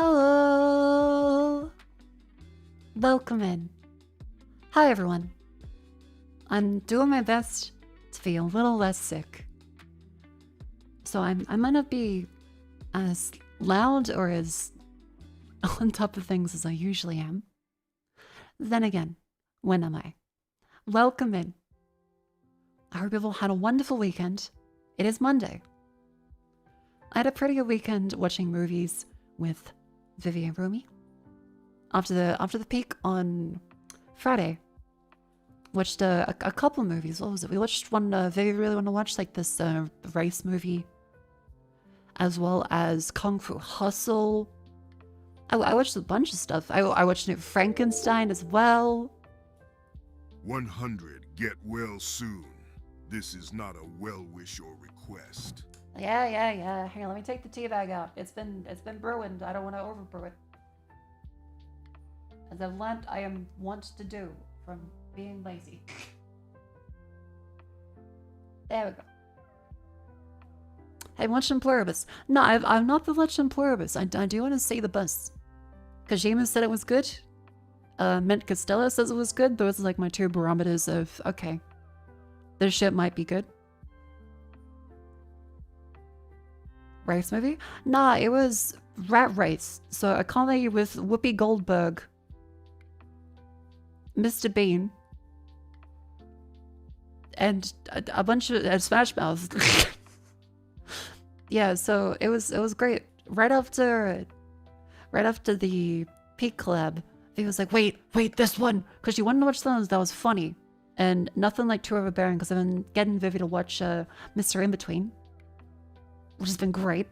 Hello! Welcome in. Hi everyone. I'm doing my best to be a little less sick. So I might not be as loud or as on top of things as I usually am. Then again, when am I? Welcome in. I hope you've all had a wonderful weekend. It is Monday. I had a pretty good weekend watching movies with Vivi and Rumi. After the peak on Friday, watched a couple movies. What was it? We watched one Vivi really wanted to watch, like this race movie, as well as Kung Fu Hustle. I watched a bunch of stuff. I watched New Frankenstein as well. 100 get well soon. This is not a well-wish or request. Yeah. Hang on, let me take the tea bag out. It's been brewing. I don't want to overbrew it. As I've learned, I am wont to do from being lazy. There we go. Hey, Lechem Pluribus. No, I'm not the Lechem Pluribus. I do want to say the buzz. Kojima said it was good. Mint Costello says it was good. Those are like my two barometers of, okay, this shit might be good. Race movie? Nah, it was Rat Race. So a comedy with Whoopi Goldberg, Mr. Bean, and a bunch of Smash Mouth. Yeah, so it was great. Right after the Peak collab, he was like, wait, this one, because she wanted to watch something that was funny, and nothing like Too Overbearing, because I've been getting Vivi to watch Mr. In Between, which has been great.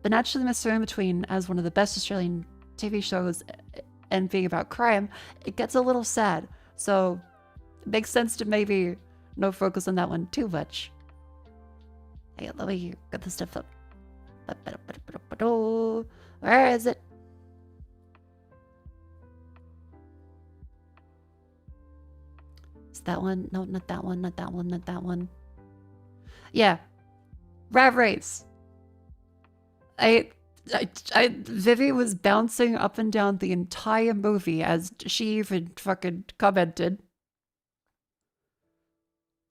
But naturally, Mr. In Between, as one of the best Australian TV shows and being about crime, it gets a little sad. So it makes sense to maybe no focus on that one too much. Hey, let me get this stuff up. Where is it? Is that one? No, not that one, not that one, not that one. Yeah. Rat Race. Vivi was bouncing up and down the entire movie, as she even fucking commented.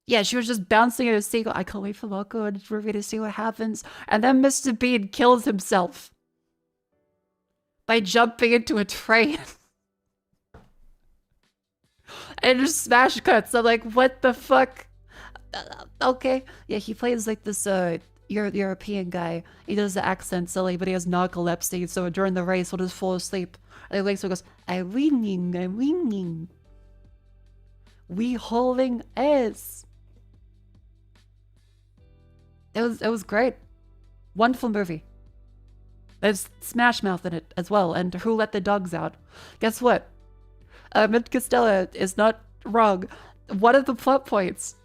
Yeah, she was just bouncing in a sequel. I can't wait for Mako and Ruby to see what happens. And then Mr. Bean kills himself by jumping into a train. And just smash cuts. I'm like, what the fuck? Okay. Yeah, he plays like this European guy. He does the accent silly, but he has narcolepsy, so during the race he'll just fall asleep. And he wakes up and goes, I'm winning. We holding ass. It was great. Wonderful movie. There's Smash Mouth in it as well, and Who Let the Dogs Out. Guess what? Mint Costello is not wrong. One of the plot points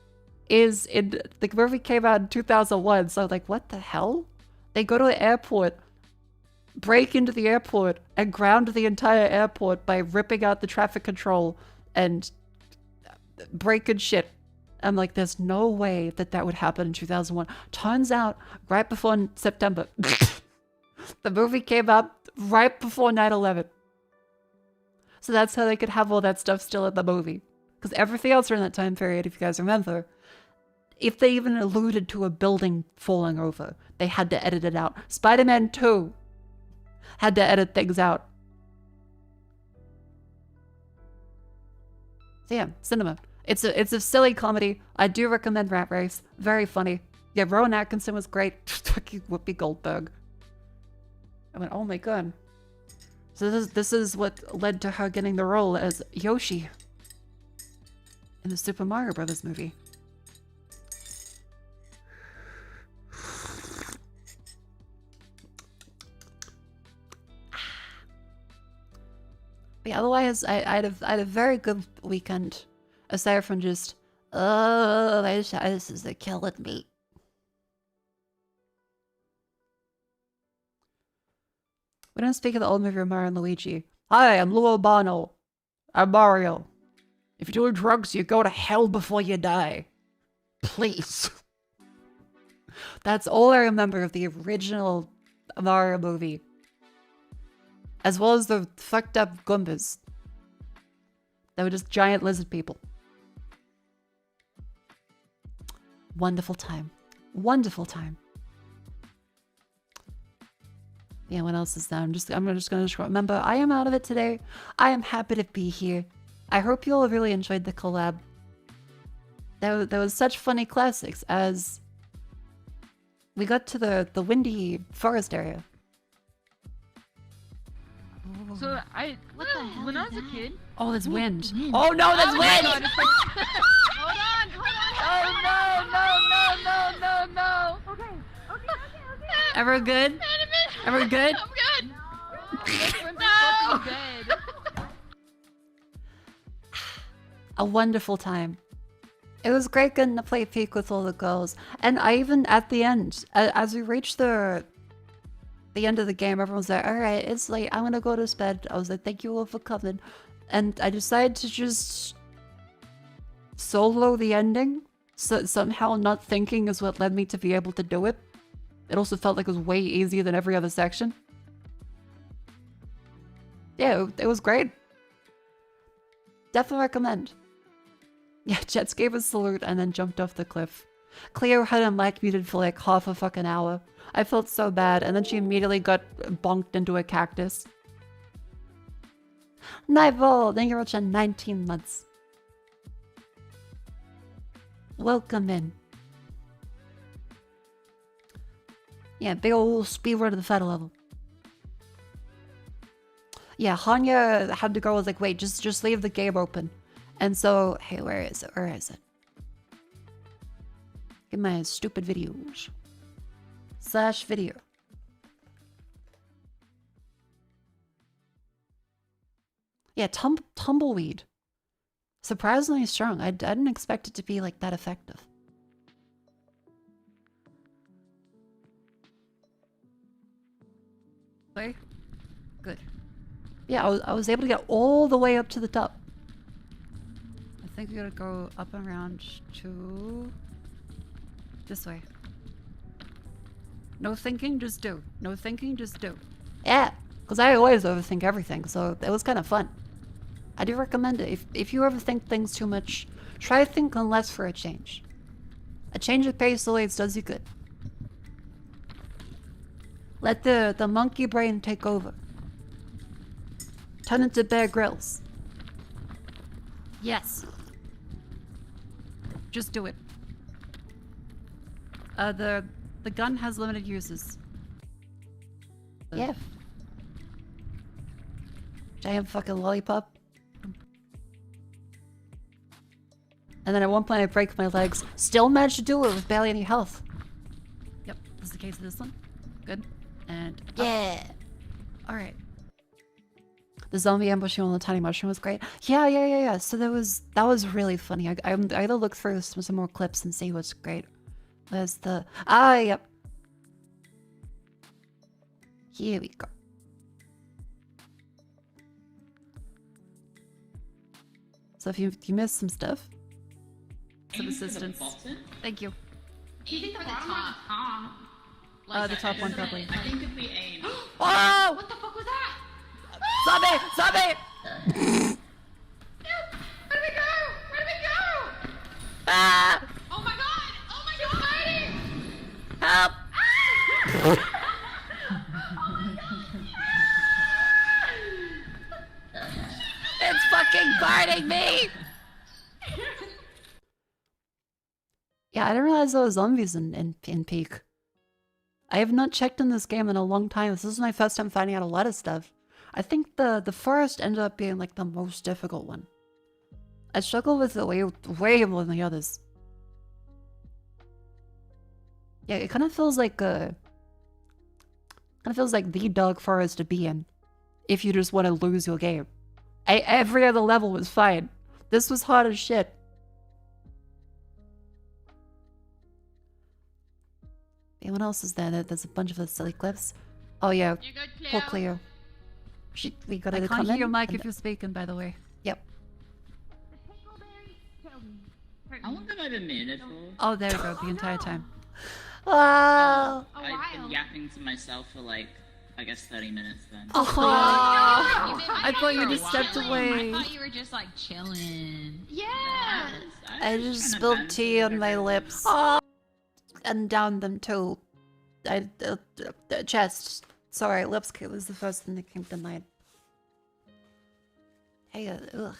is in the movie came out in 2001, so like, what the hell? They go to an airport, break into the airport, and ground the entire airport by ripping out the traffic control and breaking shit. I'm like, there's no way that would happen in 2001. Turns out, right before September, the movie came out right before 9/11. So that's how they could have all that stuff still in the movie. Because everything else during that time period, if you guys remember, if they even alluded to a building falling over, they had to edit it out. Spider-Man 2 had to edit things out. So yeah, cinema. It's a silly comedy. I do recommend Rat Race. Very funny. Yeah, Rowan Atkinson was great. Fucking Whoopi Goldberg. I went, oh my god. So this is what led to her getting the role as Yoshi in the Super Mario Brothers movie. But yeah, otherwise, I had a very good weekend. Aside from just, oh, my sinuses are killing me. We don't speak of the old movie of Mario and Luigi. Hi, I'm Lou Albano. I'm Mario. If you're doing drugs, you go to hell before you die. Please. That's all I remember of the original Mario movie. As well as the fucked up Goombas. They were just giant lizard people. Wonderful time. Wonderful time. Yeah, what else is there? I'm just gonna remember, I am out of it today. I am happy to be here. I hope you all really enjoyed the collab. There was such funny classics as we got to the windy forest area. So when I was a kid. Oh, there's wind. Oh no, there's wind! Hold on. No. Okay. Everyone good? Everyone good? I'm good. No. A wonderful time. It was great getting to play Peak with all the girls. And I even, at the end, as we reached the end of the game, everyone was like, alright, it's late, I'm gonna go to bed. I was like, thank you all for coming. And I decided to just solo the ending. So somehow not thinking is what led me to be able to do it. It also felt like it was way easier than every other section. Yeah, it was great. Definitely recommend. Yeah, Jets gave a salute and then jumped off the cliff. Cleo had her mic muted for like half a fucking hour. I felt so bad, and then she immediately got bonked into a cactus. Nightfall, thank you very much for 19 months. Welcome in. Yeah, big ol' speedrun to the final level. Yeah, Hanya had to go, was like, wait, just leave the game open. And so, hey, where is it? Where is it? Get my stupid videos. / video. Yeah, tumbleweed. Surprisingly strong. I didn't expect it to be like that effective. Okay. Good. Yeah, I was able to get all the way up to the top. I think we gotta go up and around to this way. No thinking, just do. No thinking, just do. Yeah, because I always overthink everything, so it was kind of fun. I do recommend it. If you overthink things too much, try thinking less for a change. A change of pace always does you good. Let the monkey brain take over. Turn into Bear Grylls. Yes. Just do it. The gun has limited uses. Yeah. Giant fucking lollipop. And then at one point I break my legs. Still managed to do it with barely any health. Yep, this is the case of this one. Good. And yeah. Alright. The zombie ambushing on the tiny mushroom was great. Yeah. So that was really funny. I gotta look through some more clips and see what's great. There's the yep. Here we go. So if you missed some stuff, some assistance. Thank you. Aim for the top. The top one probably. I think if we aim. Whoa! What the fuck was that? Zombie! Where did we go? Ah! Oh my god! Fighting! Help! Oh my god! It's fucking biting me! Yeah, I didn't realize there were zombies in Peak. I have not checked in this game in a long time. This is my first time finding out a lot of stuff. I think the forest ended up being like the most difficult one. I struggled with it way more than the others. Yeah, it kind of feels like the dark forest to be in if you just want to lose your game. Every other level was fine. This was hard as shit. What else is there? There's a bunch of those silly clips. Oh yeah, You good, Cleo? poor Cleo. We gotta come in. I can't hear your mic if you're speaking, by the way. Yep. How long have I been muted for? Oh, there we go. The entire time. Oh, Oh. a I've been while. yapping to myself for like I guess 30 minutes then. Oh, I thought you just stepped away. I thought you were just like chilling. Yeah. I just spilled tea on my lips. And down them too. Chest. Sorry, lips was the first thing that came to mind. Hey, ugh.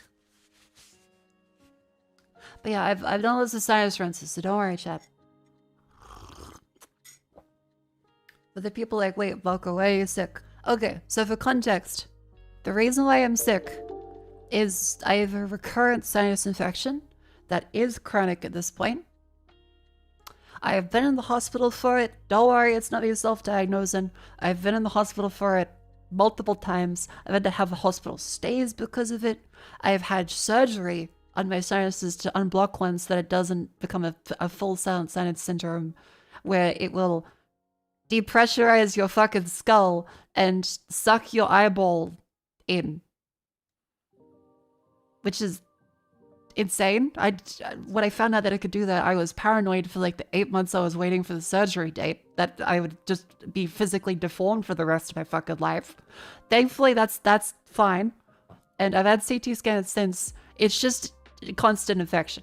But yeah, I've done lots of sinus rinses, so don't worry, chat. But the people like, wait, Mako, why are you sick? Okay, so for context, the reason why I'm sick is I have a recurrent sinus infection that is chronic at this point. I have been in the hospital for it. Don't worry, it's not me self-diagnosing. I've been in the hospital for it multiple times. I've had to have hospital stays because of it. I have had surgery on my sinuses to unblock one so that it doesn't become a full silent sinus syndrome where it will depressurize your fucking skull and suck your eyeball in. Which is insane. When I found out that I could do that, I was paranoid for like the 8 months I was waiting for the surgery date that I would just be physically deformed for the rest of my fucking life. Thankfully, that's fine. And I've had CT scans since. It's just constant infection.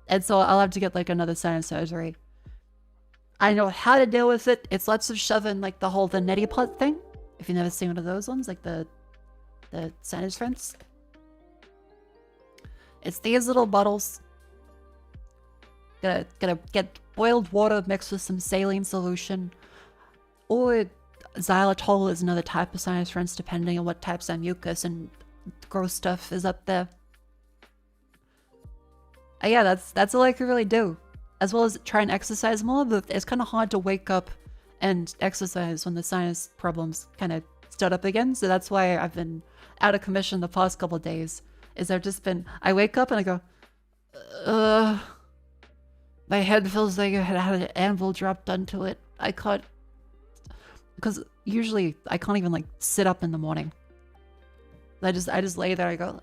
And so I'll have to get like another sinus surgery. I know how to deal with it. It's lots of shoving like the neti pot thing. If you've never seen one of those ones, like the sinus rants. It's these little bottles. Gonna get boiled water mixed with some saline solution. Or xylitol is another type of sinus rinse depending on what types of mucus and gross stuff is up there. Yeah, that's all I could really do. As well as try and exercise more, but it's kind of hard to wake up and exercise when the sinus problems kind of start up again. So that's why I've been out of commission the past couple of days. I wake up and I go, my head feels like it had an anvil dropped onto it. I can't, because usually I can't even like sit up in the morning. I just lay there, I go,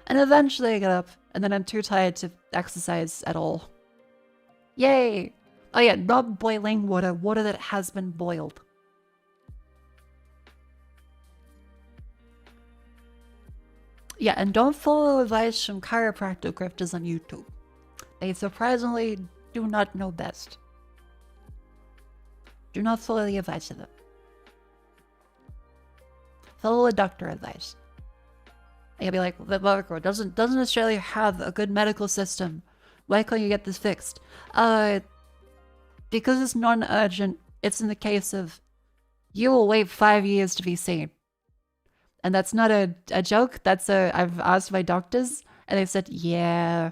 and eventually I get up, and then I'm too tired to exercise at all. Yay! Oh yeah, not boiling water, water that has been boiled. Yeah, and don't follow advice from chiropractic grifters on YouTube. They surprisingly do not know best. Do not follow the advice of them. Follow a doctor advice. You'll be like, the Mako doesn't Australia have a good medical system? Why can't you get this fixed? Because it's non-urgent. It's in the case of you will wait 5 years to be seen. And that's not a joke. I've asked my doctors and they said, yeah.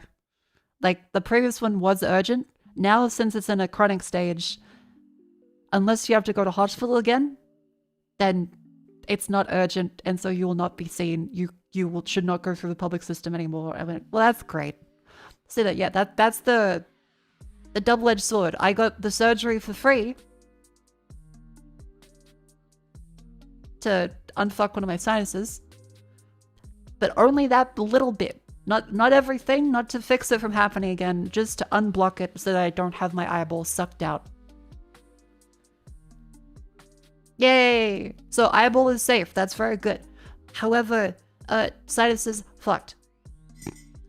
Like the previous one was urgent. Now, since it's in a chronic stage, unless you have to go to hospital again, then it's not urgent. And so you will not be seen. You should not go through the public system anymore. I went, well, that's great. So that's the double-edged sword. I got the surgery for free to unfuck one of my sinuses, but only that little bit. Not everything, not to fix it from happening again, just to unblock it so that I don't have my eyeball sucked out. Yay! So eyeball is safe. That's very good. However, sinuses fucked.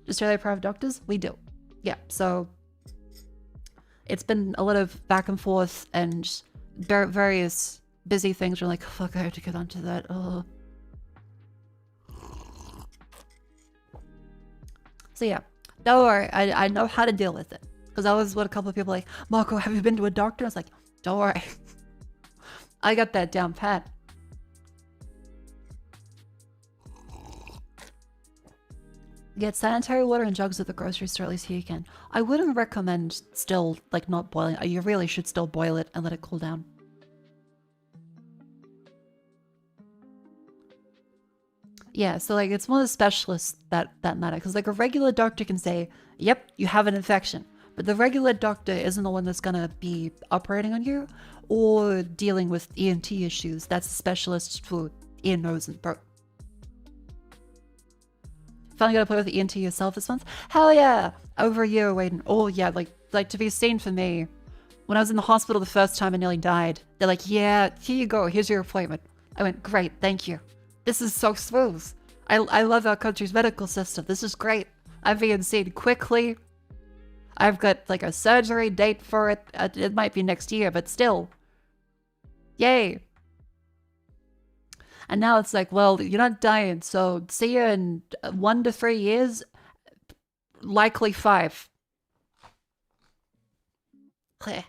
Australia private doctors, we do. Yeah, so it's been a lot of back and forth and various busy things. We're like, oh, fuck, I have to get onto that. Oh. So yeah, don't worry. I know how to deal with it. Because that was what a couple of people were like, Mako, have you been to a doctor? I was like, don't worry. I got that down pat. Get sanitary water and jugs at the grocery store at least here you can. I wouldn't recommend still, like, not boiling. You really should still boil it and let it cool down. Yeah, so like it's more the specialists that matter. Because like a regular doctor can say, yep, you have an infection. But the regular doctor isn't the one that's going to be operating on you or dealing with ENT issues. That's a specialist for ear, nose, and throat. Finally got to play with the ENT yourself this month? Hell yeah! Over a year waiting. Oh yeah, like to be seen for me When I was in the hospital the first time I nearly died, they're like, yeah, here you go, here's your appointment. I went, great, thank you. This is so smooth. I love our country's medical system. This is great. I'm being seen quickly. I've got like a surgery date for it. It might be next year, but still. Yay. And now it's like, well, you're not dying, so see you in 1 to 3 years. Likely 5. Heh.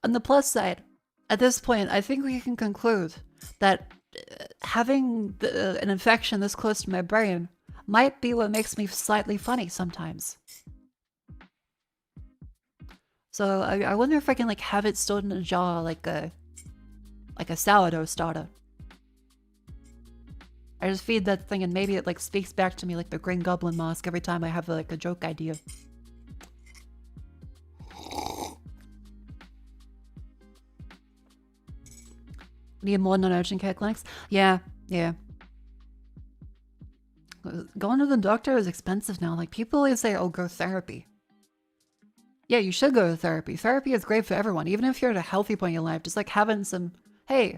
On the plus side, at this point, I think we can conclude that having an infection this close to my brain might be what makes me slightly funny sometimes. So I wonder if I can like have it stored in a jar like a sourdough starter. I just feed that thing and maybe it like speaks back to me like the Green Goblin mask every time I have like a joke idea. Need more non-urgent care clinics? Yeah. Going to the doctor is expensive now. Like people always say, oh, go therapy. Yeah, you should go to therapy. Therapy is great for everyone. Even if you're at a healthy point in your life, just like having some, hey,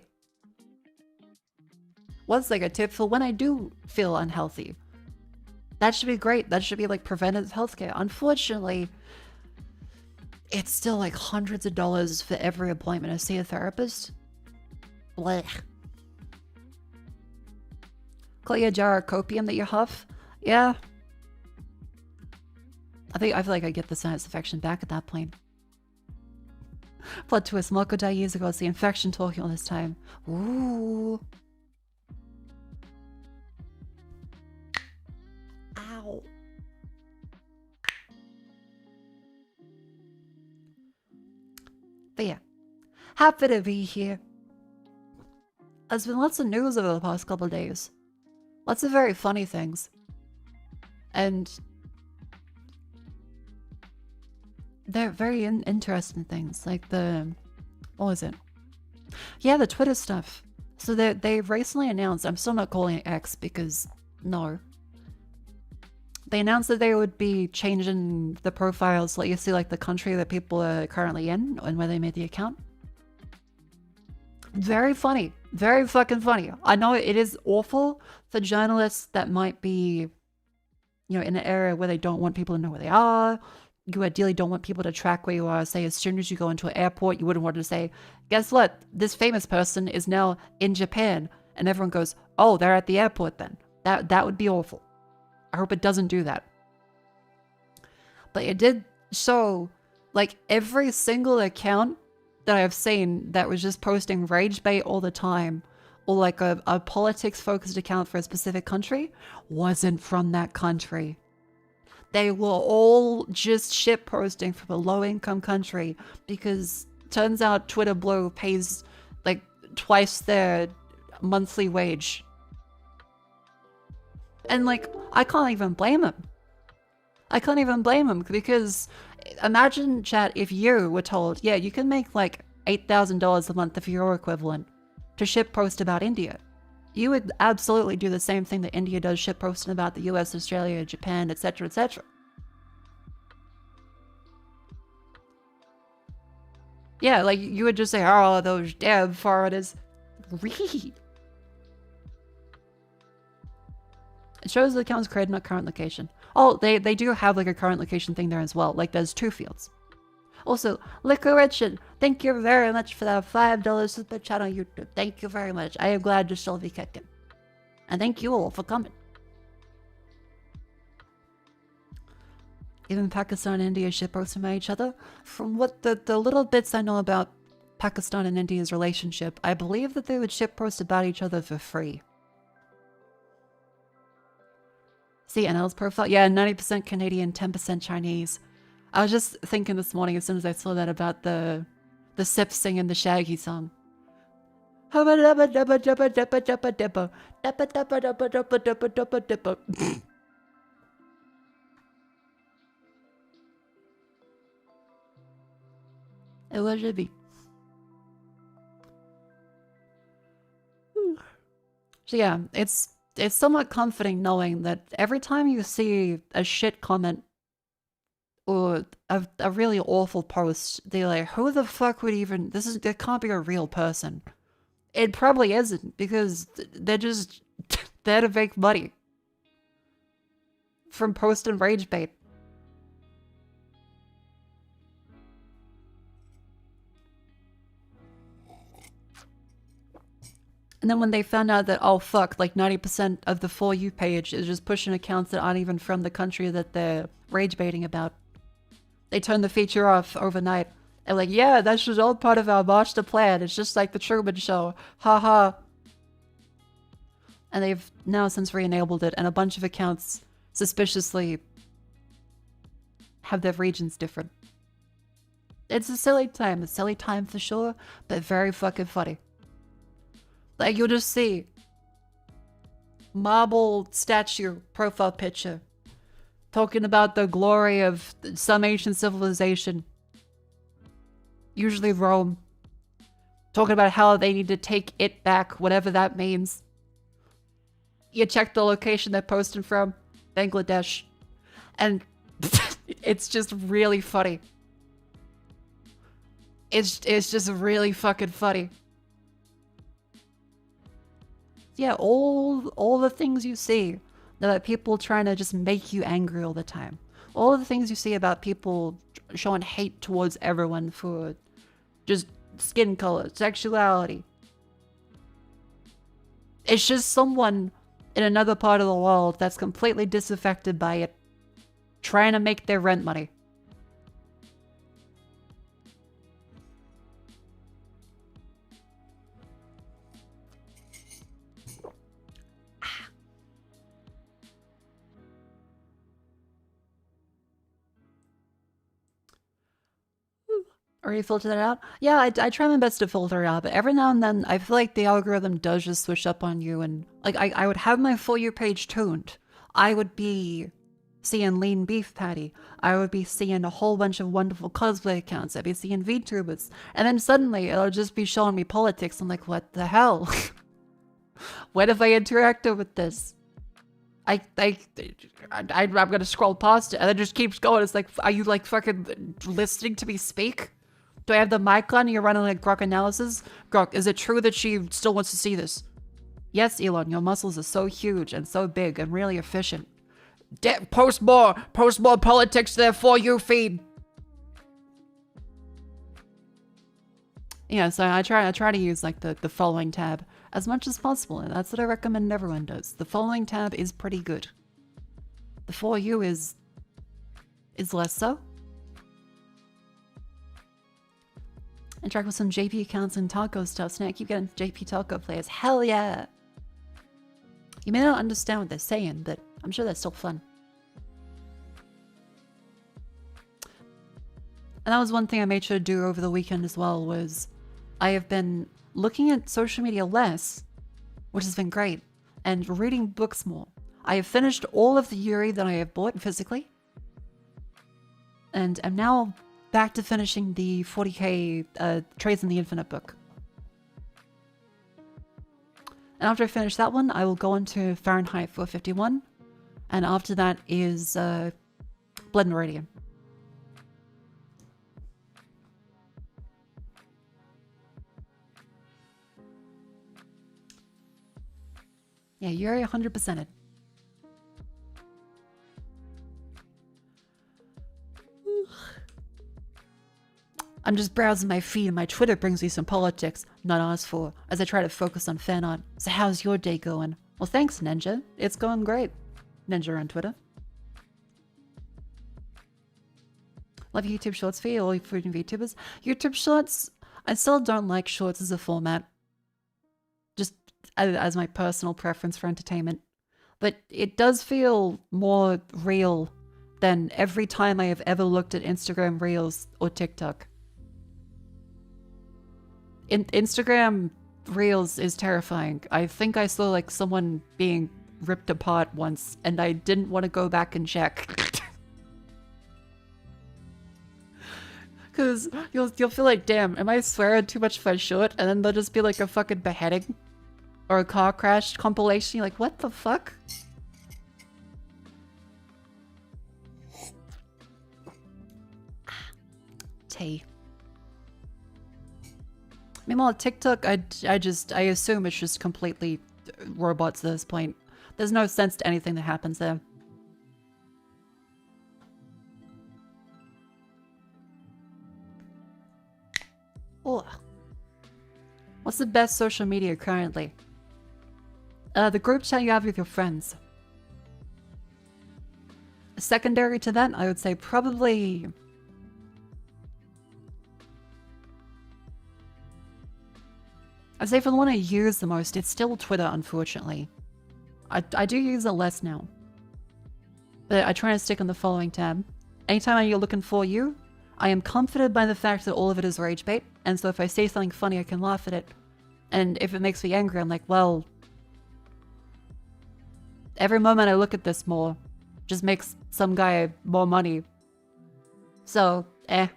what's like a tip for when I do feel unhealthy? That should be great. That should be like preventive healthcare. Unfortunately, it's still like hundreds of dollars for every appointment to see a therapist. Blech. Call you a jar of copium that you huff? Yeah. I feel like I get the sinus infection back at that point. Plot twist, Mako died years ago. It's the infection talking all this time. Ooh. Ow. But yeah. Happy to be here. There's been lots of news over the past couple of days. Lots of very funny things. And they're very interesting things. Like the... What was it? Yeah, the Twitter stuff. So they've recently announced... I'm still not calling it X because... No. They announced that they would be changing the profiles to let you see like the country that people are currently in and where they made the account. Very funny. Very fucking funny. I know it is awful for journalists that might be, you know, in an area where they don't want people to know where they are. You ideally don't want people to track where you are. Say, as soon as you go into an airport, you wouldn't want to say, guess what? This famous person is now in Japan. And everyone goes, oh, they're at the airport then. That would be awful. I hope it doesn't do that. But it did show, like, every single account that I've seen that was just posting rage bait all the time, or like a politics-focused account for a specific country, wasn't from that country. They were all just shit posting from a low-income country because turns out Twitter Blue pays like twice their monthly wage. And like, I can't even blame them. I can't even blame them because imagine, chat, if you were told, yeah, you can make like $8,000 a month if you're equivalent to shit post about India. You would absolutely do the same thing that India does, shit posting about the US, Australia, Japan, etc., etc. Yeah, like you would just say, oh, those damn foreigners. Read. It shows the account's created, not current location. Oh, they do have like a current location thing there as well. Like there's 2 fields. Also, Liquor Richard, thank you very much for that $5 super chat on YouTube. Thank you very much. I am glad to still be kicking. And thank you all for coming. Even Pakistan and India shitposting by each other. From what the little bits I know about Pakistan and India's relationship, I believe that they would shitpost about each other for free. See NL's profile? Yeah, 90% Canadian, 10% Chinese. I was just thinking this morning as soon as I saw that about the Sip singing the Shaggy song. It was should be. So yeah, it's it's somewhat comforting knowing that every time you see a shit comment or a really awful post, they're like, who the fuck would even, that can't be a real person. It probably isn't, because they're just there to make money from post and rage bait. And then when they found out that, oh fuck, like 90% of the For You page is just pushing accounts that aren't even from the country that they're rage baiting about, they turned the feature off overnight. And like, yeah, that's just all part of our master plan. It's just like the Truman Show. Ha ha. And they've now since re-enabled it, and a bunch of accounts suspiciously have their regions different. It's a silly time for sure, but very fucking funny. Like, you'll just see marble statue profile picture talking about the glory of some ancient civilization, usually Rome, talking about how they need to take it back, whatever that means. You check the location they're posting from, Bangladesh, and it's just really funny. It's just really fucking funny. Yeah, all the things you see about people trying to just make you angry all the time. All the things you see about people showing hate towards everyone for just skin color, sexuality. It's just someone in another part of the world that's completely disaffected by it, trying to make their rent money. Or you filter that out? Yeah, I try my best to filter it out, but every now and then I feel like the algorithm does just switch up on you, and like I would have my For You page tuned. I would be seeing lean beef patty. I would be seeing a whole bunch of wonderful cosplay accounts. I'd be seeing VTubers. And then suddenly it'll just be showing me politics. I'm like, what the hell? When have I interacted with this? I'm gonna scroll past it, and it just keeps going. It's like, are you like fucking listening to me speak? Do I have the mic on? You're running like Grok analysis? Grok, is it true that she still wants to see this? Yes, Elon, your muscles are so huge and so big and really efficient. Post more politics to their For You feed. Yeah, so I try to use like the following tab as much as possible, and that's what I recommend everyone does. The following tab is pretty good. The For You is less so. Interact with some JP accounts and taco stuff, so now I keep getting JP taco players. Hell yeah! You may not understand what they're saying, but I'm sure that's still fun. And that was one thing I made sure to do over the weekend as well, was I have been looking at social media less, which has been great, and reading books more. I have finished all of the Yuri that I have bought physically, and am now back to finishing the 40k Trades in the Infinite book. And after I finish that one, I will go on to Fahrenheit 451, and after that is Blood Meridian. Yeah, Yuri 100%ed. I'm just browsing my feed and my Twitter brings me some politics, not asked for, as I try to focus on fan art. So how's your day going? Well, thanks, Ninja. It's going great. Ninja on Twitter. Love YouTube Shorts for you, all food and VTubers. YouTube Shorts, I still don't like Shorts as a format. Just as my personal preference for entertainment. But it does feel more real than every time I have ever looked at Instagram Reels or TikTok. Instagram Reels is terrifying. I think I saw like someone being ripped apart once, and I didn't want to go back and check. Because you'll feel like, damn, am I swearing too much if I show it? And then there'll just be like a fucking beheading. or a car crash compilation. You're like, what the fuck? Tea. Meanwhile, TikTok, I assume it's just completely robots at this point. There's no sense to anything that happens there. Oh. What's the best social media currently? The group chat you have with your friends. Secondary to that, I would say probably... I'd say for the one I use the most, it's still Twitter, unfortunately. I do use it less now. But I try to stick on the following tab. Anytime you're looking for you, I am comforted by the fact that all of it is rage bait, and so if I say something funny, I can laugh at it. And if it makes me angry, I'm like, well... Every moment I look at this more, just makes some guy more money. So, eh.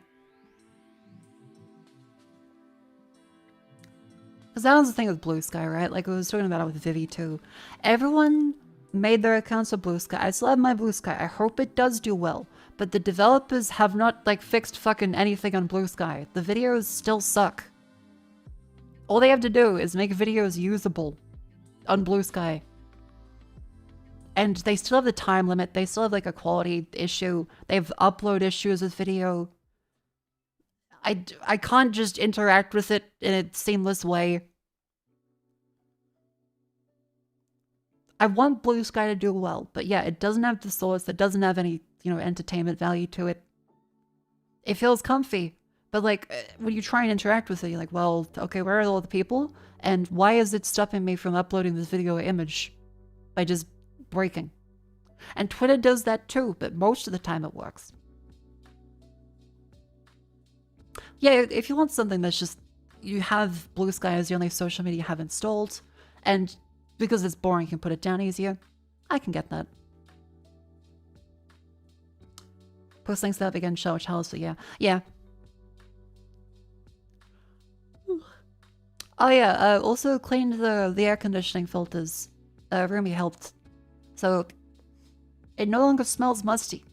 Because that was the thing with Blue Sky, right? Like I was talking about it with Vivi too. Everyone made their accounts with Blue Sky. I still have my Blue Sky. I hope it does do well. But the developers have not, like, fixed fucking anything on Blue Sky. The videos still suck. All they have to do is make videos usable on Blue Sky. And they still have the time limit. They still have, like, a quality issue. They have upload issues with video. I can't just interact with it in a seamless way. I want Blue Sky to do well, but yeah, it doesn't have the source. It doesn't have any, you know, entertainment value to it. It feels comfy, but like when you try and interact with it, you're like, well, okay, where are all the people? And why is it stopping me from uploading this video or image by just breaking? And Twitter does that too, but most of the time it works. Yeah, if you want something that's just, you have Blue Sky as the only social media you have installed, and because it's boring, you can put it down easier, I can get that. Post links that again, show Charles, so yeah. Yeah. Oh yeah, also cleaned the air conditioning filters. Rumi helped. So, it no longer smells musty.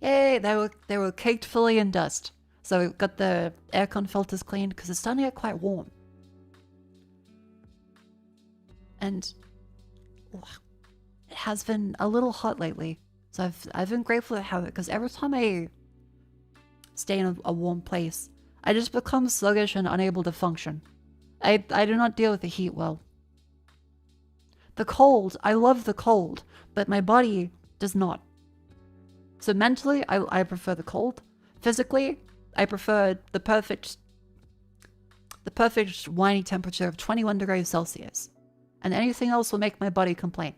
Yay, they were caked fully in dust. So we got the aircon filters cleaned because it's starting to get quite warm. And it has been a little hot lately. So I've been grateful to have it because every time I stay in a warm place, I just become sluggish and unable to function. I do not deal with the heat well. The cold, I love the cold, but my body does not. So mentally, I prefer the cold. Physically, I prefer the perfect whiny temperature of 21 degrees Celsius. And anything else will make my body complain.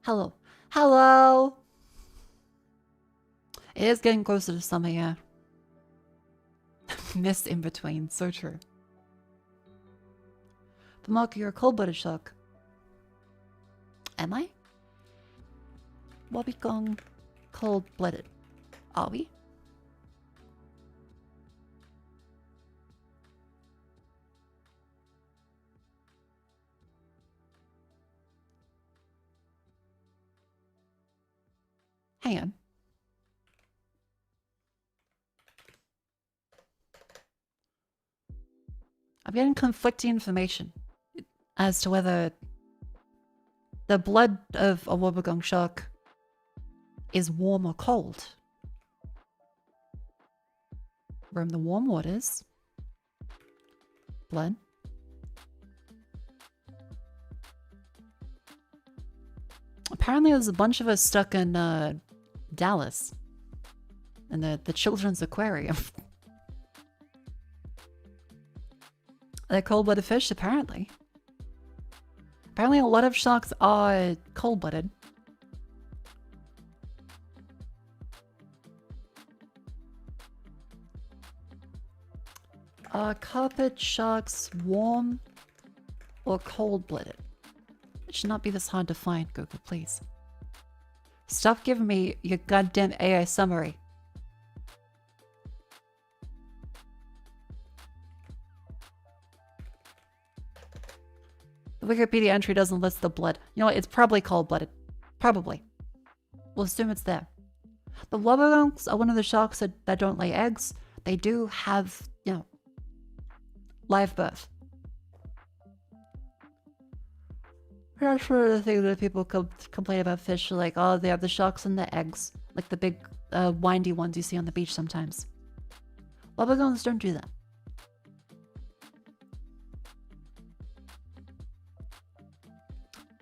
Hello. Hello! It is getting closer to summer, yeah. Mist in between, so true. But Mako, you're a cold-blooded shark. Am I? Wobby Gong cold-blooded. Are we? Hang on. I'm getting conflicting information as to whether the blood of a wobbegong shark is warm or cold. Roam the warm waters. Blood. Apparently there's a bunch of us stuck in Dallas. In the children's aquarium. They're cold-blooded fish, apparently. Apparently a lot of sharks are cold-blooded. Are carpet sharks warm or cold-blooded? It should not be this hard to find, Google, please. Stop giving me your goddamn AI summary. The Wikipedia entry doesn't list the blood. You know what? It's probably cold-blooded. Probably. We'll assume it's there. The wobbegons are one of the sharks that don't lay eggs. They do have, you know, live birth. That's one of the things that people complain about fish. Like, oh, they have the sharks and the eggs. Like the big, windy ones you see on the beach sometimes. Wobbegons don't do that.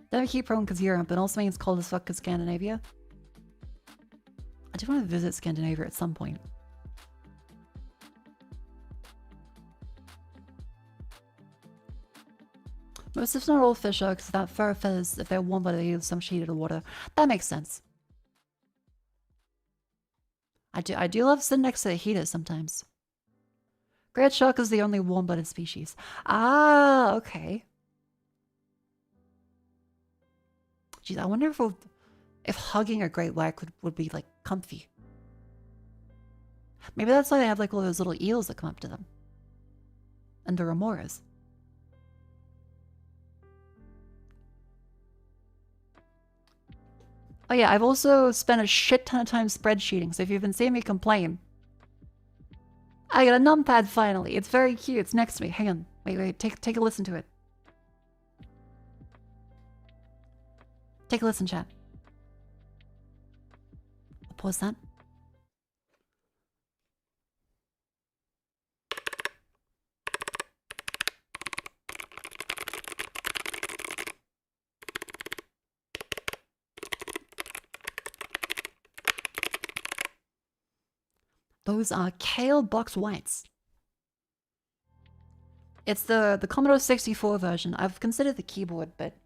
They're heat prone because Europe, but also means cold as fuck because Scandinavia. I do want to visit Scandinavia at some point. Most if not all fish are, because that fur feathers, if they're warm, but they use some heated water. That makes sense. I do love sitting next to the heater sometimes. Great shark is the only warm-blooded species. Ah, okay. Jeez, I wonder if hugging a great white would be like comfy. Maybe that's why they have like all those little eels that come up to them. And the remoras. Oh yeah, I've also spent a shit ton of time spreadsheeting, so if you've been seeing me complain. I got a numpad finally. It's very cute. It's next to me. Hang on. Wait. Take a listen to it. Take a listen, chat. I'll pause that. Those are Kale Box Whites. It's the Commodore 64 version. I've considered the keyboard, but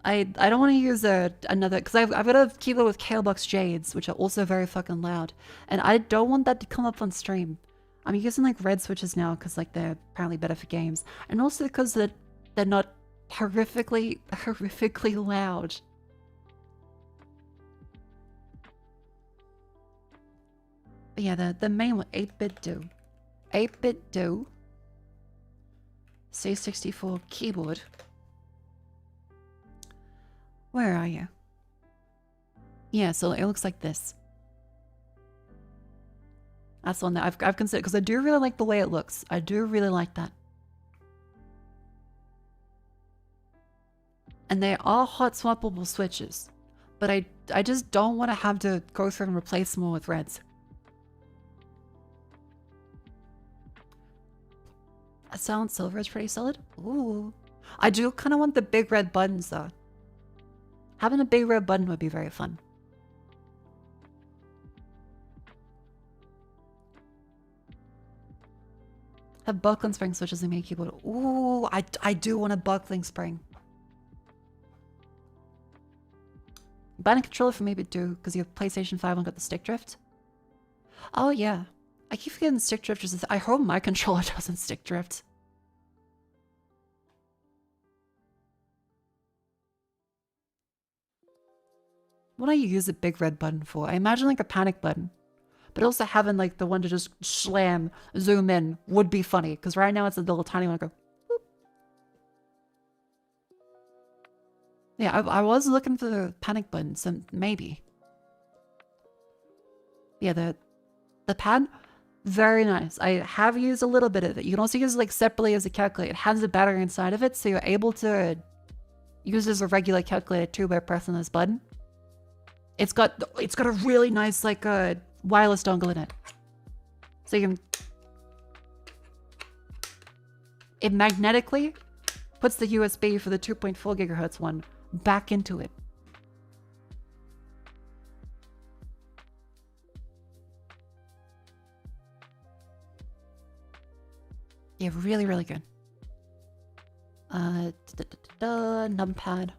I don't want to use another, because I've got a keyboard with Kale Box Jades, which are also very fucking loud, and I don't want that to come up on stream. I'm using like red switches now because like they're apparently better for games, and also because they're not horrifically loud. But yeah, the main one, 8-bit do. 8-bit do. C64 keyboard. Where are you? Yeah, so it looks like this. That's the one that I've considered, because I do really like the way it looks. I do really like that. And they are hot swappable switches. But I just don't want to have to go through and replace them all with reds. A silent silver is pretty solid. Ooh. I do kind of want the big red buttons though. Having a big red button would be very fun. Have buckling spring switches in my keyboard. Ooh, I do want a buckling spring. Buying a controller for maybe do, because you have PlayStation 5 and got the stick drift. Oh yeah. I keep forgetting stick drift is I hope my controller doesn't stick drift. What do you use a big red button for? I imagine like a panic button. But also having like the one to just slam, zoom in would be funny. Because right now it's a little tiny one. I go, boop. Yeah, I was looking for the panic button, so maybe. Yeah, the pad, very nice. I have used a little bit of it. You can also use it like separately as a calculator. It has a battery inside of it, so you're able to use it as a regular calculator too by pressing this button. It's got a really nice like wireless dongle in it, so you can. It magnetically puts the USB for the 2.4 gigahertz one back into it. Yeah, really, really good. Numpad.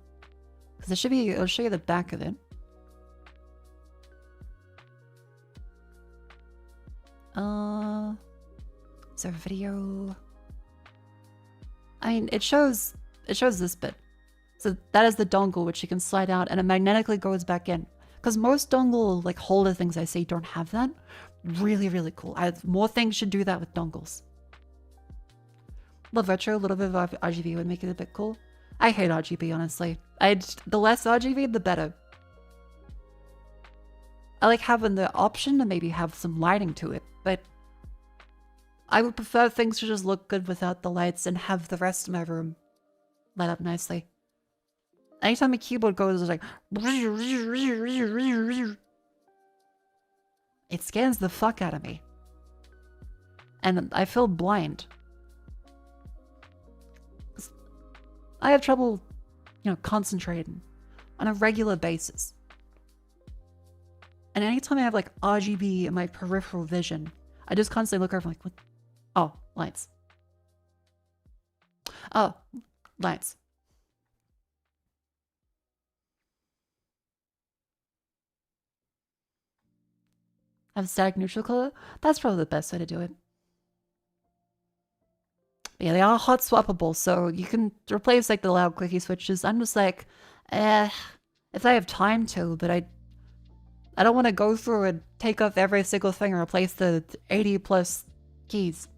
Because it should be, it'll show you the back of it. Is there a video? I mean, it shows this bit. So that is the dongle, which you can slide out and it magnetically goes back in. Because most dongle like holder things I see don't have that. Really, really cool. More things should do that with dongles. Love retro, a little bit of RGB would make it a bit cool. I hate RGB, honestly. The less RGB, the better. I like having the option to maybe have some lighting to it, but I would prefer things to just look good without the lights and have the rest of my room light up nicely. Anytime a keyboard goes, it's like... It scares the fuck out of me. And I feel blind. I have trouble, concentrating on a regular basis. And anytime I have like RGB in my peripheral vision, I just constantly look over like, what? Oh, lights. Oh, lights. Have static neutral color? That's probably the best way to do it. Yeah, they are hot swappable, so you can replace like the loud clicky switches. I'm just like, if I have time to, but I don't want to go through and take off every single thing and replace the 80 plus keys.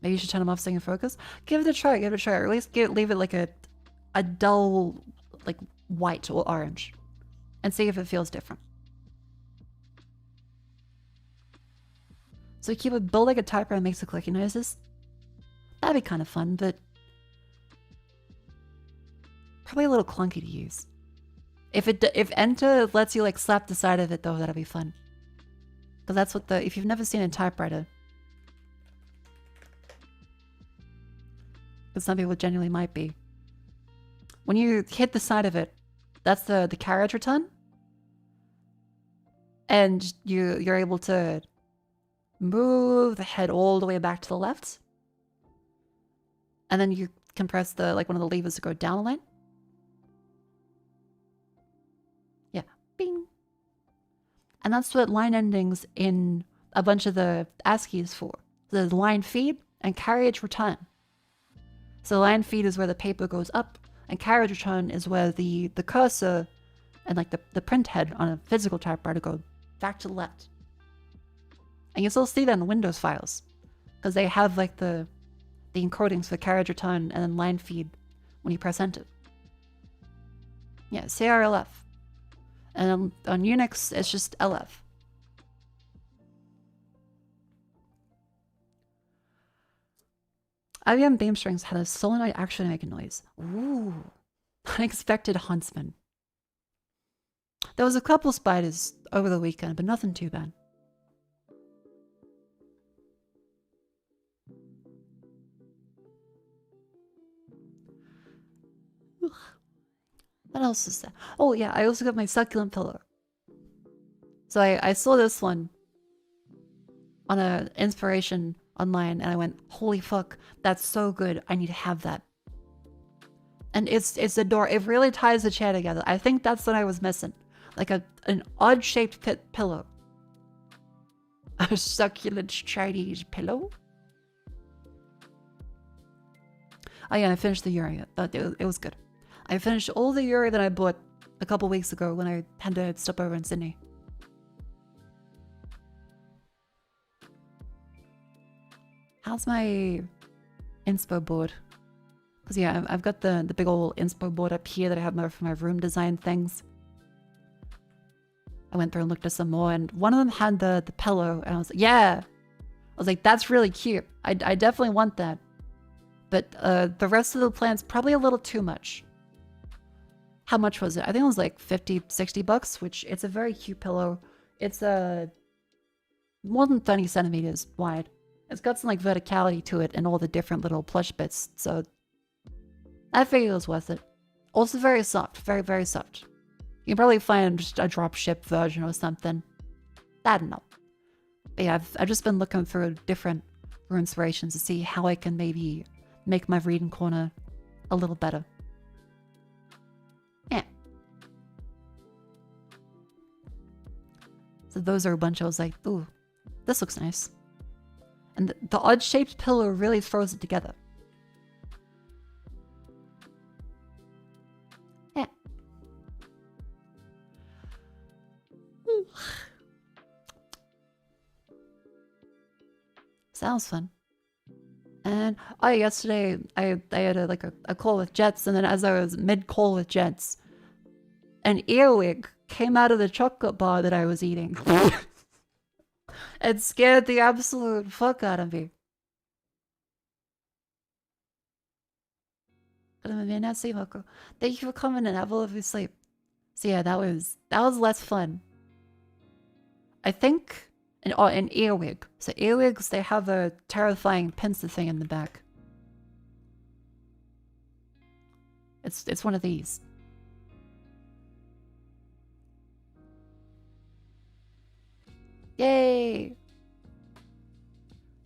Maybe you should turn them off so you can focus. Give it a try, give it a try. Or at least leave it like a dull, like white or orange. And see if it feels different. So keyboard build like a typewriter and makes the clicky noises. That'd be kind of fun, but probably a little clunky to use. If enter lets you like slap the side of it though, that'd be fun. Because that's what if you've never seen a typewriter, because some people genuinely might be. When you hit the side of it, that's the carriage return, and you're able to move the head all the way back to the left, and then you can press one of the levers to go down a line. Yeah, bing. And that's what line endings in a bunch of the ASCII is for. There's line feed and carriage return. So line feed is where the paper goes up, and carriage return is where the cursor and like the print head on a physical typewriter go back to the left. And you still see that in Windows files, because they have like the encodings for carriage return and then line feed when you press enter. Yeah, CRLF. And on Unix, it's just LF. IBM Beam Strings had a solenoid actually make a noise. Ooh, unexpected huntsman. There was a couple spiders over the weekend, but nothing too bad. What else is that? Oh yeah, I also got my succulent pillow. So I saw this one on a inspiration online and I went, holy fuck, that's so good. I need to have that. And it's adorable. It really ties the chair together. I think that's what I was missing. Like an odd shaped pillow. A succulent Chinese pillow. Oh yeah, I finished the Yuri. It was good. I finished all the Yuri that I bought a couple weeks ago when I had to stop over in Sydney. How's my inspo board? Because yeah, I've got the big old inspo board up here that I have for my room design things. I went through and looked at some more, and one of them had the pillow, and I was like, yeah! I was like, that's really cute. I definitely want that. But the rest of the plan's probably a little too much. How much was it? I think it was like 50, 60 bucks, which it's a very cute pillow. It's more than 30 centimeters wide. It's got some like verticality to it and all the different little plush bits, so I figured it was worth it. Also very soft, very, very soft. You can probably find just a drop ship version or something. I don't know. But yeah, I've just been looking through different inspirations to see how I can maybe make my reading corner a little better. Yeah. So those are a bunch I was like, ooh, this looks nice. And the odd-shaped pillow really throws it together. Yeah. Sounds fun. And oh, yesterday I had a call with Jets, and then as I was mid call with Jets, an earwig came out of the chocolate bar that I was eating. It scared the absolute fuck out of me. Mako. Thank you for coming and have a lovely sleep. So yeah, that was less fun. I think an earwig. So earwigs, they have a terrifying pincer thing in the back. It's one of these. Yay! Do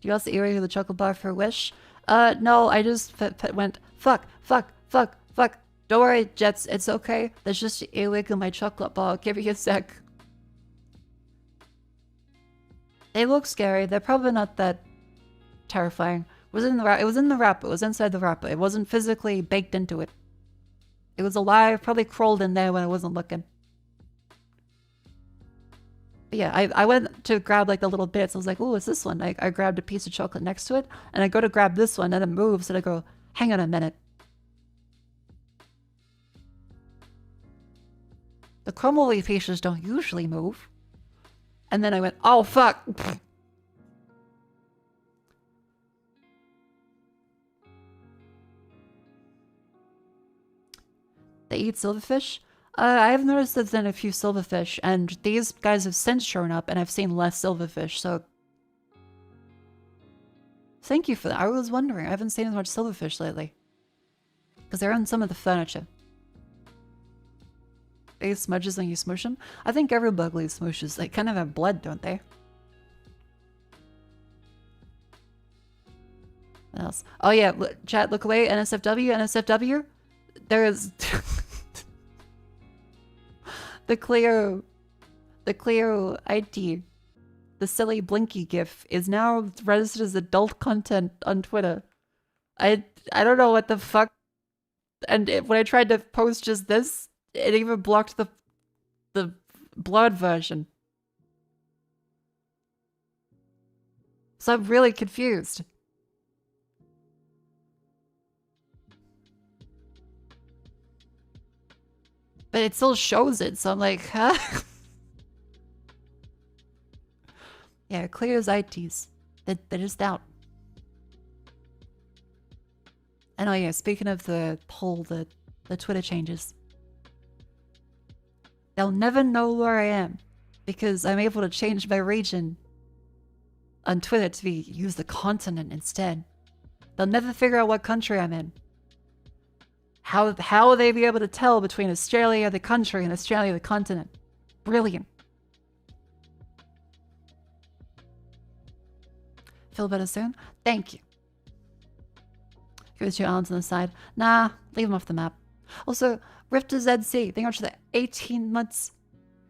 you ask the earwig of the chocolate bar for a wish? No, I just went, fuck. Don't worry, Jets, it's okay. There's just an earwig in my chocolate bar. Give me a sec. They look scary. They're probably not that terrifying. It was in the wrap. It was in the wrap. It was inside the wrapper. It wasn't physically baked into it. It was alive. Probably crawled in there when I wasn't looking. But yeah, I went to grab like the little bits. I was like, oh, it's this one. I grabbed a piece of chocolate next to it, and I go to grab this one, and it moves, and I go, hang on a minute. The crumbly pieces don't usually move. And then I went, oh, fuck. They eat silverfish? I've noticed there's been a few silverfish, and these guys have since shown up, and I've seen less silverfish, so... Thank you for that. I was wondering. I haven't seen as much silverfish lately. Because they're on some of the furniture. They smudges when you smush them? I think every bug leaves smooshes. They kind of have blood, don't they? What else? Oh yeah, chat, look away. NSFW. There is... The Cleo ID, the silly Blinky gif, is now registered as adult content on Twitter. I don't know what the fuck. And when I tried to post just this, it even blocked the blood version. So I'm really confused. But it still shows it, so I'm like, huh? Yeah, clear as ITs. They're just out. And oh yeah, speaking of the poll, the Twitter changes. They'll never know where I am, because I'm able to change my region on Twitter to use the continent instead. They'll never figure out what country I'm in. How will they be able to tell between Australia the country and Australia the continent? Brilliant. Feel better soon? Thank you. Here's your arms on the side. Nah, leave them off the map. Also, Rifter ZC, thank you much for the 18 months.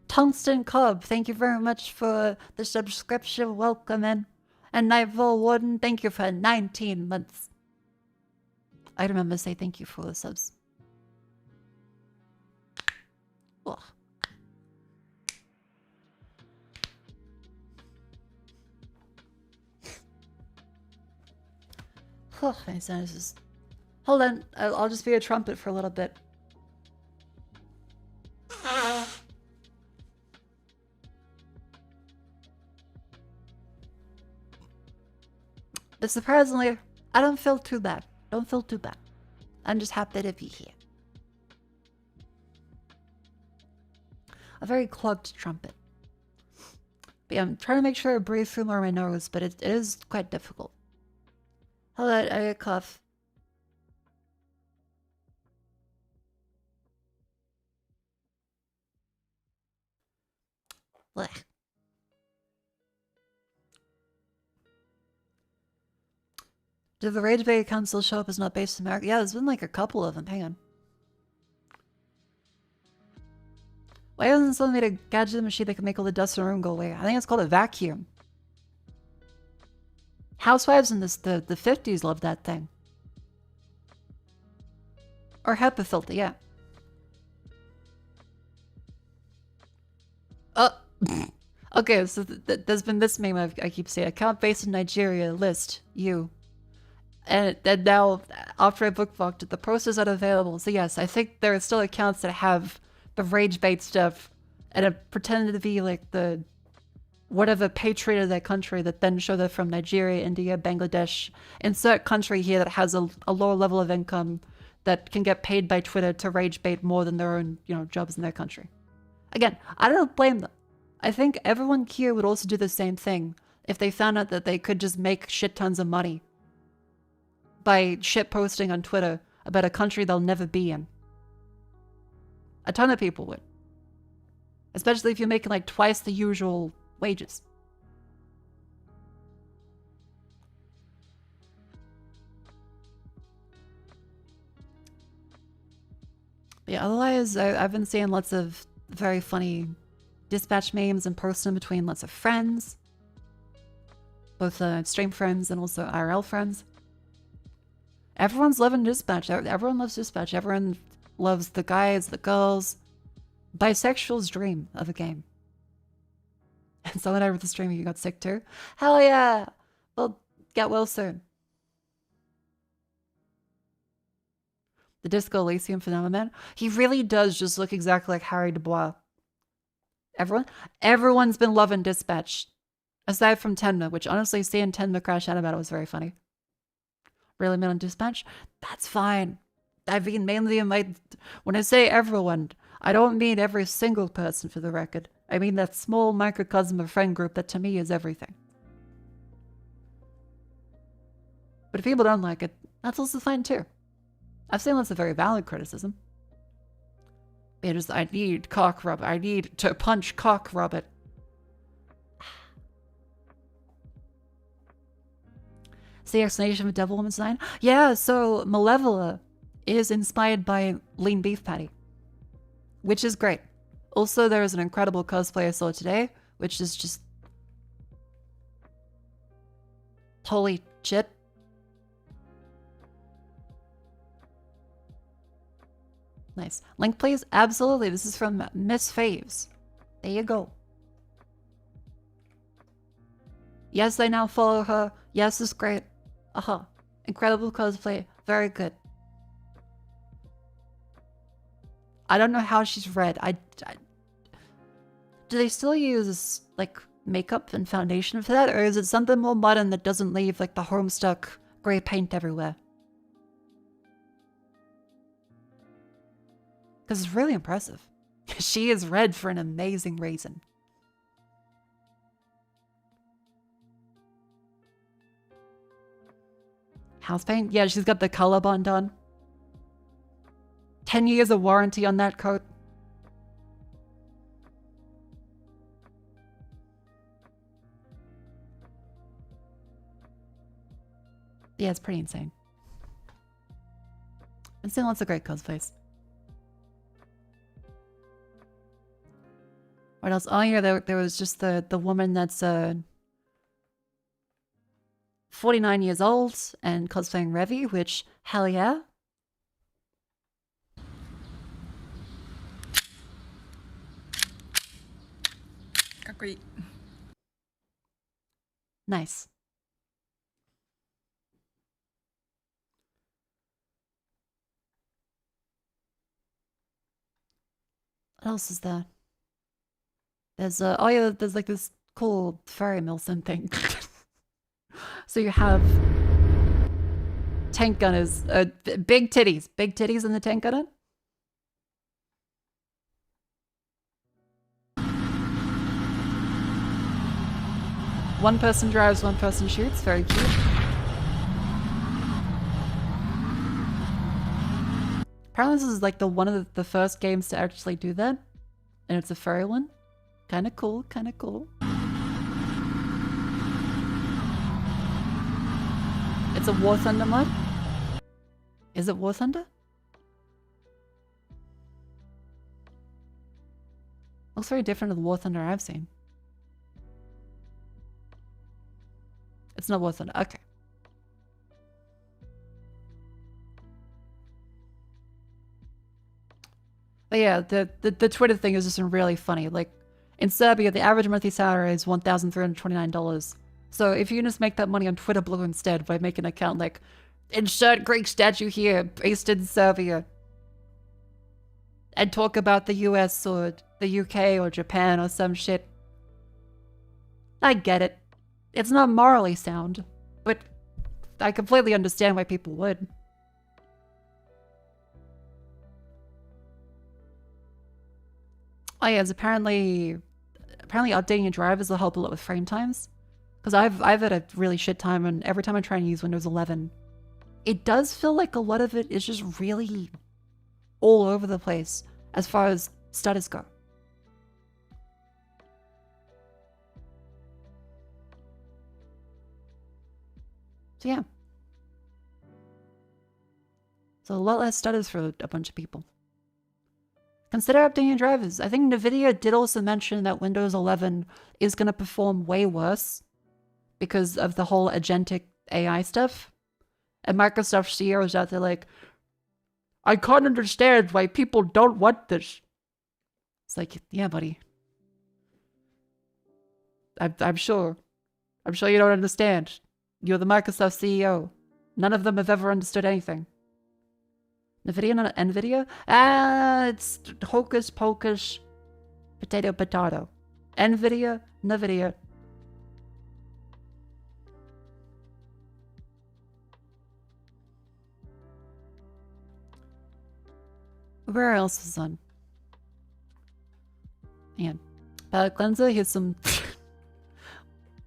Tungsten Cobb, thank you very much for the subscription. Welcome in. And Nightfall Warden, thank you for 19 months. I remember to say thank you for the subs. Ugh. Oh, my sinuses. Hold on, I'll just be a trumpet for a little bit. But surprisingly, I don't feel too bad. Don't feel too bad. I'm just happy to be here. A very clogged trumpet. But yeah, I'm trying to make sure I breathe through more of my nose, but it is quite difficult. Hold on, I get a cough. Blech. Did the Rage Bay Council show up as not based in America? Yeah, there's been like a couple of them. Hang on. Why hasn't someone made a gadget machine that can make all the dust in a room go away? I think it's called a vacuum. Housewives in the 50s loved that thing. Or HEPA filter, yeah. Oh, Okay, so there's been this meme I keep saying, account based in Nigeria, list, you. And then now, after I bookmarked it, the posters are available. So yes, I think there are still accounts that have the rage bait stuff and have pretended to be like the whatever patriot of their country that then show they're from Nigeria, India, Bangladesh, insert country here that has a lower level of income that can get paid by Twitter to rage bait more than their own, jobs in their country. Again, I don't blame them. I think everyone here would also do the same thing if they found out that they could just make shit tons of money by shit posting on Twitter about a country they'll never be in. A ton of people would. Especially if you're making like twice the usual wages. Yeah, otherwise, I've been seeing lots of very funny dispatch memes in person between lots of friends. Both stream friends and also IRL friends. Everyone's loving dispatch. Everyone loves dispatch. Everyone loves the guys, the girls. Bisexual's dream of a game. And someone over the stream, you got sick too? Hell yeah! Well, get well soon. The Disco Elysium phenomenon. He really does just look exactly like Harry Dubois. Everyone's been loving Dispatch. Aside from Tenma, which honestly, seeing Tenma crash out about it was very funny. Really meant on Dispatch? That's fine. I mean, mainly when I say everyone, I don't mean every single person for the record. I mean that small microcosm of friend group that to me is everything. But if people don't like it, that's also fine too. I've seen lots of very valid criticism. I need cock rub. I need to punch cock rub it. It's the explanation of Devil Woman's Design? Yeah, so Malevola is inspired by lean beef patty, which is great. Also, there is an incredible cosplay I saw today, which is just holy shit. Nice. Link, please? Absolutely. This is from Miss Faves. There you go. Yes, I now follow her. Yes, it's great. Incredible cosplay. Very good. I don't know how she's red. Do they still use, like, makeup and foundation for that? Or is it something more modern that doesn't leave, like, the Homestuck grey paint everywhere? Because it's really impressive. She is red for an amazing reason. House paint? Yeah, she's got the color bond on. 10 years of warranty on that coat. Yeah, it's pretty insane. Been seeing lots of great cosplays. What else? Oh yeah, there was just the woman that's 49 years old and cosplaying Revy, which, hell yeah. Nice. What else is there? There's oh yeah, there's like this cool fairy Milsim thing. So you have tank gunners, big titties in the tank gunner. One person drives, one person shoots. Very cute. Apparently this is like one of the first games to actually do that. And it's a furry one. Kinda cool, kinda cool. It's a War Thunder mod? Is it War Thunder? Looks very different to the War Thunder I've seen. It's not War Thunder, okay. But yeah, the Twitter thing is just really funny. Like, In Serbia, the average monthly salary is $1,329. So if you just make that money on Twitter Blue instead by making an account like, insert Greek statue here, based in Serbia, and talk about the US or the UK or Japan or some shit. I get it. It's not morally sound, but I completely understand why people would. Oh yes, apparently updating your drivers will help a lot with frame times. Because I've had a really shit time, and every time I try and use Windows 11, it does feel like a lot of it is just really all over the place as far as stutters go. So yeah. So a lot less stutters for a bunch of people. Consider updating your drivers. I think NVIDIA did also mention that Windows 11 is going to perform way worse because of the whole agentic AI stuff. And Microsoft CEO is out there like, I can't understand why people don't want this. It's like, yeah, buddy. I'm sure. I'm sure you don't understand. You're the Microsoft CEO. None of them have ever understood anything. NVIDIA, not NVIDIA? It's hocus pocus, potato potato. NVIDIA, NVIDIA. Where else is on? Man. Cleanser, here's some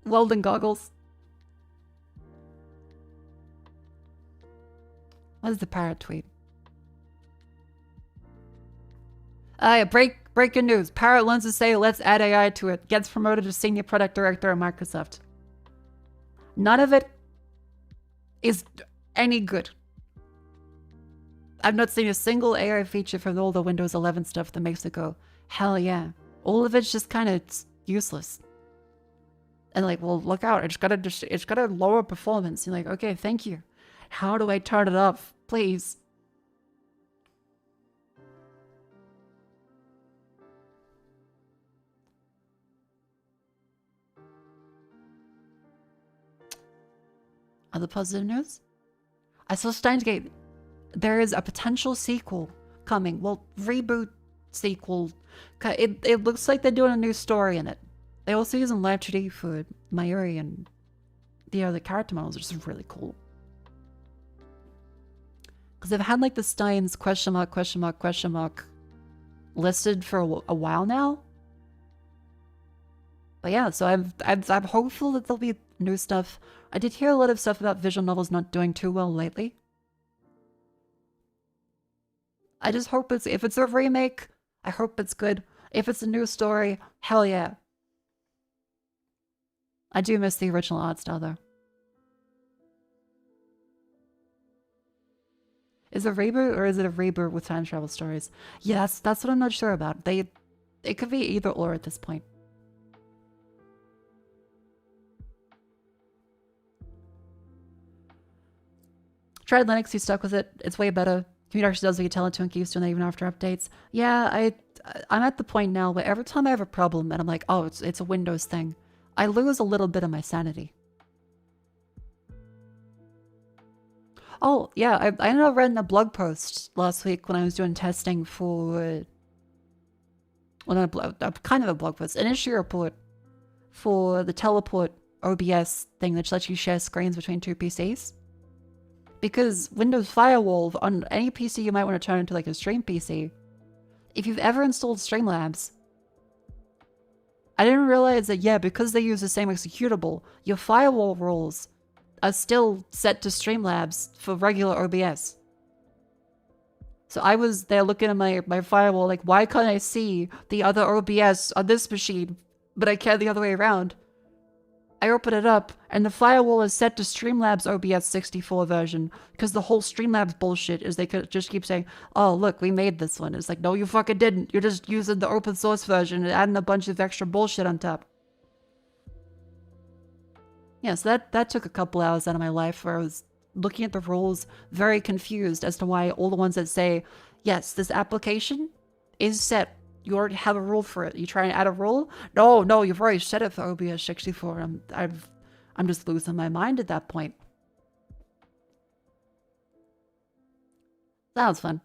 welding goggles. What is the parrot tweet? Breaking news. Parrot lenses say let's add AI to it. Gets promoted to senior product director at Microsoft. None of it is any good. I've not seen a single AI feature from all the Windows 11 stuff that makes it go, hell yeah. All of it's just kind of useless. And like, well, look out. It's got a lower performance. You're like, okay, thank you. How do I turn it off? Please. Other positive news? I saw Steins Gate. There is a potential sequel coming. Well, reboot sequel. It looks like they're doing a new story in it. They also using Live 2D for Mayuri and the other character models, which is really cool. Because they've had like the Steins question mark listed for a while now. But yeah, so I'm hopeful that there'll be new stuff. I did hear a lot of stuff about visual novels not doing too well lately. I just hope if it's a remake, I hope it's good. If it's a new story, hell yeah. I do miss the original art style though. Is it a reboot or is it a reboot with time travel stories? Yeah, that's what I'm not sure about. It could be either or at this point. Tried Linux, you stuck with it. It's way better. Computer actually does what you tell it to and keeps doing that even after updates. Yeah, I'm at the point now where every time I have a problem and I'm like, oh, it's a Windows thing, I lose a little bit of my sanity. Oh, yeah, I ended up reading a blog post last week when I was doing testing for... Well, not a kind of a blog post, an issue report for the teleport OBS thing that lets you share screens between two PCs. Because Windows Firewall on any PC you might want to turn into like a stream PC, if you've ever installed Streamlabs, I didn't realize that, yeah, because they use the same executable, your firewall rules are still set to Streamlabs for regular OBS. So I was there looking at my firewall like, why can't I see the other OBS on this machine, but I can the other way around? I open it up, and the firewall is set to Streamlabs OBS 64 version, because the whole Streamlabs bullshit is they could just keep saying, oh, look, we made this one. It's like, no, you fucking didn't. You're just using the open source version and adding a bunch of extra bullshit on top. Yeah, so that took a couple hours out of my life where I was looking at the rules, very confused as to why all the ones that say, yes, this application is set You already have a rule for it. You try and add a rule? No, no, you've already said it for OBS 64. I'm just losing my mind at that point. That was fun.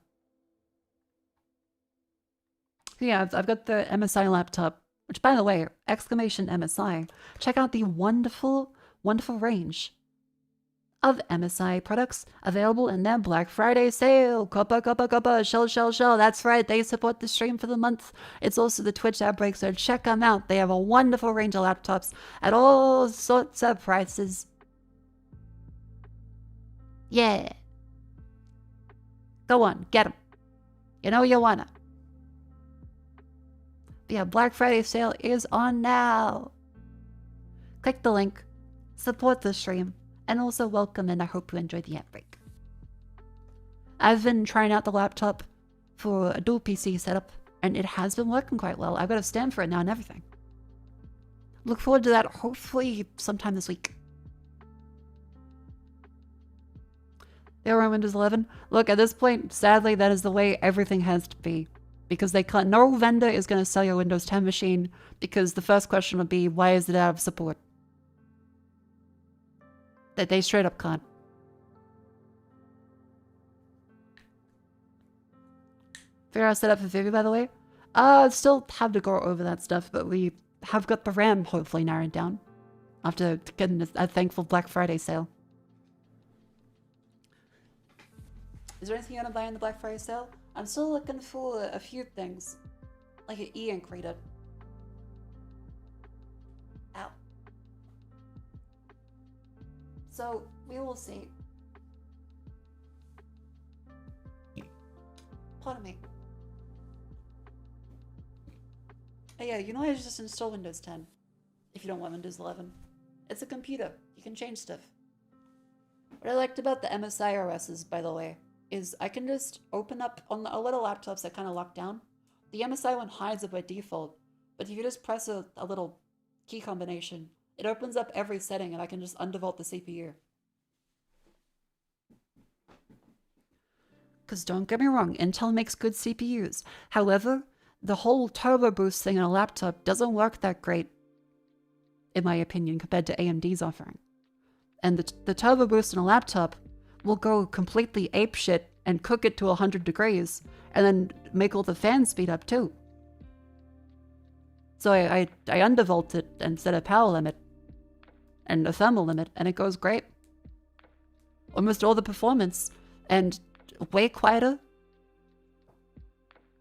Yeah, I've got the MSI laptop, which, by the way, exclamation MSI. Check out the wonderful, wonderful range of MSI products available in their Black Friday sale. Coppa, coppa, coppa, shell, shell, shell. That's right, they support the stream for the month. It's also the Twitch outbreak, so check them out. They have a wonderful range of laptops at all sorts of prices. Yeah. Go on, get them. You know you wanna. But yeah, Black Friday sale is on now. Click the link, support the stream, and also welcome, and I hope you enjoy the outbreak. I've been trying out the laptop for a dual PC setup, and it has been working quite well. I've got a stand for it now and everything. Look forward to that hopefully sometime this week. They were on Windows 11. Look, at this point, sadly, that is the way everything has to be. Because they can't, no vendor is going to sell your Windows 10 machine, because the first question would be, why is it out of support? That they straight up can't. Figure out setup for Vivi, by the way. Still have to go over that stuff, but we have got the RAM hopefully narrowed down after getting a thankful Black Friday sale. Is there anything you want to buy in the Black Friday sale? I'm still looking for a few things, like an e-ink reader. Ow. So, we will see. Pardon me. Oh yeah, you know I just install Windows 10 if you don't want Windows 11. It's a computer. You can change stuff. What I liked about the MSI OSs, by the way, is I can just open up on a little laptops that kind of lock down. The MSI one hides it by default, but if you just press a little key combination, it opens up every setting and I can just undefault the CPU. Because don't get me wrong, Intel makes good CPUs. However, the whole turbo boost thing in a laptop doesn't work that great, in my opinion, compared to AMD's offering. And the turbo boost in a laptop will go completely apeshit and cook it to 100 degrees, and then make all the fans speed up too. So I undervolt it and set a power limit and a thermal limit, and it goes great. Almost all the performance, and way quieter.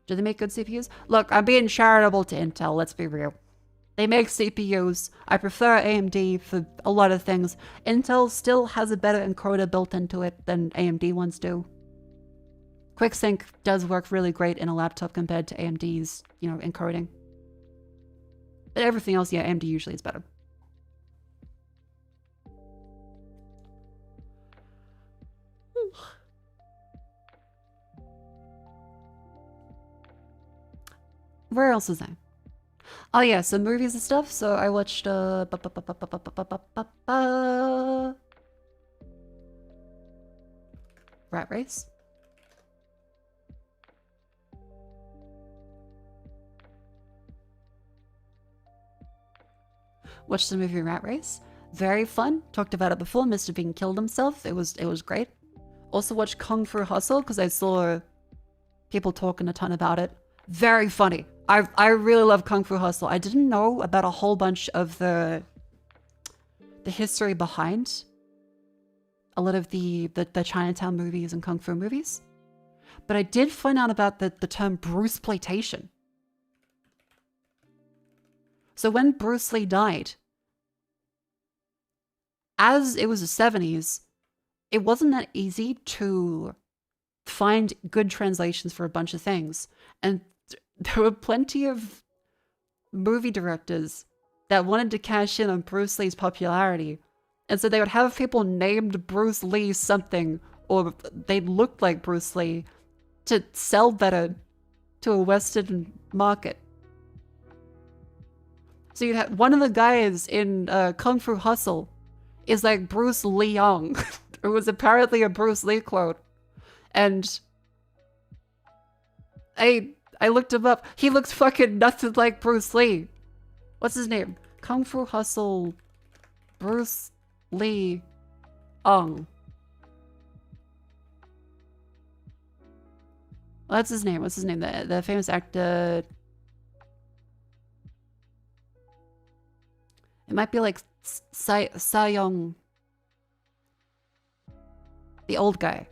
Do they make good CPUs? Look, I'm being charitable to Intel, let's be real. They make CPUs. I prefer AMD for a lot of things. Intel still has a better encoder built into it than AMD ones do. QuickSync does work really great in a laptop compared to AMD's, encoding. But everything else, yeah, AMD usually is better. Where else is I? Oh yeah, some movies and stuff. So I watched Rat Race. Watched the movie Rat Race. Very fun. Talked about it before. Mr. Bean killed himself. It was great. Also watched Kung Fu Hustle because I saw people talking a ton about it. Very funny. I really love Kung Fu Hustle. I didn't know about a whole bunch of the history behind a lot of the Chinatown movies and Kung Fu movies. But I did find out about the term Bruceploitation. So when Bruce Lee died, as it was the 70s, it wasn't that easy to find good translations for a bunch of things. And there were plenty of movie directors that wanted to cash in on Bruce Lee's popularity. And so they would have people named Bruce Lee something, or they looked like Bruce Lee, to sell better to a Western market. So you'd have one of the guys in Kung Fu Hustle is like Bruce Leong. It was apparently a Bruce Lee quote. And I looked him up. He looks fucking nothing like Bruce Lee. What's his name? Kung Fu Hustle Bruce Lee Ung. Well, that's his name. What's his name? The famous actor. It might be like Sa-young. The old guy.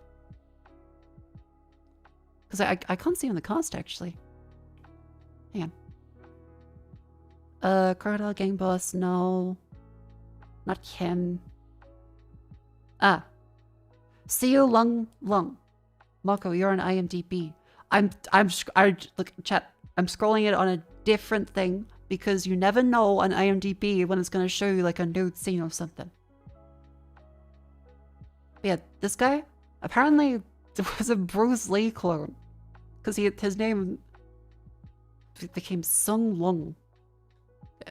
Because I can't see him in the cast, actually. Hang on. Crocodile Gang Boss, no. Not him. Ah. Siu Lung Lung. Mako, you're on IMDb. Look, chat. I'm scrolling it on a different thing because you never know on IMDb when it's going to show you like a nude scene or something. But yeah, this guy apparently was a Bruce Lee clone because his name became Sung Lung.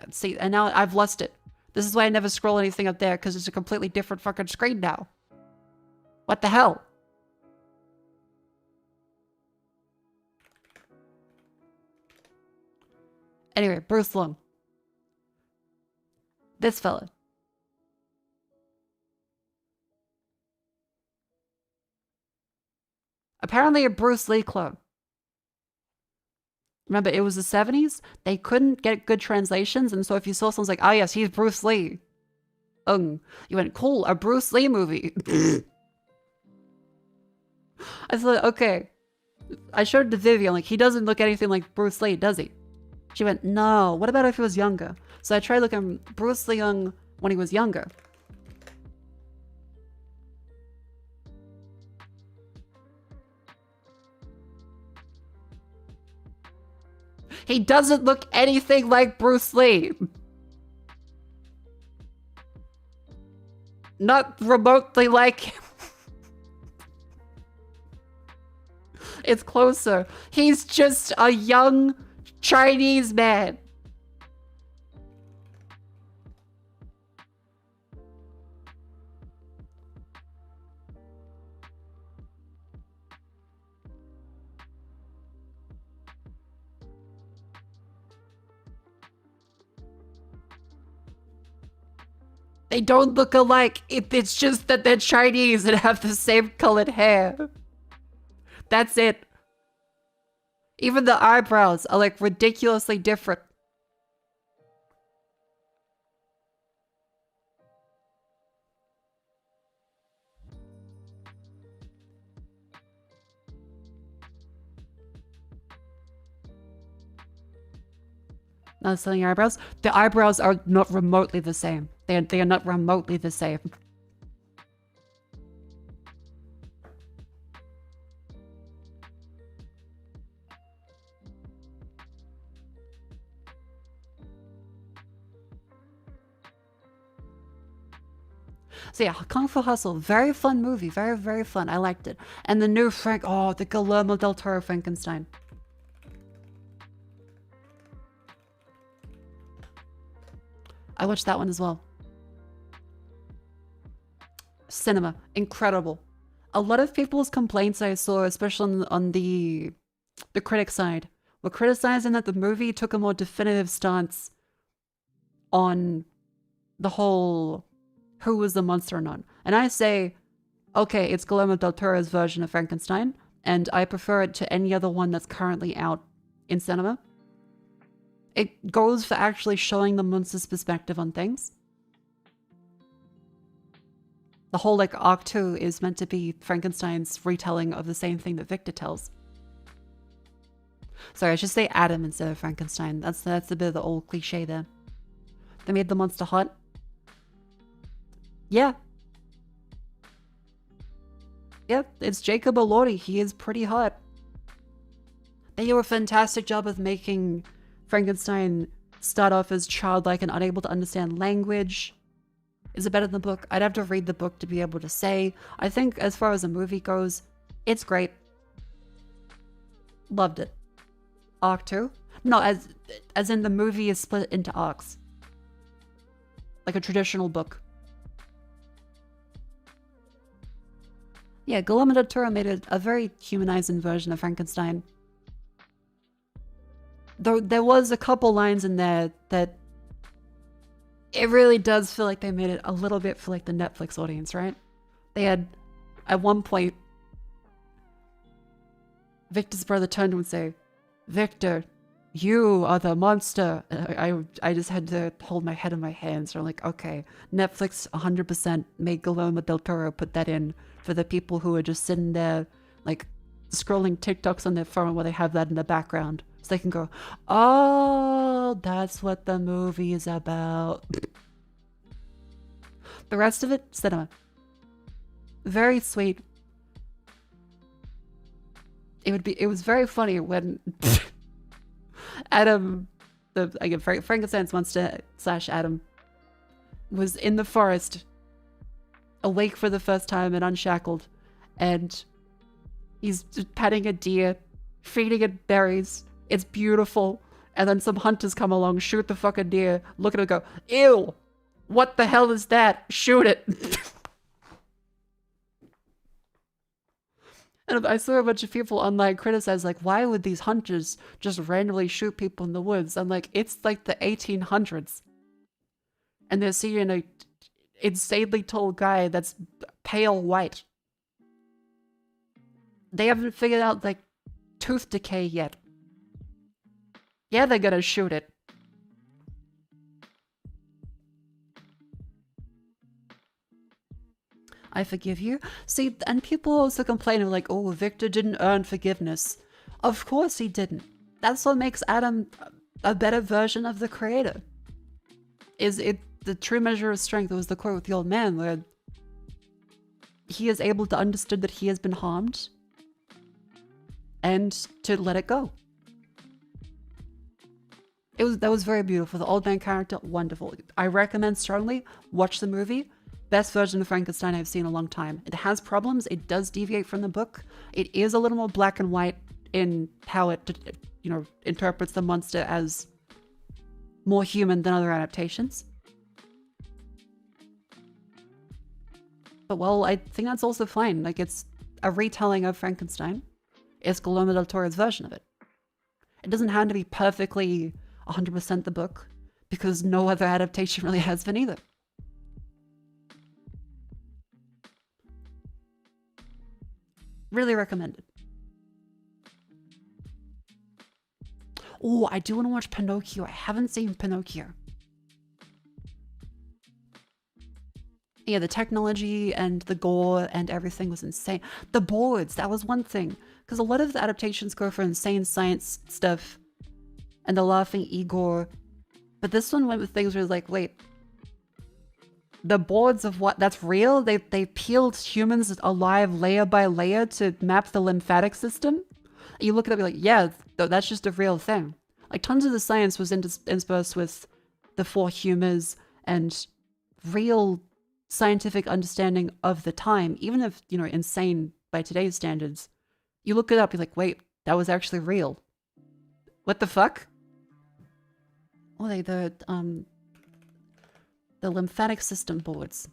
See, and now I've lost it. This is why I never scroll anything up there because it's a completely different fucking screen now. What the hell? Anyway, Bruce Lung. This fella. Apparently a Bruce Lee clone. Remember, it was the 70s. They couldn't get good translations, and so if you saw someone's like, oh yes, he's Bruce Lee. You went, cool, a Bruce Lee movie. I thought, okay. I showed it to Vivian, like, he doesn't look anything like Bruce Lee, does he? She went, no, what about if he was younger? So I tried looking Bruce Lee young when he was younger. He doesn't look anything like Bruce Lee. Not remotely like him. It's closer. He's just a young Chinese man. They don't look alike. It's just that they're Chinese and have the same colored hair. That's it. Even the eyebrows are like ridiculously different. Not selling your eyebrows? The eyebrows are not remotely the same. They are not remotely the same. So yeah, Kung Fu Hustle, very fun movie, very, very fun. I liked it. And the new the Guillermo del Toro Frankenstein. I watched that one as well. Cinema, incredible. A lot of people's complaints I saw, especially on the critic side, were criticizing that the movie took a more definitive stance on the whole who was the monster or not. And I say, okay, it's Guillermo del Toro's version of Frankenstein, and I prefer it to any other one that's currently out in cinema. It goes for actually showing the monster's perspective on things. The whole, like, Arc 2 is meant to be Frankenstein's retelling of the same thing that Victor tells. Sorry, I should say Adam instead of Frankenstein. That's a bit of the old cliche there. They made the monster hot. Yeah. Yeah, it's Jacob Elordi. He is pretty hot. They do a fantastic job of making Frankenstein start off as childlike and unable to understand language. Is it better than the book? I'd have to read the book to be able to say. I think as far as the movie goes, it's great. Loved it. Arc 2? No, as in the movie is split into arcs. Like a traditional book. Yeah, Guillermo del Toro made a very humanizing version of Frankenstein. Though there was a couple lines in there that it really does feel like they made it a little bit for like the Netflix audience, right? They had, at one point, Victor's brother turned and would say, "Victor, you are the monster." I just had to hold my head in my hands. I'm like, okay, Netflix 100% made Guillermo del Toro put that in for the people who are just sitting there, like, scrolling TikToks on their phone while they have that in the background. So they can go, oh, that's what the movie is about. The rest of it, cinema. Very sweet. It was very funny when Adam, Frankenstein's monster / Adam, was in the forest, awake for the first time and unshackled, and he's just petting a deer, feeding it berries. It's beautiful. And then some hunters come along, shoot the fucking deer, look at it and go, ew, what the hell is that? Shoot it. And I saw a bunch of people online criticize, like, why would these hunters just randomly shoot people in the woods? I'm like, it's like the 1800s. And they're seeing a insanely tall guy that's pale white. They haven't figured out, like, tooth decay yet. Yeah, they're gonna shoot it. I forgive you. See, and people also complain of like, oh, Victor didn't earn forgiveness. Of course he didn't. That's what makes Adam a better version of the creator. Is it the true measure of strength? It was the quote with the old man where he is able to understand that he has been harmed and to let it go. That was very beautiful. The old man character, wonderful. I recommend strongly watch the movie. Best version of Frankenstein I've seen in a long time. It has problems. It does deviate from the book. It is a little more black and white in how it, interprets the monster as more human than other adaptations. But well, I think that's also fine. Like, it's a retelling of Frankenstein. It's Guillermo del Toro's version of it. It doesn't have to be perfectly 100% the book, because no other adaptation really has been either. Really recommended. Oh, I do want to watch Pinocchio. I haven't seen Pinocchio. Yeah, the technology and the gore and everything was insane. The boards, that was one thing. Because a lot of the adaptations go for insane science stuff and the laughing Igor. But this one went with things where it's like, wait, the boards of what? That's real? They peeled humans alive layer by layer to map the lymphatic system? You look at it and be like, yeah, that's just a real thing. Like, tons of the science was interspersed with the four humors and real scientific understanding of the time, even if, insane by today's standards. You look it up, you're like, wait, that was actually real. What the fuck? Oh, the lymphatic system boards.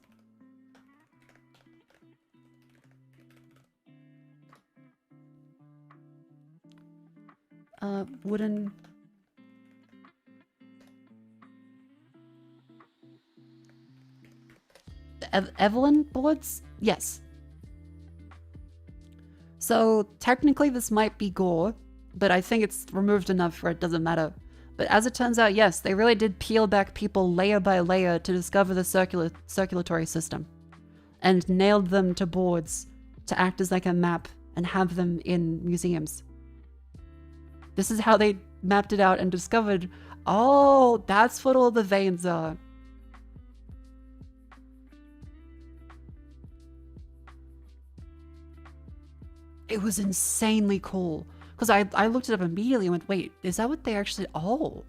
Wooden... Evelyn boards? Yes. So technically this might be gore, but I think it's removed enough where it doesn't matter. But as it turns out, yes, they really did peel back people layer by layer to discover the circulatory system and nailed them to boards to act as like a map and have them in museums. This is how they mapped it out and discovered, oh, that's what all the veins are. It was insanely cool. Because I looked it up immediately and went, wait, is that what they actually... Oh.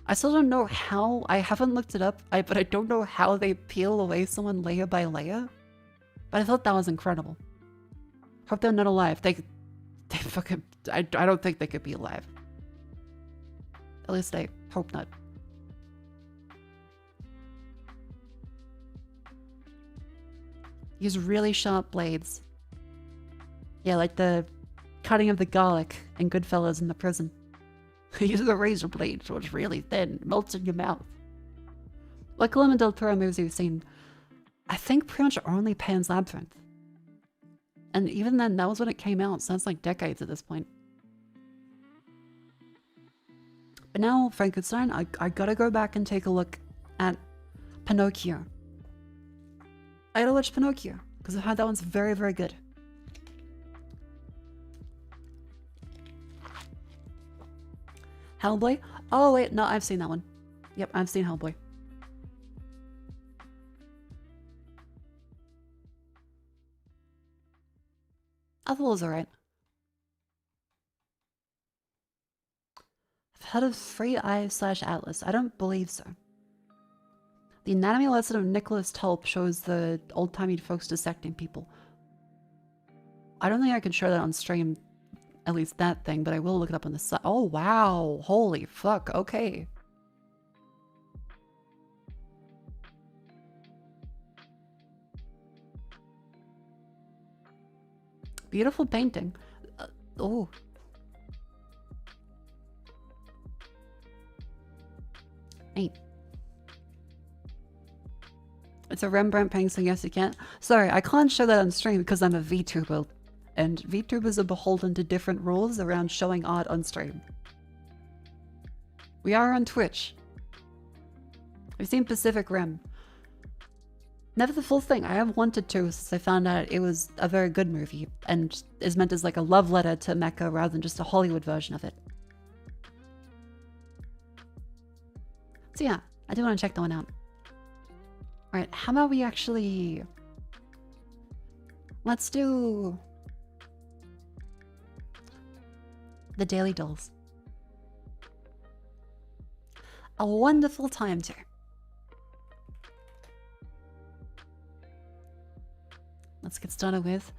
I still don't know how... I haven't looked it up, but I don't know how they peel away someone layer by layer. But I thought that was incredible. Hope they're not alive. They fucking... I don't think they could be alive. At least I hope not. Use really sharp blades. Yeah, like the cutting of the garlic and Goodfellas in the prison. Use a razor blade so it's really thin, melts in your mouth. What Guillermo del Toro movies you've seen? I think pretty much only Pan's Labyrinth. And even then, that was when it came out, so that's like decades at this point. But now, Frankenstein, I gotta go back and take a look at Pinocchio. I gotta watch Pinocchio, because I've heard that one's very, very good. Hellboy? Oh wait, no, I've seen that one. Yep, I've seen Hellboy. I thought it was alright. I've heard of Free Eye / Atlas. I don't believe so. The anatomy lesson of Nicholas Tulp shows the old-timey folks dissecting people. I don't think I can show that on stream, at least that thing, but I will look it up on the side. Oh, wow. Holy fuck. Okay. Beautiful painting. Oh. Neat. It's a Rembrandt painting, so yes, you can't. Sorry, I can't show that on stream because I'm a VTuber. And VTubers are beholden to different rules around showing art on stream. We are on Twitch. I've seen Pacific Rim. Never the full thing. I have wanted to since I found out it was a very good movie and is meant as like a love letter to Mako rather than just a Hollywood version of it. So yeah, I do want to check that one out. Alright, how about we actually... Let's do... The Daily Dolls. A wonderful time too. Let's get started with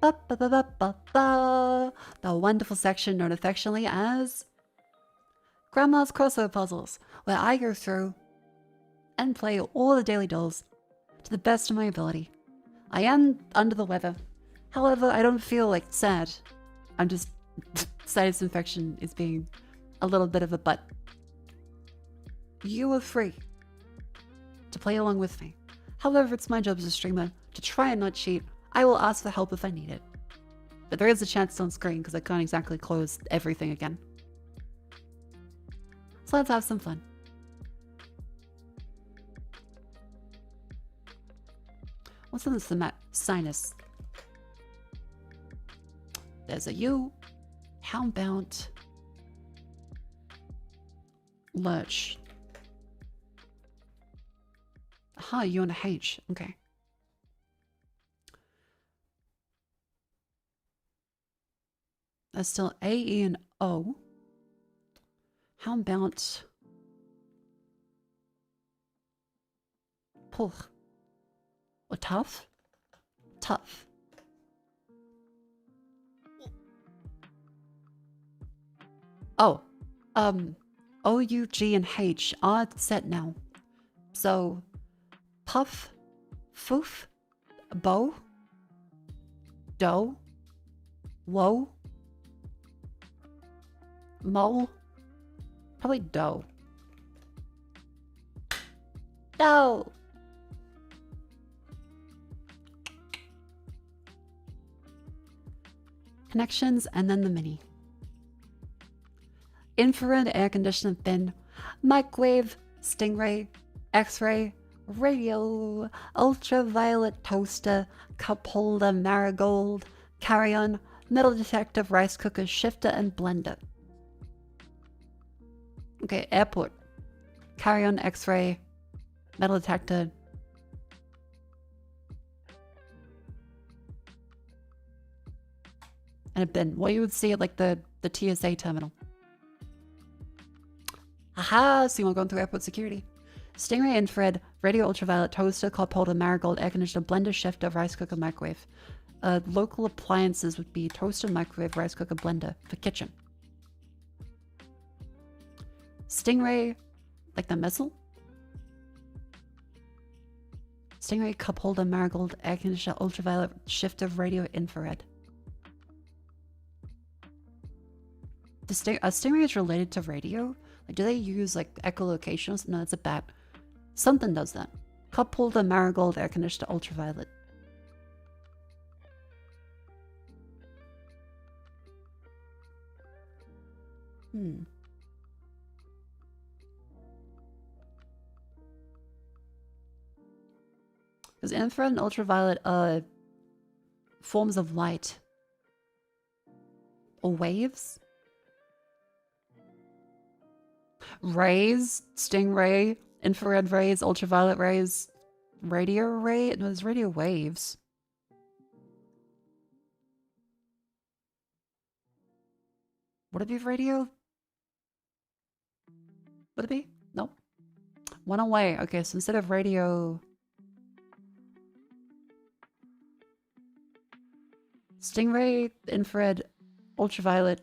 the wonderful section known affectionately as Grandma's Crossover Puzzles, where I go through and play all the Daily Dolls to the best of my ability. I am under the weather. However, I don't feel like sad. I'm just sinus infection is being a little bit of a butt. You are free to play along with me. However, it's my job as a streamer to try and not cheat. I will ask for help if I need it. But there is a chance on screen because I can't exactly close everything again. So let's have some fun. What's in the sinus? There's a U. How about lurch? Aha, U and a H. Okay. That's still A, E, and O. How about pull? Or tough? Tough. Oh, O, U, G, and H are set now. So, puff, foof, bow, dough, whoa, mole, probably dough. Dough. Connections and then the mini. Infrared air conditioning bin, microwave, stingray, x-ray, radio, ultraviolet toaster, cup holder, marigold, carry-on, metal detector, rice cooker, shifter, and blender. Okay, airport. Carry-on, x-ray, metal detector. And a bin. What you would see at like the TSA terminal. Aha! So you want going through airport security. Stingray infrared, radio ultraviolet toaster, cup holder, marigold, air conditioner, blender, shifter, rice cooker, microwave. Local appliances would be toaster, microwave, rice cooker, blender for kitchen. Stingray, like the missile? Stingray, cup holder, marigold, air conditioner, ultraviolet, shifter, radio, infrared. a stingray is related to radio? Like, do they use like echolocation or something? No, that's a bat. Something does that. Cup holder, marigold, air conditioner, ultraviolet. Because infrared and ultraviolet are forms of light. Or waves? Rays, stingray, infrared rays, ultraviolet rays, radio ray? No, there's radio waves. Would it be radio? Would it be? Nope. One away. Okay, so instead of radio... Stingray, infrared, ultraviolet.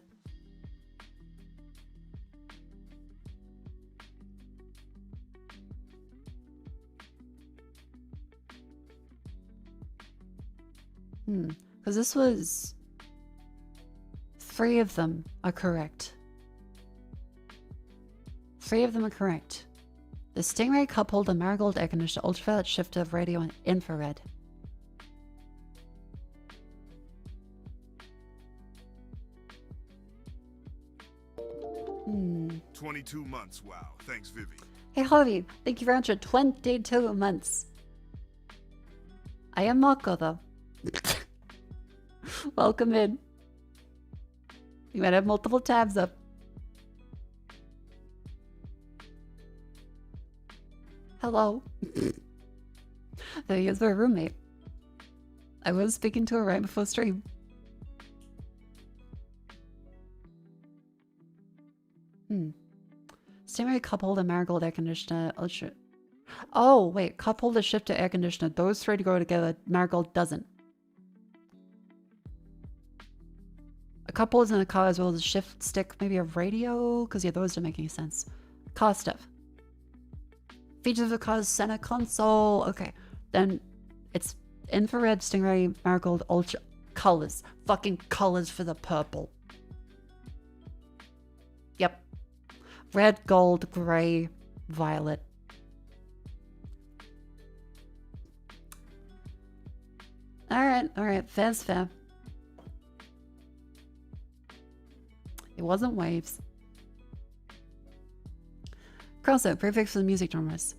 Because this was... 3 of them are correct. 3 of them are correct. The Stingray, cup holder, marigold, air conditioner, ultraviolet, shifter, radio, and infrared. Hmm. 22 months, wow. Thanks, Vivi. Hey Harvey, thank you very much for 22 months. I am Mako though. Welcome in. You might have multiple tabs up. Hello. There he is, my roommate. I was speaking to her right before stream. Stingray, cup holder, marigold, air conditioner, ultra... Oh, wait. Cup holder, shifter, air conditioner. Those 3 to go together. Marigold doesn't. A cup holder's in a car as well as a shift stick. Maybe a radio? Because, yeah, those don't make any sense. Car stuff. Features of the car's center console. Okay. Then it's infrared, stingray, marigold, ultra... Colors. Fucking colors for the purple. Yep. Red, gold, gray, violet. Alright, fair's fair. It wasn't waves. Crossover, prefix for the music genres.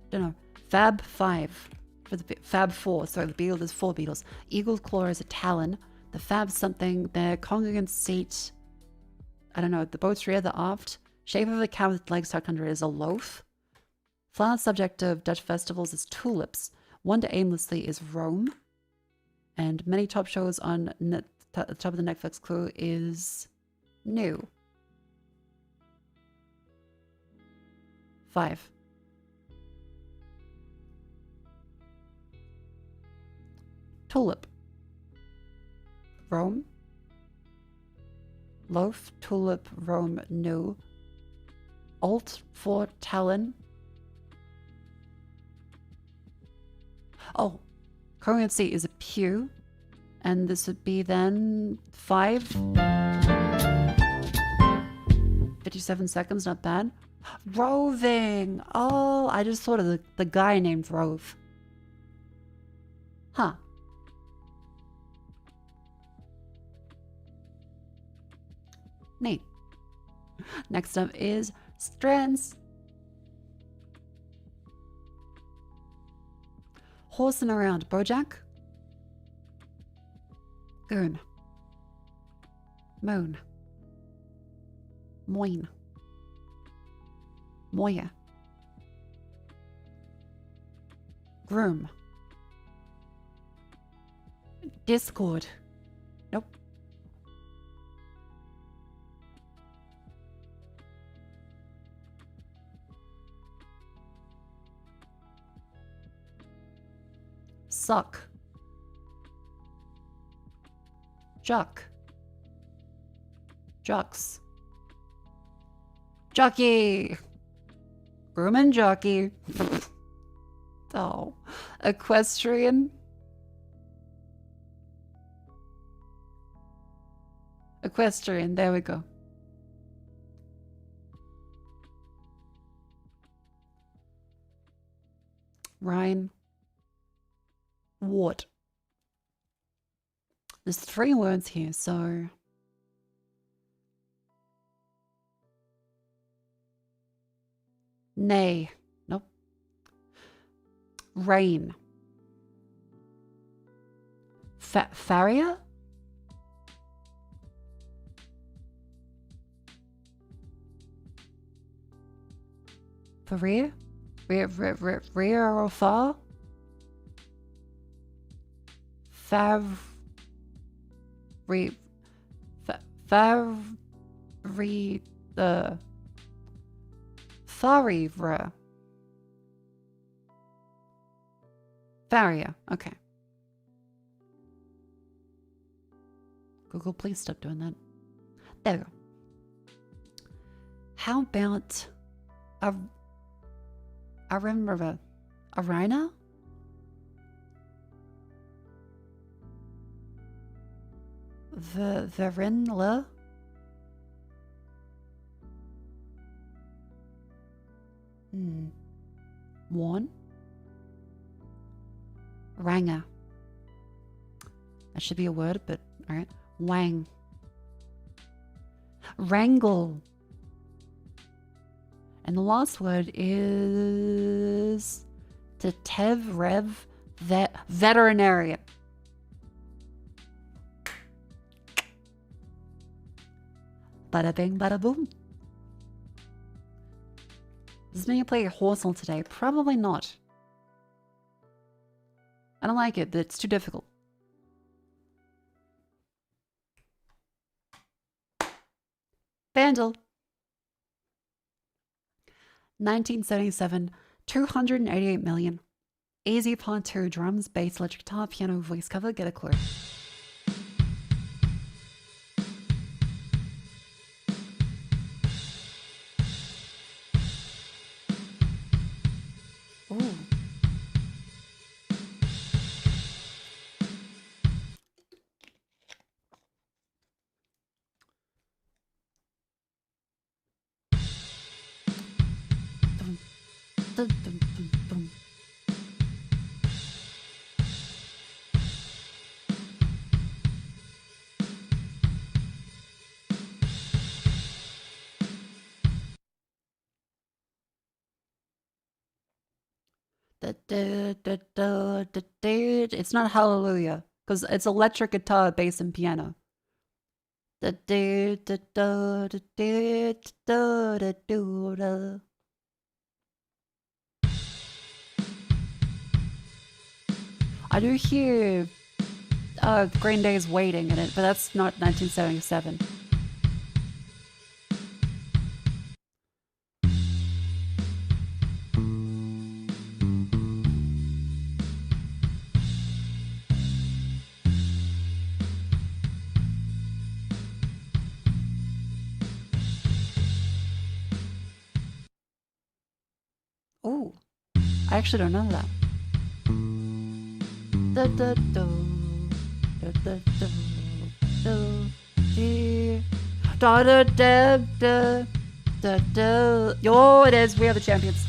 Don't know. Fab 5. For the Fab 4. Sorry, the Beatles, there's 4 Beatles. Eagle's claw is a talon. The Fab something. The congregant seat. I don't know. The boat's rear, the aft. Shape of a cow with legs tucked under it is a loaf. Flower subject of Dutch festivals is tulips. Wander aimlessly is Rome. And many top shows on the top of the Netflix crew is new. 5. Tulip. Rome. Loaf, tulip, Rome, new. Alt for talon. Oh, currency is a pew. And this would be then 5. 57 seconds, not bad. Roving! Oh, I just thought of the guy named Rove. Huh. Neat. Next up is strands. Horsing around. Bojack. Goon. Moon. Moin. Moya. Groom. Discord. Nope. Suck. Jock. Jocks. Jockey. Groom and jockey. Oh. Equestrian. Equestrian, there we go. Rhyme. What? There's 3 words here, so... Nay. Nope. Rain. Farrier? For rear? Rear or far? Farivra. Farrier, okay. Google, please stop doing that. There we go. How about a rhino? Verinla? One? Ranger. That should be a word, but alright. Wang. Wrangle. And the last word is veterinarian. Bada bing, bada boom. Does this mean you play Horsel today? Probably not. I don't like it. It's too difficult. Vandal. 1977, 288 million. Easy Part 2, drums, bass, electric guitar, piano, voice cover, get a clue. Ooh. Dum, dum, dum, dum. It's not hallelujah, because it's electric guitar, bass, and piano. I do hear Green Day's Waiting in it, but that's not 1977. Oh, I actually don't know that. Yo, it is. We are the champions.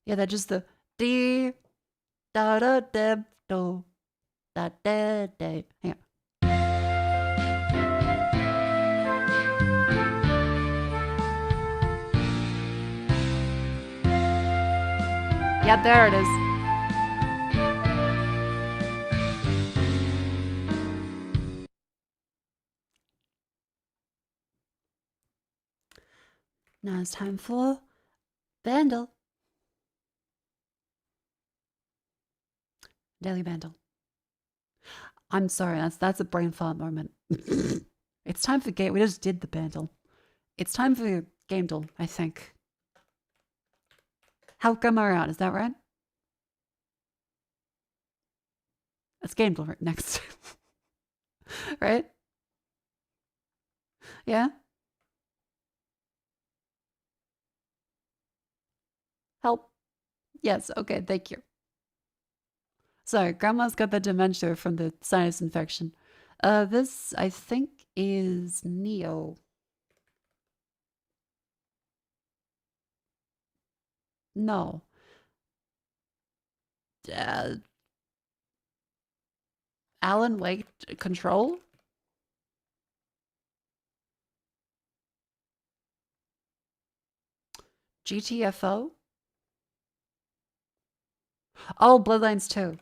Yeah, that's just the D da da da do da da da. Hang on. Yeah, there it is. Now it's time for Vandal. Daily Vandal. I'm sorry, that's a brain fart moment. It's time for game. We just did the Vandal. It's time for Gamedal, I think. How come around? Is that right? It's Gamedal right next. Right? Yeah? Help. Yes, okay, thank you. Sorry, Grandma's got the dementia from the sinus infection. This, I think, is Neo. No. Alan Wake Control? GTFO? Oh, Bloodlines 2.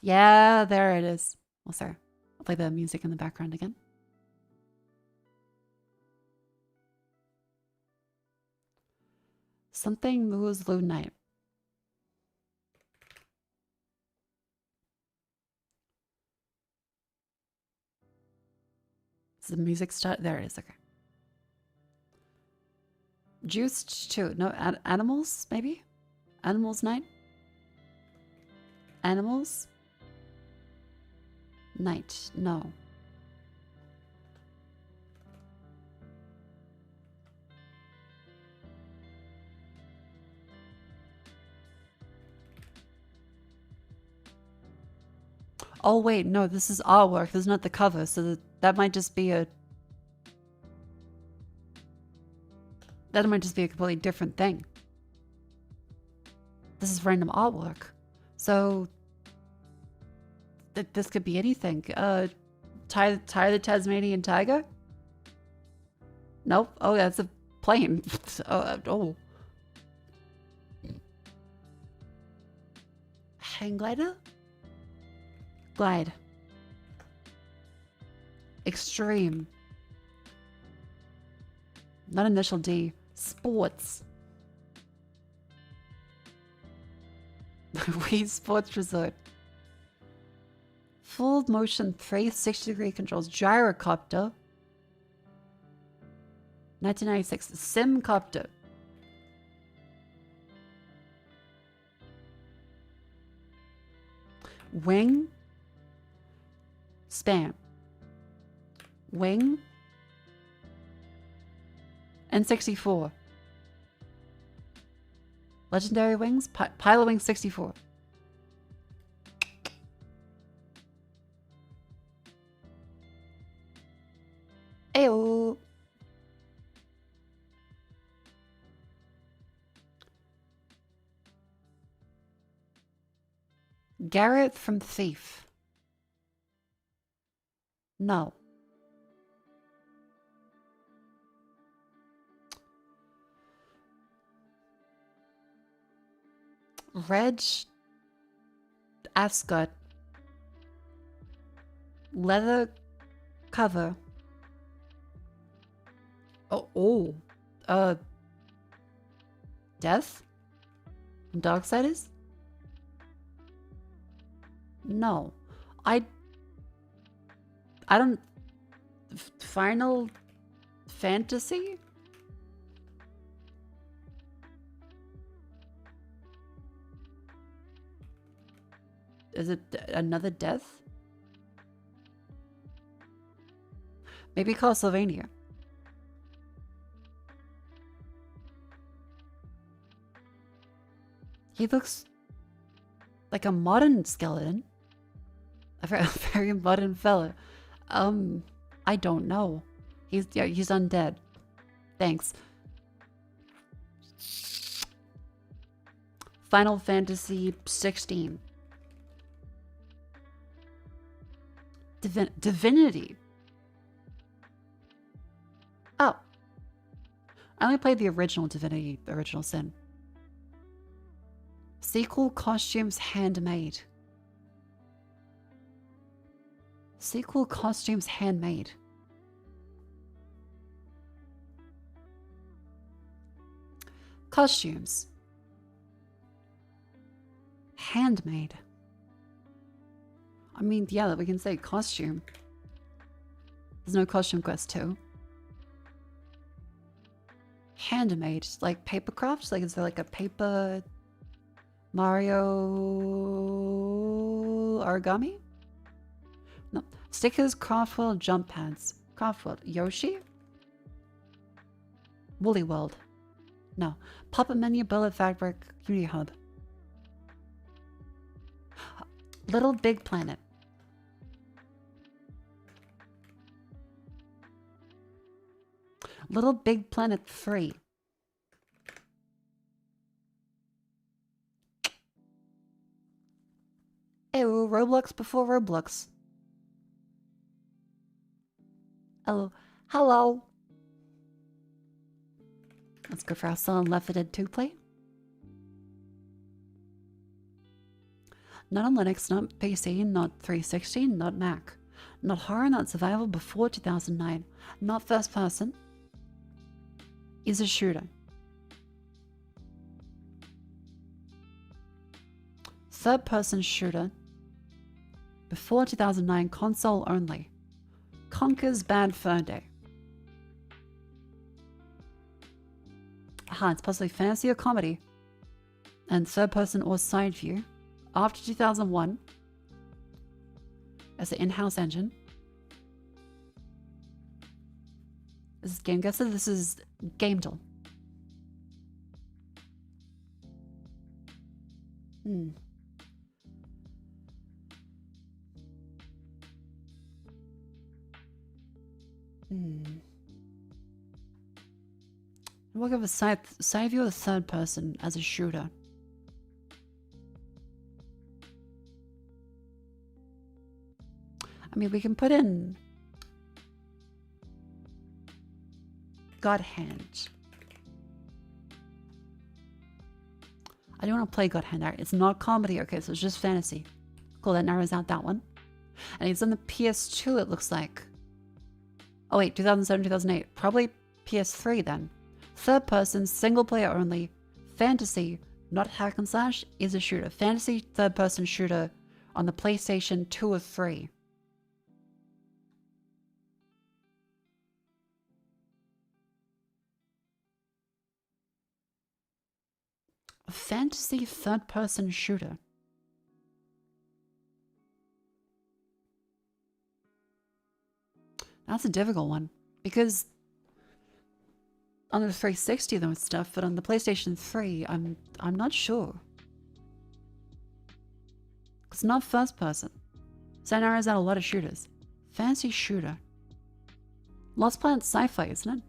Yeah, there it is. Oh, sorry. I'll play the music in the background again. Something moves Blue Night. Does the music start? There it is. Okay. Juiced 2. No, Animals, maybe? Animals Night? Animals? Night. No. Oh, wait. No, this is artwork. This is not the cover. So that might just be a... That might just be a completely different thing. This is random artwork. So... This could be anything. Ty the Tasmanian Tiger? Nope. Oh, that's a plane. Oh. Hang glider? Glide. Extreme. Not initial D. Sports. Wii Sports Resort. Full motion 360-degree controls. Gyrocopter. 1996. Simcopter. Wing. Spam. Wing. N64. Legendary Wings. Pilot 64. Ayo. Garrett from Thief. No. Reg Ascot. Leather cover. Oh. Death? Darksiders? No. I don't... Final Fantasy? Is it another death? Maybe Castlevania. He looks like a modern skeleton. A very modern fella. I don't know. He's undead. Thanks. Final Fantasy 16. Divinity. Oh. I only played the original Divinity, Original Sin. Sequel costumes handmade. Sequel costumes handmade. Costumes. Handmade. I mean, yeah, we can say costume. There's no Costume Quest 2. Handmade. Like paper crafts? Like, is there like a paper Mario origami? No. Stickers, Craftworld, jump pads. Craftworld. Yoshi? Woolly World. No. Puppet menu, billet fabric, Unity Hub. Little Big Planet. Little Big Planet 3. Ew, Roblox before Roblox. Hello. Hello. Let's go for our son Left 4 Dead 2 play. Not on Linux, not PC, not 360, not Mac. Not horror, not survival before 2009. Not first person. Is a shooter. Third person shooter. Before 2009, console only. Conker's Bad Fur Day. Aha, it's possibly fantasy or comedy. And third person or side view. After 2001. As an in-house engine. This is Game Guesser. This is Gamedal. We'll go with side view or third person as a shooter. I mean, we can put in God Hand. I don't want to play God Hand. It's not comedy. Okay, so it's just fantasy. Cool, that narrows out that one. And it's on the PS2, it looks like. Oh wait, 2007, 2008. Probably PS3 then. Third person, single player only. Fantasy, not hack and slash, is a shooter. Fantasy third person shooter on the PlayStation 2 or 3. A fantasy third person shooter. That's a difficult one because on the 360 though stuff, but on the PlayStation 3, I'm not sure. It's not first person. So that narrows out a lot of shooters. Fantasy shooter. Lost Planet sci-fi, isn't it?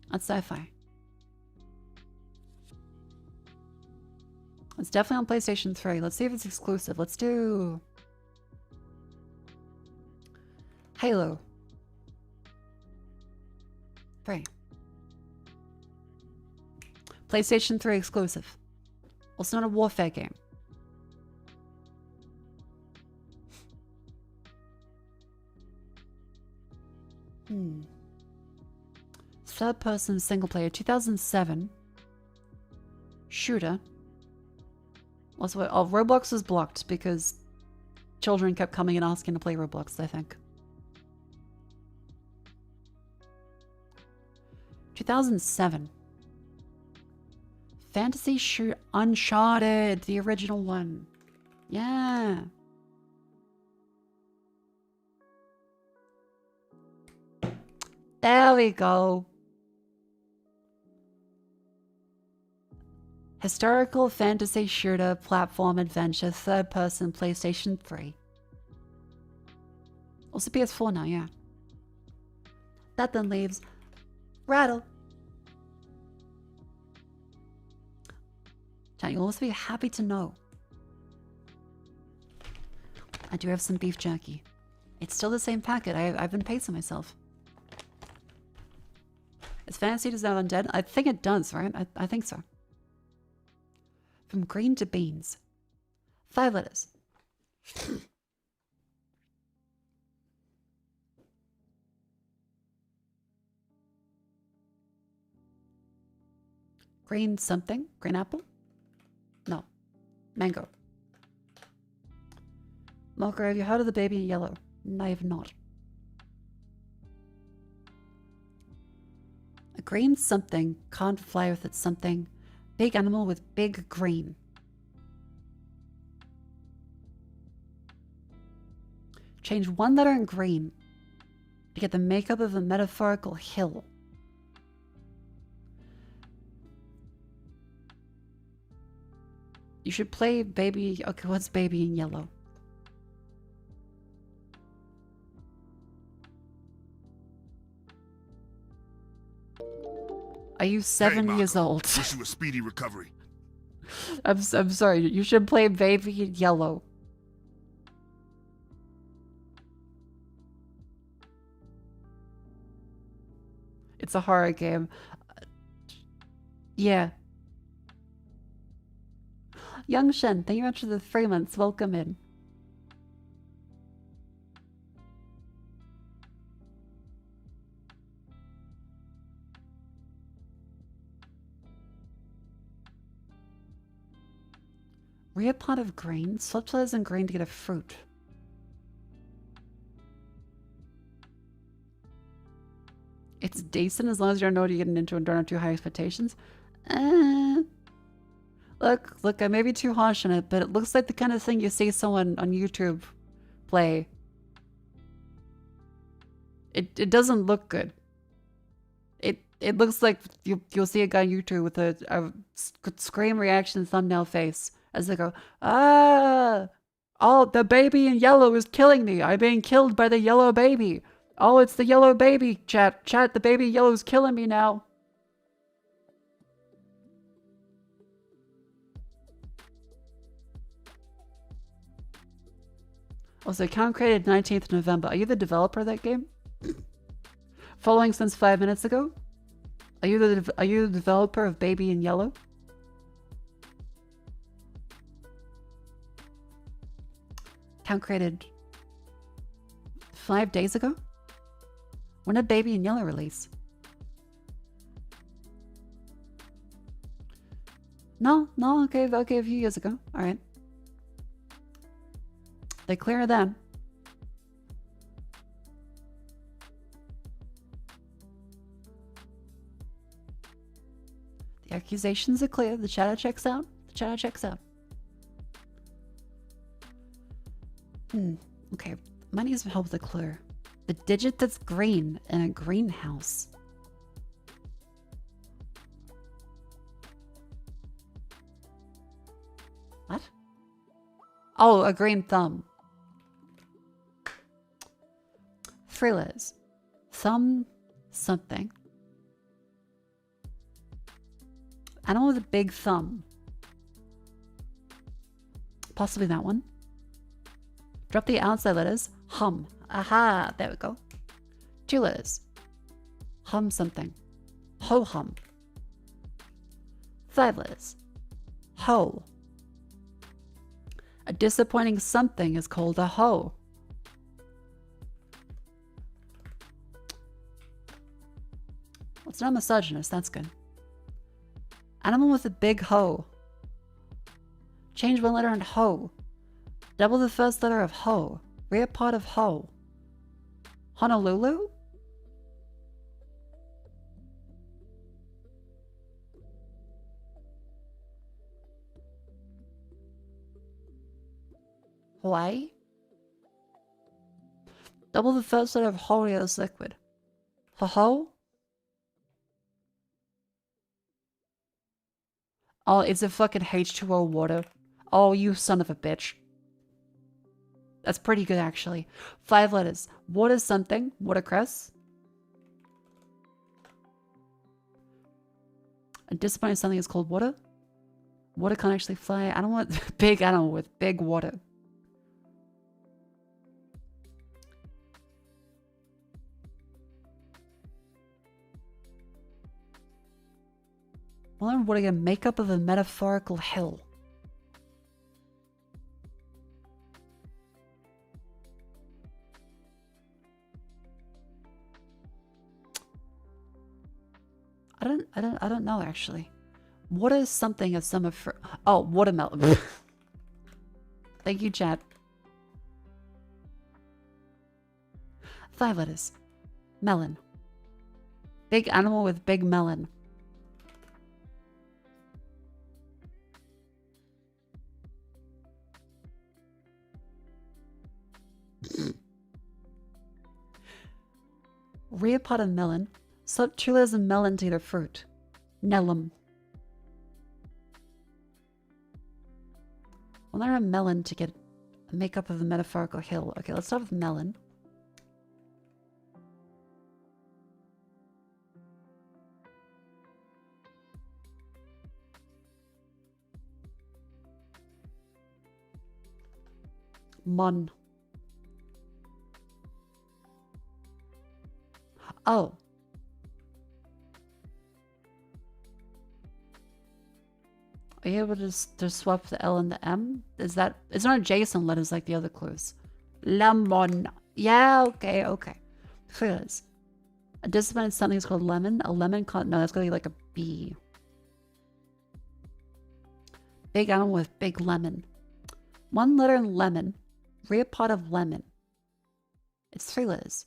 That's sci-fi. It's definitely on PlayStation 3. Let's see if it's exclusive. Let's do Halo 3. PlayStation 3 exclusive. Also not a warfare game. Third person single player, 2007. Shooter. Also, oh, Roblox was blocked because children kept coming and asking to play Roblox, I think. 2007. Fantasy shoot Uncharted, the original one. Yeah. There we go. Historical fantasy shooter, platform adventure, third person, PlayStation 3. Also PS4 now, yeah. That then leaves Rattle. Chat, you'll also be happy to know I do have some beef jerky. It's still the same packet. I've been pacing myself. Is fantasy deserve undead? I think it does, right? I think so. From green to beans. 5 letters. Green something? Green apple? No. Mango. Mako, have you heard of the baby in yellow? No, I have not. A green something can't fly with its something. Big animal with big green. Change one letter in green to get the makeup of a metaphorical hill. You should play baby. Okay, what's baby in yellow? Are you 7 years Mako. old? Wish you a speedy recovery. I'm sorry. You should play baby in yellow. It's a horror game. Yeah. Young Shen, thank you very much for the 3 months. Welcome in. Rear pot of grain. Swap letters and grain to get a fruit. It's decent as long as you don't know what you're getting into and don't have too high expectations. Look, I may be too harsh on it, but it looks like the kind of thing you see someone on YouTube play. It doesn't look good. It looks like you'll see a guy on YouTube with a scream reaction thumbnail face as they go, ah, oh, the baby in yellow is killing me. I'm being killed by the yellow baby. Oh, it's the yellow baby, chat. Chat, the baby yellow is killing me now. Also, account created 19th November. Are you the developer of that game? Following since 5 minutes ago? Are you the developer of Baby in Yellow? Account created 5 days ago? When did Baby in Yellow release? No, okay, a few years ago. Alright. They clear them. The accusations are clear. The chatter checks out. Okay. Might need some help with the clue. The digit that's green in a greenhouse. What? Oh, a green thumb. Freelance. Thumb something. Animal with a big thumb. Possibly that one. Drop the outside letters. Hum. Aha, there we go. 2 letters. Hum something. Ho hum. 5 letters. Ho. A disappointing something is called a hoe. Well, it's not misogynist, that's good. Animal with a big hoe. Change one letter in hoe. Double the first letter of hoe. Rear part of hoe. Honolulu? Hawaii? Double the first letter of holy as liquid. Ho-ho? Oh, it's a fucking H2O water. Oh, you son of a bitch. That's pretty good, actually. 5 letters. Water something. Watercress. A disappointing something is called water. Water can't actually fly. I don't want big animal with big water. Well, what a makeup of a metaphorical hill. I don't know actually. What is something of summer fruit? Oh, watermelon. Thank you, chat. 5 letters. Melon. Big animal with big melon. Rear part of melon. Sub 2 letters of melon to get a fruit. Nelum. I'll learn a melon to get a makeup of the metaphorical hill. Okay, let's start with melon. Mon. Oh. Are you able to swap the L and the M? Is that... It's not adjacent letters like the other clues. Lemon. Yeah, okay, okay. Feelers. A discipline in something is called lemon. A lemon can't... No, that's going to be like a B. Big animal with big lemon. One letter in lemon. Rear part of lemon. It's 3 letters.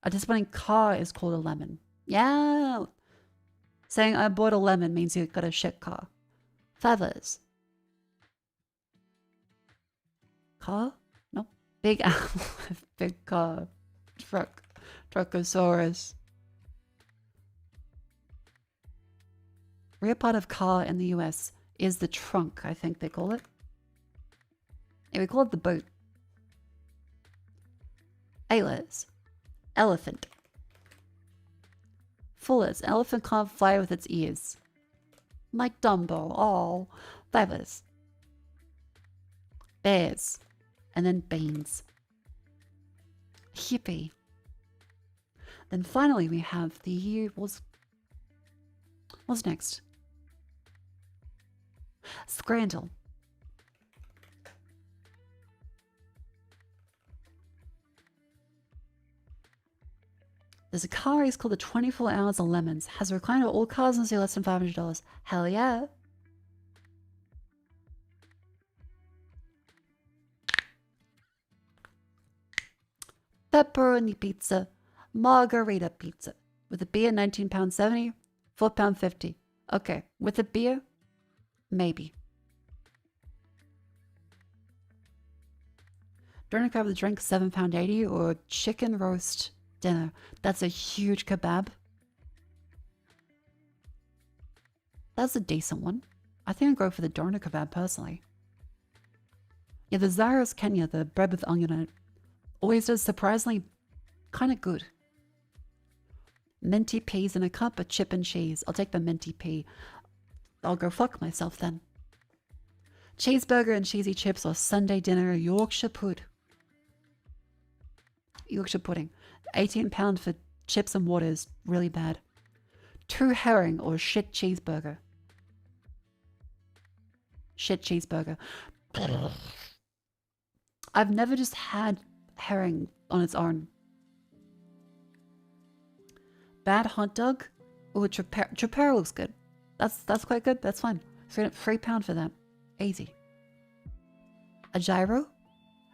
A disappointing car is called a lemon. Yeah. Saying I bought a lemon means you got a shit car. 5 letters. Car? No. Big animal with big car. Truck. Truckosaurus. Rear part of car in the US is the trunk, I think they call it. Yeah, we call it the boot. 8 letters. Elephant. 4 letters. An elephant can't fly with its ears. Like Dumbo. Oh. 5 letters. Bears. And then beans. Hippie. Then finally we have the... What's next? Scrandle. There's a car he's called the 24 Hours of Lemons. Has a recliner all cars and less than $500. Hell yeah. Pepperoni pizza. Margarita pizza. With a beer, £19.70. £4.50. Okay. With a beer? Maybe. Doner kebab with a drink, £7.80. Or chicken roast dinner. That's a huge kebab. That's a decent one. I think I'd go for the doner kebab personally. Yeah, the Zyros Kenya, the bread with onion on it, always does surprisingly kind of good. Minty peas in a cup, a chip and cheese. I'll take the minty pea. I'll go fuck myself then. Cheeseburger and cheesy chips or Sunday dinner, Yorkshire pud. Yorkshire pudding. £18 for chips and water is really bad. 2 herring or shit cheeseburger. Shit cheeseburger. I've never just had herring on its own. Bad hot dog? Oh, Trapero looks good. That's quite good. That's fine. £3 for that. Easy. A gyro?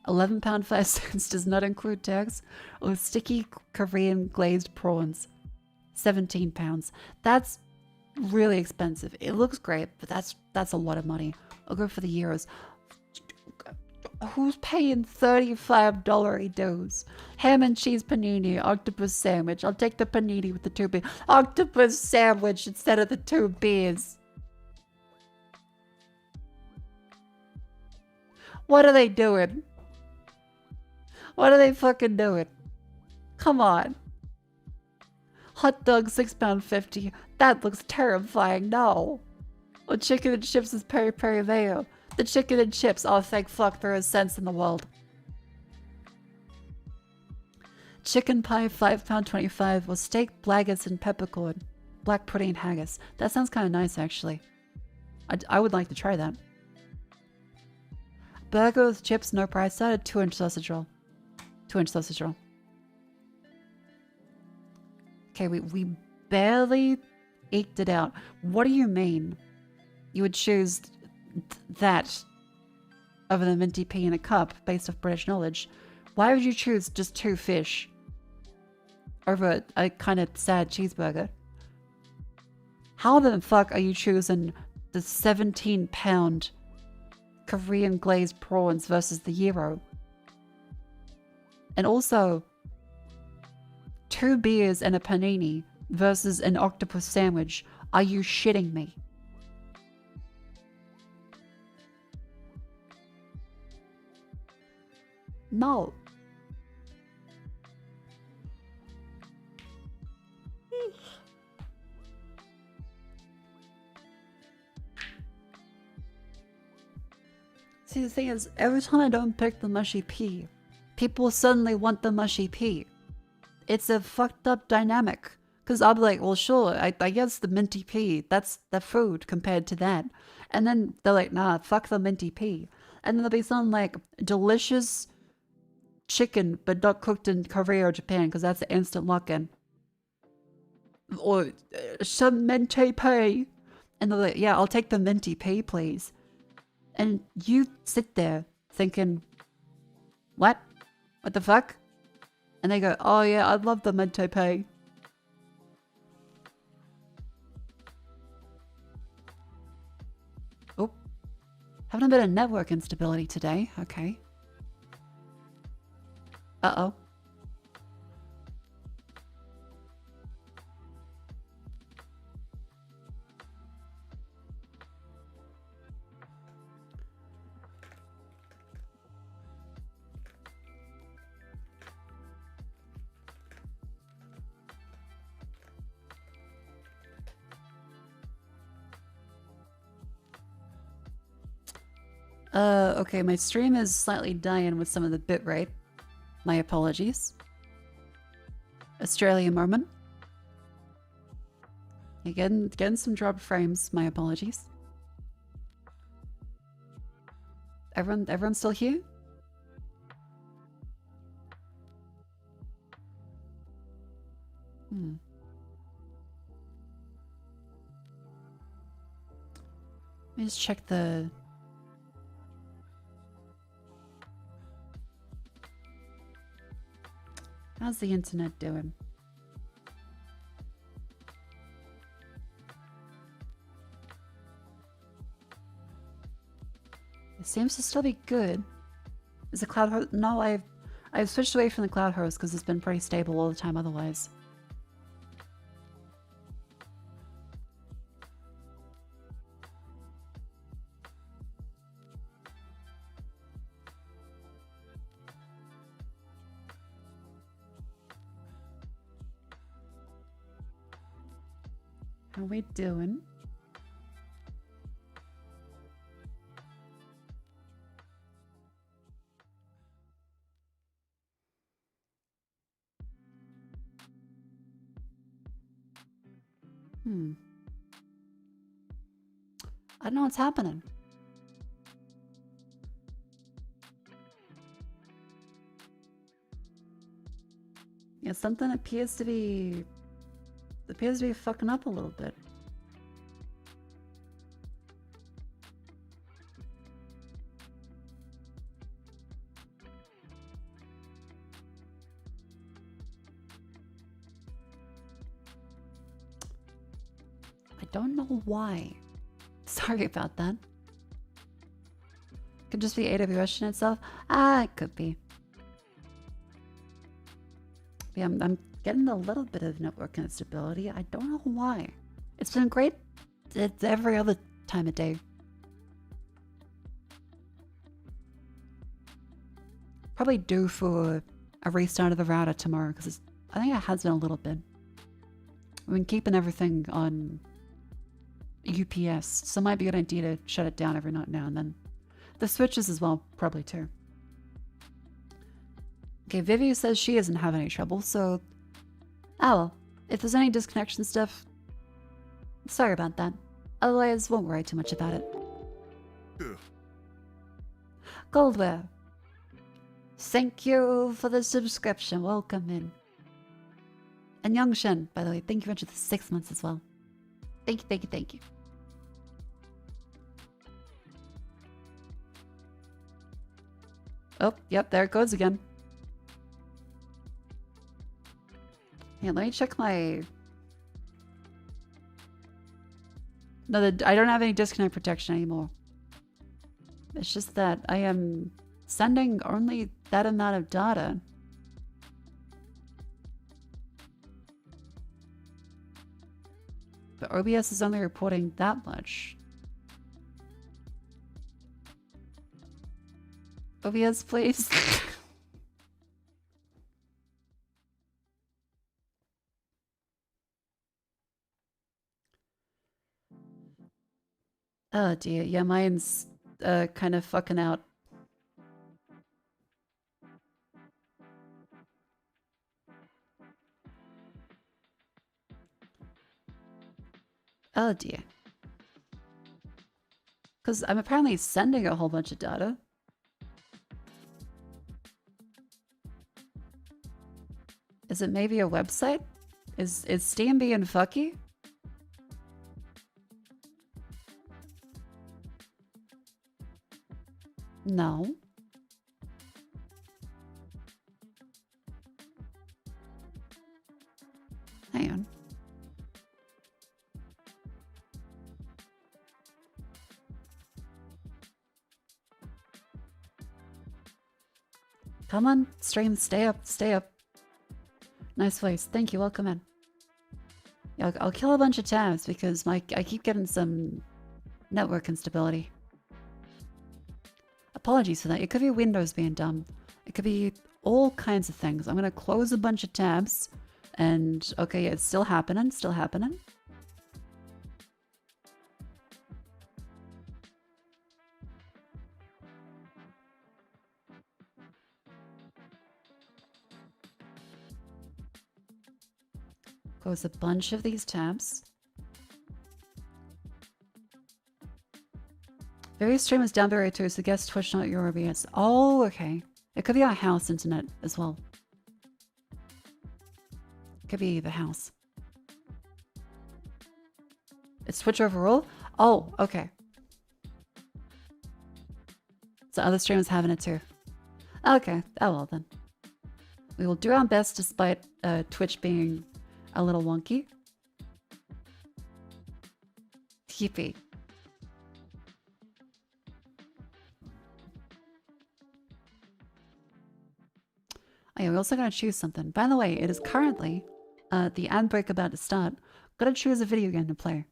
£11 5 cents does not include tax. Or sticky Korean glazed prawns. £17. That's really expensive. It looks great, but that's a lot of money. I'll go for the euros. Who's paying $35 dues? Ham and cheese panini, octopus sandwich. I'll take the panini with the 2 beers. Octopus sandwich instead of the 2 beers. What are they doing? What are they fucking doing? Come on. Hot dog, £6.50. That looks terrifying. No. Well, chicken and chips is peri peri mayo. The chicken and chips, oh thank fuck there is sense in the world. Chicken pie, £5.25, or steak, blaggers, and peppercorn. Black pudding haggis. That sounds kind of nice, actually. I would like to try that. Burger with chips, no price tag, 2-inch sausage roll. 2-inch sausage roll. Okay, we barely eked it out. What do you mean you would choose that over the minty pea in a cup based off British knowledge? Why would you choose just 2 fish over a kind of sad cheeseburger? How the fuck are you choosing the 17-pound Korean glazed prawns versus the euro? And also 2 beers and a panini versus an octopus sandwich. Are you shitting me? No. See, the thing is, every time I don't pick the mushy pea, people suddenly want the mushy pea. It's a fucked up dynamic. Because I'll be like, well, sure, I guess the minty pea, that's the food compared to that. And then they're like, nah, fuck the minty pea. And then there'll be some like delicious chicken, but not cooked in Korea or Japan, because that's an instant lock-in. Or some minty pea. And they're like, yeah, I'll take the minty pea, please. And you sit there thinking, what? What the fuck? And they go, oh yeah, I love the minty pea. Oh, having a bit of network instability today. Okay. Uh-oh. Okay, my stream is slightly dying with some of the bitrate. My apologies. Australian moment. Again, getting some dropped frames. My apologies. Everyone still here? Hmm. Let me just check the... How's the internet doing? It seems to still be good. Is the cloud host? No, I've switched away from the cloud host because it's been pretty stable all the time otherwise. How we doing? I don't know what's happening. Yeah, something appears to be fucking up a little bit. I don't know why. Sorry about that. Could just be AWS in itself. Ah, it could be. Yeah, I'm getting a little bit of network instability. I don't know why. It's been great. It's every other time of day. Probably due for a restart of the router tomorrow because I think it has been a little bit. I've been keeping everything on UPS, so it might be a good idea to shut it down every now and then. The switches as well, probably too. Okay, Vivi says she doesn't have any trouble, so... Oh well, if there's any disconnection stuff, sorry about that. Otherwise, won't worry too much about it. Goldware. Thank you for the subscription. Welcome in. And Youngshen, by the way, thank you for the 6 months as well. Thank you, thank you, thank you. Oh, yep, there it goes again. Yeah, let me check my... No, I don't have any disconnect protection anymore. It's just that I am sending only that amount of data. But OBS is only reporting that much. OBS, please. Oh dear, yeah, mine's kind of fucking out. Oh dear. Because I'm apparently sending a whole bunch of data. Is it maybe a website? Is Steam being fucky? No. Hang on. Come on, stream, stay up, stay up. Nice voice. Thank you, welcome in. Yeah, I'll kill a bunch of tabs because I keep getting some network instability. Apologies for that. It could be Windows being dumb. It could be all kinds of things. I'm gonna close a bunch of tabs and okay, it's still happening, still happening. Close a bunch of these tabs. Various streamers down barrier too, so guess Twitch, not your OBS. Oh, okay. It could be our house internet as well. Could be the house. It's Twitch overall? Oh, okay. So other streamers having it too. Okay, oh well then. We will do our best despite Twitch being a little wonky. Yippee. Oh yeah, we're also gonna choose something. By the way, it is currently the ad break about to start. Gotta choose a video game to play.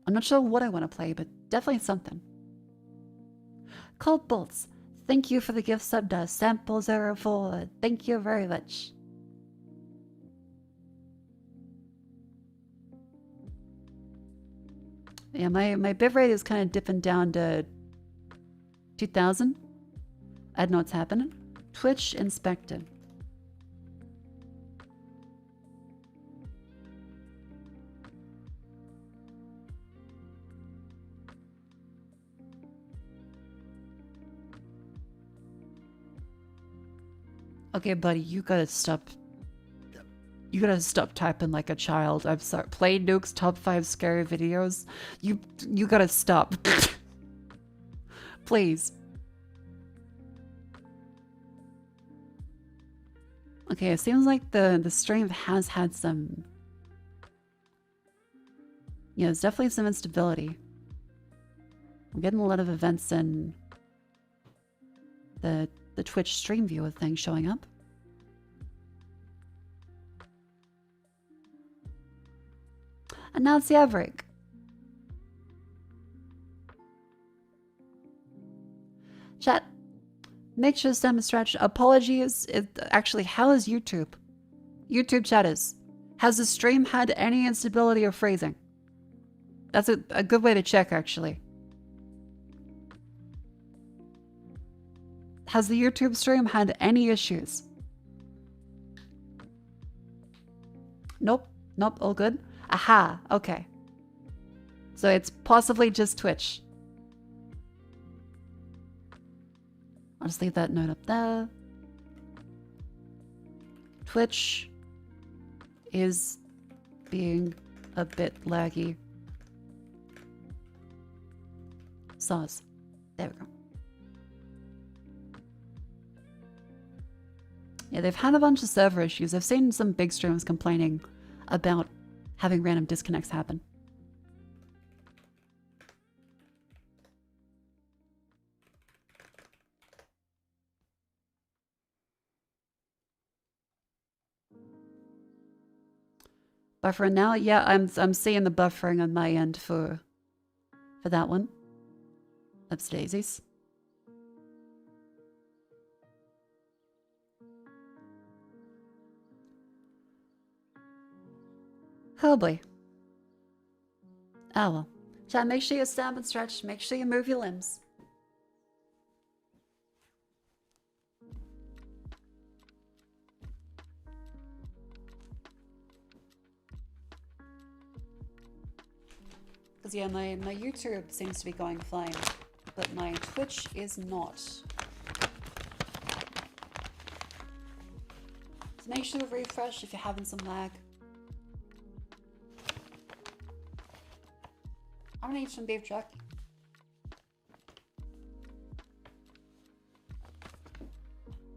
I'm not sure what I want to play, but definitely something. Cold Bolts, thank you for the gift sub to Sample04. Thank you very much. Yeah, my bitrate is kind of dipping down to 2000. I don't know what's happening. Twitch inspected. Okay, buddy, you gotta stop. You gotta stop typing like a child. I'm sorry. Play Nuke's top 5 scary videos. You gotta stop. Please. Okay, it seems like the stream has had some. Yeah, there's definitely some instability. I'm getting a lot of events in the Twitch stream viewer thing showing up. And now it's the outbreak. Chat, make sure to send a stretch. Apologies. Actually, how is YouTube? YouTube chat is. Has the stream had any instability or phrasing? That's a good way to check, actually. Has the YouTube stream had any issues? Nope. Nope, all good. Aha, okay. So it's possibly just Twitch. I'll just leave that note up there. Twitch is being a bit laggy. Sauce. There we go. Yeah, they've had a bunch of server issues. I've seen some big streamers complaining about having random disconnects happen. Buffering now? Yeah, I'm seeing the buffering on my end for that one. That's daisies. Oh boy. Oh well. Chat, make sure you stand and stretch. Make sure you move your limbs. Because yeah, my YouTube seems to be going fine, but my Twitch is not. So make sure to refresh if you're having some lag. I'm gonna eat some beef jerky.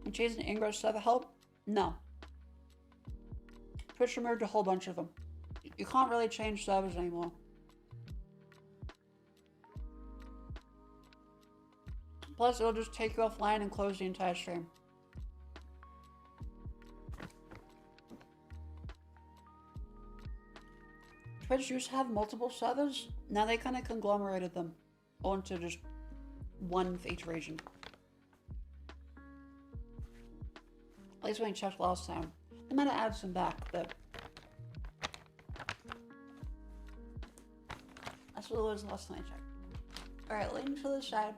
And cheese and English server help? No. Twitch removed a whole bunch of them. You can't really change servers anymore. Plus, it'll just take you offline and close the entire stream. Twitch used to have multiple servers. Now they kind of conglomerated them onto just one for each region. At least when I checked last time. They might have added some back, but that's what it was last time I checked. Alright, lean to the side.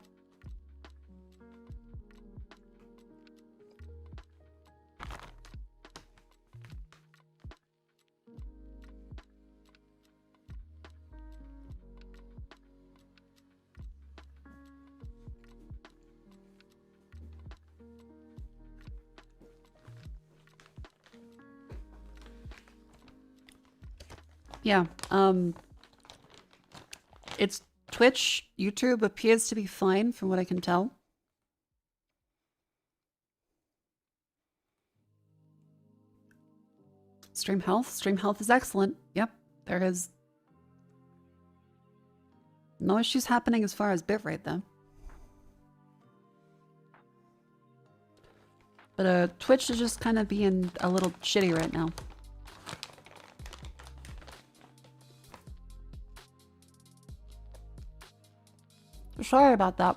Yeah, it's Twitch, YouTube appears to be fine from what I can tell. Stream health is excellent. Yep, there is no issues happening as far as bitrate though. But Twitch is just kind of being a little shitty right now. Sorry about that.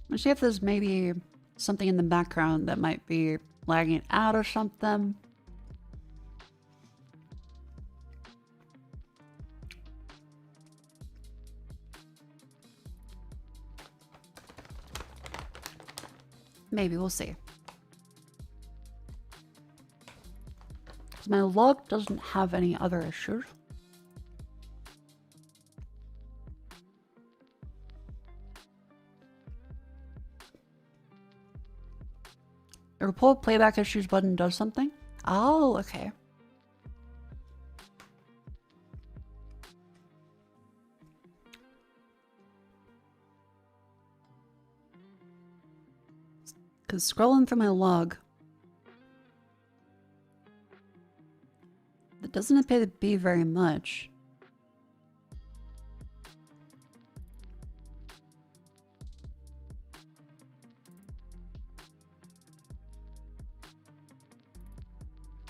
Let's see if there's maybe something in the background that might be lagging out or something. Maybe, we'll see. My log doesn't have any other issues. The report playback issues button does something? Oh, okay. Because scrolling through my log, it doesn't appear to be very much.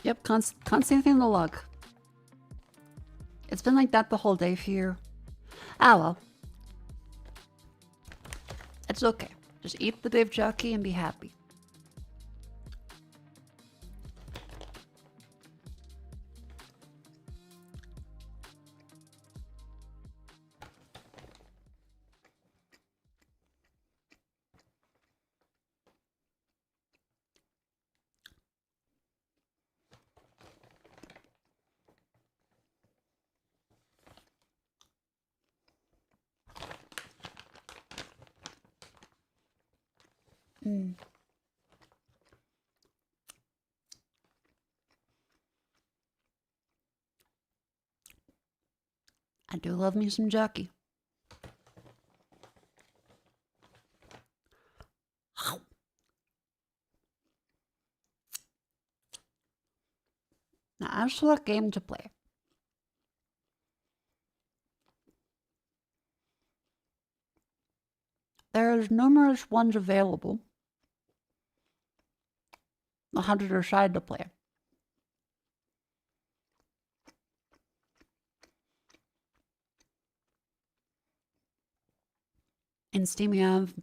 Yep, can't see anything in the log. It's been like that the whole day for you. Ah well. It's okay. Just eat the beef jerky and be happy. I do love me some jerky. Now, as for a game to play, There's numerous ones available. 100 decide to play. In Steam, we have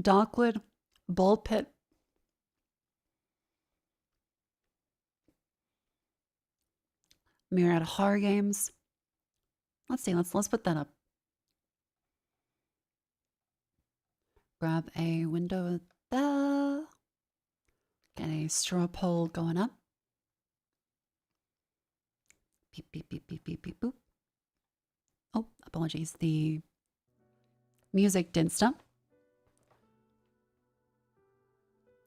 Darkwood, Ball Pit, Myriad Horror Games. Let's see, let's put that up. Grab a window there. Get a straw poll going up. Beep, beep, beep, beep, beep, beep, boop. Oh, apologies. The music didn't stop.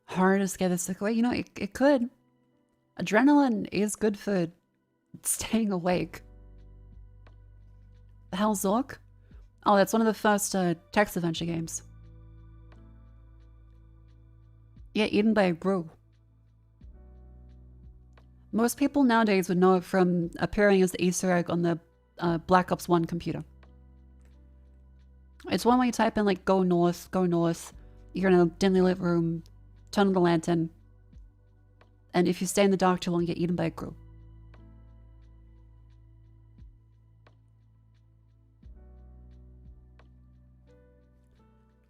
Hard to scare the sick away. You know, it could. Adrenaline is good for staying awake. The hell's Zork? Oh, that's one of the first text adventure games. Yeah, eaten by a Gru. Most people nowadays would know it from appearing as the Easter egg on the Black Ops 1 computer. It's one where you type in like go north, you're in a dimly lit room, turn on the lantern, and if you stay in the dark too long, you get eaten by a Gru.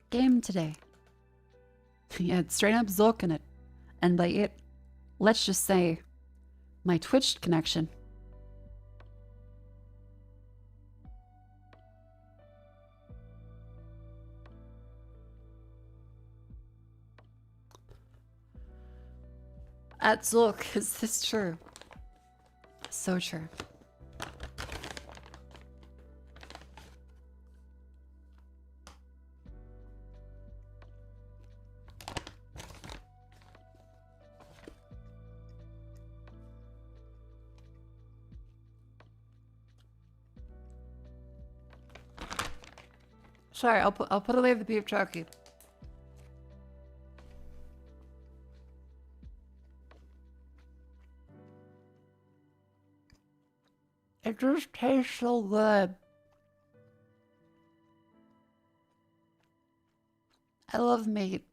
Game today. Yeah, it's straight up Zork in it. And by it, let's just say my Twitch connection. At Zork, is this true? So true. Sorry, I'll put away the beef jerky. It just tastes so good. I love meat.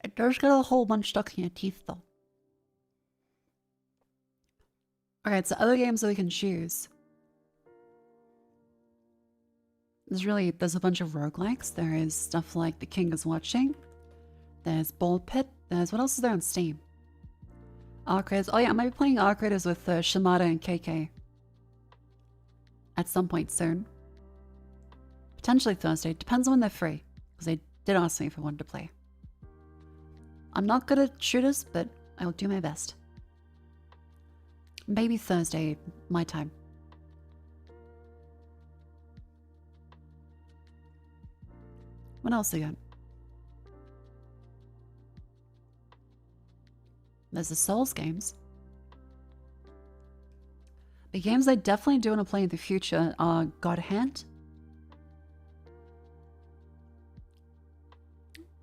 It does get a whole bunch stuck in your teeth though. Alright, so other games that we can choose. There's a bunch of roguelikes. There is stuff like The King is Watching. There's Ball Pit. There's, what else is there on Steam? Arc Raiders. Oh yeah, I might be playing Arc Raiders with Shimada and KK. At some point soon. Potentially Thursday. Depends on when they're free. Because they did ask me if I wanted to play. I'm not good at shooters, but I will do my best. Maybe Thursday, my time. What else we got? There's the Souls games. The games I definitely do want to play in the future are God Hand.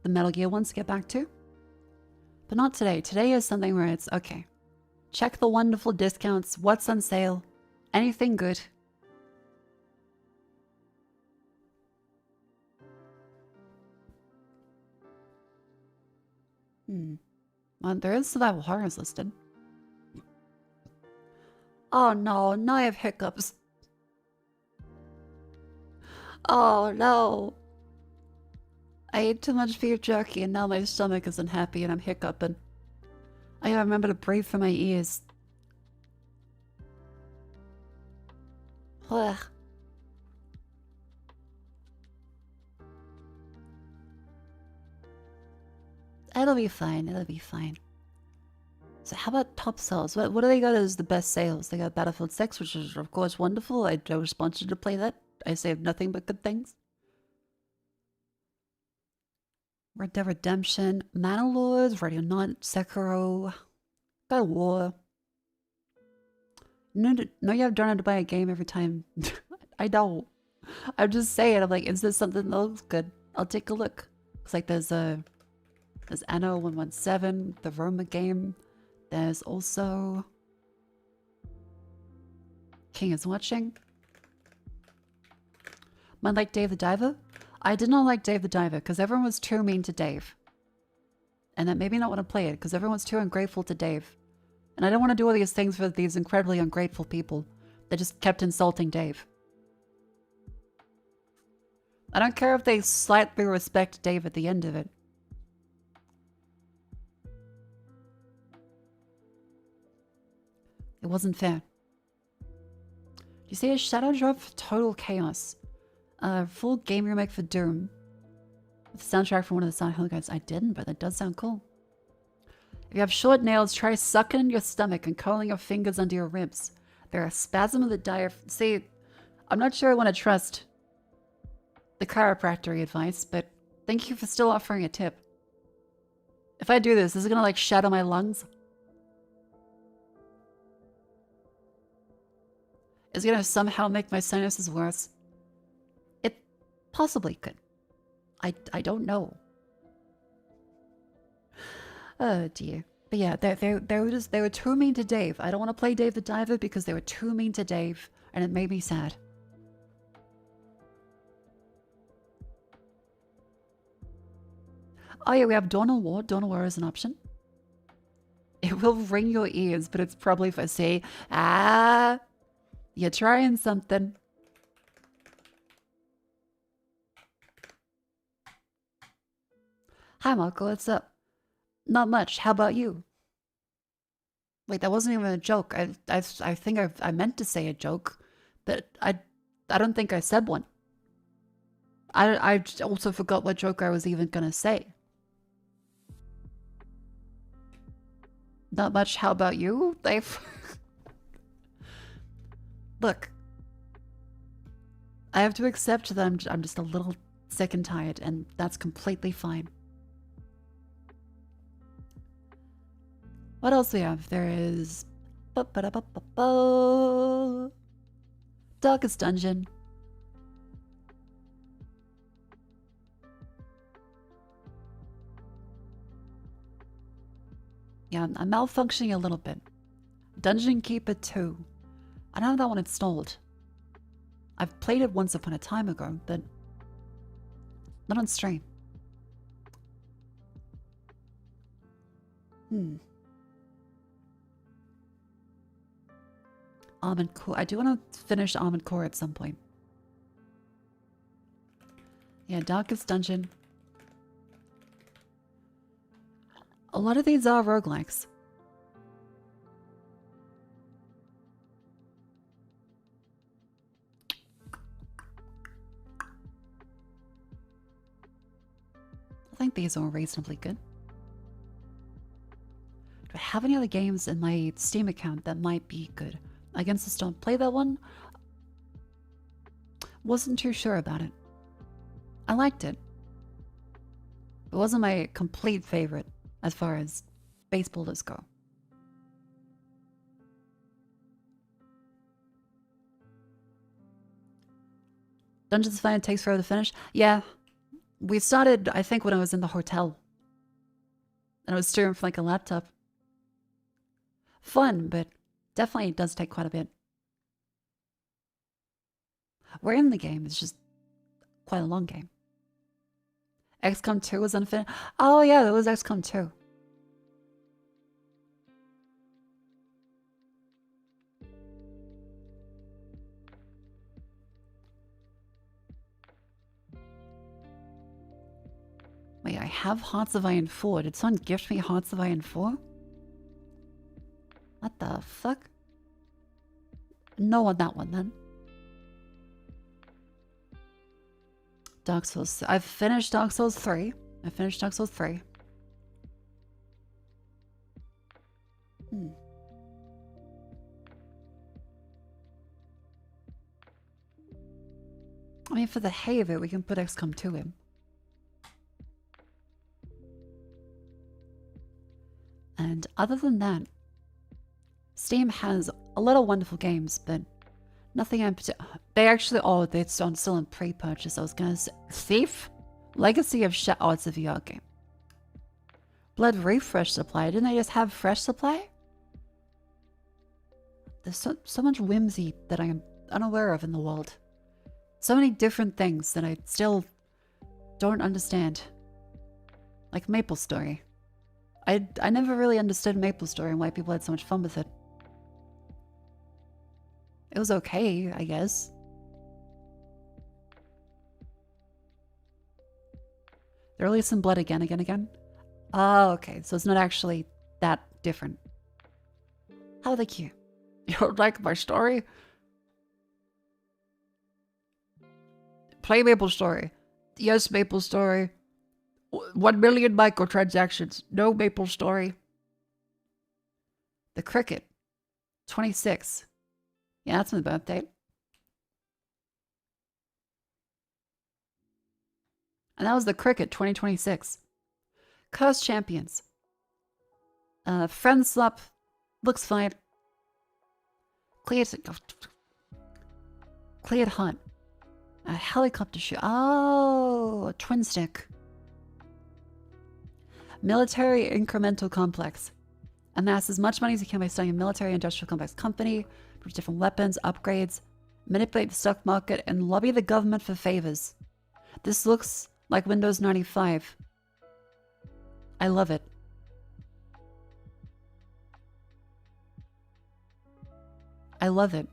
The Metal Gear ones to get back to. But not today. Today is something where it's, okay, check the wonderful discounts, what's on sale, anything good. Well, there is survival horrors listed. Oh no, now I have hiccups. Oh no. I ate too much beef jerky and now my stomach isn't happy and I'm hiccuping. I gotta remember to breathe through my ears. Ugh. It'll be fine, it'll be fine. So how about top sales? What do they got as the best sales? They got Battlefield 6, which is of course wonderful. I was sponsored to play that. I say nothing but good things. Red Dead Redemption, Mana Lords, Radio Not, Sekiro, God of War. No, you have done it to buy a game every time. I don't. I'm just saying, I'm like, is this something that looks good? I'll take a look. Looks like there's a There's Anno 117, the Roma game. There's also King is Watching. Might like Dave the Diver. I did not like Dave the Diver because everyone was too mean to Dave. And that made me not want to play it because everyone's too ungrateful to Dave. And I don't want to do all these things for these incredibly ungrateful people that just kept insulting Dave. I don't care if they slightly respect Dave at the end of it. It wasn't fair. You see a shadow drop for Total Chaos. Full game remake for Doom. With the soundtrack from one of the Silent Hill guys. I didn't, but that does sound cool. If you have short nails, try sucking in your stomach and curling your fingers under your ribs. There are spasms of the diaphragm. See, I'm not sure I want to trust the chiropractor advice, but thank you for still offering a tip. If I do this, is it going to like shadow my lungs? Is it going to somehow make my sinuses worse? It possibly could. I don't know. Oh dear. But yeah, they were too mean to Dave. I don't want to play Dave the Diver because they were too mean to Dave, and it made me sad. Oh yeah, we have Dawn of War. Dawn of War is an option. It will ring your ears, but it's probably if I say, ah, you're trying something. Hi, Mako, what's up? Not much. How about you? Wait, that wasn't even a joke. I think I meant to say a joke, but I don't think I said one. I also forgot what joke I was even gonna say. Not much. How about you? Look, I have to accept that I'm just a little sick and tired, and that's completely fine. What else we have? There is Darkest Dungeon. Yeah, I'm malfunctioning a little bit. Dungeon Keeper 2. I don't have that one installed. I've played it once upon a time ago, but not on stream. Armored Core. I do want to finish Armored Core at some point. Yeah, Darkest Dungeon. A lot of these are roguelikes. I think these are reasonably good. Do I have any other games in my Steam account that might be good? Against the Stone. Play that one? Wasn't too sure about it. I liked it. It wasn't my complete favorite as far as base builders go. Dungeons Fine takes forever to finish? Yeah. We started, I think, when I was in the hotel. And I was streaming from like a laptop. Fun, but definitely does take quite a bit. We're in the game, it's just quite a long game. XCOM 2 was unfinished. Oh yeah, that was XCOM 2. Wait, I have Hearts of Iron 4. Did someone gift me Hearts of Iron 4? What the fuck? No on that one then. Dark Souls. I've finished Dark Souls 3. I finished Dark Souls 3. I mean, for the hay of it, we can put XCOM 2 in. And other than that, Steam has a lot of wonderful games, but nothing in particular. They actually, oh, they're still in pre-purchase. I was gonna say, Thief? Legacy of Shadow. Oh, it's a VR game. Blood refresh supply. Didn't I just have fresh supply? There's so much whimsy that I am unaware of in the world. So many different things that I still don't understand. Like Maple Story. I never really understood Maple Story and why people had so much fun with it. It was okay, I guess. There released some blood again. Oh, okay. So it's not actually that different. How thank you. You don't like my story? Play Maple Story. Yes, Maple Story. 1 million microtransactions. No Maple Story. The Cricket. 26. Yeah, that's my birthday. And that was the Cricket 2026. Cursed Champions. Friend Swap. Looks fine. Cleared Hunt. A helicopter shoot. Oh, a twin stick. Military incremental complex. Amass as much money as you can by starting a military industrial complex company, produce different weapons, upgrades, manipulate the stock market, and lobby the government for favors. This looks like Windows 95. I love it. I love it.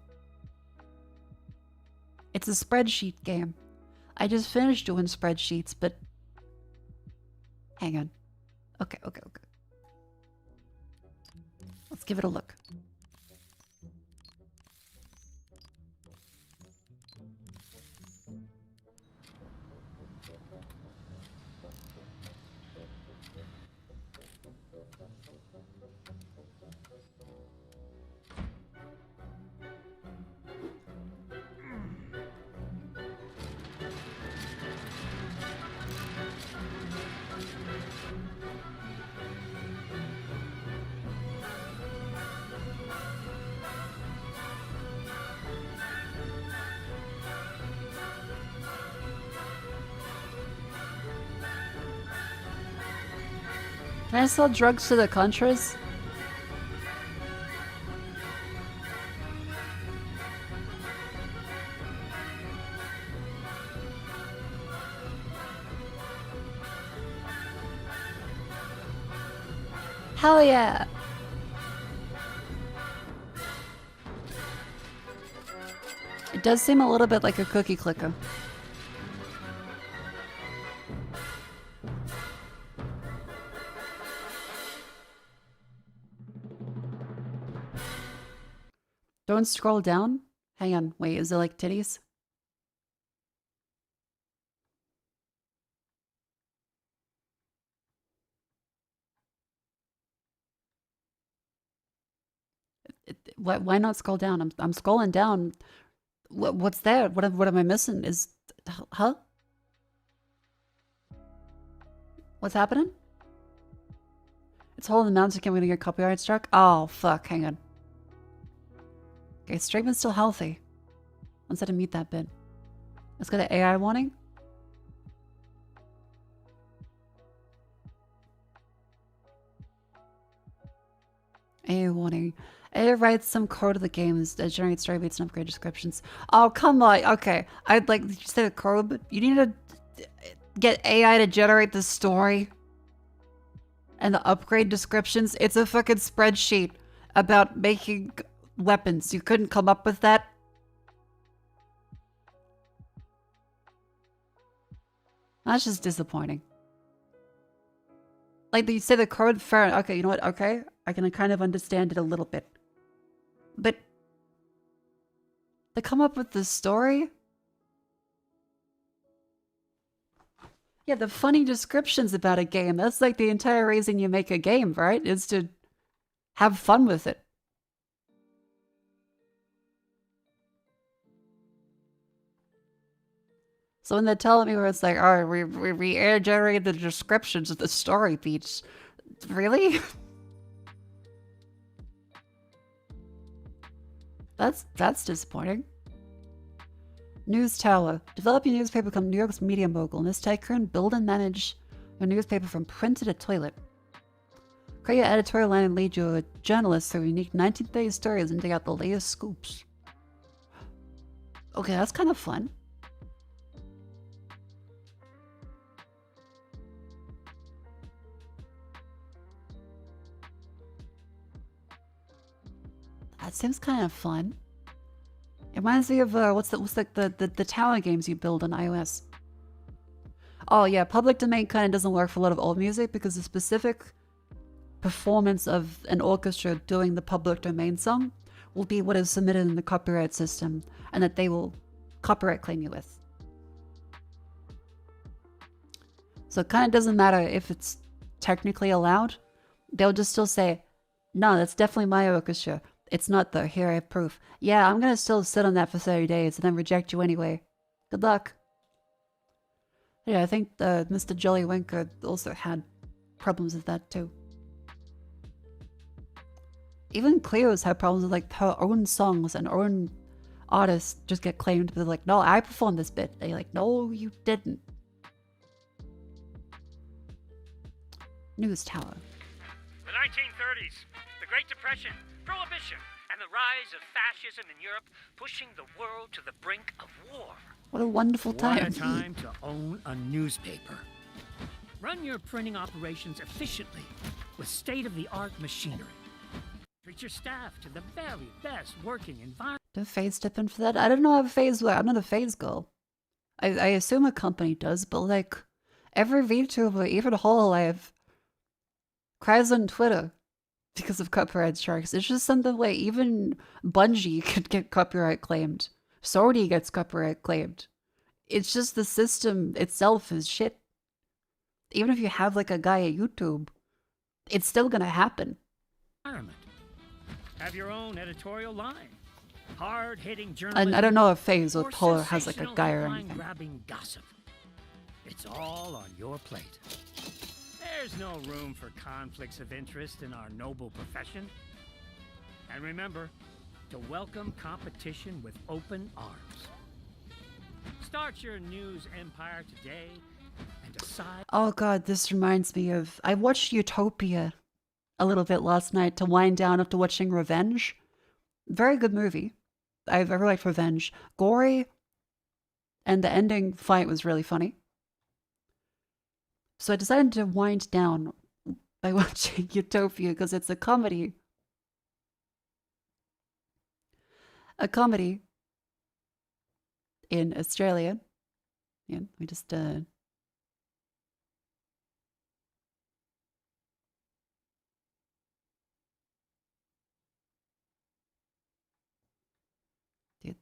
It's a spreadsheet game. I just finished doing spreadsheets, but... Hang on. Okay. Let's give it a look. Can I sell drugs to the Contras? Hell yeah! It does seem a little bit like a cookie clicker. Don't scroll down. Hang on. Wait, is it like titties? Why not scroll down? I'm scrolling down. What's there? What am I missing? Huh? What's happening? It's holding the mountain. I'm gonna get copyright struck. Oh fuck! Hang on. Okay, stream is still healthy. Let's have to mute that bit. Let's go to AI warning. AI warning. AI writes some code of the games that generates story beats and upgrade descriptions. Oh, come on. Okay. I'd like, did you say the code? You need to get AI to generate the story and the upgrade descriptions. It's a fucking spreadsheet about making weapons. You couldn't come up with that? That's just disappointing. Like, you say the code, fair. Okay, you know what? Okay, I can kind of understand it a little bit. But to come up with the story? Yeah, the funny descriptions about a game. That's like the entire reason you make a game, right? Is to have fun with it. So when they're telling me where it's like, oh, we air generated the descriptions of the story beats. Really? That's disappointing. News Tower. Develop your newspaper, become New York's media mogul. In this tycoon, build and manage your newspaper from print to the toilet. Create your editorial line and lead your journalists through unique 1930 stories and dig out the latest scoops. Okay, that's kind of fun. That seems kind of fun. It reminds me of what's the tower games you build on iOS. Oh yeah, public domain kind of doesn't work for a lot of old music because the specific performance of an orchestra doing the public domain song will be what is submitted in the copyright system and that they will copyright claim you with. So it kind of doesn't matter if it's technically allowed. They'll just still say, no, that's definitely my orchestra. It's not though. Here I have proof. Yeah, I'm gonna still sit on that for 30 days and then reject you anyway. Good luck. Yeah, I think Mr. Jollywinker also had problems with that too. Even Cleo's had problems with like her own songs and her own artists just get claimed. They're like, no, I performed this bit. They're like, no, you didn't. News Tower. The 1930s, the Great Depression, Prohibition, and the rise of fascism in Europe, pushing the world to the brink of war. What a wonderful time. What a time to own a newspaper. Run your printing operations efficiently with state-of-the-art machinery. Treat your staff to the very best working environment. Do phase tip in for that? I don't know how phase works. I'm not a phase girl. I assume a company does, but like every VTuber, even Hololive, cries on Twitter because of copyright strikes. It's just something like even Bungie could get copyright claimed. Sony gets copyright claimed. It's just the system itself is shit. Even if you have like a guy at YouTube, it's still gonna happen. Have your own editorial line. Hard-hitting journalism. And I don't know if phase with Polar has like a guy or anything. Grabbing gossip. It's all on your plate. There's no room for conflicts of interest in our noble profession. And remember to welcome competition with open arms. Start your news empire today and decide. Oh god, this reminds me of... I watched Utopia a little bit last night to wind down after watching Revenge. Very good movie. I've ever liked Revenge. Gory, and the ending fight was really funny. So I decided to wind down by watching Utopia because it's a comedy. A comedy in Australia. Yeah, we just do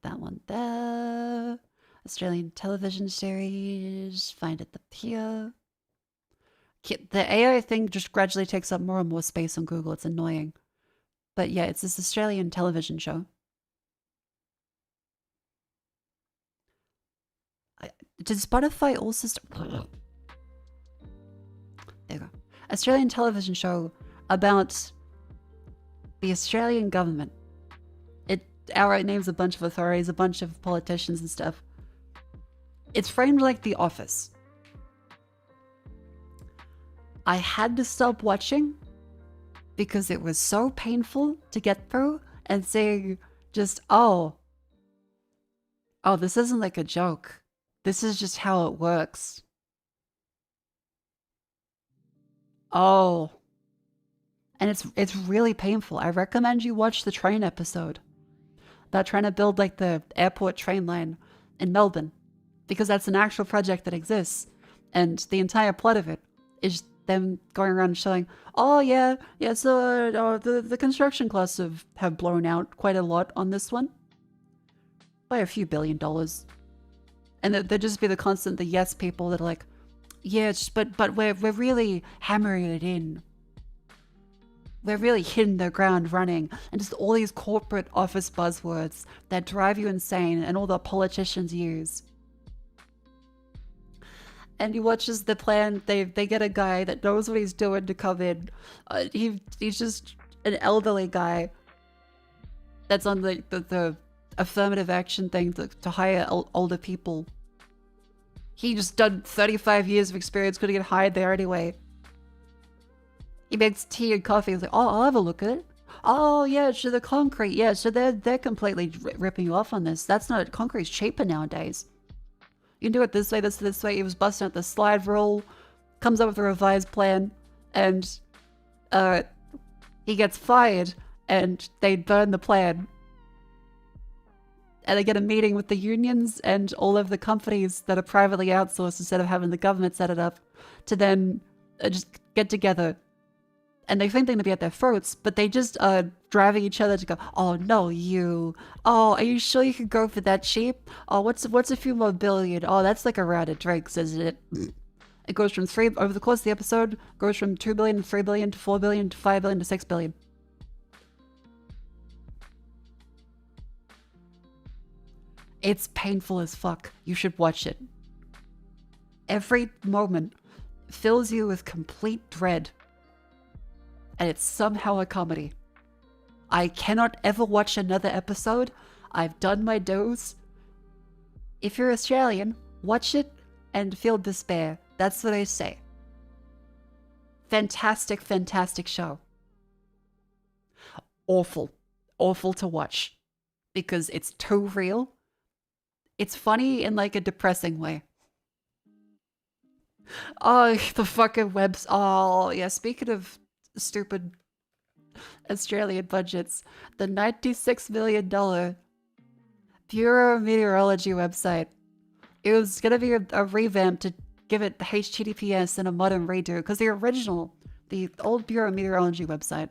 that one there. Australian television series. Find it up here. The AI thing just gradually takes up more and more space on Google. It's annoying. But yeah, it's this Australian television show. Did Spotify also... There you go. Australian television show about the Australian government. It outright names a bunch of authorities, a bunch of politicians and stuff. It's framed like The Office. I had to stop watching because it was so painful to get through and saying just, oh, this isn't like a joke. This is just how it works. Oh. And it's really painful. I recommend you watch the train episode about trying to build like the airport train line in Melbourne, because that's an actual project that exists, and the entire plot of it is them going around showing, oh yeah, so the construction costs have blown out quite a lot on this one by a few $1 billion, and there'd just be the constant the yes people that are like, yeah, but we're really hammering it in. We're really hitting the ground running, and just all these corporate office buzzwords that drive you insane and all the politicians use. And he watches the plan. They get a guy that knows what he's doing to come in. He's just an elderly guy that's on the affirmative action thing to hire older people. He just done 35 years of experience, couldn't get hired there anyway. He makes tea and coffee. He's like, oh, I'll have a look at it. Oh, yeah, so the concrete. Yeah, so they're completely ripping you off on this. That's not... Concrete's cheaper nowadays. You can do it this way, this way. He was busting out the slide rule, comes up with a revised plan, and he gets fired, and they burn the plan. And they get a meeting with the unions and all of the companies that are privately outsourced instead of having the government set it up to then just get together. And they think they're going to be at their throats, but they just are driving each other to go, oh, no, you. Oh, are you sure you could go for that cheap? Oh, what's a few more billion? Oh, that's like a round of drinks, isn't it? It goes from over the course of the episode, goes from 2 billion to 3 billion to 4 billion to 5 billion to 6 billion. It's painful as fuck. You should watch it. Every moment fills you with complete dread. And it's somehow a comedy. I cannot ever watch another episode. I've done my dose. If you're Australian, watch it and feel despair. That's what I say. Fantastic, fantastic show. Awful. Awful to watch. Because it's too real. It's funny in like a depressing way. Oh, the fucking webs. Oh, yeah, speaking of stupid Australian budgets, the $96 million Bureau of Meteorology website. It was going to be a revamp to give it HTTPS and a modern redo, because the original, the old Bureau of Meteorology website,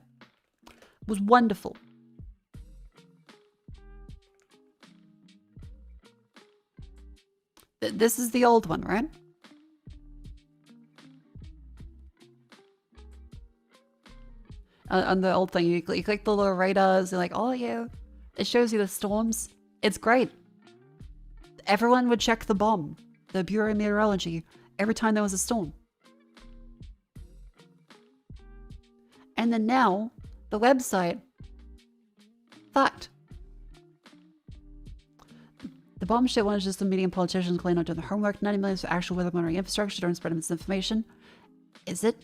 was wonderful. This is the old one, right? On the old thing, you click the little radars, and like, oh yeah, it shows you the storms. It's great. Everyone would check the bomb, the Bureau of Meteorology, every time there was a storm. And then now, the website, fucked. The bombshell one is just the media and politicians claiming not doing the homework. 90 million for actual weather monitoring infrastructure. Don't spread misinformation. Is it?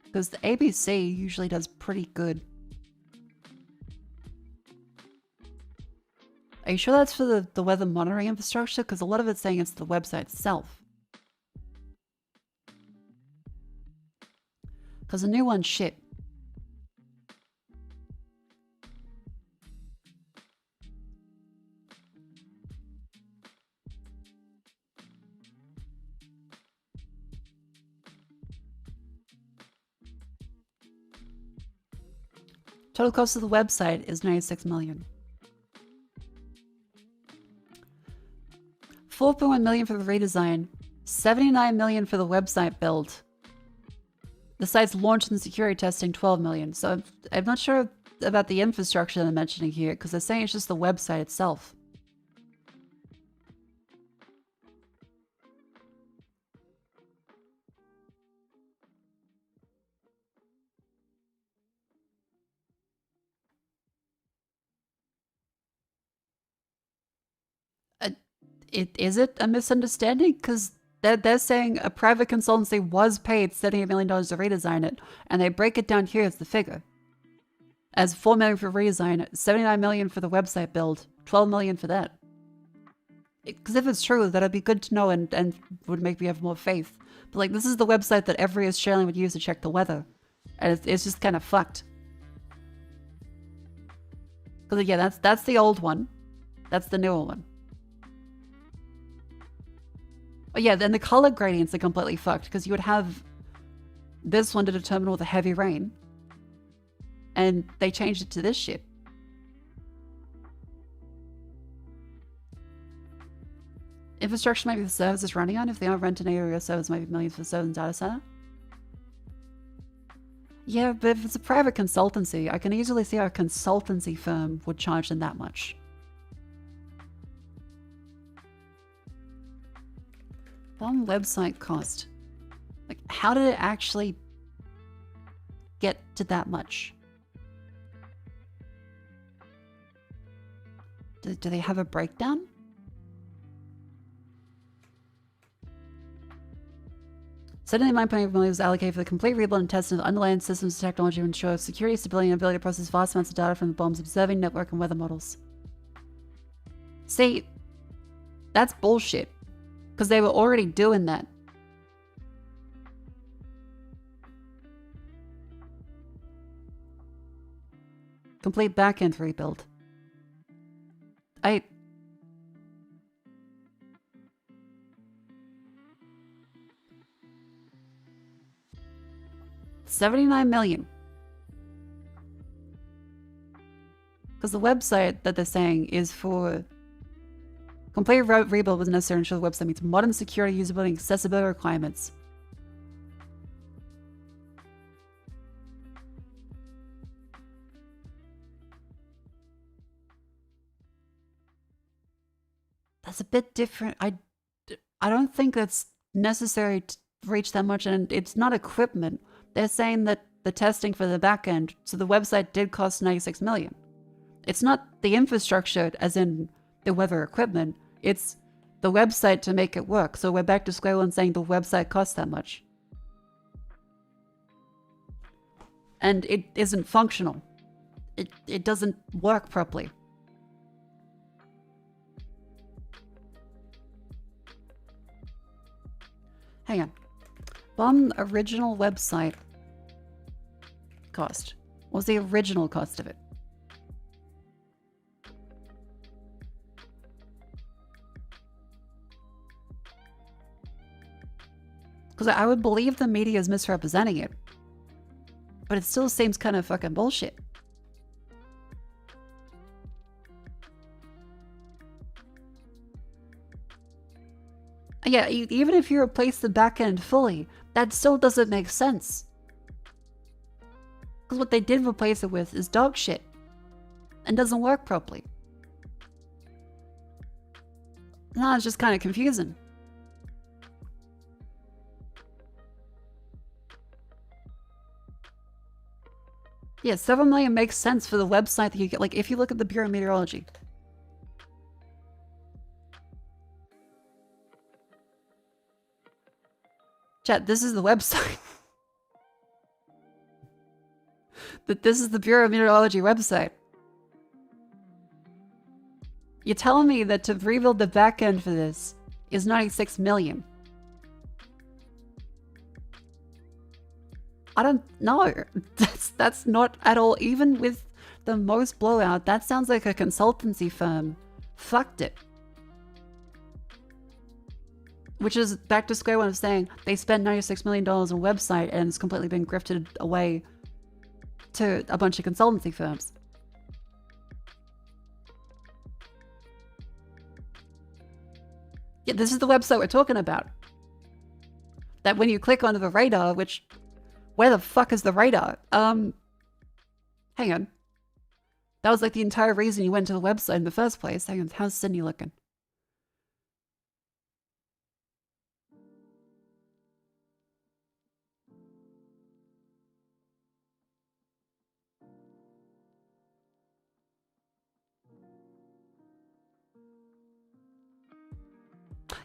Because the ABC usually does pretty good. Are you sure that's for the weather monitoring infrastructure? Because a lot of it's saying it's the website itself. Because the new one's shit. Total cost of the website is $96 million. $4.1 million for the redesign, $79 million for the website build. The site's launch and security testing, $12 million. So I'm not sure about the infrastructure that I'm mentioning here, because they're saying it's just the website itself. Is it a misunderstanding? Because they're saying a private consultancy was paid $78 million to redesign it, and they break it down here as the figure. As $4 million for redesign, $79 million for the website build, $12 million for that. Because if it's true, that'd be good to know and would make me have more faith. But like, this is the website that every Australian would use to check the weather. And it's just kind of fucked. Because yeah, that's the old one. That's the newer one. Oh yeah, then the color gradients are completely fucked, because you would have this one to determine all the heavy rain. And they changed it to this shit. Infrastructure might be the service it's running on. If they aren't renting an area, service might be millions for the server and data center. Yeah, but if it's a private consultancy, I can easily see how a consultancy firm would charge them that much. Bomb website cost. Like, how did it actually get to that much? Do they have a breakdown? $79.8 million was allocated for the complete rebuild and testing of underlying systems and technology to ensure security, stability, and ability to process vast amounts of data from the bomb's observing network and weather models. See, that's bullshit. Because they were already doing that. Complete backend rebuild. $79 million. Because the website that they're saying is for complete rebuild was necessary to ensure the website meets modern security, usability, and accessibility requirements. That's a bit different. I don't think that's necessary to reach that much, and it's not equipment. They're saying that the testing for the backend, so the website did cost $96 million. It's not the infrastructure, as in the weather equipment. It's the website to make it work. So we're back to square one saying the website costs that much. And it isn't functional. It doesn't work properly. Hang on. Bomb original website cost. What was the original cost of it? Because I would believe the media is misrepresenting it. But it still seems kind of fucking bullshit. Yeah, even if you replace the backend fully, that still doesn't make sense. Because what they did replace it with is dog shit. And doesn't work properly. No, it's just kind of confusing. Yeah, $7 million makes sense for the website that you get. Like, if you look at the Bureau of Meteorology. Chat, this is the website. This is the Bureau of Meteorology website. You're telling me that to rebuild the backend for this is $96 million. I don't know. That's not at all. Even with the most blowout, that sounds like a consultancy firm fucked it. Which is back to square one of saying they spent $96 million on a website and it's completely been grifted away to a bunch of consultancy firms. Yeah, this is the website we're talking about. That when you click onto the radar, which... Where the fuck is the radar? Hang on. That was like the entire reason you went to the website in the first place. Hang on, how's Sydney looking?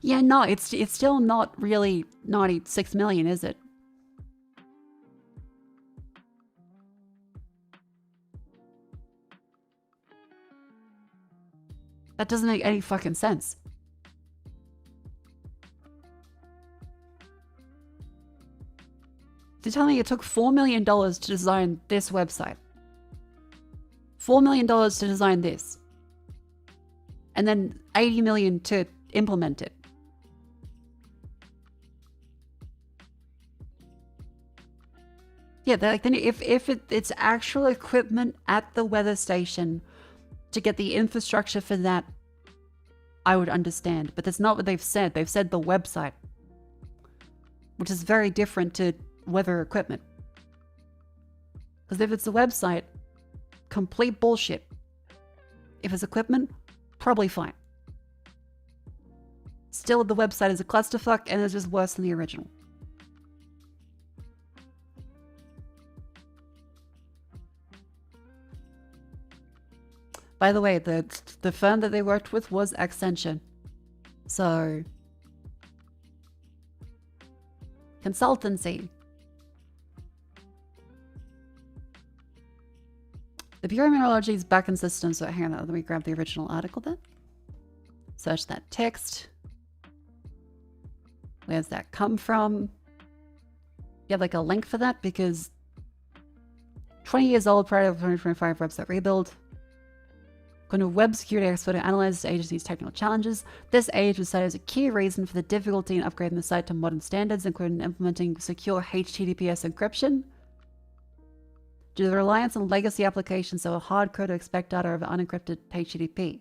Yeah, no, it's still not really 96 million, is it? That doesn't make any fucking sense. You're telling me it took $4 million to design this website. $4 million to design this. And then $80 million to implement it. Yeah, like then if it's actual equipment at the weather station to get the infrastructure for that, I would understand. But that's not what they've said. They've said the website, which is very different to weather equipment. Because if it's a website, complete bullshit. If it's equipment, probably fine. Still, the website is a clusterfuck and it's just worse than the original. By the way, the firm that they worked with was Accenture. So, Consultancy. The Bureau of Meteorology's backend system. So hang on, let me grab the original article then. Search that text. Where's that come from? You have like a link for that because 20 years old prior to the 2025 website rebuild. Going to web security expert who analyzes the agency's technical challenges. This age was cited as a key reason for the difficulty in upgrading the site to modern standards, including implementing secure HTTPS encryption. Due to the reliance on legacy applications that were hard code to expect data over unencrypted HTTP.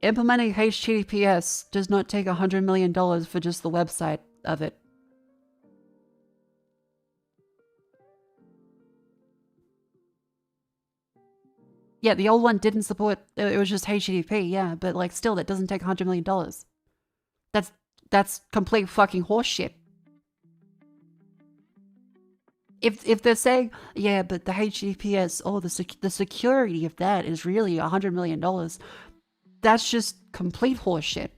Implementing HTTPS does not take $100 million for just the website of it. Yeah, the old one didn't support, it was just HTTP, yeah, but like still, that doesn't take $100 million. That's complete fucking horseshit. If they're saying, yeah, but the HTTPS, oh, the security of that is really $100 million, that's just complete horseshit.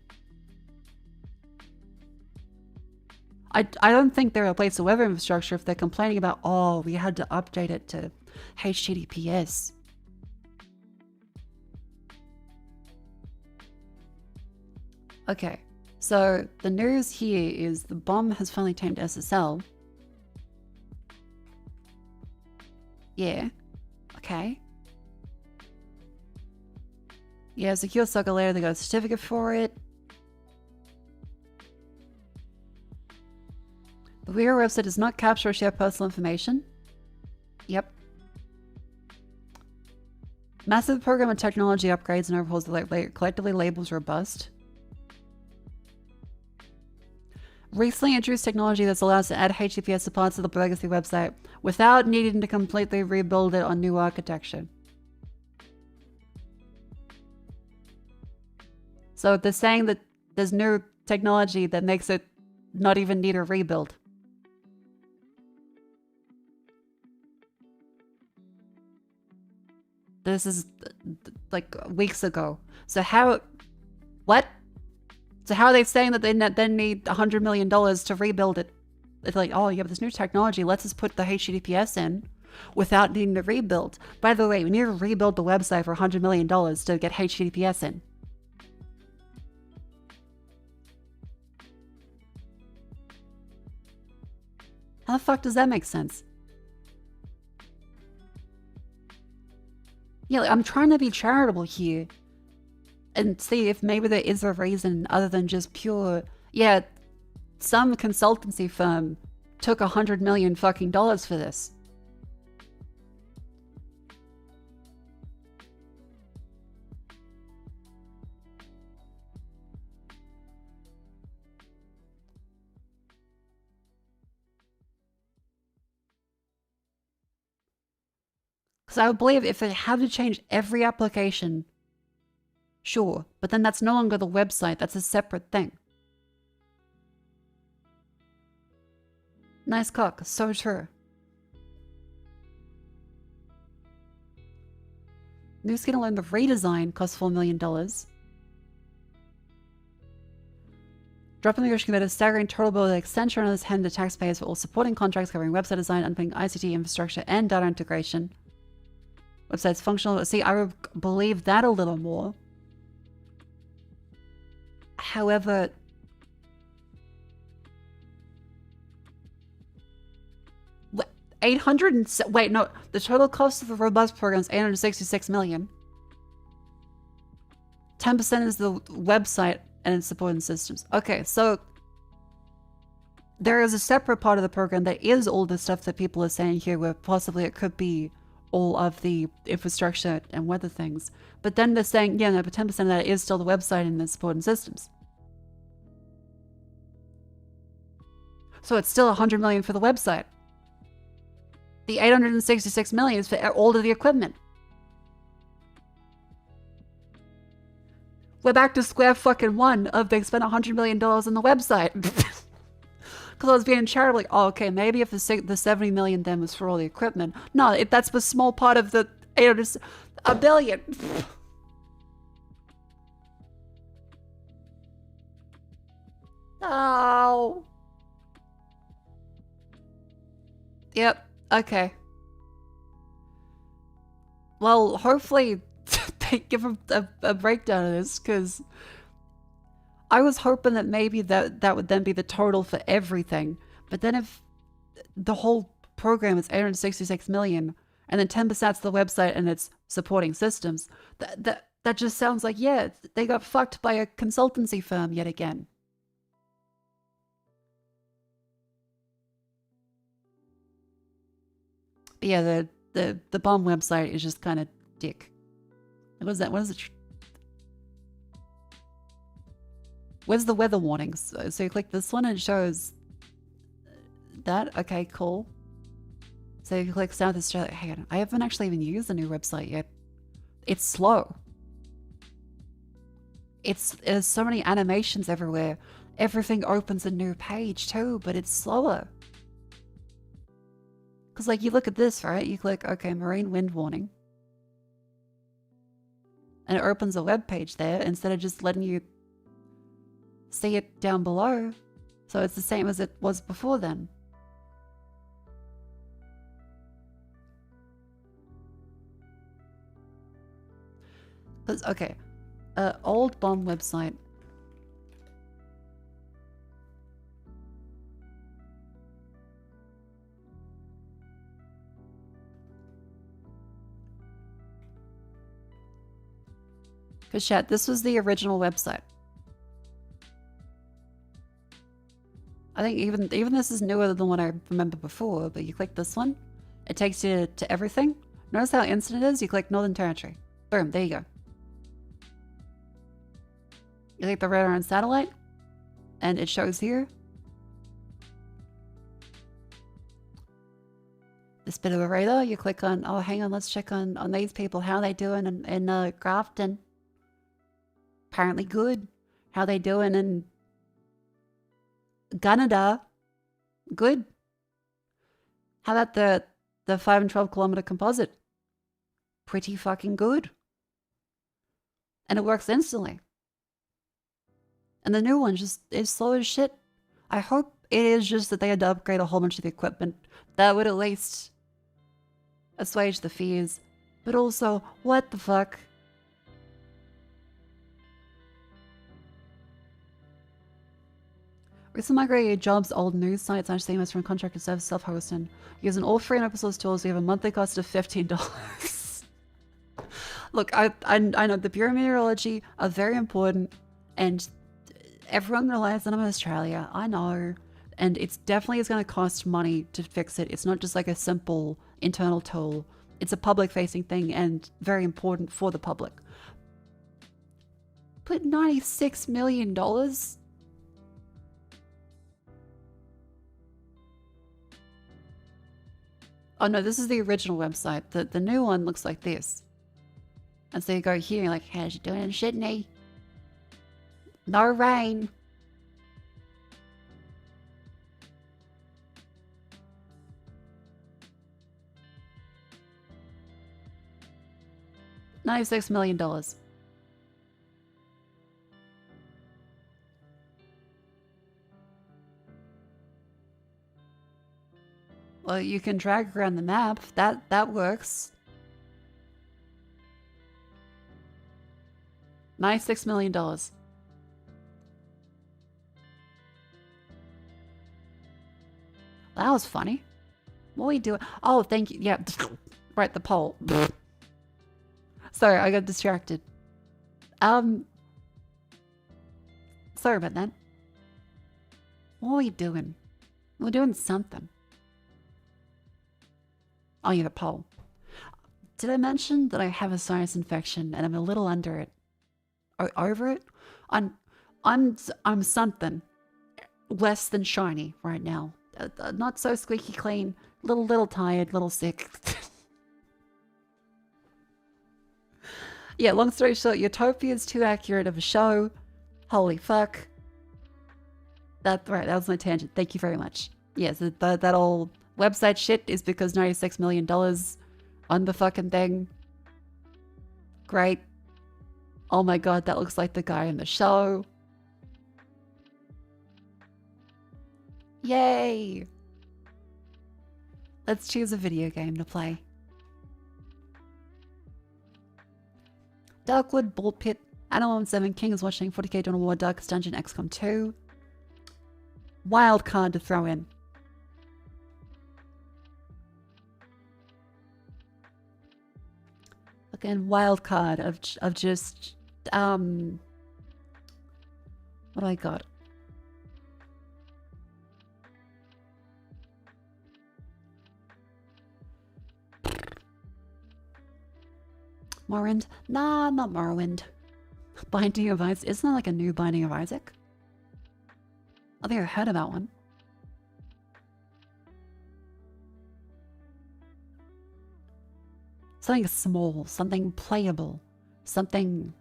I don't think they'll replace the web infrastructure if they're complaining about, oh, we had to update it to HTTPS. Okay, so the news here is the bomb has finally tamed SSL. Yeah, okay. Yeah, secure socket layer, they got a certificate for it. The Weir website does not capture or share personal information. Yep. Massive program and technology upgrades and overhauls that collectively labels robust. Recently introduced technology that's allowed us to add HTTPS to parts of the legacy website without needing to completely rebuild it on new architecture. So they're saying that there's new technology that makes it not even need a rebuild. This is like weeks ago. So how... What? So how are they saying that they then need $100 million to rebuild it? It's like, oh, you have this new technology. Let's just put the HTTPS in without needing to rebuild. By the way, we need to rebuild the website for $100 million to get HTTPS in. How the fuck does that make sense? Yeah, like, I'm trying to be charitable here. And see if maybe there is a reason other than just pure, yeah, some consultancy firm took $100 million fucking dollars for this. Because I would believe if they had to change every application, sure, but then that's no longer the website, that's a separate thing. Nice cock, so true. New skin alone, the redesign costs $4 million. Dropping the English committed a staggering total bill that Accenture and others hand to taxpayers for all supporting contracts covering website design, underpinning ICT infrastructure, and data integration. Website's functional. See, I would believe that a little more. However, wait, no, the total cost of the robust program is $866 million. 10% is the website and its supporting systems. Okay, so there is a separate part of the program that is all the stuff that people are saying here, where possibly it could be all of the infrastructure and weather things. But then they're saying, yeah, no, but 10% of that is still the website and the supporting systems. So it's still $100 million for the website. The $866 million is for all of the equipment. We're back to square fucking one of they spent $100 million on the website. Because I was being charitable, like, oh, okay, maybe if the $70 million then was for all the equipment. No, that's a small part of the $1 billion. Oh. Yep. Okay. Well, hopefully they give a breakdown of this, because I was hoping that maybe that would then be the total for everything. But then if the whole program is 866 million, and then 10%'s the website and its supporting systems, that just sounds like, yeah, they got fucked by a consultancy firm yet again. But yeah, the bomb website is just kind of dick. What is that? What is it? Where's the weather warnings? So you click this one and it shows that. Okay, cool. So you click South Australia. Hang on, I haven't actually even used the new website yet. It's slow. There's so many animations everywhere. Everything opens a new page too, but it's slower. Because like you look at this, right? You click, okay, marine wind warning. And it opens a web page there instead of just letting you see it down below. So it's the same as it was before then. Okay, old bomb website. Because chat, this was the original website. I think even this is newer than what I remember before, but you click this one, it takes you to everything. Notice how instant it is? You click Northern Territory. Boom, there you go. You click the radar and satellite, and it shows here. This bit of a radar, you click on, oh, hang on, let's check on these people. How are they doing in Grafton? Apparently good. How they doing in Canada? Good. How about the 5 and 12 kilometer composite? Pretty fucking good. And it works instantly. And the new one just is slow as shit. I hope it is just that they had to upgrade a whole bunch of the equipment. That would at least assuage the fears. But also, what the fuck? Recently migrated jobs, old news sites, and CMS from contractor service self-hosting. Using all free and open source tools, we have a monthly cost of $15. Look, I know the Bureau of Meteorology are very important, and everyone relies on them in Australia. I know, and it's definitely is going to cost money to fix it. It's not just like a simple internal tool. It's a public-facing thing and very important for the public. But $96 million? Oh no, this is the original website. The new one looks like this. And so you go here, you're like, how's you doing in Sydney? No rain. $96 million. Well, you can drag around the map. That works. $96 million. That was funny. What are we doing? Oh, thank you. Yeah, right, the poll. Sorry, I got distracted. Sorry about that. What are we doing? We're doing something. Oh, yeah, the poll. Did I mention that I have a sinus infection and I'm a little under it? Or over it? I'm something less than shiny right now. Not so squeaky clean. Little tired, little sick. Yeah, long story short, Utopia is too accurate of a show. Holy fuck. That's right, that was my tangent. Thank you very much. Yes, that old website shit is because $96 million on the fucking thing. Great. Oh my god, that looks like the guy in the show. Yay! Let's choose a video game to play. Darkwood, Ball Pit, Animal 7, King is watching, 40k Dawn of War, Darkest Dungeon, XCOM 2. Wild card to throw in. Again, wild card of just what do I got? Morrowind? Nah, not Morrowind. Binding of Isaac. Isn't that like a new Binding of Isaac? I think I heard about one. Something small, something playable, something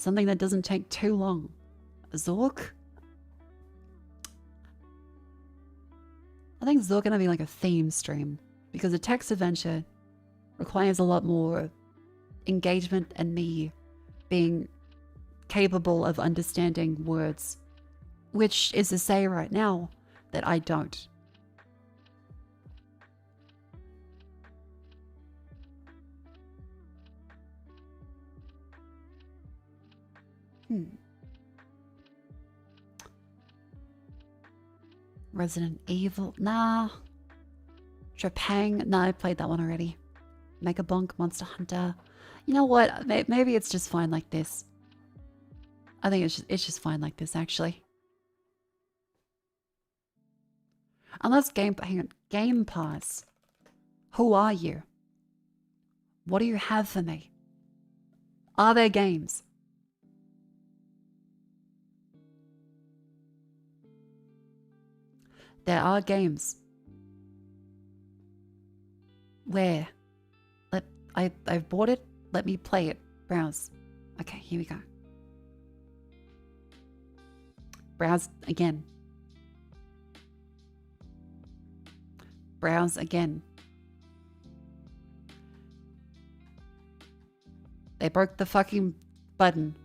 that doesn't take too long. Zork? I think Zork gonna be like a theme stream because a text adventure requires a lot more engagement and me being capable of understanding words, which is to say right now that I don't. Resident Evil? Nah. Trepang? Nah, I played that one already. Mega Bonk, Monster Hunter. You know what? Maybe it's just fine like this. I think it's just fine like this, actually. Unless Game Pass. Who are you? What do you have for me? Are there games? There are games. Where? I've bought it. Let me play it. Browse. Okay, here we go. Browse again. Browse again. They broke the fucking button.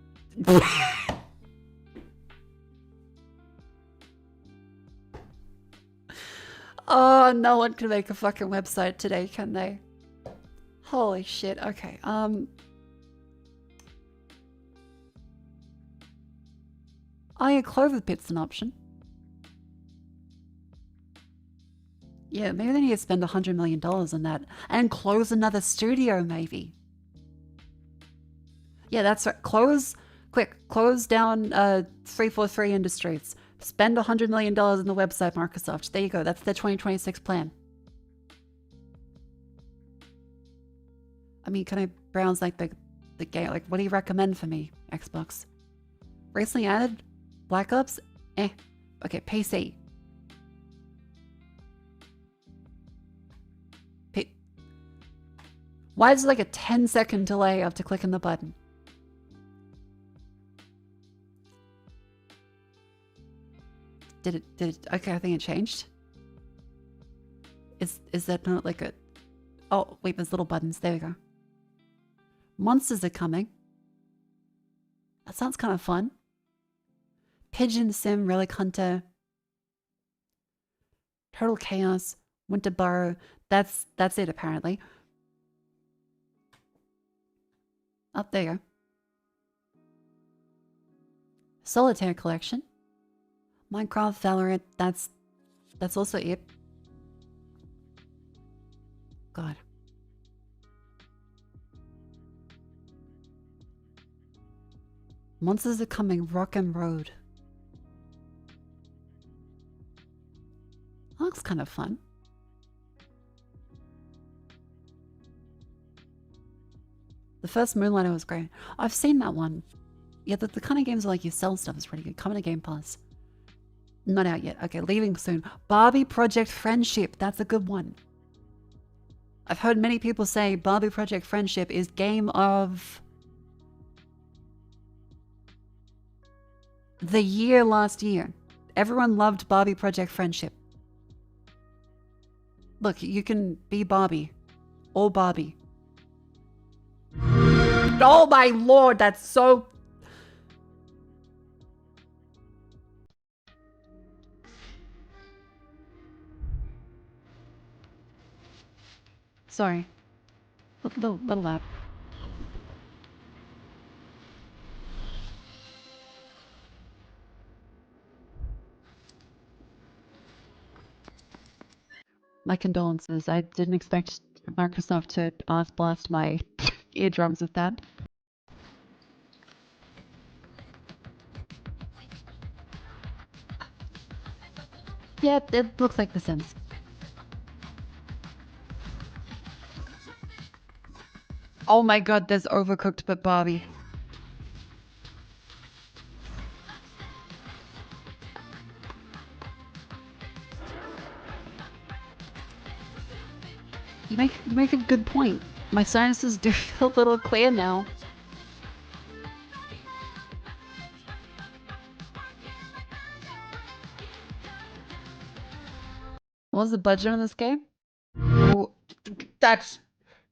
Oh, no one can make a fucking website today, can they? Holy shit. Okay. Clover Pit's an option. Yeah, maybe they need to spend $100 million on that and close another studio, maybe. Yeah, that's right. Close down 343 Industries. Spend $100 million in the website, Microsoft. There you go. That's their 2026 plan. I mean, can I browse like the game? Like, what do you recommend for me, Xbox? Recently added? Black Ops? Eh. Okay, PC. Why is it like a 10-second delay after clicking the button? Did it, okay, I think it changed. Is that not like a, oh, wait, there's little buttons, there we go. Monsters are coming. That sounds kind of fun. Pigeon Sim, Relic Hunter. Total Chaos, Winter Burrow. That's it apparently. Oh, there you go. Solitaire Collection. Minecraft, Valorant, that's also it. God. Monsters are coming, Rock and Road. That looks kind of fun. The first Moonlighter was great. I've seen that one. Yeah, the kind of games where like you sell stuff is pretty good. Coming to Game Pass. Not out yet. Okay, leaving soon. Barbie Project Friendship. That's a good one. I've heard many people say Barbie Project Friendship is game of the year last year. Everyone loved Barbie Project Friendship. Look, you can be Barbie. Or Barbie. Oh my lord, that's so... Sorry. Little lap. My condolences. I didn't expect Microsoft to blast my eardrums with that. Yeah, it looks like The Sims. Oh my god, there's Overcooked but Barbie. You make a good point. My sinuses do feel a little clear now. What was the budget on this game? Oh,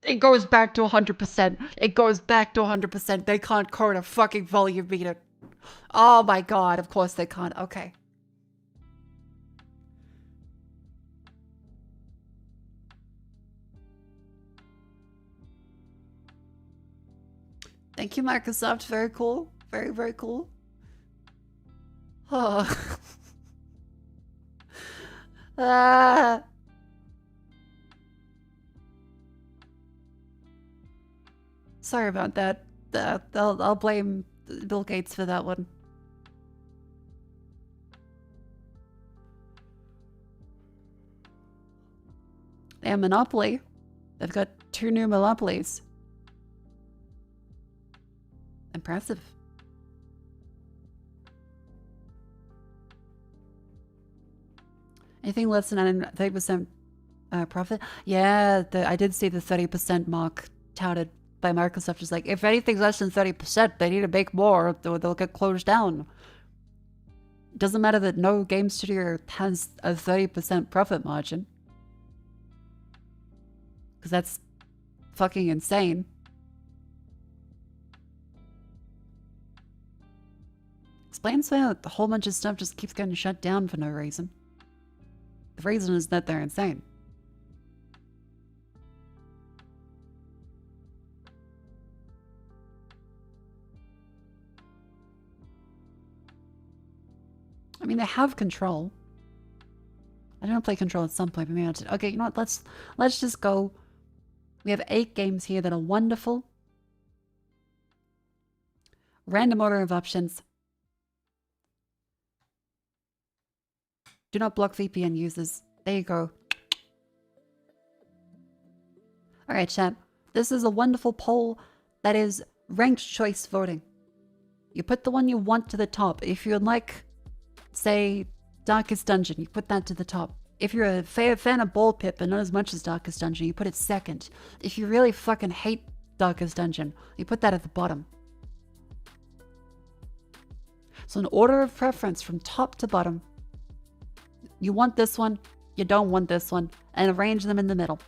it goes back to 100%. It goes back to 100%. They can't code a fucking volume meter. Oh my god, of course they can't. Okay. Thank you, Microsoft. Very cool. Very, very cool. Oh. Ah. Sorry about that. I'll blame Bill Gates for that one. And Monopoly. They've got 2 new monopolies. Impressive. Anything less than 30% profit? Yeah, I did see the 30% mark touted by Microsoft. Is like, if anything's less than 30%, they need to make more or they'll get closed down. Doesn't matter that no game studio has a 30% profit margin. Because that's fucking insane. Explains why a whole bunch of stuff just keeps getting shut down for no reason. The reason is that they're insane. I mean, they have Control. I don't play Control at some point, but maybe I'll just, okay, you know what? Let's just go. We have 8 games here that are wonderful. Random order of options. Do not block VPN users. There you go. Alright, chat. This is a wonderful poll that is ranked choice voting. You put the one you want to the top. If you like, say, Darkest Dungeon, you put that to the top. If you're a fan of Ball Pit, but not as much as Darkest Dungeon, you put it second. If you really fucking hate Darkest Dungeon, you put that at the bottom. So in order of preference from top to bottom, you want this one, you don't want this one, and arrange them in the middle.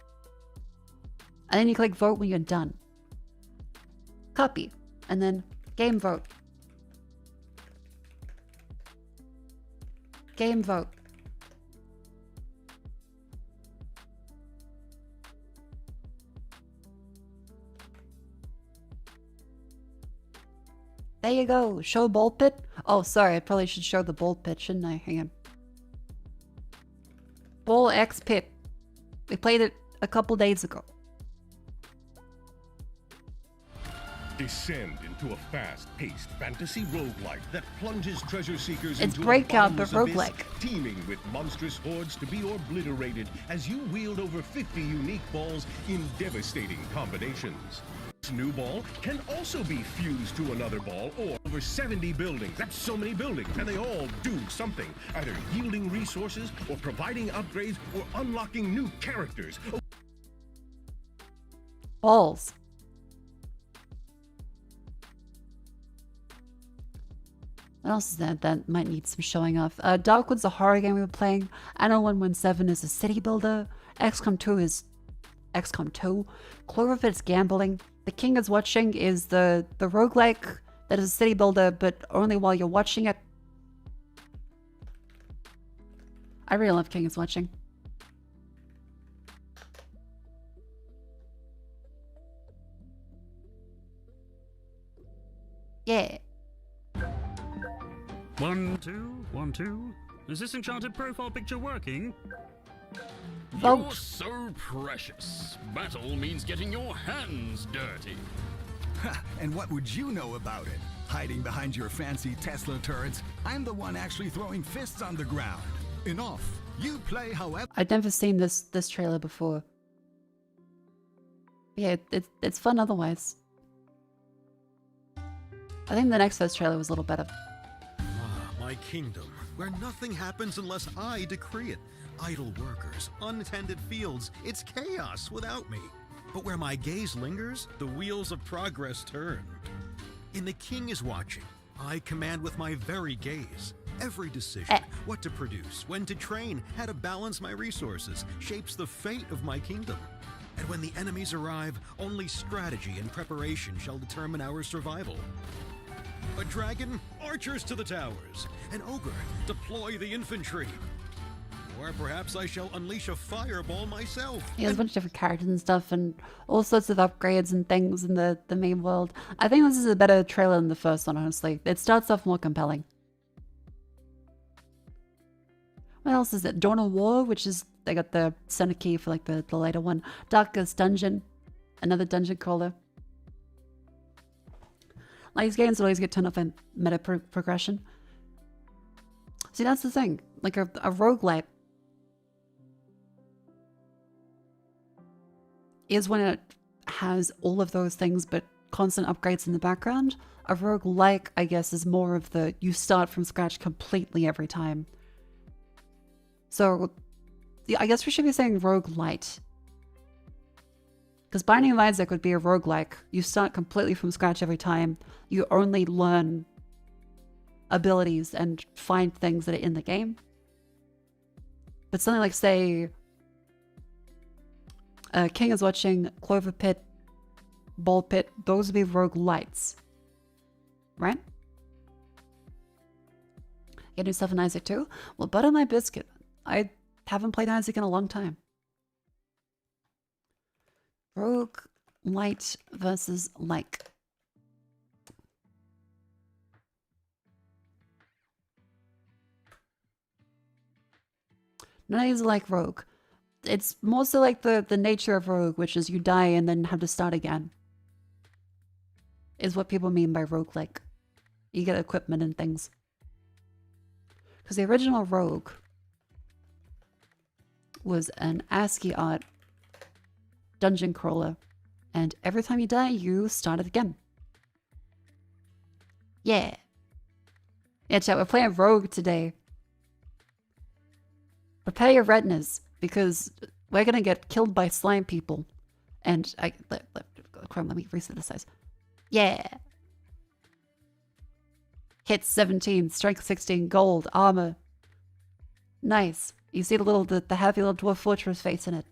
And then you click vote when you're done. Copy, and then game vote. Game vote. There you go. Show Ball Pit. Oh, sorry. I probably should show the Ball Pit, shouldn't I? Hang on. Ball X Pit. We played it a couple days ago. Descend into a fast-paced fantasy roguelike that plunges treasure seekers It's into Breakout, a but bottomless abyss, roguelike. teeming with monstrous hordes to be obliterated as you wield over 50 unique balls in devastating combinations. This new ball can also be fused to another ball or over 70 buildings. That's so many buildings, and they all do something, either yielding resources or providing upgrades or unlocking new characters. Balls. What else is that might need some showing off? Darkwood's a horror game we were playing. Anno 117 is a city builder. XCOM 2 is XCOM 2. Cloverfield's gambling. The King is Watching is the roguelike that is a city builder, but only while you're watching it. I really love King is Watching. round 2? Is this enchanted profile picture working? You're Folks. so precious. Battle means getting your hands dirty. And what would you know about it? Hiding behind your fancy Tesla turrets, I'm the one actually throwing fists on the ground. Enough. You play however. I'd never seen this trailer before. Yeah, it's fun otherwise. I think the next first trailer was a little better. Ah, my kingdom, where nothing happens unless I decree it. Idle workers, untended fields, it's chaos without me. But where my gaze lingers, the wheels of progress turn. And the king is watching. I command with my very gaze. Every decision, what to produce, when to train, how to balance my resources, shapes the fate of my kingdom. And when the enemies arrive, only strategy and preparation shall determine our survival. A dragon, archers to the towers. An ogre, deploy the infantry. Or perhaps I shall unleash a fireball myself. Yeah, there's a bunch of different characters and stuff and all sorts of upgrades and things in the main world. I think this is a better trailer than the first one, honestly. It starts off more compelling. What else is it? Dawn of War, which is, they got the center key for like the later one. Darkest Dungeon, another dungeon crawler. Like, these games always get turned off in meta progression. See, that's the thing. Like a roguelite is when it has all of those things but constant upgrades in the background. A roguelike, I guess, is more of the you start from scratch completely every time. So, yeah, I guess we should be saying roguelite. Because Binding of Isaac would be a roguelike. You start completely from scratch every time. You only learn abilities and find things that are in the game. But something like, say, King is Watching, Clover Pit, Ball Pit, those would be roguelites. Right? Get yourself an Isaac too? Well, butter my biscuit. I haven't played Isaac in a long time. Rogue light versus like. None of these are like Rogue. It's mostly like the nature of Rogue, which is you die and then have to start again. Is what people mean by roguelike. You get equipment and things. Because the original Rogue was an ASCII art dungeon crawler, and every time you die, you start it again. Yeah. Yeah, chat, we're playing Rogue today. Prepare your retinas, because we're gonna get killed by slime people. And Chrome, let me reset the size. Yeah. Hit 17, strength 16, gold, armor. Nice. You see the heavy little dwarf fortress face in it.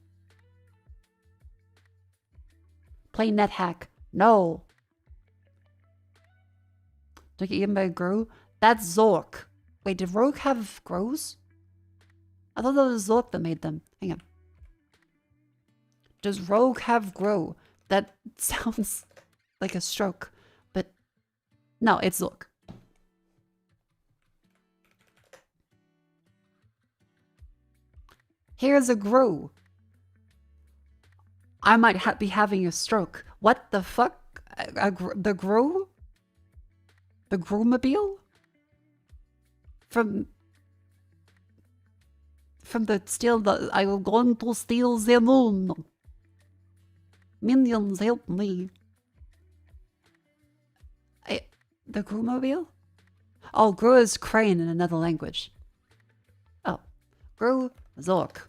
Play NetHack. No. Don't get eaten by a Gru? That's Zork. Wait, did Rogue have Grows? I thought that was Zork that made them. Hang on. Does Rogue have Grow? That sounds like a stroke. But no, it's Zork. Here's a Gru. I might be having a stroke. What the fuck? The Gru? The Grumobile? From the steal the... I am going to steal the moon. Minions, help me. The Grumobile? Oh, Gru is crane in another language. Oh. Gru, Zork.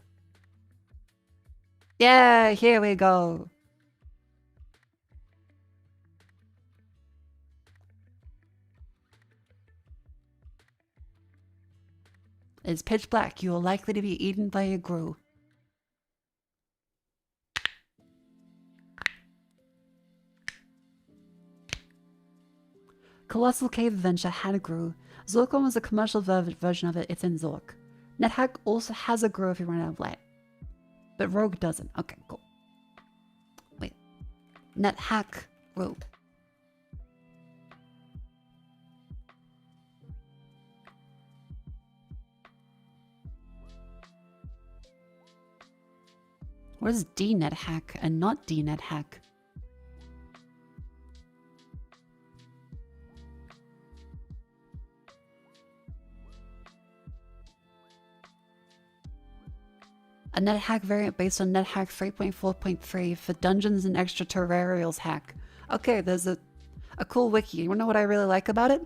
Yeah, here we go. It's pitch black. You are likely to be eaten by a Gru. Colossal Cave Adventure had a Gru. Zork was a commercial version of it. It's in Zork. NetHack also has a Gru if you run out of light. But Rogue doesn't. Okay, cool. Wait. NetHack Rogue. What is DNet hack and not DNet hack? A NetHack variant based on NetHack 3.4.3 for dungeons and extraterrestrials hack. Okay, there's a cool wiki. You wanna know what I really like about it?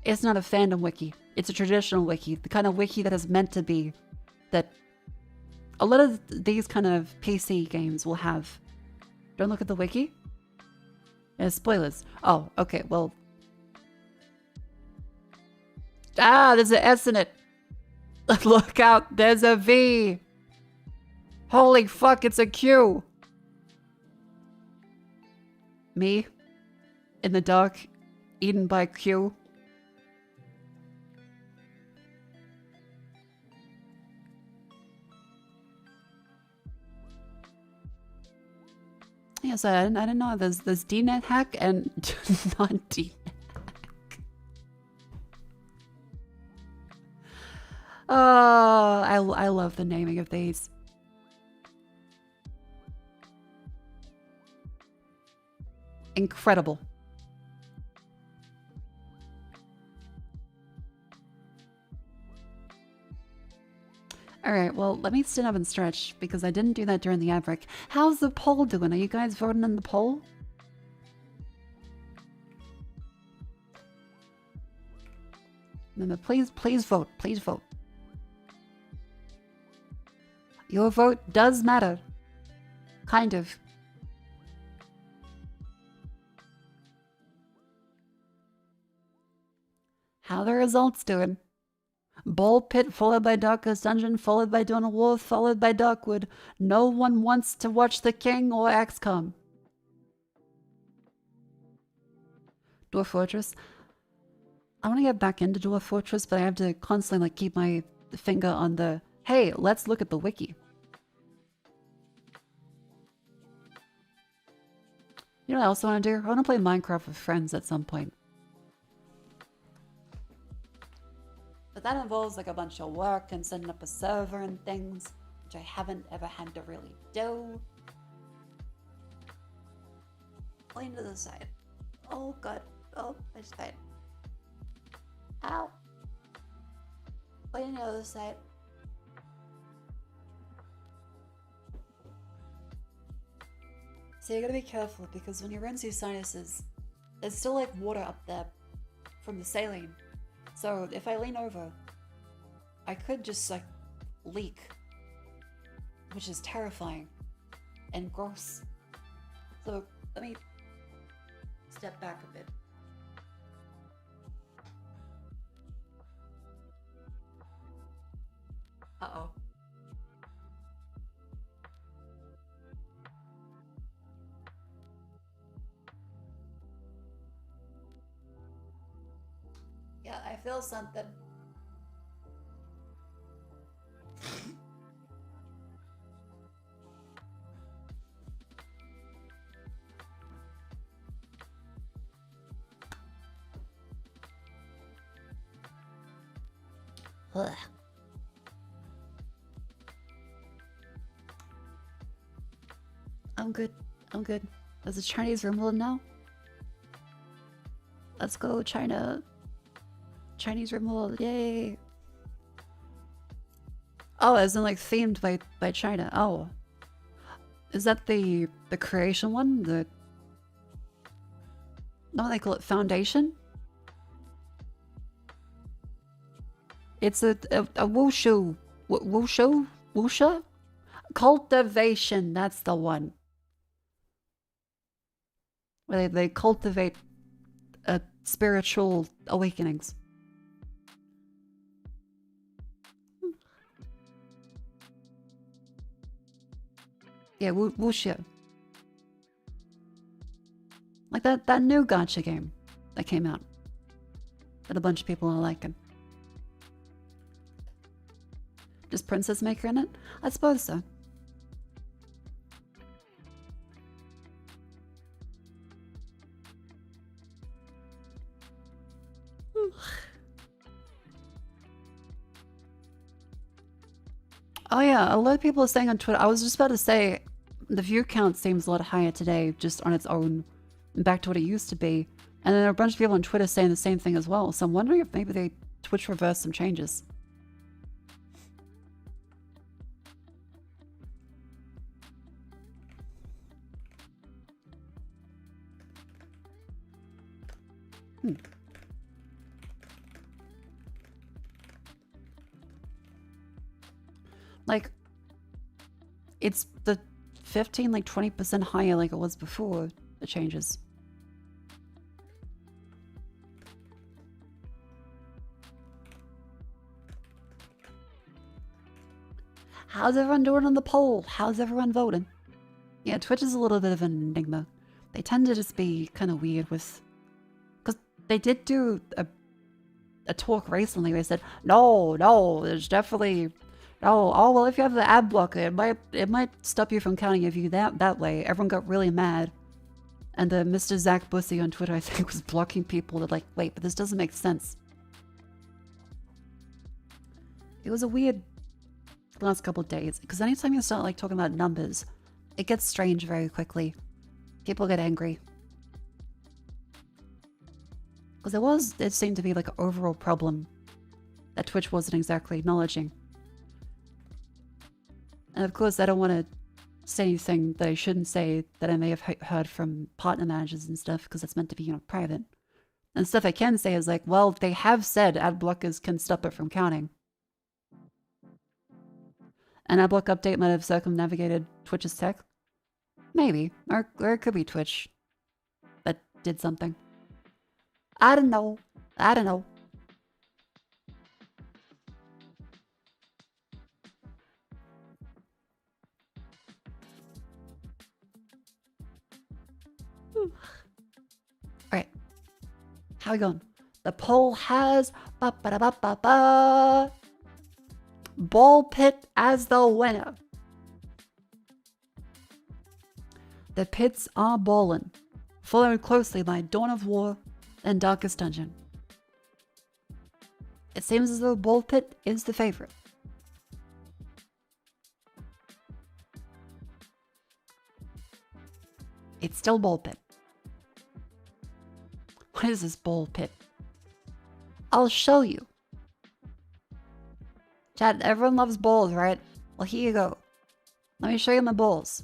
It's not a fandom wiki. It's a traditional wiki. The kind of wiki that is meant to be. That a lot of these kind of PC games will have. Don't look at the wiki? Spoilers. Oh, okay, well. Ah, there's an S in it. Look out, there's a V. Holy fuck, it's a Q. Me, in the dark, eaten by Q. Yes, I didn't know. There's DNet hack and not DNet hack. Oh, I love the naming of these. Incredible. Alright, well, let me stand up and stretch, because I didn't do that during the ad break. How's the poll doing? Are you guys voting in the poll? Remember, please vote. Please vote. Your vote does matter. Kind of. How the results doing? Ball Pit followed by Darkest Dungeon, followed by Dawn of War, followed by Darkwood. No one wants to watch The King or XCOM. Dwarf Fortress. I want to get back into Dwarf Fortress, but I have to constantly like keep my finger on the, hey, let's look at the wiki. You know what I also want to do? I want to play Minecraft with friends at some point. But that involves like a bunch of work and setting up a server and things, which I haven't ever had to really do. Lean to the side. Oh god. Oh, my spine. Ow. Lean to the other side. So you gotta be careful, because when you rinse your sinuses, there's still like water up there from the saline. So if I lean over, I could just like leak, which is terrifying and gross. So let me step back a bit. Uh-oh. Yeah, I feel something. Ugh. I'm good. I'm good. There's a Chinese room now. Let's go, China. Chinese removal, yay! Oh, as in like themed by China. Oh, is that the creation one? The no, they call it Foundation. It's a wushu, wusha, cultivation. That's the one. Where they cultivate spiritual awakenings. Yeah, wuxia. Like that new gacha game that came out that a bunch of people are liking. Does Princess Maker in it? I suppose so. Oh yeah, a lot of people are saying on Twitter, I was just about to say, the view count seems a lot higher today, just on its own, back to what it used to be. And then there are a bunch of people on Twitter saying the same thing as well, so I'm wondering if maybe Twitch reversed some changes. Like, it's the 15, like 20% higher like it was before the changes. How's everyone doing on the poll? How's everyone voting? Yeah, Twitch is a little bit of an enigma. They tend to just be kind of weird with... Because they did do a talk recently where they said, no, there's definitely... No, oh, well, if you have the ad blocker, it might stop you from counting your view that way. Everyone got really mad. And Mr. Zach Bussy on Twitter, I think, was blocking people that like, wait, but this doesn't make sense. It was a weird last couple of days, because anytime you start like talking about numbers, it gets strange very quickly. People get angry. Because it seemed to be like an overall problem that Twitch wasn't exactly acknowledging. And of course, I don't want to say anything that I shouldn't say that I may have heard from partner managers and stuff, because it's meant to be, you know, private. And stuff I can say is like, well, they have said ad blockers can stop it from counting. An ad block update might have circumnavigated Twitch's tech. Maybe. Or it could be Twitch that did something. I don't know. I don't know. Alright. How we going? The poll has Ball Pit as the winner. The pits are ballin', followed closely by Dawn of War and Darkest Dungeon. It seems as though Ball Pit is the favorite. It's still Ball Pit. What is this Ball Pit? I'll show you. Chat, everyone loves balls, right? Well, here you go. Let me show you my balls.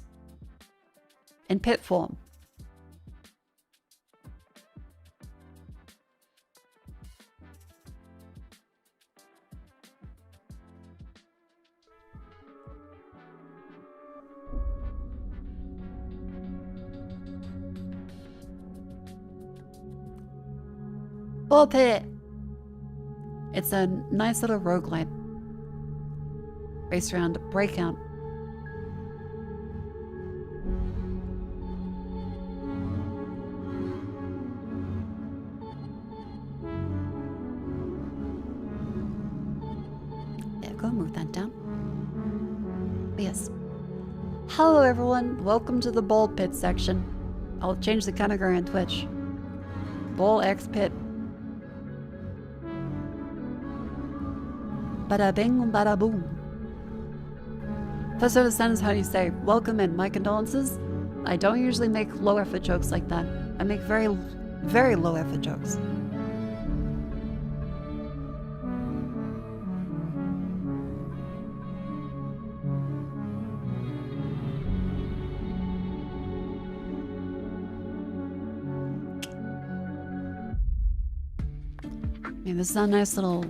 In pit form. Ball Pit! It's a nice little roguelite based around Breakout. There, go move that down. But yes. Hello everyone, welcome to the Ball Pit section. I'll change the category on Twitch. Ball X Pit. Bada bing, bada boom. First understands how you say, welcome and my condolences. I don't usually make low effort jokes like that. I make very, very low effort jokes. I mean, this is a nice little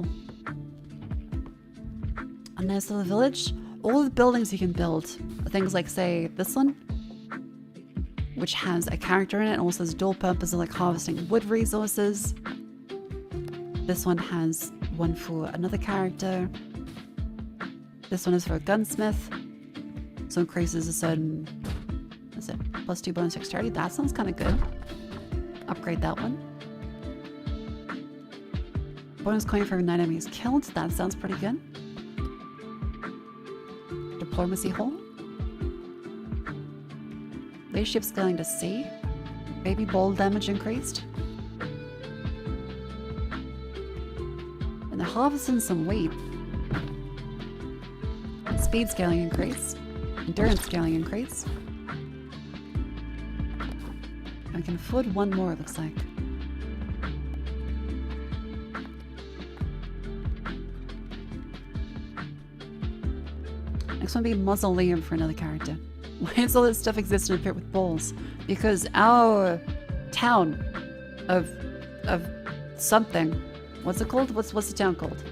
village. All the buildings you can build are things like, say, this one, which has a character in it and also has dual purpose of like harvesting wood resources. This one has one for another character. This one is for a gunsmith, so increases a certain, what's it, +2 bonus dexterity. That sounds kind of good. Upgrade that one. Bonus coin for 9 enemies killed. That sounds pretty good. Diplomacy hole. Leadership scaling to C. Baby ball damage increased. And they're harvesting some wheat. It's speed scaling increase. Endurance scaling increase. I can afford one more, it looks like. Next one would be Mausoleum for another character. Why does all this stuff exist in a pit with balls? Because our town of something. What's it called? What's the town called?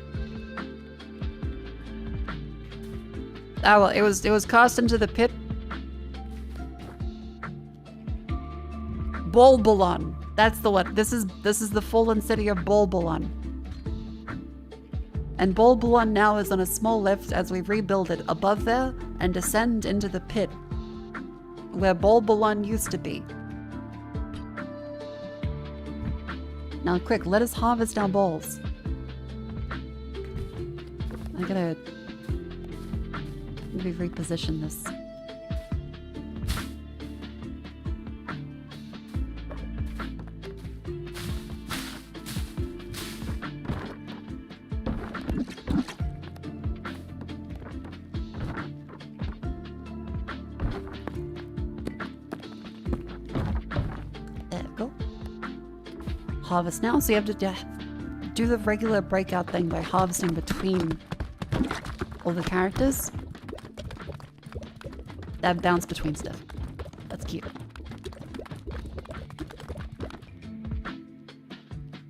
Ah, well, it was cast into the pit. Bolbalon. That's the one. This is the fallen city of Bolbalon. And Bolbalon now is on a small lift as we rebuild it above there and descend into the pit where Bolbalon used to be. Now quick, let us harvest our balls. I gotta maybe reposition this. There we go. Harvest now, so you have to do the regular breakout thing by harvesting between all the characters. That bounce between stuff. That's cute.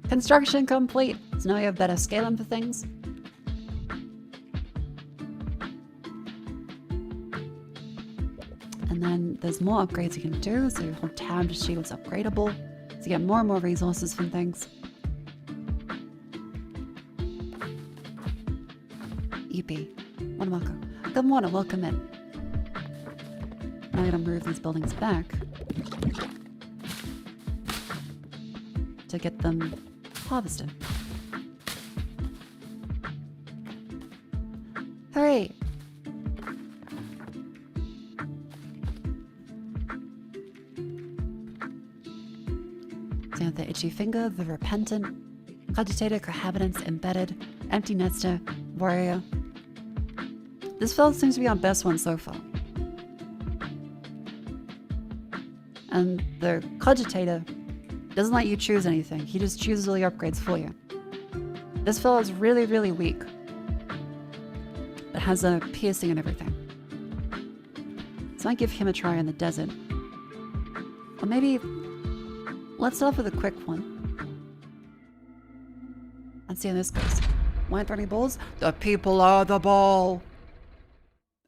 Construction complete. So now you have better scaling for things. And then there's more upgrades you can do, so your whole town just shield's upgradable. So you get more and more resources from things. EP. One Mako. Good morning, welcome in. Now I'm gonna move these buildings back to get them harvested. Hooray! So you have the Itchy Finger, the Repentant, Cogitator, Cohabitants, Embedded, Empty Nester, Warrior. This fella seems to be our best one so far. And the Cogitator doesn't let you choose anything. He just chooses all the upgrades for you. This fella is really, really weak. It has a piercing and everything. So I give him a try in the desert. Or maybe let's start off with a quick one. Let's see how this goes. Why aren't there any balls? The people are the ball.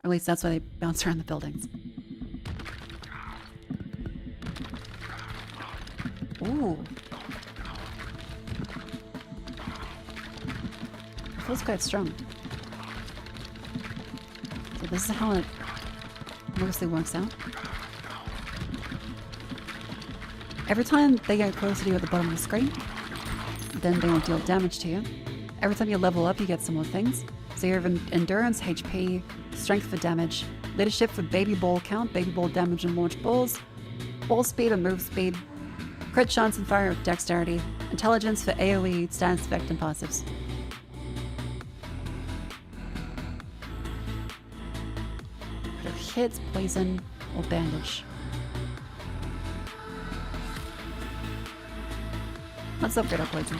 Or at least that's why they bounce around the buildings. Ooh. It feels quite strong. So this is how it mostly works out. Every time they get closer to you at the bottom of the screen, then they won't deal damage to you. Every time you level up, you get some more things. So you have endurance, HP, strength for damage, leadership for baby ball count, baby ball damage and launch balls, ball speed and move speed, crit chance and fire with dexterity, intelligence for AoE, stance effect, and passives. Crit hits, poison, or bandage. Let's upgrade our poison.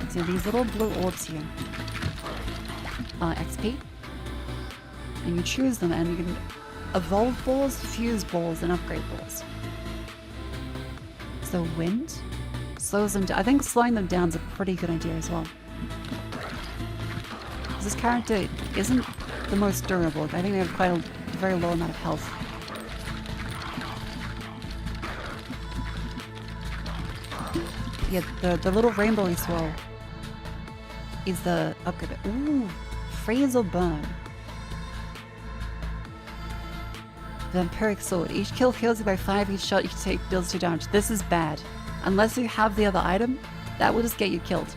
So these little blue orbs here are XP. And you choose them and you can evolve balls, fuse balls, and upgrade balls. So wind slows them down. I think slowing them down is a pretty good idea as well. This character isn't the most durable. I think they have quite a very low amount of health. Yeah, the little rainbowy swirl is the upgrade. Ooh, freeze or burn. Vampiric sword. Each kill heals you by 5. Each shot you take deals 2 damage. This is bad. Unless you have the other item, that will just get you killed.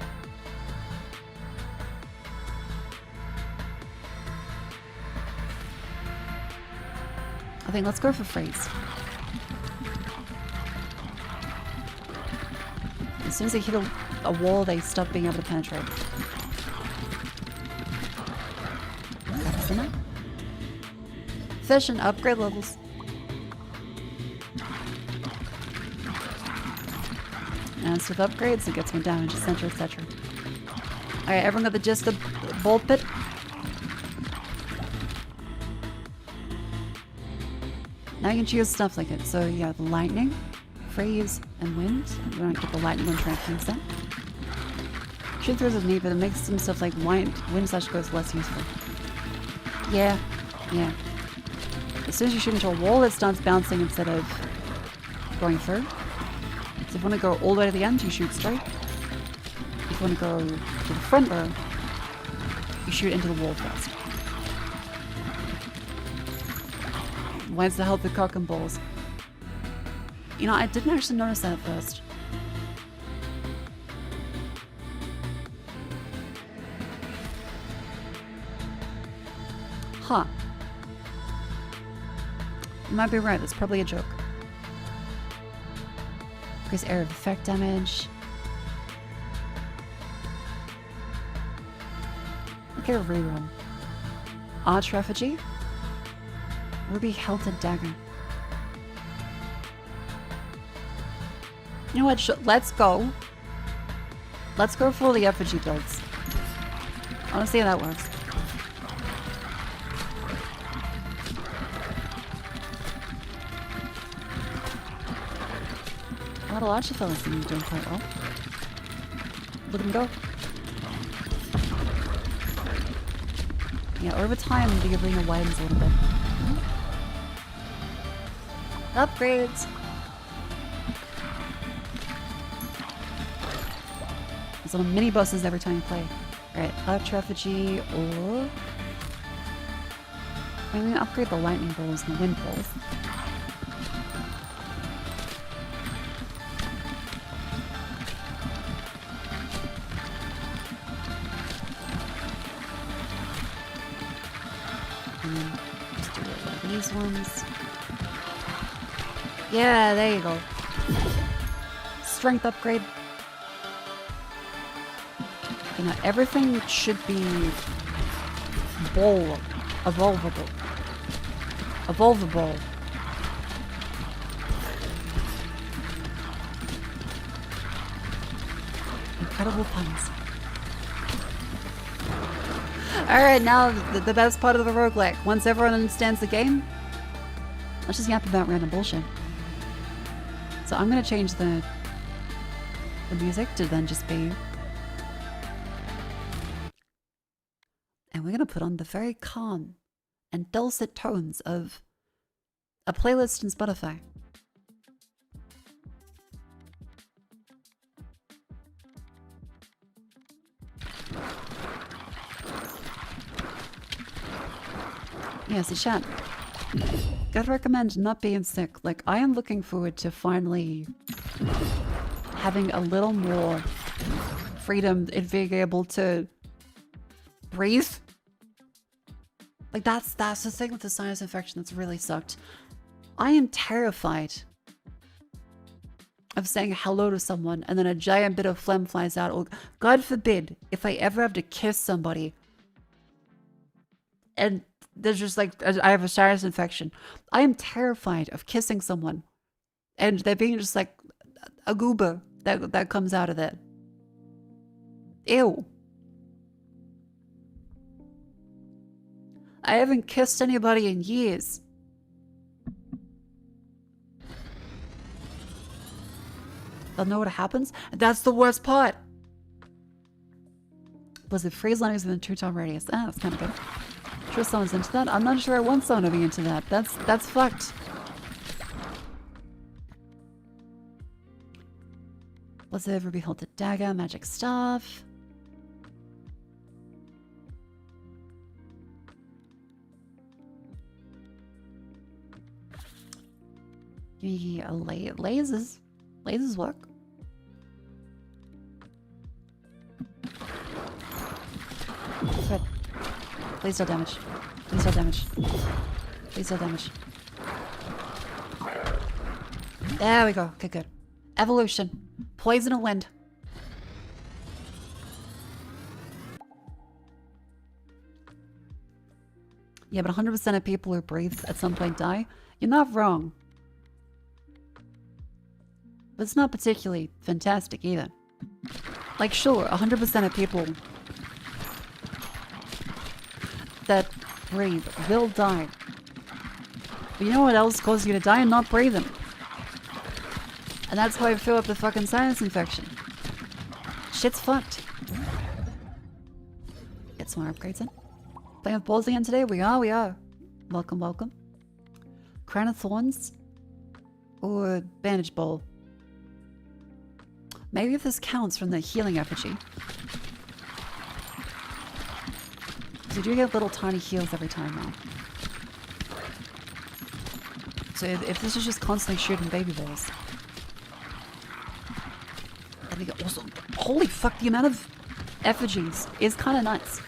I think let's go for freeze. As soon as they hit a wall, they stop being able to penetrate. isn't it? Efficient upgrade levels. And with upgrades, it gets more damage, etc., etc. Alright, everyone got the gist of the bolt pit? Now you can choose stuff like it. So you have lightning, freeze, and wind. I'm going to get the lightning one, try and fix that. Shoot throws is neat, but it makes some stuff like wind slash goes less useful. Yeah, yeah. As soon as you shoot into a wall, it starts bouncing instead of going through. So if you want to go all the way to the end, you shoot straight. If you want to go to the front row, you shoot into the wall first. Why's the help with cock and balls? You know, I didn't actually notice that at first. Huh. You might be right, that's probably a joke. Increase area of effect damage. Okay, reroll. Arch Refugee. Ruby Hilted Dagger. You know what? Let's go. Let's go for the effigy builds. I want to see how that works. A lot of larger fellas seem to be doing quite well. Look at them go. Yeah, over time the arena widens a little bit. Upgrades! There's little mini bosses every time you play. Alright, Arch Refugee or... I'm going to upgrade the lightning balls and the wind balls. And then just do one of these ones. Yeah, there you go. Strength upgrade. You know, everything should be evolvable. Evolvable. Incredible puns. Alright, now the best part of the roguelike. Once everyone understands the game, let's just yap about random bullshit. So I'm gonna change the music to then just be... And we're gonna put on the very calm and dulcet tones of a playlist in Spotify. Yes, a chat. Gotta recommend not being sick. Like, I am looking forward to finally having a little more freedom in being able to breathe. Like, that's the thing with the sinus infection that's really sucked. I am terrified of saying hello to someone and then a giant bit of phlegm flies out. Or, God forbid, if I ever have to kiss somebody and there's just like, I have a sinus infection. I am terrified of kissing someone and there being just like a goober that comes out of it. Ew. I haven't kissed anybody in years. They'll know what happens. And that's the worst part. Was it freeze landings within 2-time radius? Ah, that's kind of good. Sure someone's into that. I'm not sure I want someone to be into that. That's fucked. Let's ever be held to dagger, magic staff. Yeah, lasers. Lasers work. Good. Please no damage. Please no damage. Please no damage. There we go. Okay, good. Evolution. Poison and wind. Yeah, but 100% of people who breathe at some point die. You're not wrong. But it's not particularly fantastic either. Like, sure, 100% of people that breathe will die. But you know what else causes you to die? Not breathing. And that's how I fill up the fucking sinus infection. Shit's fucked. Get some more upgrades in. Playing with balls again today? We are. Welcome, welcome. Crown of Thorns? Or Bandage Bowl? Maybe if this counts from the healing effigy. So you do get little tiny heals every time now. So if this is just constantly shooting baby balls. I think also, holy fuck, the amount of effigies is kind of nuts.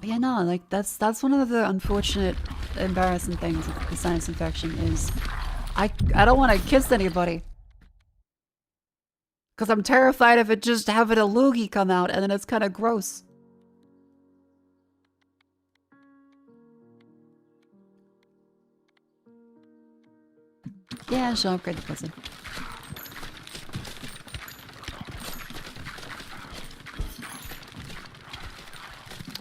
But yeah, no, like that's one of the unfortunate, embarrassing things with the sinus infection is I don't want to kiss anybody. Because I'm terrified of it just having a loogie come out and then it's kind of gross. Yeah, she'll upgrade the prison.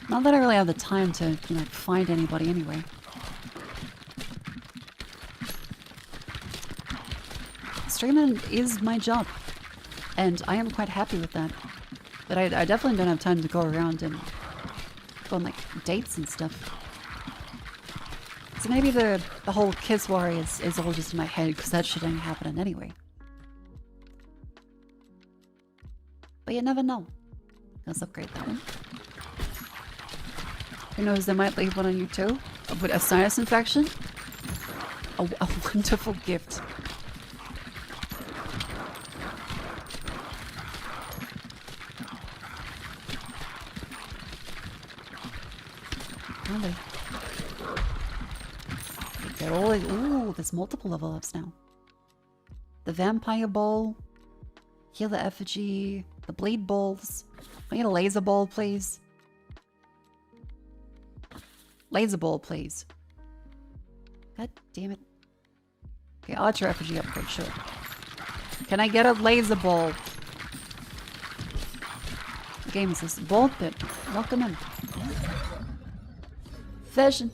Not that I really have the time to, you know, find anybody anyway. Streaming is my job. And I am quite happy with that. But I definitely don't have time to go around and go on, like, dates and stuff. So maybe the whole kiss worry is all just in my head, because that shit ain't happening anyway. But you never know. Let's upgrade that one. Who knows, they might leave one on you too? With a sinus infection? A wonderful gift. Really? They're all like, ooh, there's multiple level ups now. The vampire ball, heal the effigy, the bleed balls. Can I get a laser ball, please? Laser ball, please. God damn it. Okay, archer effigy upgrade, sure. Can I get a laser ball? What game is this? Ball pit. Welcome in. Fashion.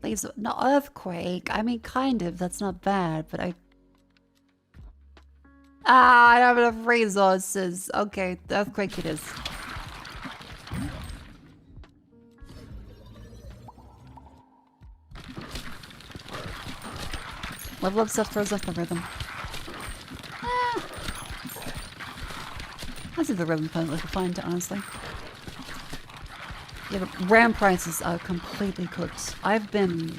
Laser, no, earthquake. I mean, kind of. That's not bad, but I don't have enough resources. Okay, earthquake it is. Level up stuff throws off the rhythm. I see the rhythm kind of fine, honestly. Yeah, but RAM prices are completely cooked. I've been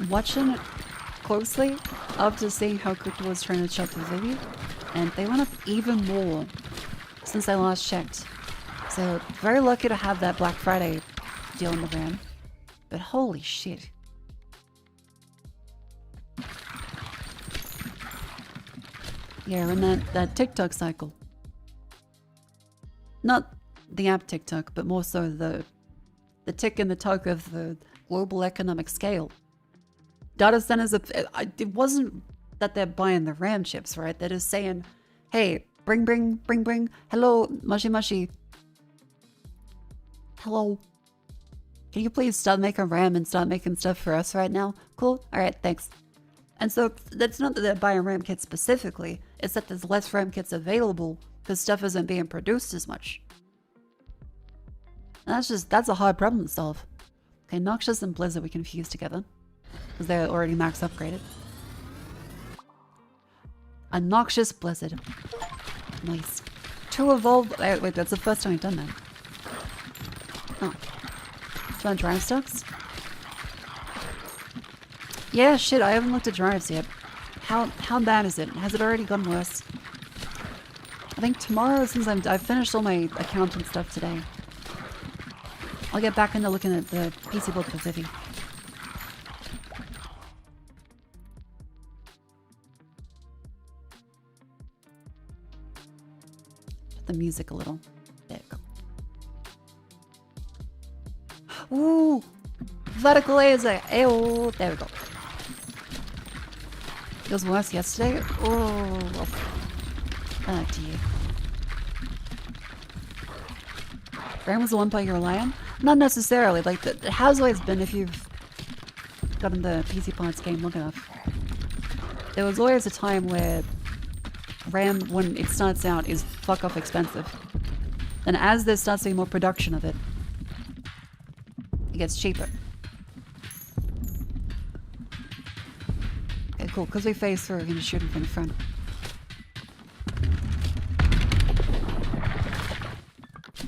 watching it closely after seeing how Crypto was trying to check the video, and they went up even more since I last checked. So, very lucky to have that Black Friday deal in the RAM. But holy shit. Yeah, we're in that TikTok cycle. Not the app TikTok, but more so the tick and the talk of the global economic scale. Data centers, it wasn't that they're buying the RAM chips, right? They're just saying, hey, bring. Hello, Mashi. Hello. Can you please stop making RAM and stop making stuff for us right now? Cool? Alright, thanks. And so that's not that they're buying RAM kits specifically, it's that there's less RAM kits available because stuff isn't being produced as much. And that's a hard problem to solve. Okay, Noxious and Blizzard we can fuse together. Because they're already max upgraded. A Noxious Blizzard. Nice. 2 evolved. Wait, that's the first time I've done that. Oh. Do you want drive stocks? Yeah, shit, I haven't looked at drives yet. How bad is it? Has it already gone worse? I think tomorrow, since I've finished all my accounting stuff today, I'll get back into looking at the PC book with Vivi. The music a little. There we go. Ooh! Vertical laser! Ew! There we go. It was worse yesterday. Oh, oh dear. Ram was the one player you rely on? Not necessarily. Like, it has always been if you've gotten the PC Pods game long enough. There was always a time where RAM, when it starts out, is fuck off expensive. And as there starts being more production of it, it gets cheaper. Okay, cool. Because we phase through, we're going to shoot him from the front.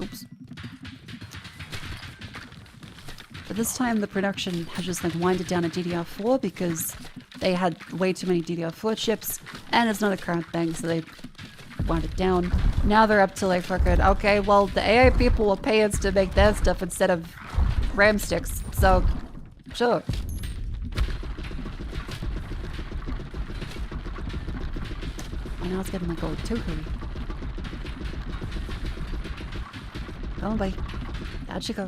Oops. But this time the production has just like winded down a DDR4 because they had way too many DDR4 chips, and it's not a current thing, so they wound it down. Now they're up to like fucking, okay, well, the AI people will pay us to make their stuff instead of RAM sticks, so sure. And now it's getting like gold too pretty. Go on, buddy. That should go.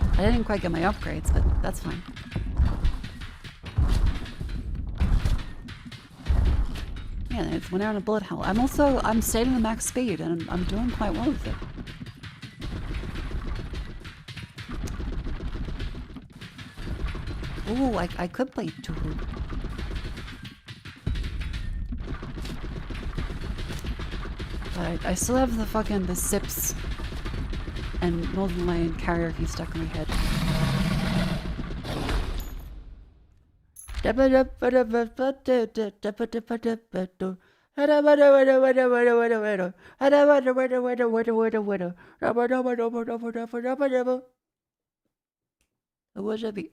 I didn't quite get my upgrades, but that's fine. Yeah, it's when they're on a bullet hell. I'm staying the max speed, and I'm doing quite well with it. Ooh, I could play Tuhu. But I still have the sips and Northern Lion karaoke stuck in my head. What should be?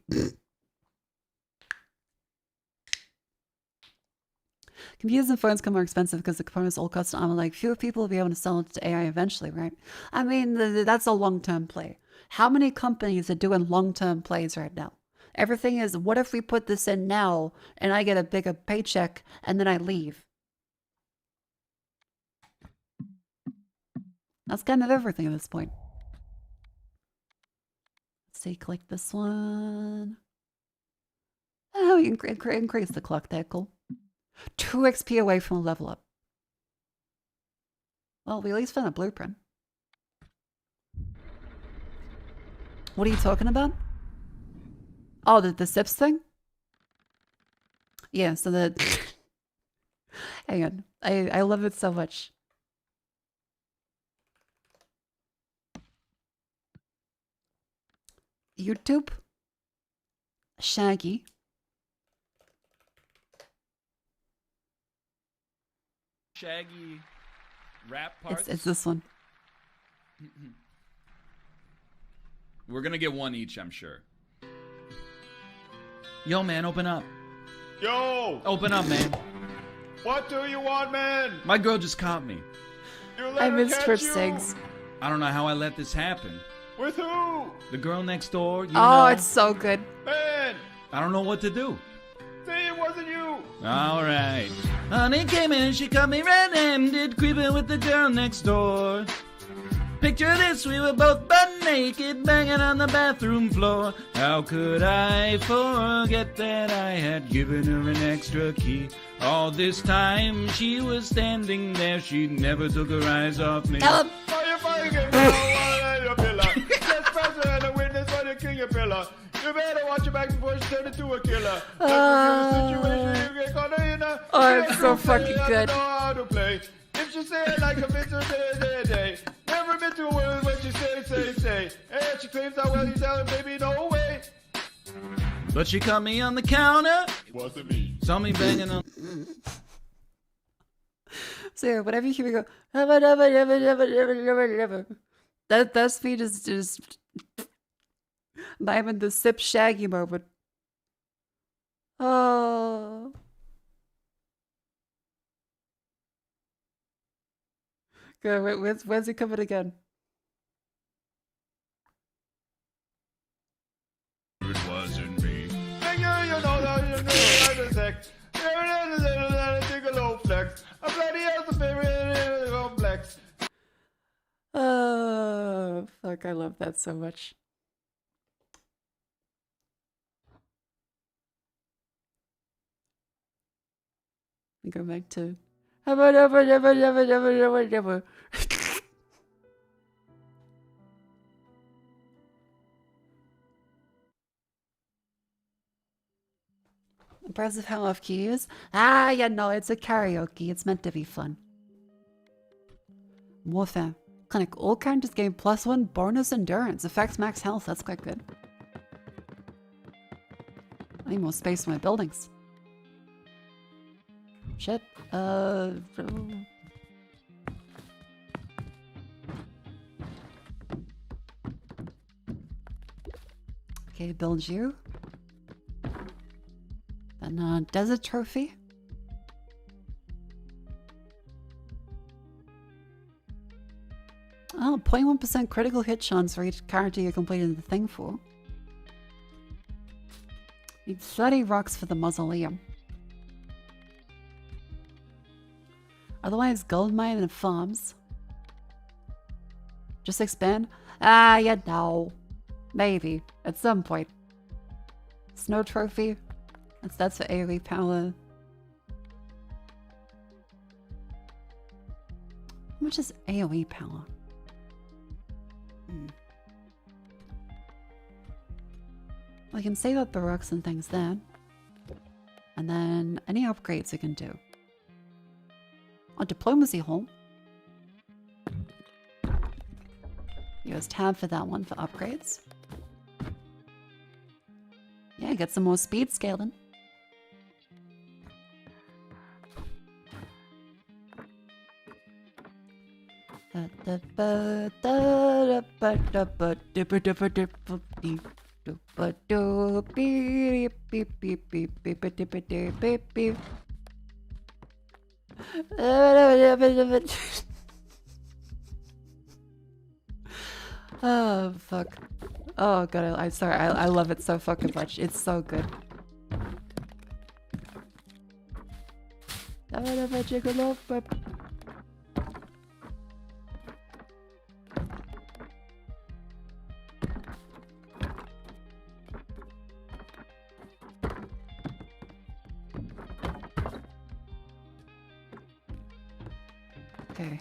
Computers and phones come more expensive because the components all cost armor. Like, fewer people will be able to sell it to AI eventually, right? I mean, that's a long-term play. How many companies are doing long-term plays right now? Everything is, what if we put this in now and I get a bigger paycheck and then I leave? That's kind of everything at this point. Let's see, click this one. Oh, we can increase the clock there, cool. 2 XP away from a level up. Well, we at least found a blueprint. What are you talking about? Oh, the SIPs thing? Yeah, so the... Hang on. I love it so much. YouTube? Shaggy. Shaggy rap parts. It's this one. We're gonna get one each, I'm sure. Yo, man, open up. Yo! Open up, man. What do you want, man? My girl just caught me. You let I her missed catch her you? sings. I don't know how I let this happen. With who? The girl next door, you Oh, know. it's so good. Man! I don't know what to do. Say it wasn't you! Alright. Honey came in, she caught me red-handed, creeping with the girl next door. Picture this, we were both butt naked, banging on the bathroom floor. How could I forget that I had given her an extra key? All this time she was standing there, she never took her eyes off me. Tell him. Fire, get down, your pillar. Just present and a witness for the king of pillar. You better watch your back before she turn into a killer. Oh, it's so fucking good. If she say it like a bitch, day. Never been to a world when she say. And she claims that well, you tell her, baby, no way. But she caught me on the counter. Wasn't me. Saw me banging on. So yeah, whatever you hear me go, that's me just I'm in the sip shaggy moment. Oh. Good. Where's he coming again? It wasn't me. Thank you, you know that you know the sex. Take a low flex. A bloody hell's a favorite complex. Oh, fuck, I love that so much. We go back to Impressive how off key is. Ah, yeah, no, it's a karaoke. It's meant to be fun. Warfare. Clinic. All characters gain +1 bonus endurance. Affects max health. That's quite good. I need more space for my buildings. Shit. Okay, build you. Then desert trophy. Oh, 0.1% critical hit chance for each character you completed the thing for. Need 30 rocks for the mausoleum. Otherwise, gold mine and farms. Just expand? Ah, yeah, no. Maybe. At some point. Snow trophy. That's for AoE power. How much is AoE power? Well, I can save up the rocks and things then. And then any upgrades we can do. Oh, diplomacy hole. Use tab for that one for upgrades. Yeah, get some more speed scaling. Oh, fuck. Oh, God, I'm sorry. I love it so fucking much. It's so good. Okay.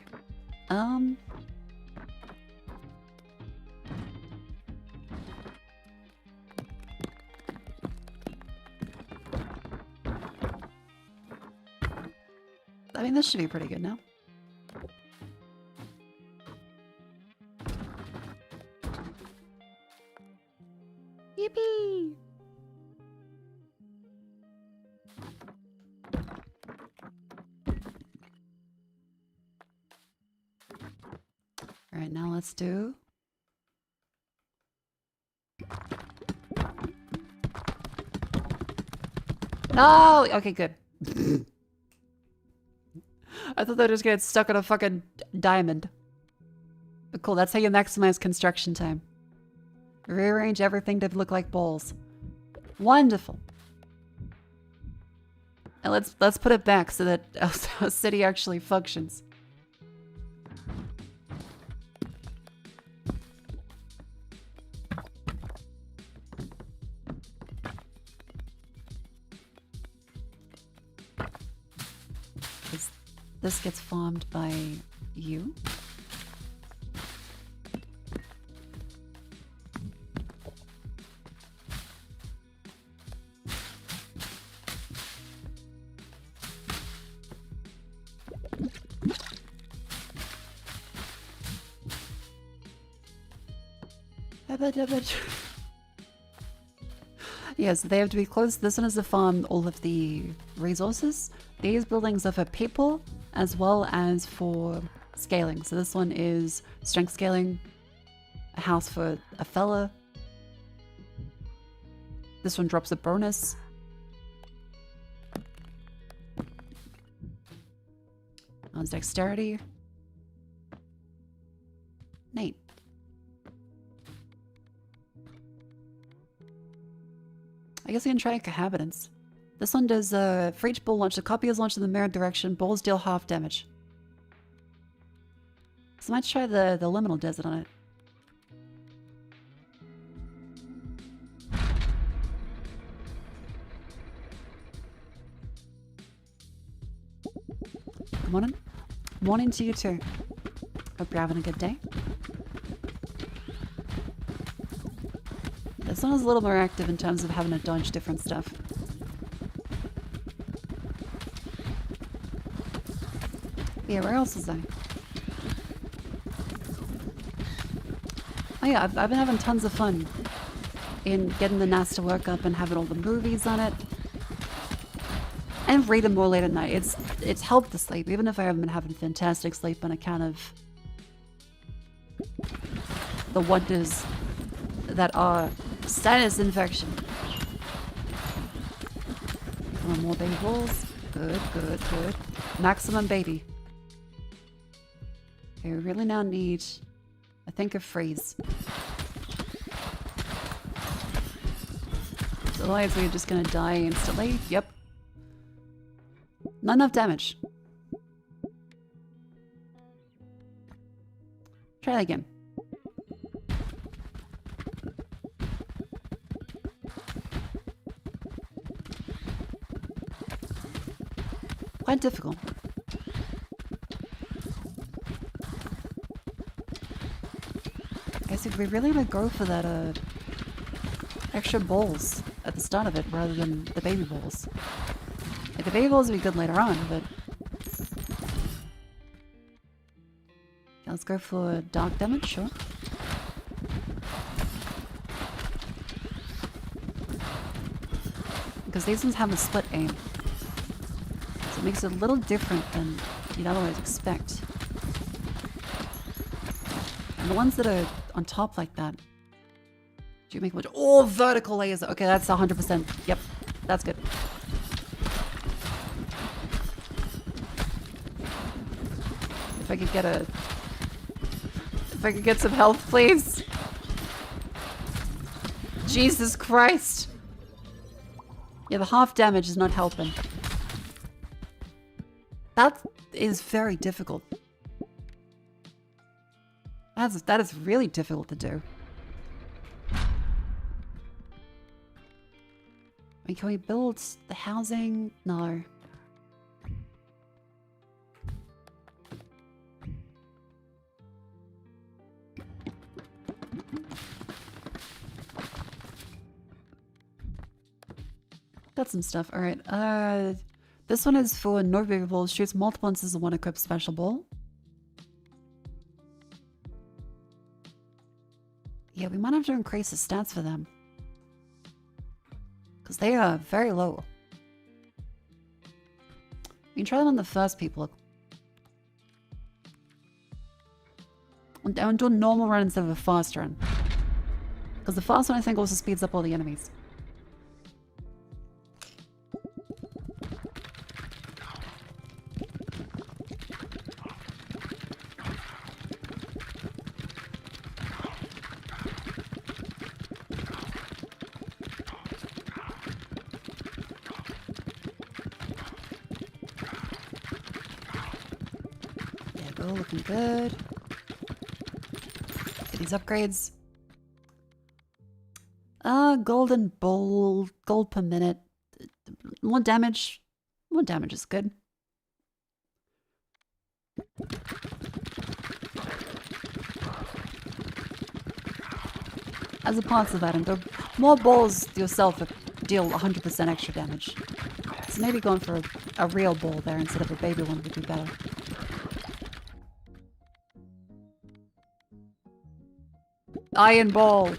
I mean, this should be pretty good now. Yippee! All right, now let's do... No! Okay, good. I thought they were just gonna get stuck on a fucking diamond. But cool, that's how you maximize construction time. Rearrange everything to look like bowls. Wonderful. And let's put it back so that our city actually functions. This gets farmed by you. Yes, they have to be close. This one is to farm all of the resources. These buildings are for people as well as for scaling. So this one is strength scaling, a house for a fella. This one drops a bonus. One's dexterity. Neat. I guess we can try cohabitants. This one does, for each ball launch, the copy is launched in the mirror direction. Balls deal half damage. So I might try the liminal desert on it. Good morning. Morning to you too. Hope you're having a good day. This one is a little more active in terms of having to dodge different stuff. Yeah, where else was I? Oh yeah, I've been having tons of fun in getting the NAS to work up and having all the movies on it. And reading more late at night. It's helped the sleep, even if I haven't been having fantastic sleep on account of the wonders that are sinus infection. Come on, more baby balls. Good, good, good. Maximum baby. Okay, we really now need, I think, a freeze. So otherwise we're just gonna die instantly. Yep. Not enough damage. Try that again. Quite difficult. I think we really want to go for that extra balls at the start of it rather than the baby balls. Like, the baby balls would be good later on, but okay, let's go for dark damage, sure. Because these ones have a split aim. So it makes it a little different than you'd otherwise expect. And the ones that are on top like that, do you make much? Oh, vertical laser. Okay, that's 100%. Yep, that's good. If I could get some health, please. Jesus Christ. Yeah, the half damage is not helping. That is very difficult. That is really difficult to do. I mean, can we build the housing? No. Got some stuff. Alright, this one is for no baby balls. Shoots multiple instances of one equipped special ball. Yeah, we might have to increase the stats for them. Because they are very low. We can try them on the first people. And do a normal run instead of a fast run. Because the fast one I think also speeds up all the enemies. Looking good. Get these upgrades. Golden bowl, gold per minute. More damage. More damage is good. As a passive item, the more balls yourself deal 100% extra damage. So maybe going for a real ball there instead of a baby one would be better. Iron ball.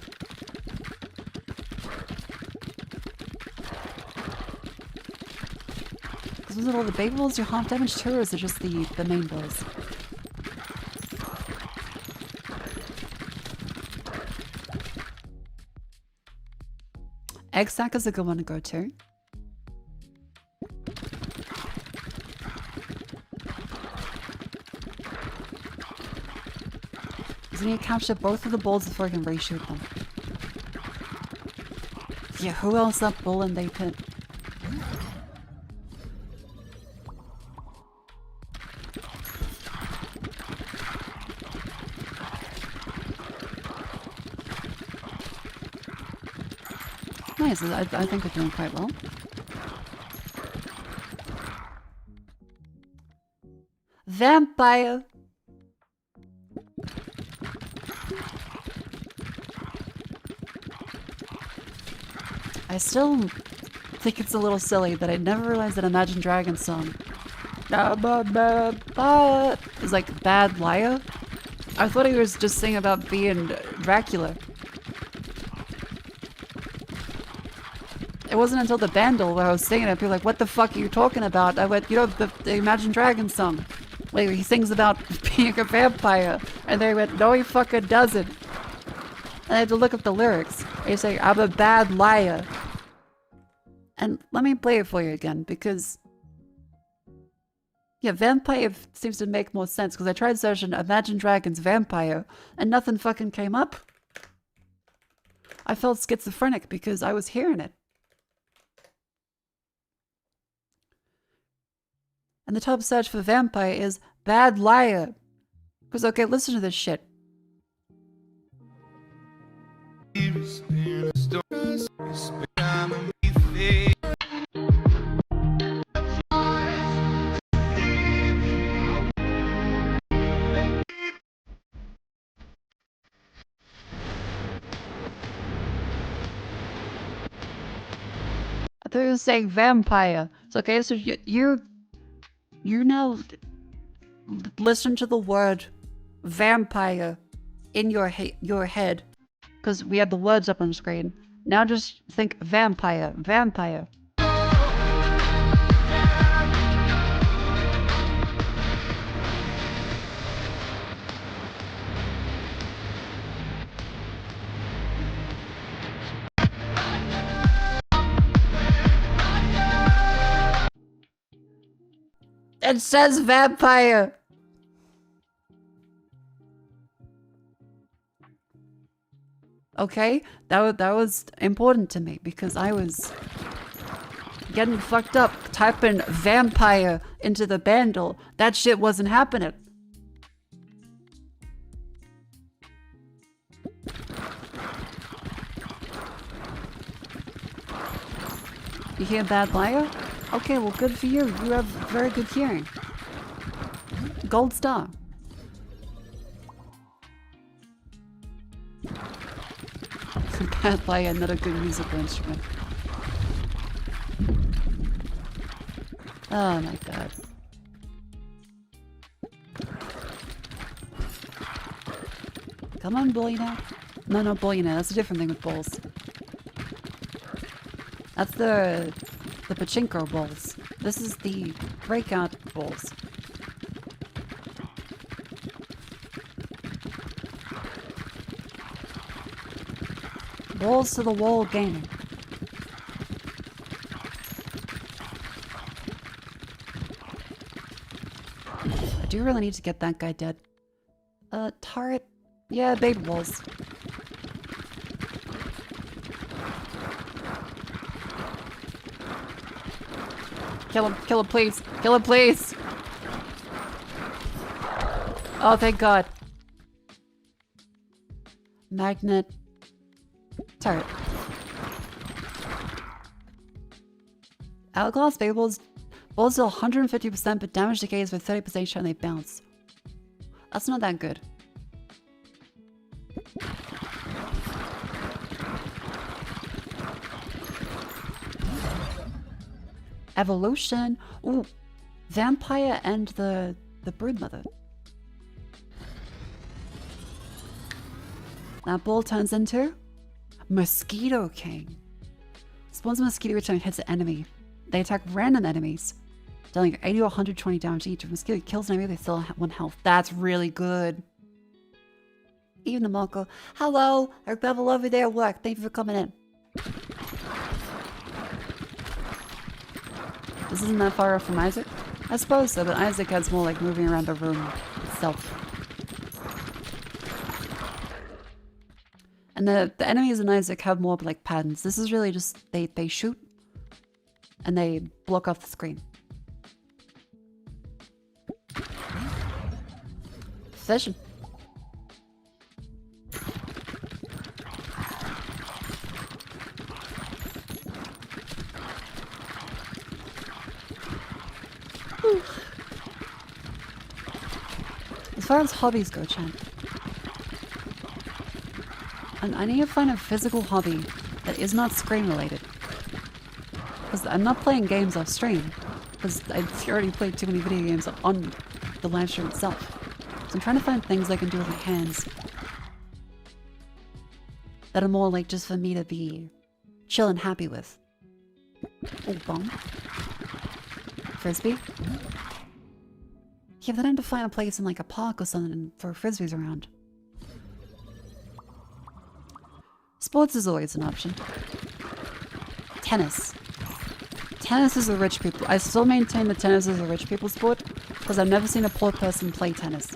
Was it all the baby balls do half damage too, or is it just the main balls? Egg sack is a good one to go to. Because I need to capture both of the balls before I can reshoot them. Yeah, who else that ball in they pit? Nice, I think we're doing quite well. Vampire! I still think it's a little silly that I never realized that Imagine Dragons song is like Bad Liar. I thought he was just singing about being Dracula. It wasn't until the Bandle where I was singing it, people were like, what the fuck are you talking about? I went, you know, the Imagine Dragons song. Wait, he sings about being a vampire. And they went, no he fucking doesn't. And I had to look up the lyrics. They say, I'm a bad liar. And let me play it for you again, because... yeah, vampire seems to make more sense, because I tried searching Imagine Dragons vampire, and nothing fucking came up. I felt schizophrenic because I was hearing it. And the top search for vampire is Bad Liar. Because, okay, listen to this shit. I thought you were saying vampire. So, okay, so you now listen to the word vampire in your head, because we have the words up on the screen. Now just think vampire, vampire. It says vampire. Okay, that was important to me because I was getting fucked up typing vampire into the Bandle. That shit wasn't happening. You hear Bad Liar? Okay, well good for you. You have very good hearing. Gold star. Bad Liar, not a good musical instrument. Oh my god. Come on, bully now. No, no, bully now. That's a different thing with balls. That's the pachinko balls. This is the breakout balls. Balls to the wall gaming. I do really need to get that guy dead. Turret. Yeah, baby balls. Kill him, please. Kill him, please. Oh, thank God. Magnet. Turret. Hourglass baby balls deal 150%, but damage decays with 30% chance they bounce. That's not that good. Evolution. Ooh, vampire and the broodmother. That ball turns into Mosquito King. Spawns a mosquito which hits an enemy. They attack random enemies, dealing 80 to 120 damage each. If a mosquito kills an enemy, they still have 1 health. That's really good. Even the Mako. Hello, our level over there work. Thank you for coming in. This isn't that far off from Isaac? I suppose so, but Isaac has more like moving around the room itself. And the enemies in Isaac have more like patterns. This is really just they shoot and they block off the screen. Session. As far as hobbies go, Chan, I need to find a physical hobby that is not screen related. Because I'm not playing games off stream. Because I've already played too many video games on the live stream itself. So I'm trying to find things I can do with my hands that are more like just for me to be chill and happy with. Oh, bomb. Frisbee? Yeah, but then I have to find a place in like a park or something for frisbees around. Sports is always an option. Tennis. Tennis is a rich people. I still maintain that tennis is a rich people sport because I've never seen a poor person play tennis.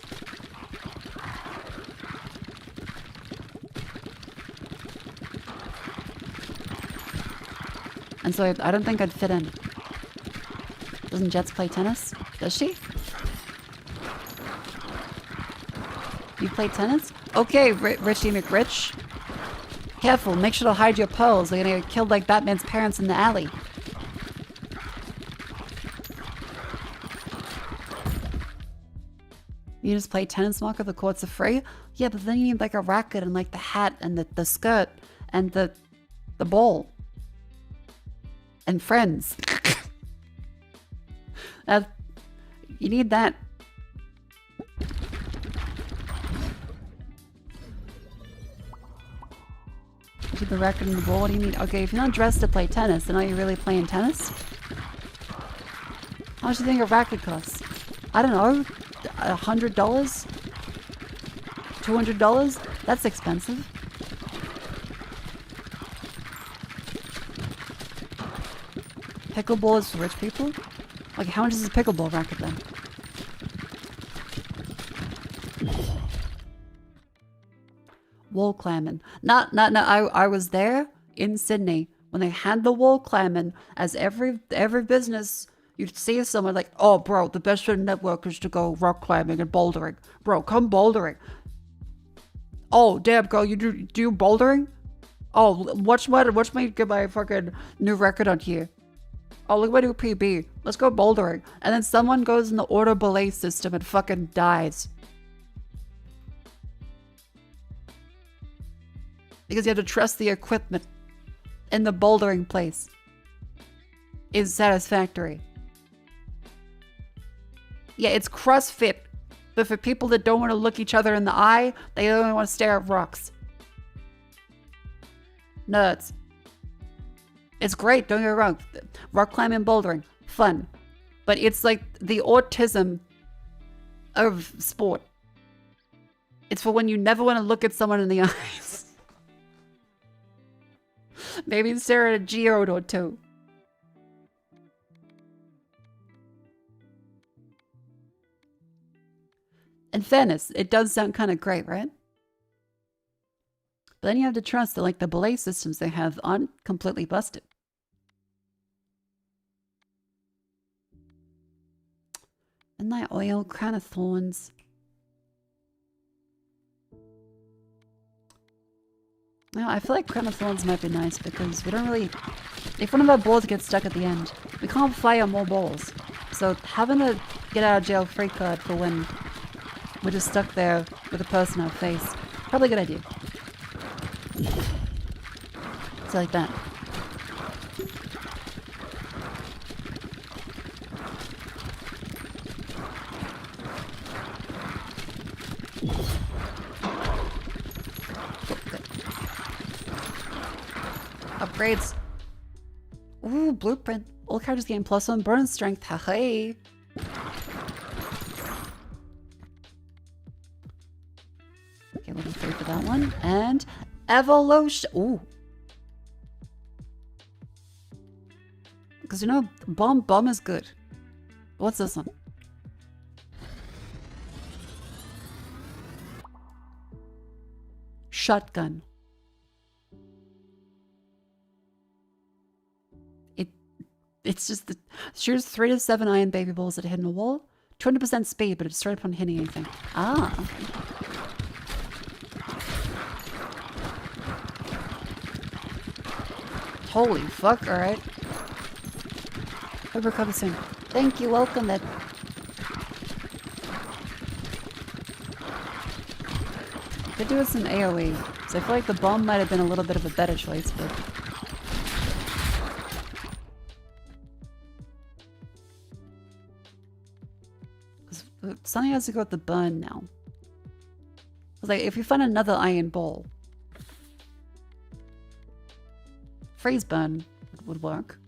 And so I don't think I'd fit in. Doesn't Jets play tennis? Does she? You play tennis? Okay, Richie McRich. Careful, make sure to hide your pearls. They're gonna get killed like Batman's parents in the alley. You just play tennis, Mako? The courts are free? Yeah, but then you need like a racket and like the hat and the skirt and the ball. And friends. You need that. The racket and the ball, what do you need? Okay, if you're not dressed to play tennis, then are you really playing tennis? How much do you think a racket costs? I don't know, $100? $200? That's expensive. Pickleball is for rich people? Like, how much is a pickleball racket then? Wall climbing. No, I was there in Sydney when they had the wall climbing. As every business, you'd see someone like, oh bro, the best for the network is to go rock climbing and bouldering. Bro, come bouldering. Oh damn girl, you do bouldering? Oh, watch me get my fucking new record on here. Oh, look at my new PB. Let's go bouldering. And then someone goes in the auto belay system and fucking dies. Because you have to trust the equipment in the bouldering place is satisfactory. Yeah, it's CrossFit. But for people that don't want to look each other in the eye, they only want to stare at rocks. Nuts. It's great, don't get me wrong. Rock climbing, bouldering, fun. But it's like the autism of sport. It's for when you never want to look at someone in the eyes. Maybe stare at a geode or two. In fairness, it does sound kind of great, right? But then you have to trust that like the belay systems they have aren't completely busted. Midnight oil, crown of thorns. No, I feel like crown of thorns might be nice because we don't really... If one of our balls gets stuck at the end, we can't fire more balls. So having a get out of jail free card for when we're just stuck there with a person in our face, probably a good idea. So like that. Upgrades. Ooh, blueprint. All characters gain +1 burn strength. Hey. Okay, level 3 for that one. And evolution. Ooh. Because you know, bomb is good. What's this one? Shotgun. It's just the shoots 3 to 7 iron baby balls that hit a wall. 200% speed, but it's straight upon hitting anything. Ah. Holy fuck, alright. Hope you recover soon. Thank you, welcome that. Could do with some AoE. So I feel like the bomb might have been a little bit of a better choice, but... Something has to go with the burn now. Like, if you find another iron ball, freeze burn would work.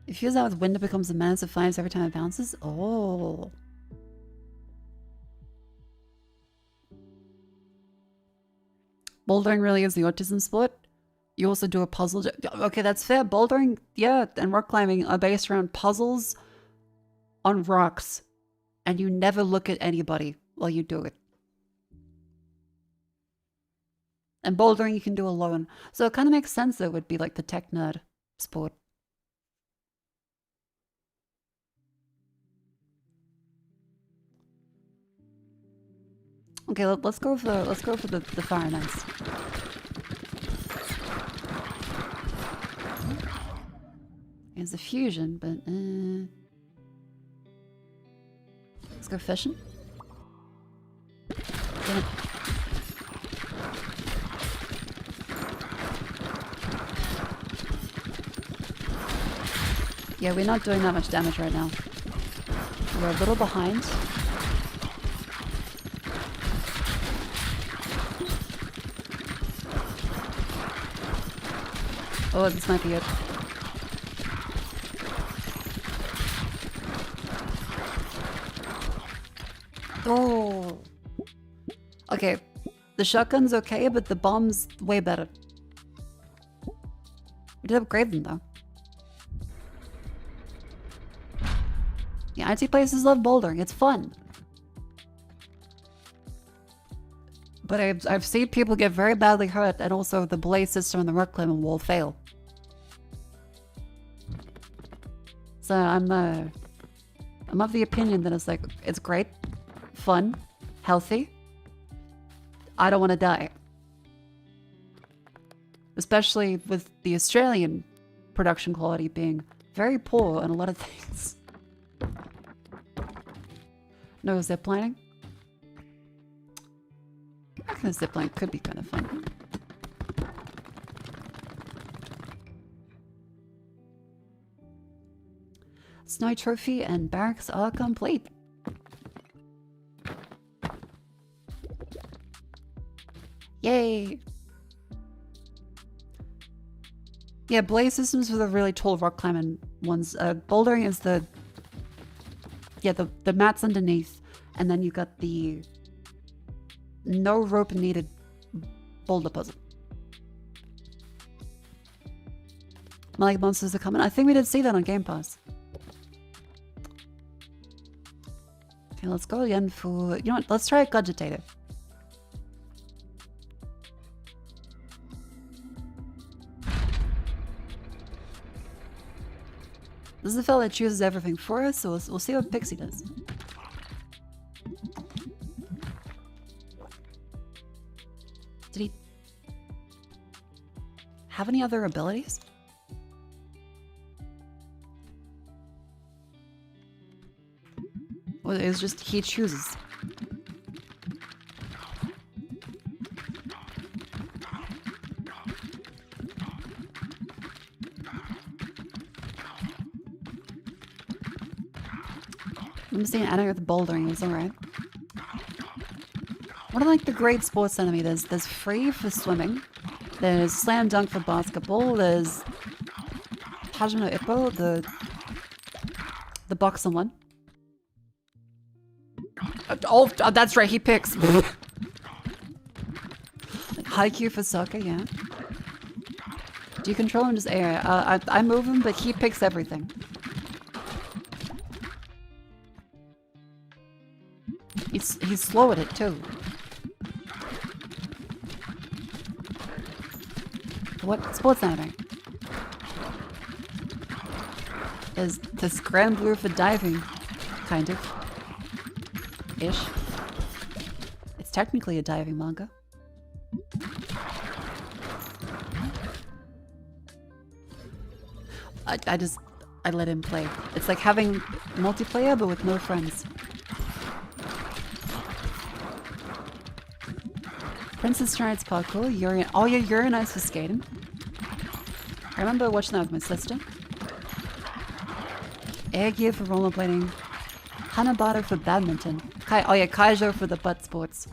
If you use that with wind, it becomes a menace of flames every time it bounces. Oh. Bouldering really is the autism sport. You also do a puzzle. Okay, that's fair. Bouldering, yeah, and rock climbing are based around puzzles on rocks. And you never look at anybody while you do it. And bouldering you can do alone. So it kind of makes sense that it would be like the tech nerd sport. Okay, let's go for the fire and ice. There's a fusion, but let's go fishing. Yeah. Yeah, we're not doing that much damage right now. We're a little behind. Oh, this might be it. Oh. Okay. The shotgun's okay, but the bomb's way better. We did upgrade them though. Yeah, IT places love bouldering. It's fun. But I've seen people get very badly hurt, and also the blaze system and the rock climbing wall fail. So I'm of the opinion that it's like, it's great, fun, healthy. I don't want to die. Especially with the Australian production quality being very poor on a lot of things. No zip lining? I think zip line could be kind of fun. Snow trophy and barracks are complete. Yay! Yeah, blaze systems for the really tall rock climbing ones. Bouldering is the mats underneath, and then you got the no rope needed boulder puzzle. Malik monsters are coming. I think we did see that on Game Pass. Okay, let's go again for... You know what? Let's try a cogitator. This is the fella that chooses everything for us, so we'll see what Pixie does. Did he have any other abilities? Well, it's just he chooses. I'm seeing adding with bouldering, it's alright. What are like the great sports enemy? There's free for swimming. There's slam dunk for basketball. There's Hajime Ippo, the boxing one. Oh, that's right, he picks. Haikyuu for soccer, yeah. Do you control him? Just AI. I move him, but he picks everything. He's slow at it too. What sports anime? Is the scrambler for diving, kind of. Ish. It's technically a diving manga. I let him play. It's like having multiplayer but with no friends. Princess strides parkour, oh yeah, Uranite for skating. I remember watching that with my sister. Air gear for rollerblading. Hanabata for badminton. Oh yeah, Kaijo for the butt sports.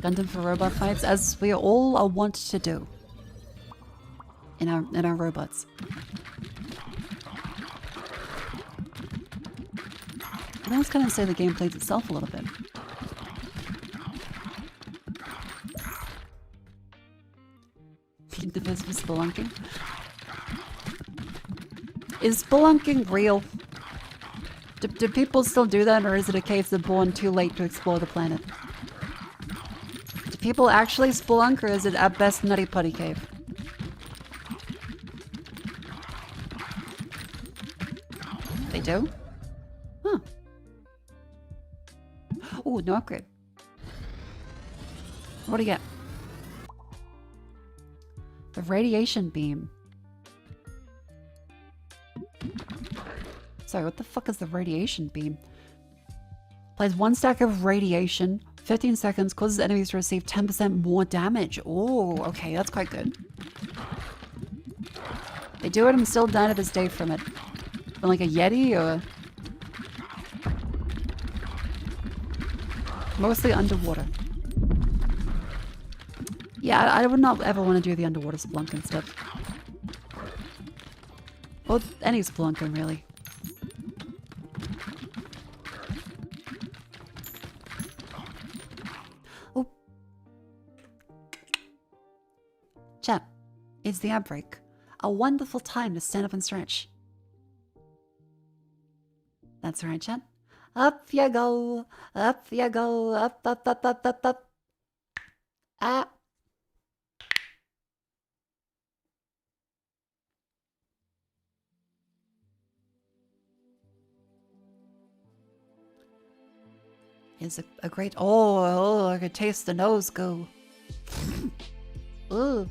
Gundam for robot fights, as we all are wont to do in our robots. I was kind of say the game plays itself a little bit. The best for spelunking. Is spelunking real? Do people still do that, or is it a case of born too late to explore the planet? Do people actually spelunk, or is it at best nutty putty cave? They do? Huh. Ooh, no upgrade. What do you get? The radiation beam. Sorry, what the fuck is the radiation beam? Applies 1 stack of radiation, 15 seconds, causes enemies to receive 10% more damage. Oh, okay, that's quite good. They do it, I'm still dying to this day from it. From like a Yeti or... Mostly underwater. Yeah, I would not ever want to do the underwater spelunking stuff. Or any spelunking, really. Oh. Chat, it's the ad break. A wonderful time to stand up and stretch. That's right, chat. Up you go, up you go, up, up, up, up, up, up. Ah. Is a great... Oh, I could taste the nose go. Ooh.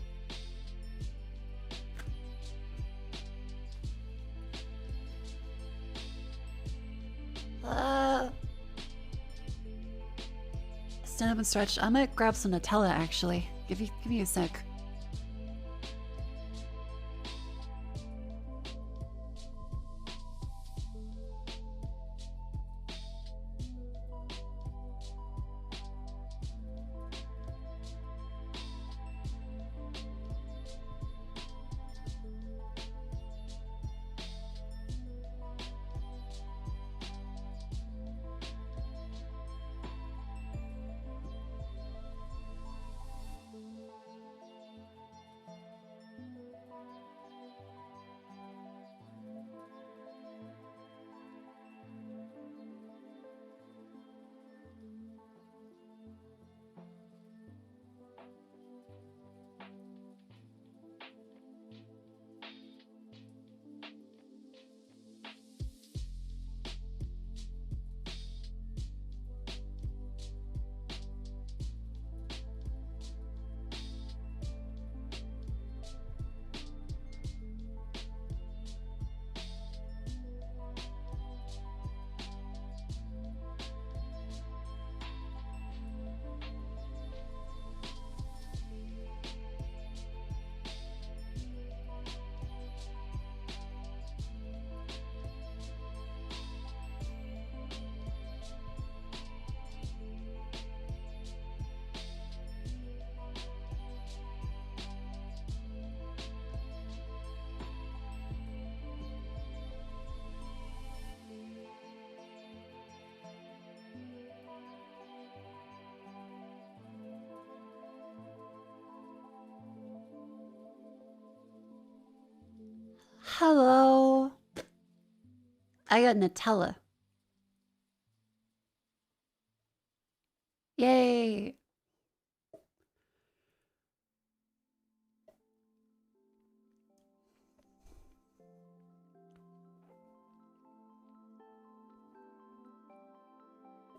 Stand up and stretch. I might grab some Nutella, actually. Give me a sec. Hello. I got Nutella. Yay.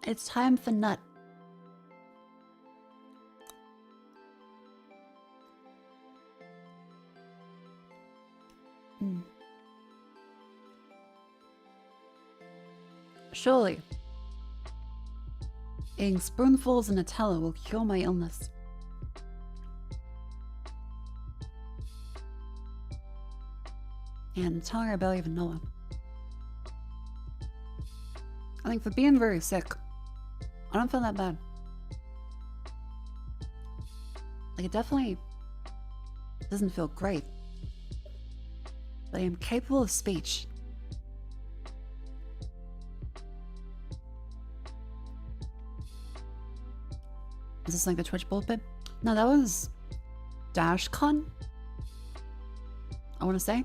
It's time for nut. Surely, eating spoonfuls of Nutella will cure my illness. And Nutella, I barely even know him. I think for being very sick, I don't feel that bad. Like, it definitely doesn't feel great. But I am capable of speech. Is this like the Twitch bullpen? No, that was DashCon, I want to say.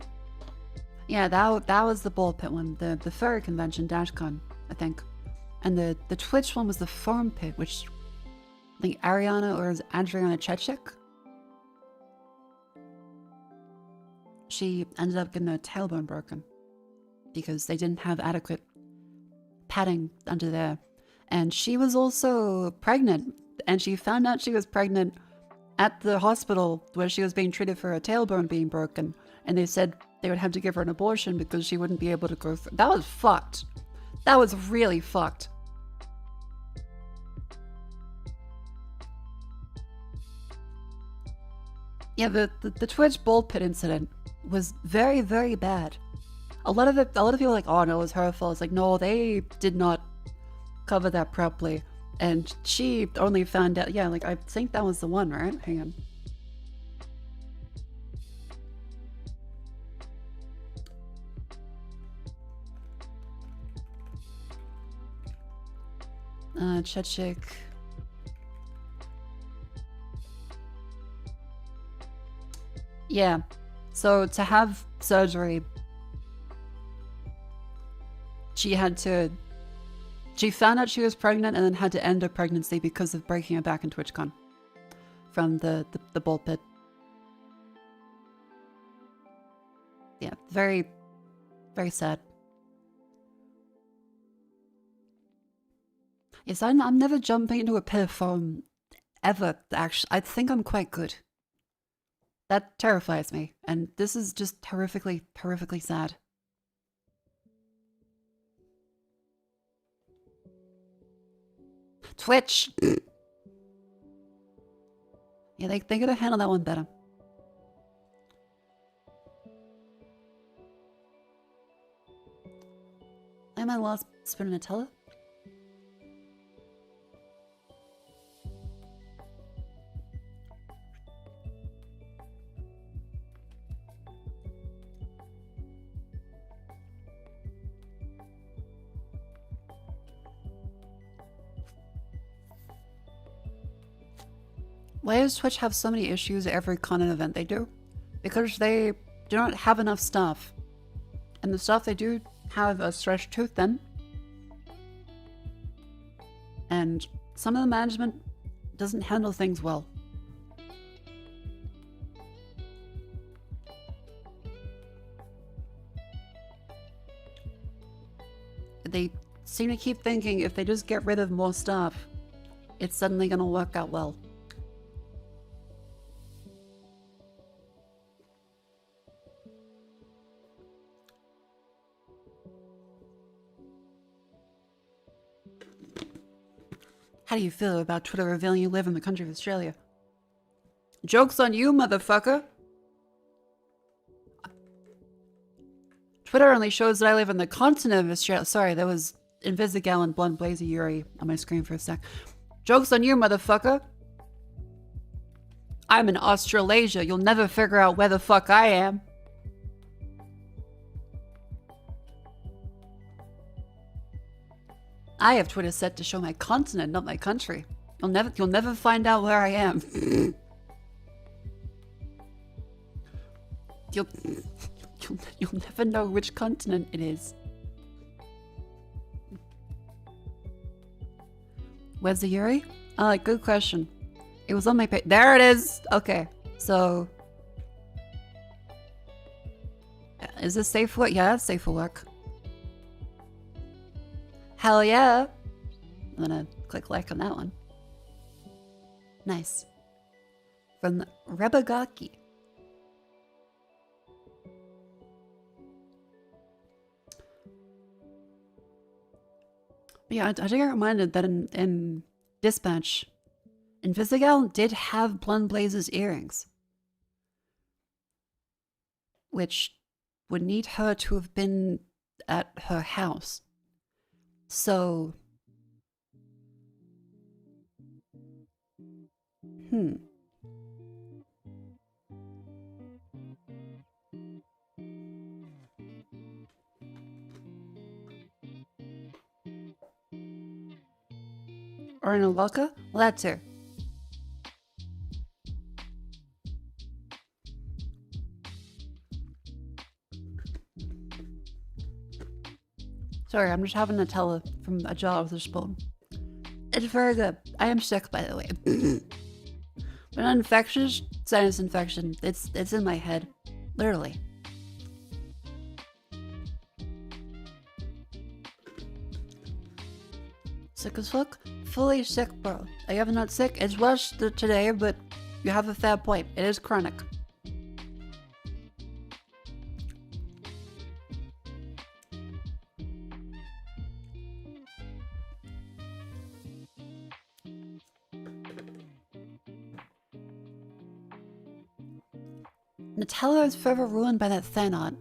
Yeah, that was the bullpen one, the furry convention, DashCon, I think. And the Twitch one was the forum pit, which I think Ariana or is Adriana Chechik. She ended up getting her tailbone broken because they didn't have adequate padding under there. And she was also pregnant, and she found out she was pregnant at the hospital where she was being treated for her tailbone being broken. And they said they would have to give her an abortion because she wouldn't be able to go through. That was fucked. That was really fucked. Yeah, the Twitch bull pit incident was very, very bad. A lot of people are like, oh no, it was her fault. It's like, no, they did not cover that properly. And she only found out, yeah, like I think that was the one, right? Hang on. Chechik. Yeah, so to have surgery, she found out she was pregnant and then had to end her pregnancy because of breaking her back in TwitchCon from the ball pit. Yeah, very, very sad. Yes, I'm never jumping into a pit of foam ever, actually. I think I'm quite good. That terrifies me, and this is just horrifically, horrifically sad. Twitch! Yeah, they gotta handle that one better. Am I lost spoon of Nutella? Why does Twitch have so many issues at every content event they do? Because they do not have enough staff. And the staff they do have a stretched tooth then. And some of the management doesn't handle things well. They seem to keep thinking if they just get rid of more staff, it's suddenly gonna work out well. How do you feel about Twitter revealing you live in the country of Australia? Joke's on you, motherfucker! Twitter only shows that I live in the continent of Australia. Sorry, there was Invisigal and Blunt Blazy Yuri on my screen for a sec. Joke's on you, motherfucker! I'm in Australasia. You'll never figure out where the fuck I am. I have Twitter set to show my continent, not my country. You'll never find out where I am. You'll You'll never know which continent it is. Where's the Yuri? Good question. It was on my page. There it is! Okay, so... Is this safe for work? Yeah, it's safe for work. Hell yeah! I'm gonna click like on that one. Nice. From Rebagaki. Yeah, I did get reminded that in Dispatch, Invisigal did have Blonde Blaze's earrings. Which would need her to have been at her house. So... Or in a locker? Well, that's her. Sorry, I'm just having Nutella from a jar with a spoon. It's very good. I am sick, by the way. But not infectious, sinus infection. It's in my head. Literally. Sick as fuck? Fully sick, bro. I am not sick. It's worse today, but you have a fair point. It is chronic. Nutella is forever ruined by that fan art.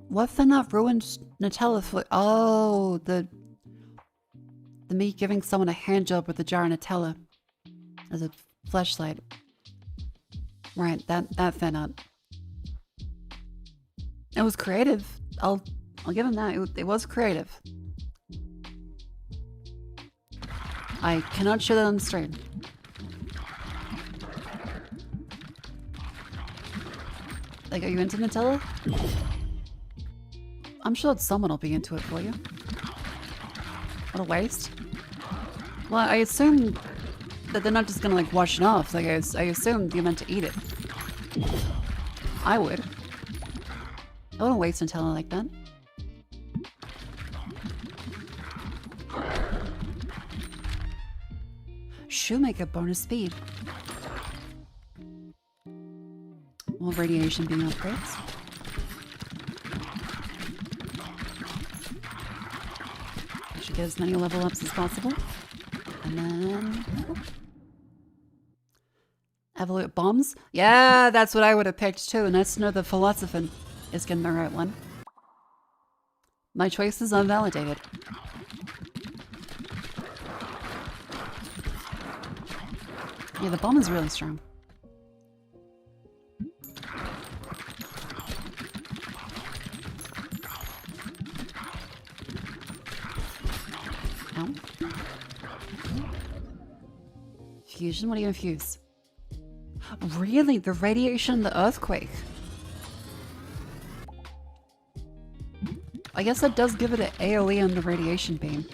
What fan art ruined Nutella for? Oh, the me giving someone a hand job with a jar of Nutella as a fleshlight. Right, that fan art. It was creative. I'll give him that. It was creative. I cannot show that on the stream. Like, are you into Nutella? I'm sure someone will be into it for you. What a waste. Well, I assume that they're not just gonna, like, wash it off. Like, I assume you're meant to eat it. I would. I wouldn't waste Nutella like that. Shoemaker bonus speed. More radiation beam upgrades. Should get as many level ups as possible. And then... Evolute bombs? Yeah, that's what I would have picked too. Nice to know the Philosophin is getting the right one. My choices are validated. Yeah, the bomb is really strong. No. Fusion? What do you infuse? Really? The radiation, the earthquake? I guess that does give it an AoE on the radiation beam.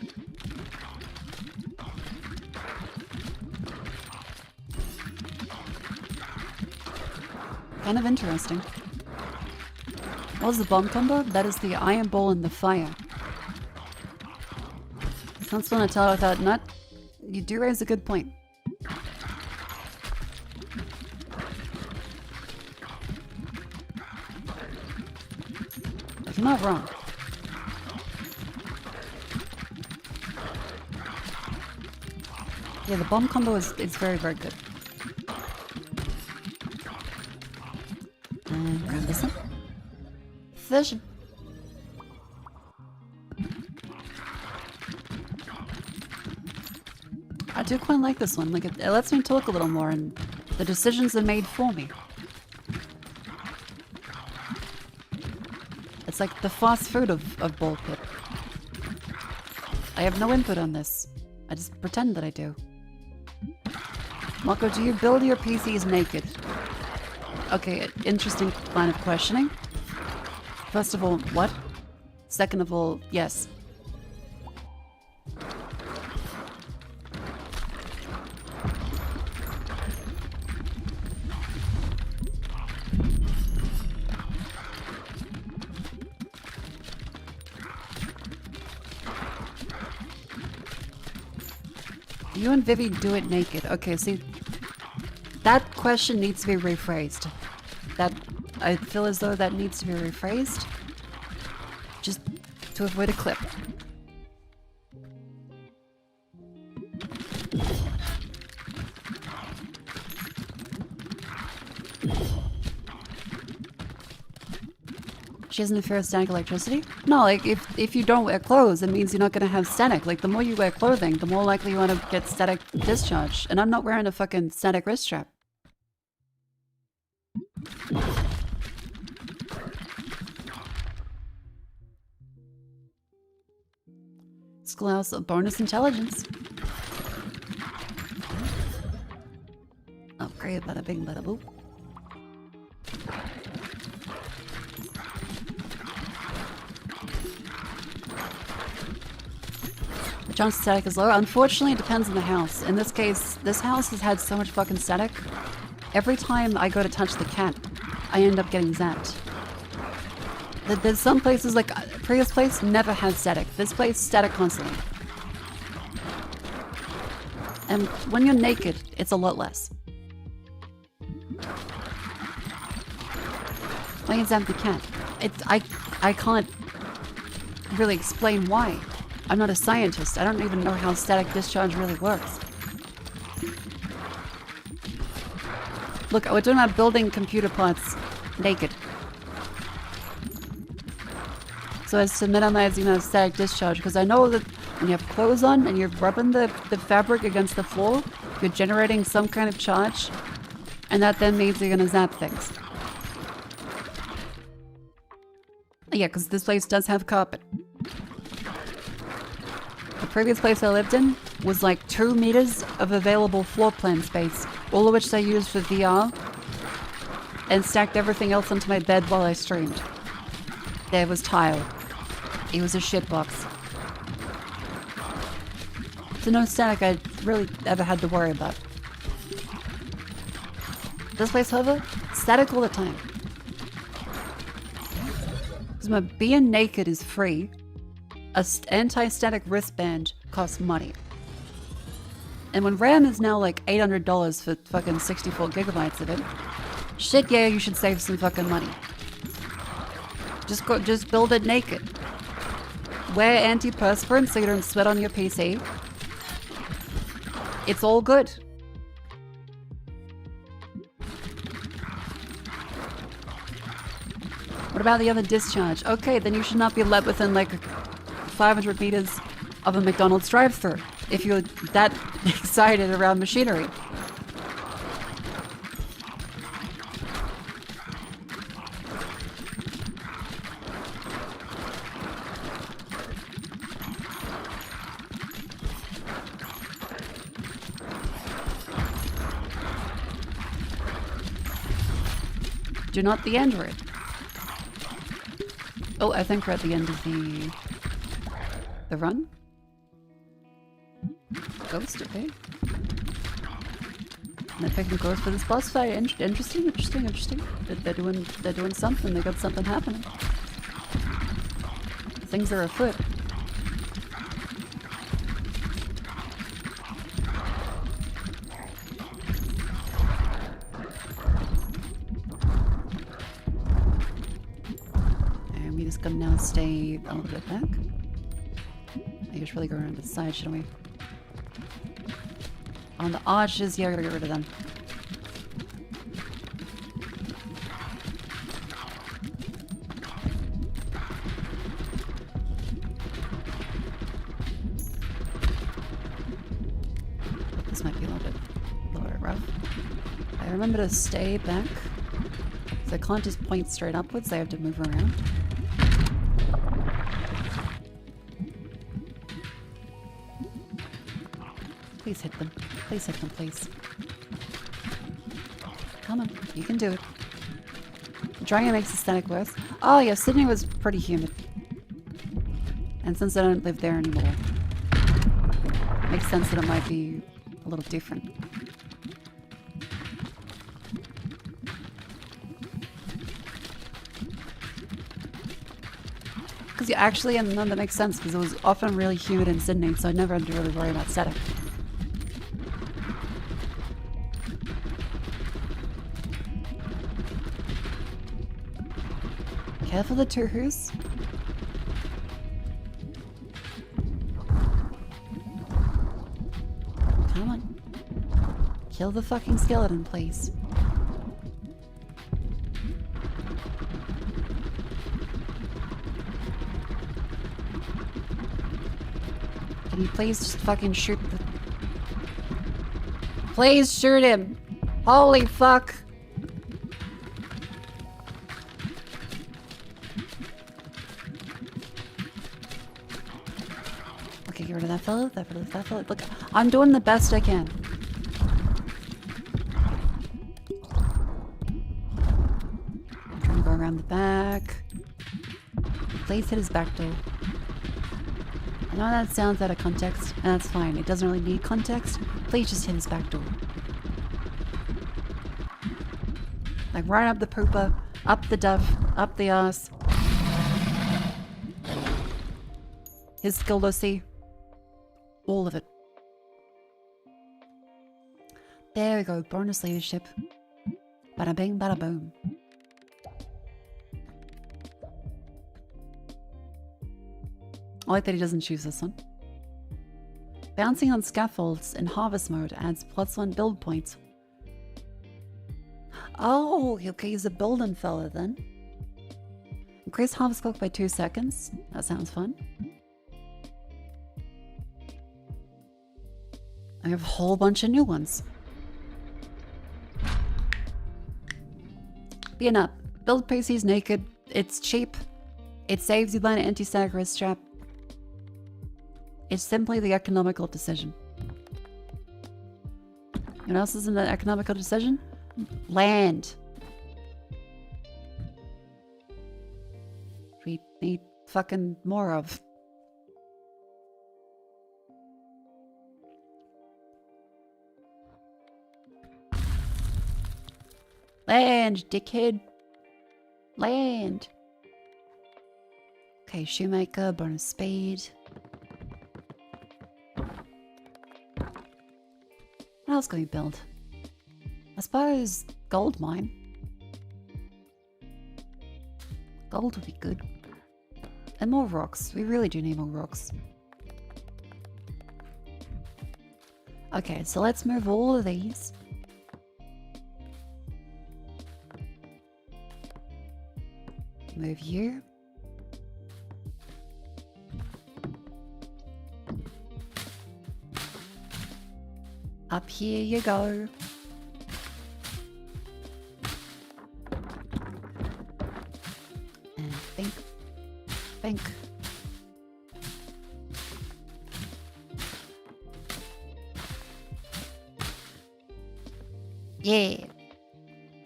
Kind of interesting. What was the bomb combo? That is the iron ball and the fire. Can't spell Nutella without nut. You do raise a good point. But you're not wrong. Yeah, the bomb combo is very, very good. And grab this one. Fission. I do quite like this one. Like it lets me talk a little more, and the decisions are made for me. It's like the fast food of Bullpit. I have no input on this. I just pretend that I do. Mako, do you build your PCs naked? Okay, interesting line of questioning. First of all, what? Second of all, yes. You and Vivi do it naked. Okay, see, that question needs to be rephrased. That, I feel as though that needs to be rephrased. Just to avoid a clip. She has no fear of static electricity? No, like, if you don't wear clothes, it means you're not gonna have static. Like, the more you wear clothing, the more likely you want to get static discharge. And I'm not wearing a fucking static wrist strap. Schoolhouse of bonus intelligence. Oh, great, bada bing, bada boop. The chance of static is low. Unfortunately, it depends on the house. In this case, this house has had so much fucking static. Every time I go to touch the cat, I end up getting zapped. There's some places, like previous place, never had static. This place, static constantly. And when you're naked, it's a lot less. Why is that the cat? I can't really explain why. I'm not a scientist. I don't even know how static discharge really works. Look, we're talking about building computer parts naked. So as to minimize the amount of static discharge, because I know that when you have clothes on and you're rubbing the fabric against the floor, you're generating some kind of charge, and that then means you're gonna zap things. Yeah, because this place does have carpet. The previous place I lived in was like 2 meters of available floor plan space, all of which I used for VR, and stacked everything else onto my bed while I streamed. There was tile. It was a shitbox. So no static I really ever had to worry about. This place, however, static all the time. Because my being naked is free. An anti-static wristband costs money. And when RAM is now like $800 for fucking 64 gigabytes of it, shit yeah, you should save some fucking money. Just build it naked. Wear antiperspirant so you don't sweat on your PC. It's all good. What about the other discharge? Okay, then you should not be let within like 500 meters of a McDonald's drive-thru if you're that excited around machinery. Do not the Android. Oh, I think we're at the end of the run. Ghost, okay. And they're picking ghost for this boss fight. Interesting. They're doing something. They got something happening. Things are afoot. We just gonna now stay a little bit back. I should really go around to the side, shouldn't we? On the arches, yeah, I gotta get rid of them. This might be a little bit rough. I remember to stay back. So I can't just point straight upwards, I have to move around. Please hit them. Please hit them, please. Come on, you can do it. Drying makes the static worse. Oh yeah, Sydney was pretty humid. And since I don't live there anymore, makes sense that it might be a little different. Because yeah, actually, and no, that makes sense because it was often really humid in Sydney, so I never had to really worry about static. Careful the Tuhus. Come on. Kill the fucking skeleton, please. Can you please just fucking shoot the... Please shoot him! Holy fuck! Okay, get rid of that fellow, that fellow. Look, I'm doing the best I can. I'm trying to go around the back. Please hit his back door. I know that sounds out of context, and that's fine. It doesn't really need context. Please just hit his back door. Like right up the pooper, up the duff, up the ass. His skillossy. All of it. There we go, bonus leadership. Bada bing, bada boom. I like that he doesn't choose this one. Bouncing on scaffolds in harvest mode adds +1 build points. Oh, okay, he's a building fella then. Increase harvest clock by 2 seconds. That sounds fun. I have a whole bunch of new ones. Being up. Build PCs naked. It's cheap. It saves you buying an anti-static wrist strap. It's simply the economical decision. What else is an economical decision? Land. We need fucking more of. Land, dickhead. Land. Okay, shoemaker, bonus speed. What else can we build? I suppose gold mine. Gold would be good. And more rocks. We really do need more rocks. Okay, so let's move all of these. Move you. Up here you go. And think. Think. Yeah.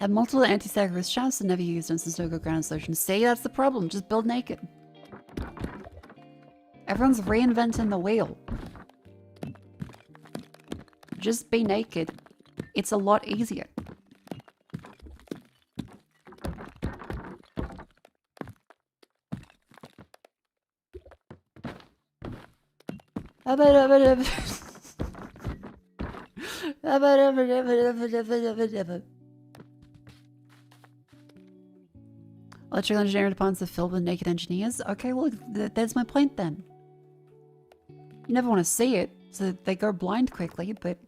Have multiple anti-static wrist shafts and never used them since no good ground solution. See, that's the problem. Just build naked. Everyone's reinventing the wheel. Just be naked. It's a lot easier. Electrical engineering departments are filled with naked engineers. Okay, well, there's my point then. You never want to see it, so they go blind quickly, but...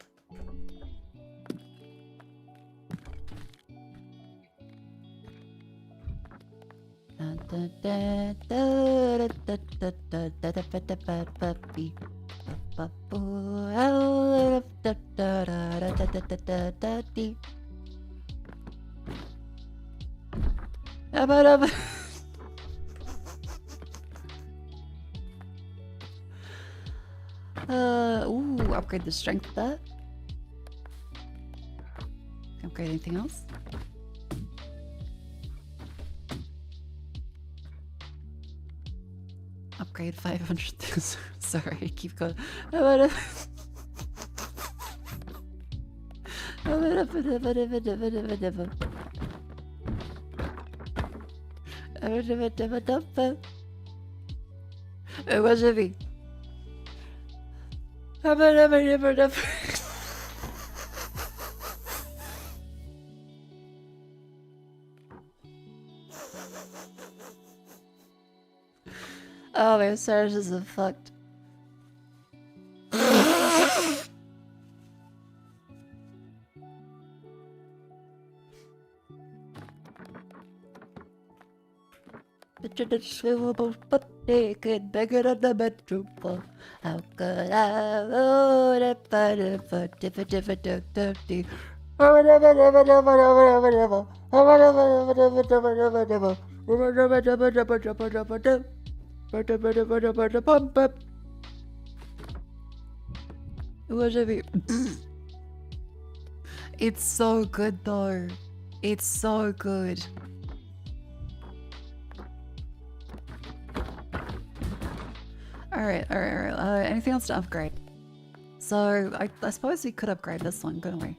ooh, upgrade the strength of that. Upgrade anything else? Upgrade 500. Sorry, keep going. What's it? Oh, my services are fucked. Picture the swivel but naked, beggar of the bedroom floor. How could I vote if It's so good though. It's so good. Alright. Anything else to upgrade? So, I suppose we could upgrade this one, couldn't we?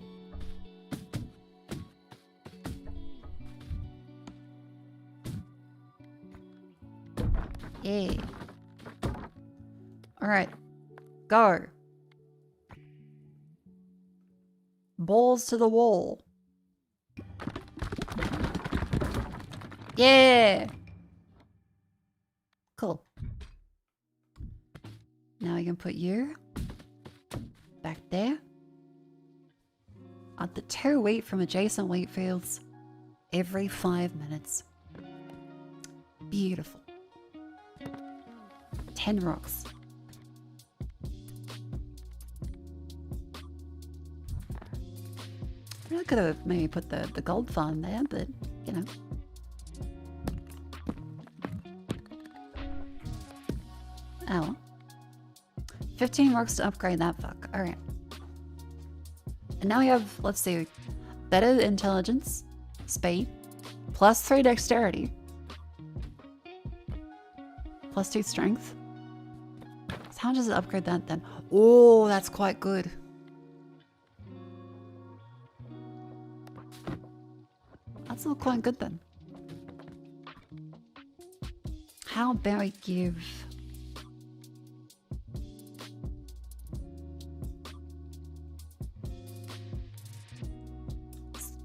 Yeah. Alright. Go. Balls to the wall. Yeah! Cool. Now we can put you back there. Add the 2 wheat from adjacent wheat fields every 5 minutes. Beautiful. 10 rocks. I could have maybe put the gold farm there, but you know. Oh. 15 rocks to upgrade that fuck. Alright. And now we have, let's see, better intelligence, speed, +3 dexterity, +2 strength. So how does it upgrade that then? Oh, that's quite good. That's all quite good then. How about we give...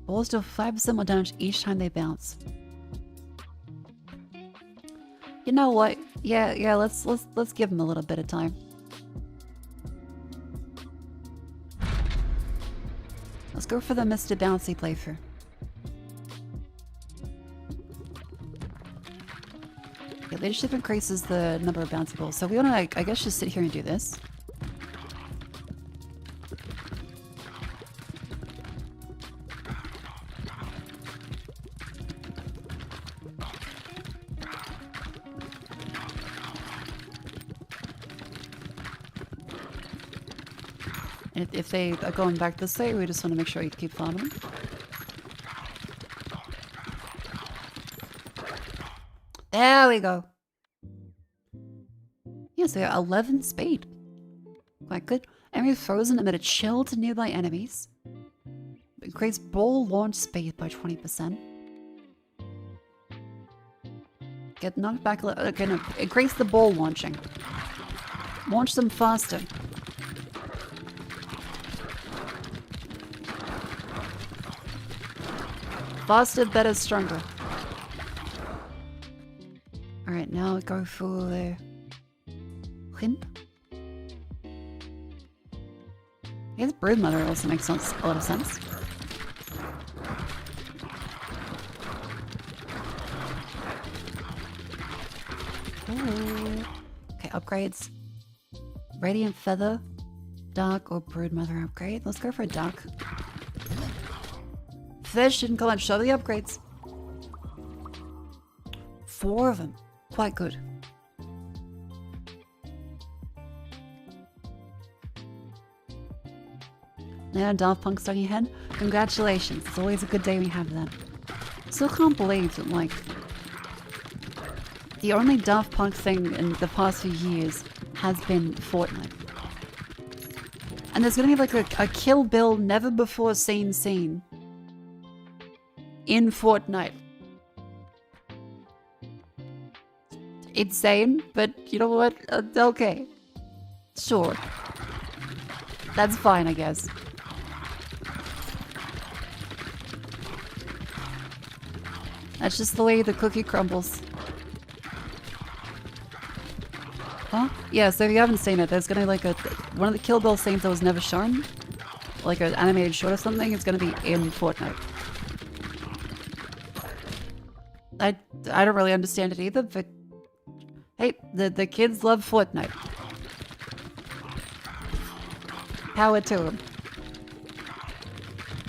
balls do 5% more damage each time they bounce. You know what? Yeah, let's give them a little bit of time. Let's go for the Mr. Bouncy playthrough. Yeah, leadership increases the number of bouncy balls. So we wanna, I guess, just sit here and do this. If they are going back this way, we just want to make sure you keep farming them. There we go. Yeah, so 11 speed. Quite good. Enemy frozen emit a chill to nearby enemies. Increase ball launch speed by 20%. Get knocked back. Okay, no. Increase the ball launching. Launch them faster. Faster, better, stronger. Alright, now go for the Himp. I guess Broodmother also makes a lot of sense. Ooh. Okay, upgrades. Radiant Feather, Dark, or Broodmother upgrade. Let's go for a Dark. Fish didn't come and show the upgrades. 4 of them. Quite good. Now Daft Punk's on your head. Congratulations. It's always a good day when you have that. Still can't believe that, like, The only Daft Punk thing in the past few years has been Fortnite. And there's gonna be like a Kill Bill never before seen scene in Fortnite. Insane, but you know what? Okay. Sure. That's fine, I guess. That's just the way the cookie crumbles. Huh? Yeah, so if you haven't seen it, there's gonna be like one of the Kill Bill scenes that was never shown. Like an animated short or something, it's gonna be in Fortnite. I don't really understand it either, but hey, the kids love Fortnite. Power to them.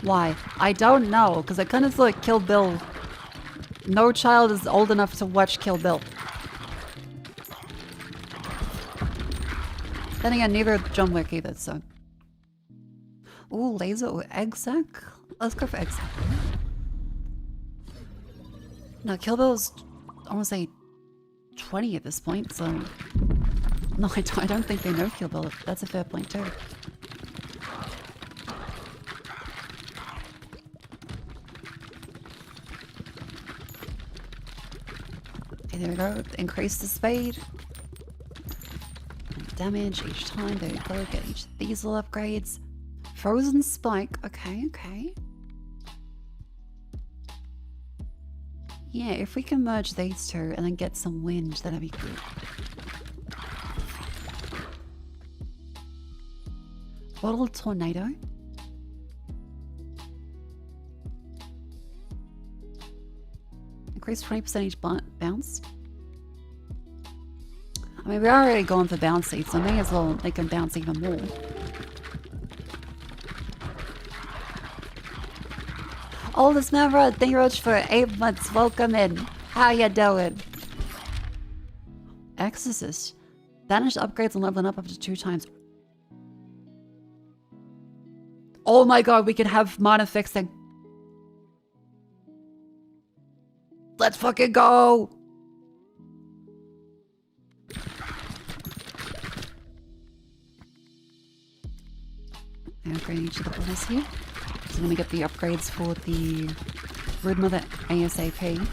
Why? I don't know, because I kind of feel like Kill Bill. No child is old enough to watch Kill Bill. Then again, neither John Wick either, so. Ooh, laser or egg sack? Let's go for egg sack. No, Kill Bill's, I want to say, 20 at this point, so... No, I don't think they know Kill Bill. That's a fair point, too. Okay, there we go. Increase the speed. Damage each time. There we go. Get each of these little upgrades. Frozen Spike. Okay, okay. Yeah, if we can merge these two and then get some wind, that'd be good. Bottle Tornado. Increase 20% each bounce. I mean, we're already going for bouncy, so may as well make them bounce even more. Oldest member of the Roach for 8 months. Welcome in. How ya doing? Exorcist. Banish upgrades and leveling up to 2 times. Oh my god, we can have mana fixing. Let's fucking go! I'm upgrading each of the boys here. So I'm gonna get the upgrades for the Brood Mother ASAP.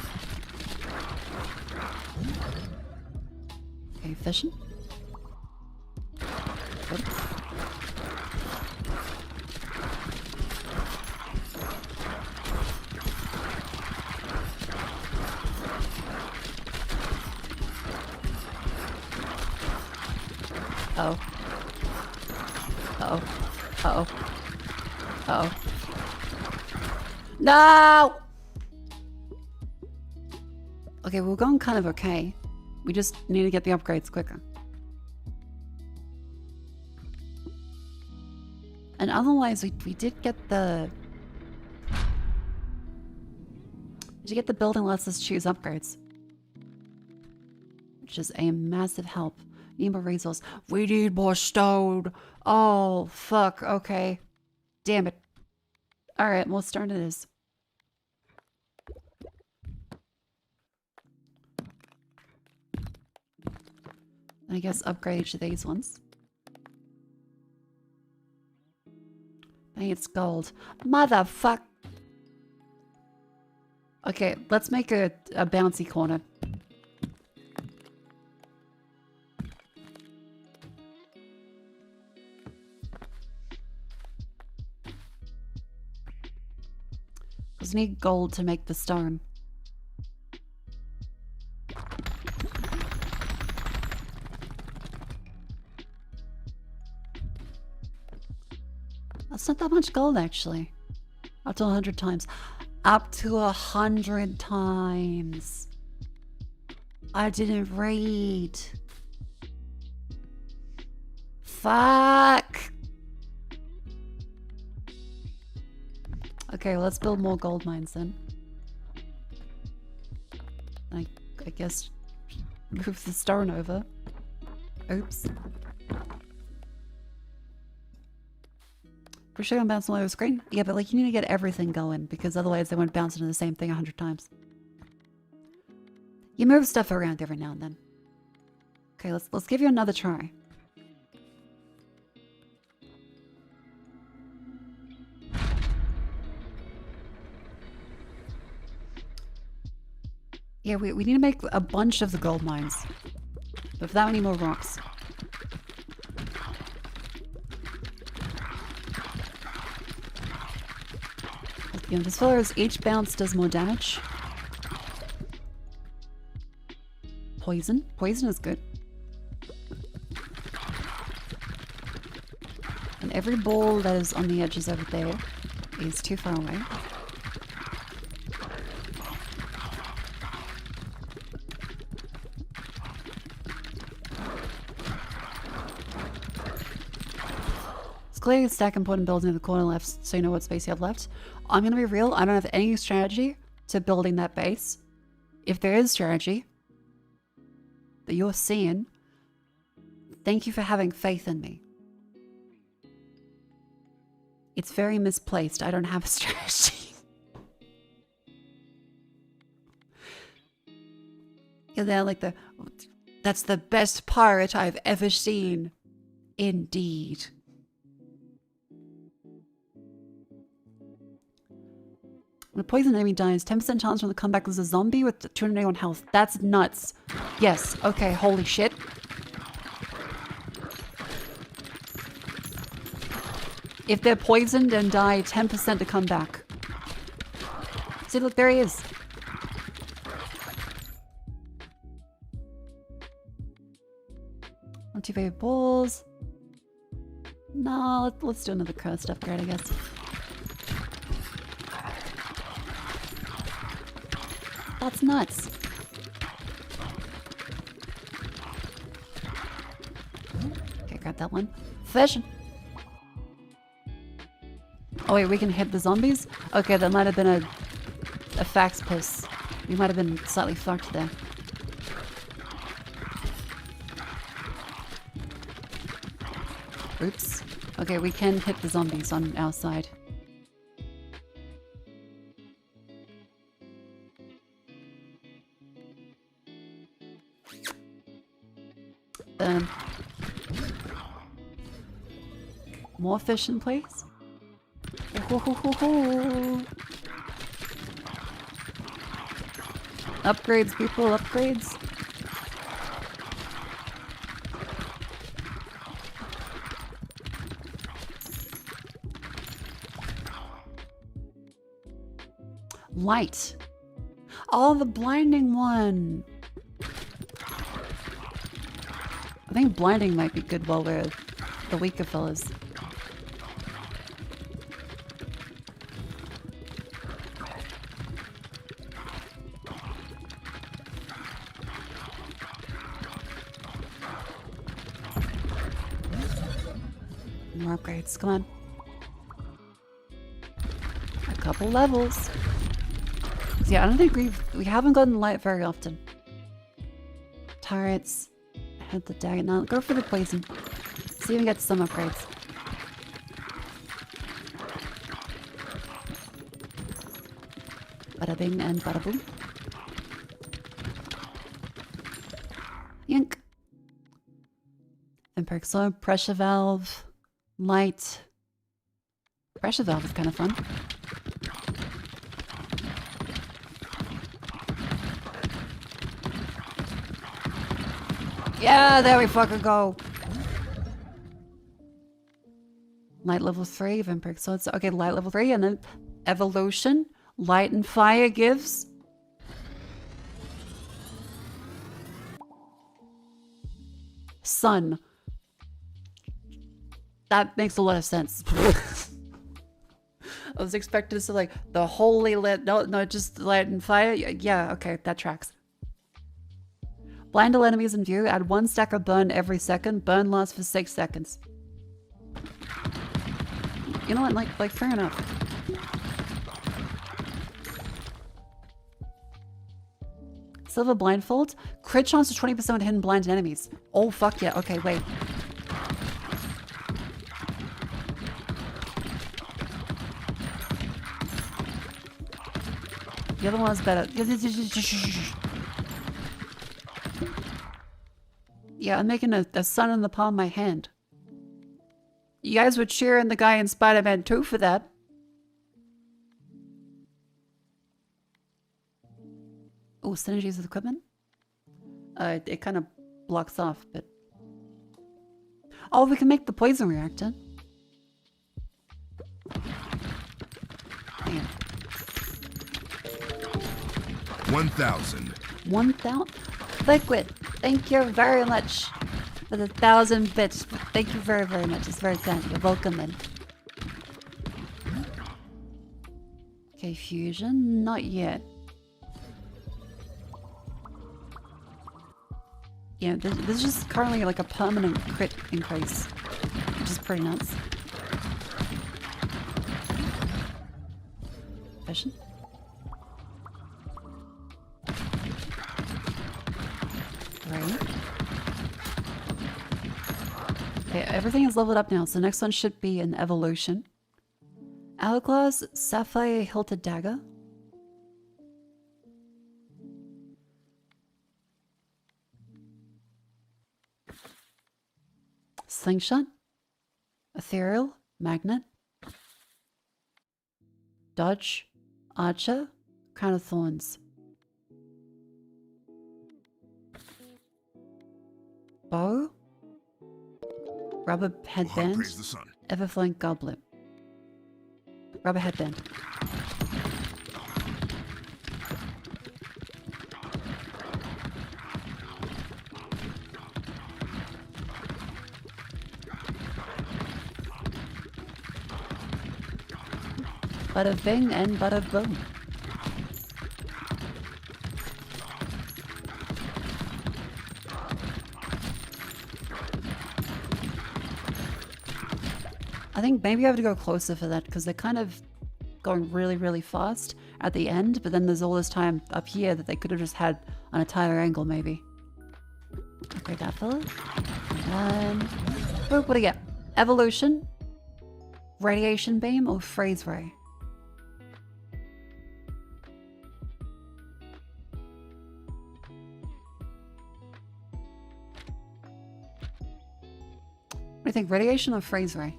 Okay, fishing. Good. Uh-oh. Uh-oh. Uh-oh. Uh-oh. No! Okay, we're going kind of okay. We just need to get the upgrades quicker. And otherwise, we did get the... Did you get the building lets us choose upgrades? Which is a massive help. Need more resource. We need more stone. Oh, fuck. Okay. Damn it. Alright, well, stone it is. I guess upgrade each of these ones. I think it's gold. Motherfuck. Okay, let's make a bouncy corner. Because we need gold to make the stone. That's not that much gold, actually. Up to 100 times. Up to 100 times. I didn't read. Fuck. Okay, well, let's build more gold mines then. I guess move the stone over. Oops. For sure I'm bouncing all over the screen. Yeah, but like you need to get everything going because otherwise they won't bounce into the same thing 100 times. You move stuff around every now and then. Okay, let's give you another try. Yeah, we need to make a bunch of the gold mines. But for that we need more rocks. You know, as far as each bounce does more damage. Poison. Poison is good. And every ball that is on the edges over there is too far away. It's clearly a stack important building in the corner left so you know what space you have left. I'm gonna be real, I don't have any strategy to building that base. If there is strategy that you're seeing, thank you for having faith in me. It's very misplaced. I don't have a strategy. Yeah, they're like that's the best pirate I've ever seen. Indeed. When a poison enemy dies, 10% chance from the comeback as a zombie with 281 health. That's nuts. Yes, okay, holy shit. If they're poisoned and die, 10% to come back. See, look, there he is. One, two favorite balls. No, let's do another cursed upgrade, I guess. That's nuts. Okay, grab that one. Fish. Oh wait, we can hit the zombies? Okay, that might have been a fax piss. We might have been slightly fucked there. Oops. Okay, we can hit the zombies on our side. More fishing, please. Upgrades, people, upgrades. Light. Oh, the blinding one. I think blinding might be good while we're the weaker fellas. More upgrades, come on. A couple levels. Yeah, I don't think we haven't gotten light very often. Turrets. Had the dagger. Now go for the poison. See if we get some upgrades. Bada bing and bada boom. Yink. Empiric sword, pressure valve, light. Pressure valve is kind of fun. Yeah, there we fucking go. Light level 3, Vampiric Swords. Okay, light level 3, and then evolution. Light and fire gives. Sun. That makes a lot of sense. I was expecting to say like the holy lit. No, just light and fire. Yeah, okay, that tracks. Blind all enemies in view. Add 1 stack of burn every second. Burn lasts for 6 seconds. You know what? Like fair enough. Silver blindfold. Crit chance to 20% with hidden blind enemies. Oh fuck yeah. Okay, wait. The other one's better. Yeah, I'm making a sun in the palm of my hand. You guys were cheering the guy in Spider-Man 2 for that. Oh, synergies with equipment? It kind of blocks off, but... Oh, we can make the poison reactor. Hang on. 1,000. 1,000? Liquid, thank you very much for the 1,000 bits. Thank you very, very much. It's very kind. You're welcome then. Okay, fusion. Not yet. Yeah, this is just currently like a permanent crit increase, which is pretty nuts. Vision? Right. Okay, everything is leveled up now, so the next one should be an evolution. Hourglass, sapphire hilted dagger. Slingshot, ethereal, magnet, dodge, archer, crown of thorns. Bow, rubber headband, everflowing goblet, rubber headband. Bada bing and bada boom. I think maybe I have to go closer for that because they're kind of going really, really fast at the end, but then there's all this time up here that they could have just had on a tighter angle, maybe. Upgrade that fella. And then... Oh, what do you get? Evolution, radiation beam, or phase ray? What do you think, radiation or phase ray?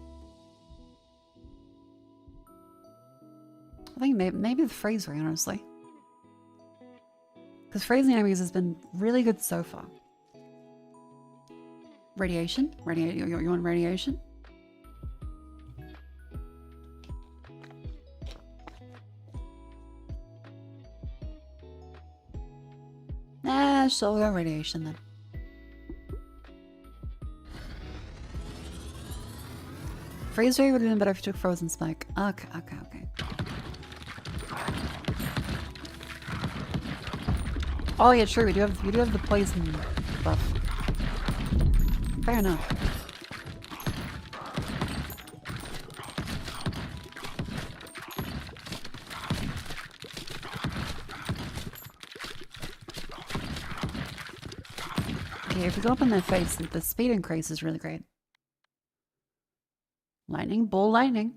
I think maybe the phase ray, honestly. Because phrasing enemies has been really good so far. Radiation? You want radiation? Nah, so we'll go radiation then. Freeze ray would have been better if you took frozen spike. Okay. Oh yeah, true. We do have the poison buff. Fair enough. Okay, if we go up in their face, the speed increase is really great. Lightning, ball lightning.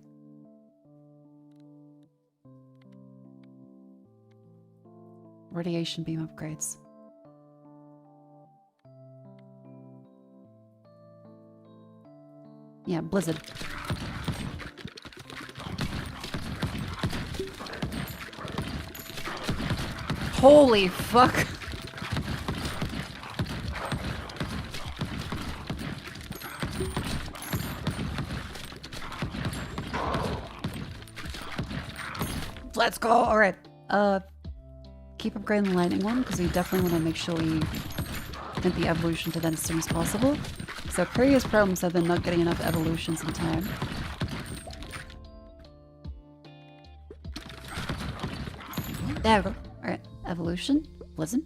Radiation beam upgrades. Yeah, blizzard. Holy fuck. Let's go. All right. Keep upgrading the lightning one because we definitely want to make sure we get the evolution to that as soon as possible. So previous problems have been not getting enough evolutions in time. There we go. All right, evolution, blizzard,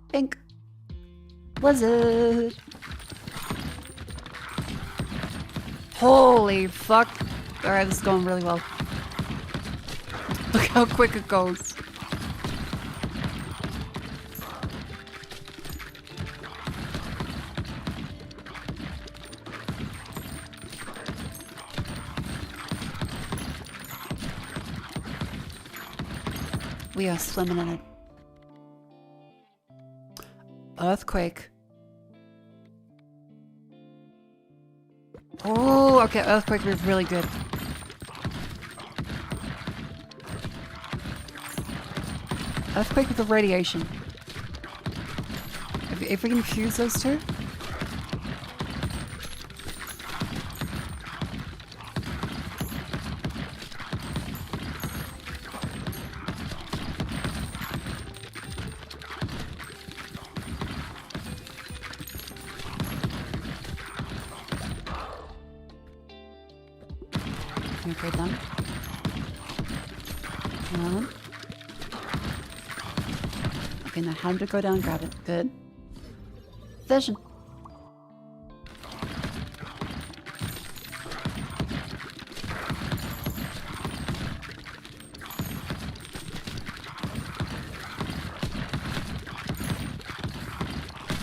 pink, blizzard. Holy fuck! All right, this is going really well. Look how quick it goes. We are swimming in it. Earthquake. Oh, okay, earthquake is really good. Earthquake with the radiation. If we can fuse those two. Okay, done. Okay, now how to go down and grab it. Good. Vision.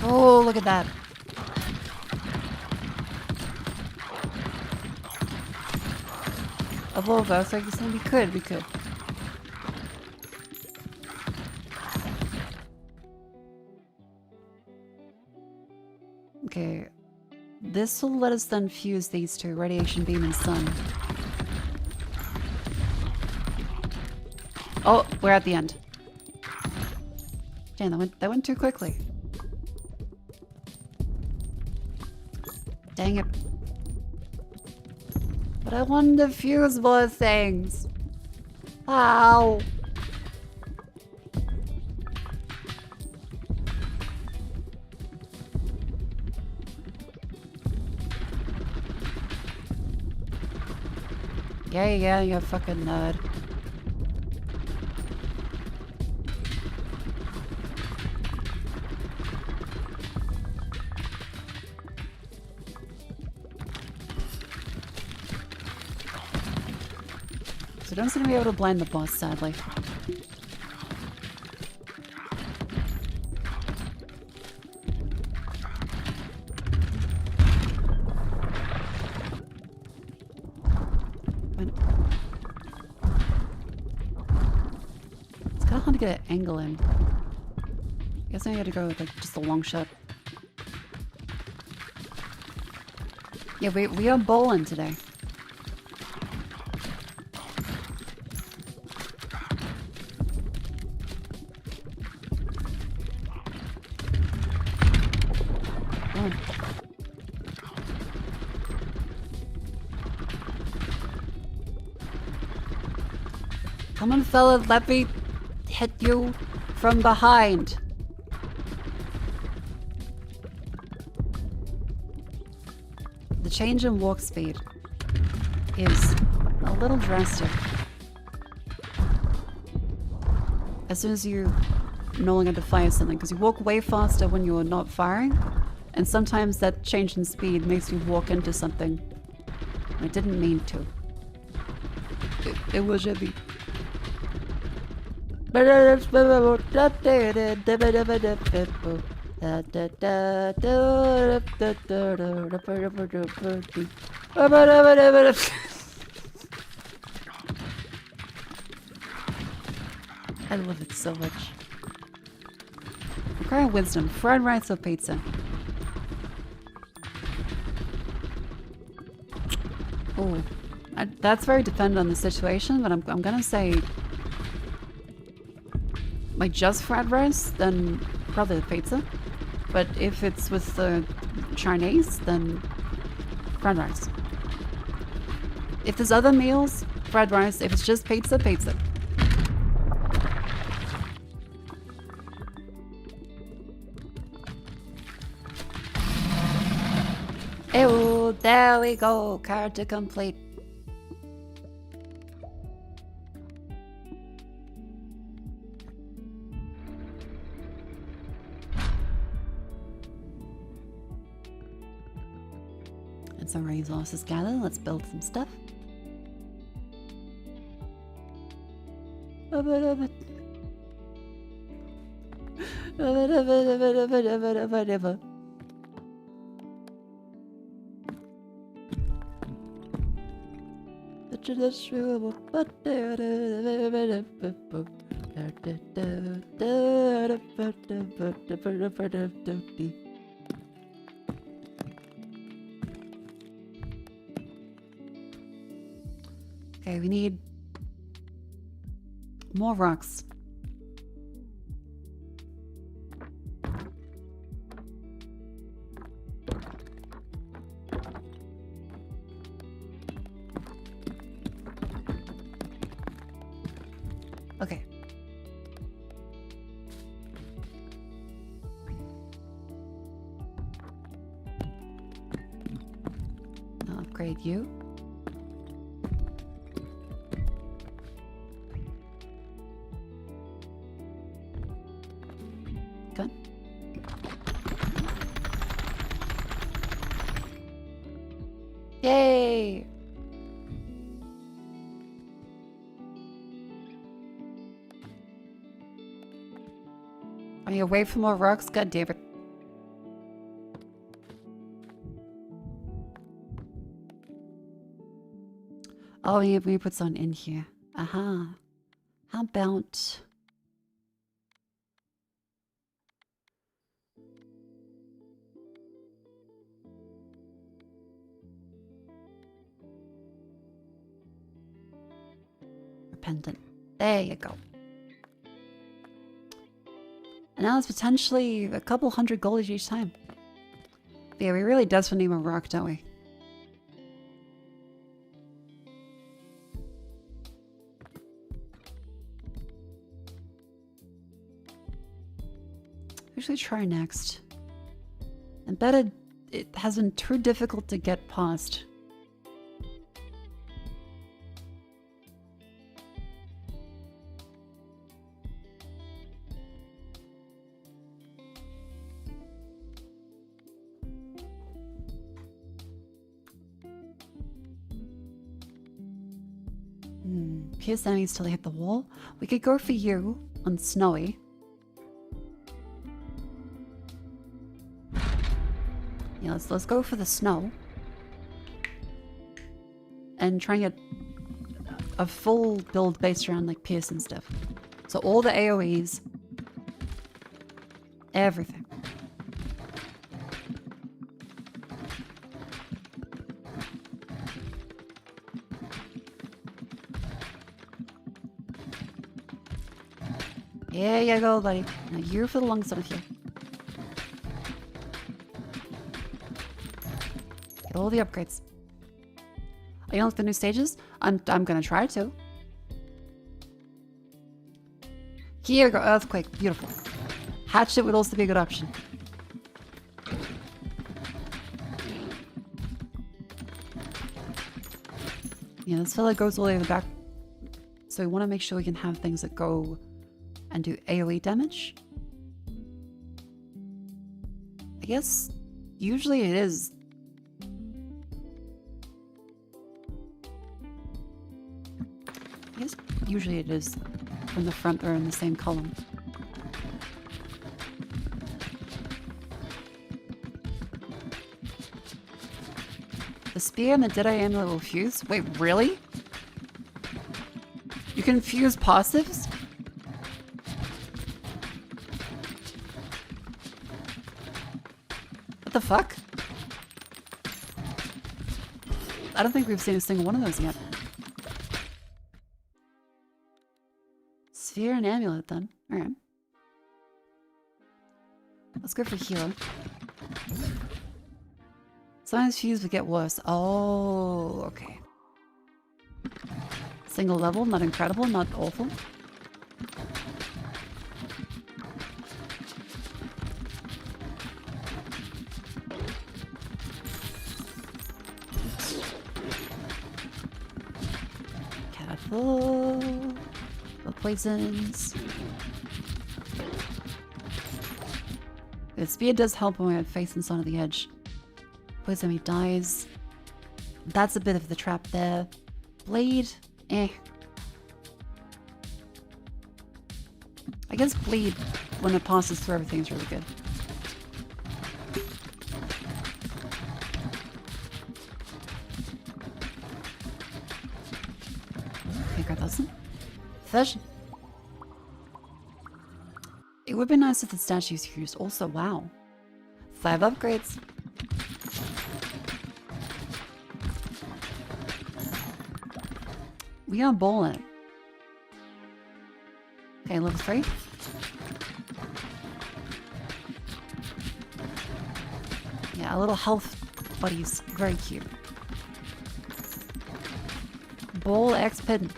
Oh, look at that. A Volvo, so I guess we could. Okay. This will let us then fuse these two, radiation beam and sun. Oh, we're at the end. Damn, that went too quickly. Dang it. But I wanted to fuse more things. Ow. Yeah, you fucking nerd. So don't seem to be able to blind the boss, sadly. It's kind of hard to get an angle in. I guess I had to go with like just a long shot. Yeah, we are bowling today. Come on, fella, let me hit you from behind. The change in walk speed is a little drastic. As soon as you no longer have to fire something, because you walk way faster when you're not firing, and sometimes that change in speed makes you walk into something. I didn't mean to. It was heavy. I love it so much. Requiring wisdom. Fried rice or pizza? Oh, that's very dependent on the situation, but I'm gonna say like just fried rice, then probably the pizza. But if it's with the Chinese, then fried rice. If there's other meals, fried rice. If it's just pizza, pizza. Oh, there we go. Character complete. And some resources gathered. Let's build some stuff. Okay, we need more rocks. Okay. I'll upgrade you. Good. Yay! Are you away from more rocks? God damn it. Oh, yeah, we put some in here. Aha. How about... Repentant. There you go. And now it's potentially a couple hundred gold each time. But yeah, we really desperately need more rock, don't we? Who should we try next? Embedded, it has been too difficult to get past. Pierce enemies till they hit the wall. We could go for you on Snowy. Yeah, let's go for the snow. And try and get a full build based around like Pierce and stuff. So all the AoEs. Everything. There you go, buddy. Now you're for the long side here. Get all the upgrades. Are you on with the new stages? I'm gonna try to. Here you go, Earthquake. Beautiful. Hatchet would also be a good option. Yeah, this fella goes all the way in the back. So we want to make sure we can have things that go and do AoE damage. I guess usually it is. I guess usually it is from the front or in the same column. The spear and the Deadeye amulet will fuse? Wait, really? You can fuse passives? What the fuck? I don't think we've seen a single one of those yet. Sphere and amulet then. Alright. Let's go for healer. Sometimes fuse would get worse. Oh, okay. Single level, not incredible, not awful. Careful. The poisons. The spear does help when we're facing son of the edge. Poison he dies. That's a bit of the trap there. Blade, eh. I guess bleed when it passes through everything is really good. Okay, grab that one. Version. It would be nice if the statues used also. Wow. 5 upgrades. We are bowling. Okay, level 3. Yeah, a little health buddies. Very cute. Bowl X pin.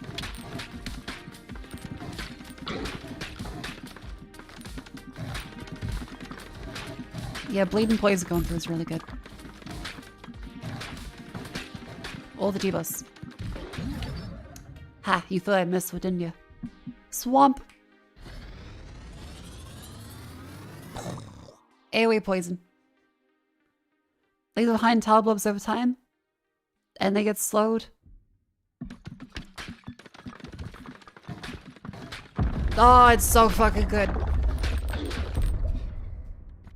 Yeah, bleeding poison going through is really good. All the divas. Ha, you thought I missed one, didn't you? Swamp. AoE poison. Leave behind tile blobs over time, and they get slowed. Oh, it's so fucking good.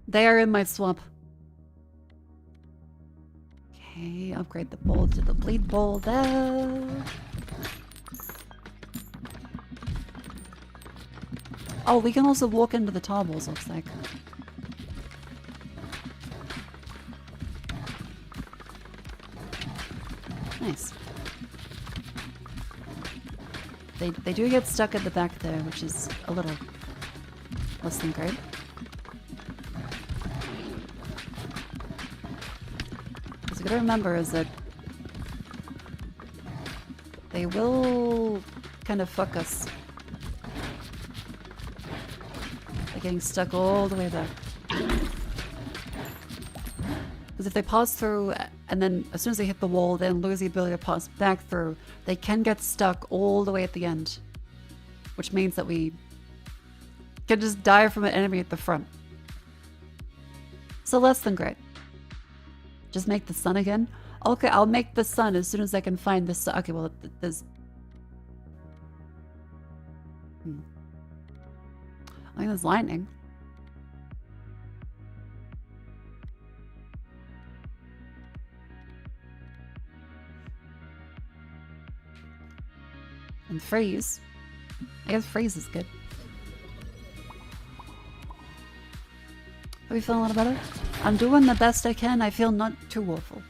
They are in my swamp. Okay, upgrade the bowl to the bleed bowl there. Oh, we can also walk into the tile balls, looks like. Nice. They do get stuck at the back there, which is a little less than great. What you gotta remember is that they will kind of fuck us. They're getting stuck all the way there. Because if they pass through and then as soon as they hit the wall, then lose the ability to pass back through, they can get stuck all the way at the end. Which means that we can just die from an enemy at the front. So less than great. Just make the sun again. Okay, I'll make the sun as soon as I can find the sun. Okay, well, there's... I think there's lightning. And freeze. I guess freeze is good. Are we feeling a little better? I'm doing the best I can. I feel not too awful.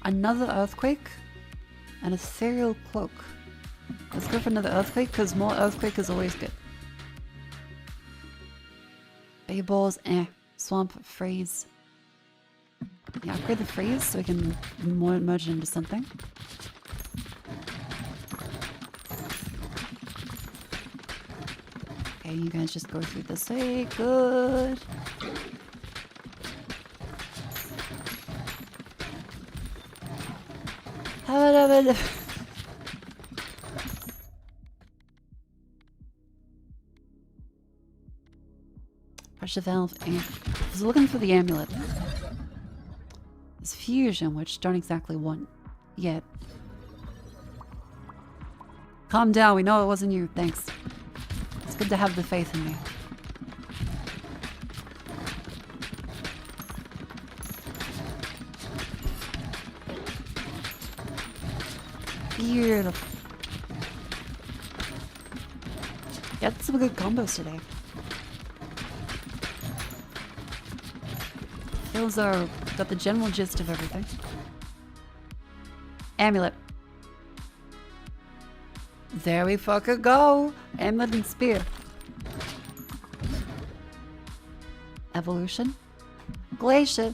Another earthquake and a ethereal cloak. Let's go for another earthquake because more earthquake is always good. Baby balls, swamp, freeze. Yeah, upgrade the freeze so we can more merge it into something. Okay, you guys just go through this way. Good. Push the valve. I was looking for the amulet. This fusion, which don't exactly want yet. Calm down, we know it wasn't you. Thanks. It's good to have the faith in me. Beautiful. Got some good combos today. Those are got the general gist of everything. Amulet. There we fucking go. Amulet and spear. Evolution. Glacier.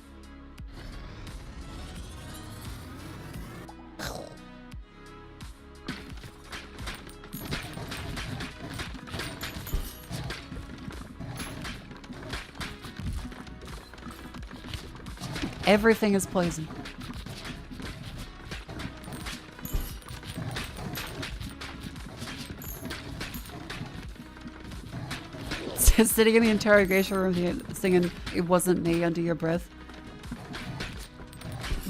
Everything is poison. Sitting in the interrogation room here, singing "It Wasn't Me" under your breath.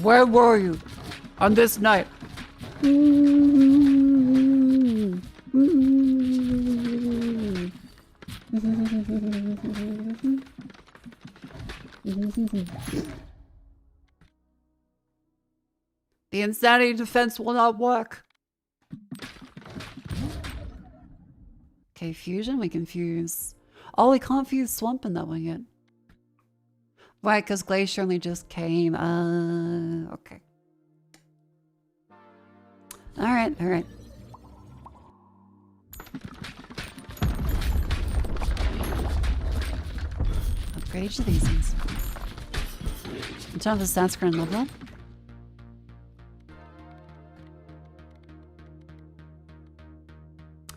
Where were you on this night? The insanity defense will not work. Okay, fusion, we can fuse. Oh, we can't fuse swamp in that one yet. Right, because glacier only just came. Okay. Alright, alright. Upgrade each of these things. In terms of stats, current level up.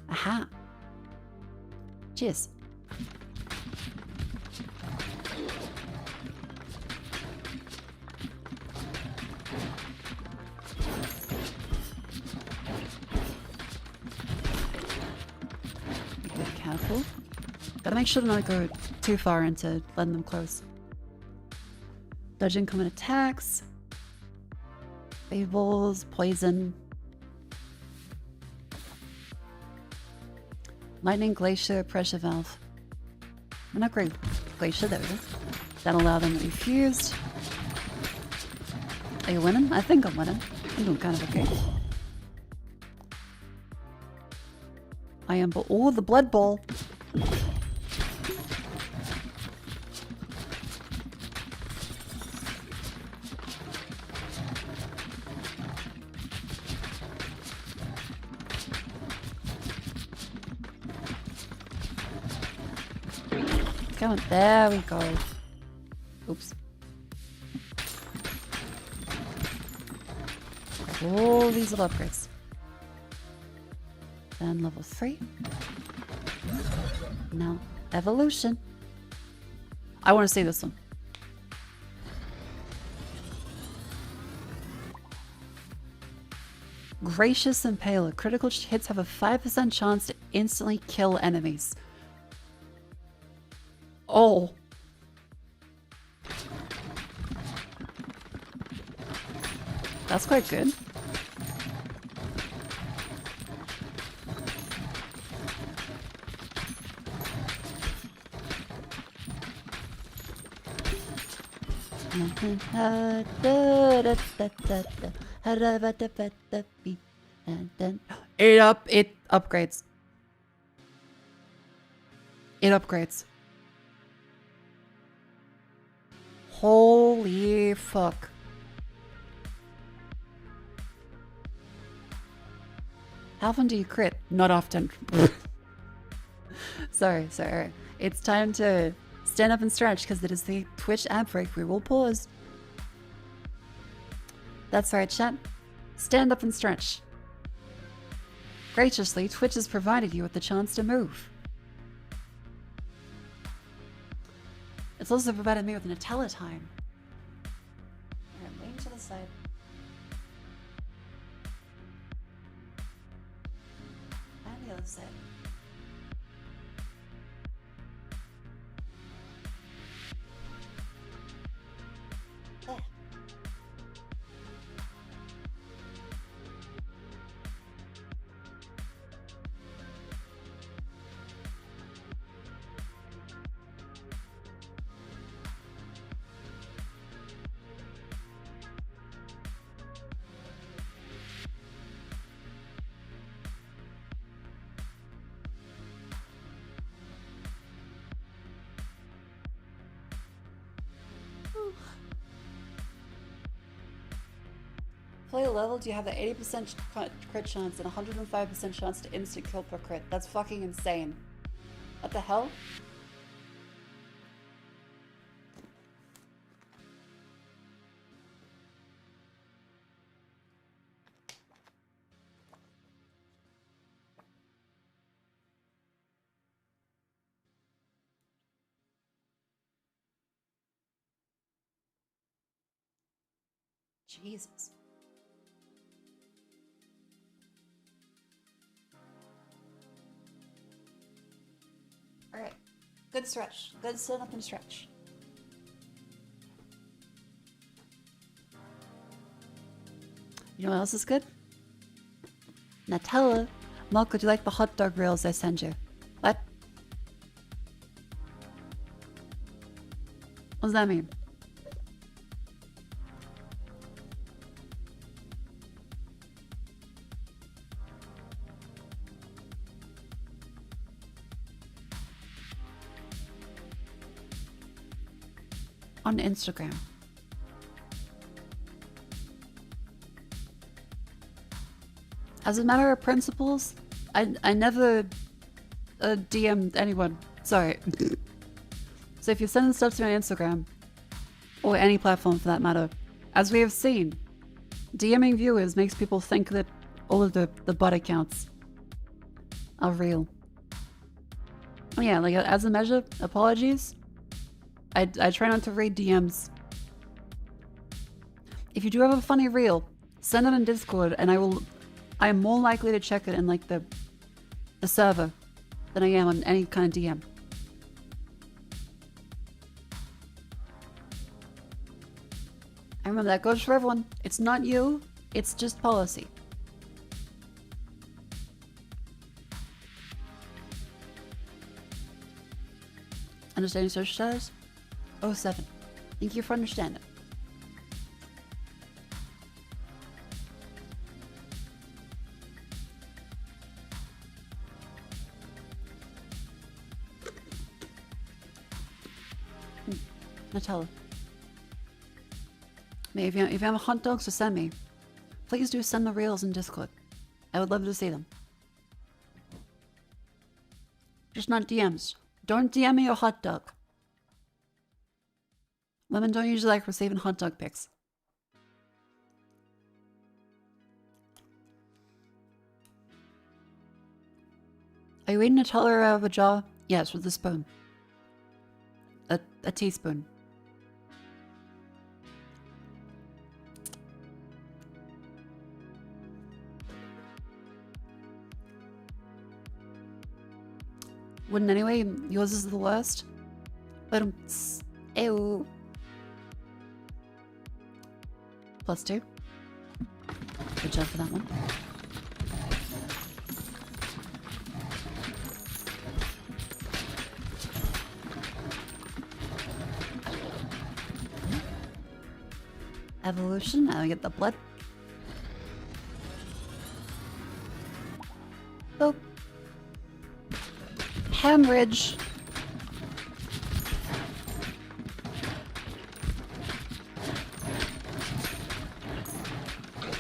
Aha. Cheers. Be careful. Gotta make sure to not go too far into letting them close. Dodge incoming attacks. Fables, poison. Lightning, glacier, pressure valve. An upgrade glacier, there it is. That'll allow them to be fused. Are you winning? I think I'm winning. I'm doing kind of okay. I am, but oh, the blood ball. Come on, there we go. Oops. All these little upgrades. Then level 3. Now, evolution. I want to see this one. Gracious Impaler. Critical hits have a 5% chance to instantly kill enemies. Oh. That's quite good. And then it upgrades. It upgrades. Holy fuck. How often do you crit? Not often. Sorry. It's time to stand up and stretch because it is the Twitch ad break. We will pause. That's right, chat. Stand up and stretch. Graciously, Twitch has provided you with the chance to move. It's also provided me with Nutella time. Alright, lean to the side. And the other side. There. Play leveled, you have the 80% crit chance and 105% chance to instant kill per crit. That's fucking insane. What the hell? Jesus. Alright. Good stretch. Good sit up and stretch. You know what else is good? Nutella. Mako, do you like the hot dog reels I send you? What? What does that mean? on Instagram. As a matter of principles, I never DM'd anyone. Sorry. So if you're sending stuff to my Instagram, or any platform for that matter, as we have seen, DMing viewers makes people think that all of the bot accounts are real. Oh yeah, like as a measure, apologies. I try not to read DMs. If you do have a funny reel, send it in Discord and I am more likely to check it in like the server than I am on any kind of DM. I remember that goes for everyone. It's not you, it's just policy. Understanding social status? 07. Thank you for understanding. Nutella. If you have hot dogs to send me, please do send the reels in Discord. I would love to see them. Just not DMs. Don't DM me your hot dog. Women don't usually like receiving hot dog pics. Are you eating Nutella out of a jar? Yes, with a spoon. A teaspoon. Wouldn't anyway, yours is the worst. But ew. +2. Good job for that one. Evolution, now we get the blood. Oh. Hemorrhage.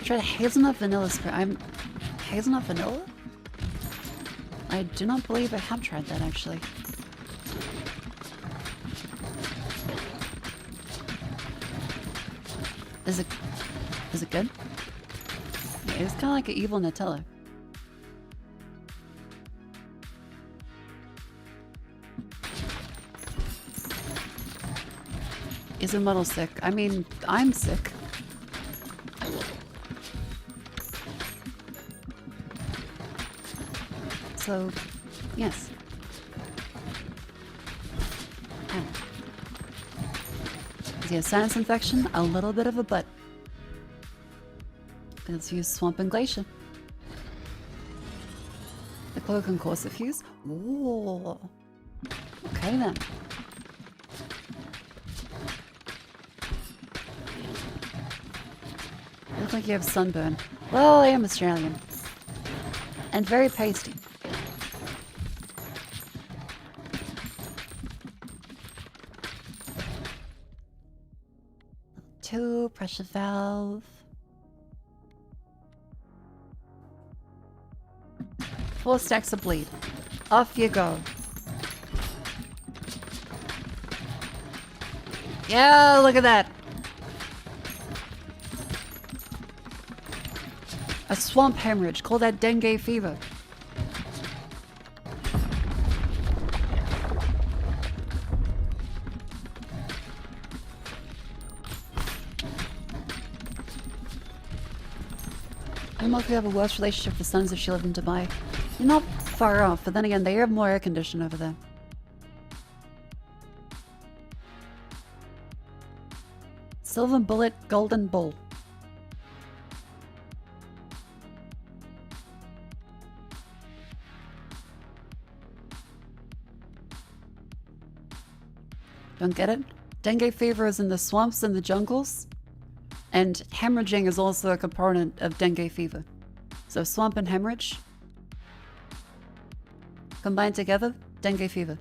Try the hazelnut vanilla spray. Hazelnut vanilla? I do not believe I have tried that actually. Is it good? Yeah, it's kind of like an evil Nutella. Is a model sick? I mean, I'm sick. So, yes. Is he a sinus infection? A little bit of a butt. Let's use Swamp and Glacier. The cloak and corset fuse? Ooh. Okay then. Looks like you have sunburn. Well, I am Australian. And very pasty. Two, pressure valve. 4 stacks of bleed. Off you go. Yeah, look at that. A swamp hemorrhage. Call that dengue fever. I'm lucky to have a worse relationship with sons if she lived in Dubai. You're not far off, but then again, they have more air conditioning over there. Silver bullet, golden bull. Don't get it? Dengue fever is in the swamps and the jungles, and hemorrhaging is also a component of dengue fever. So swamp and hemorrhage combined together, dengue fever.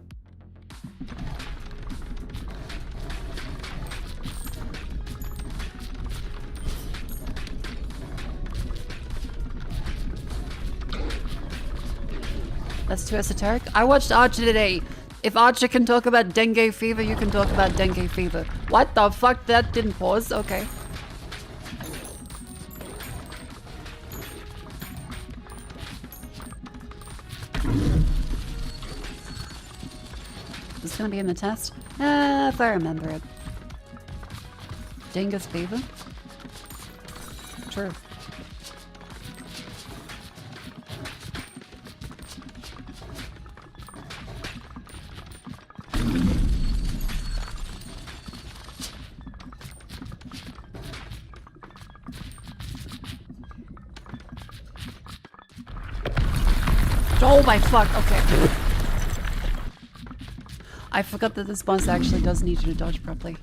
That's too esoteric. I watched Archer today. If Archer can talk about dengue fever, you can talk about dengue fever. What the fuck? That didn't pause. Okay. Is this gonna be in the test? If I remember it. Dengue fever? True. Oh my fuck, okay. I forgot that this boss actually does need you to dodge properly.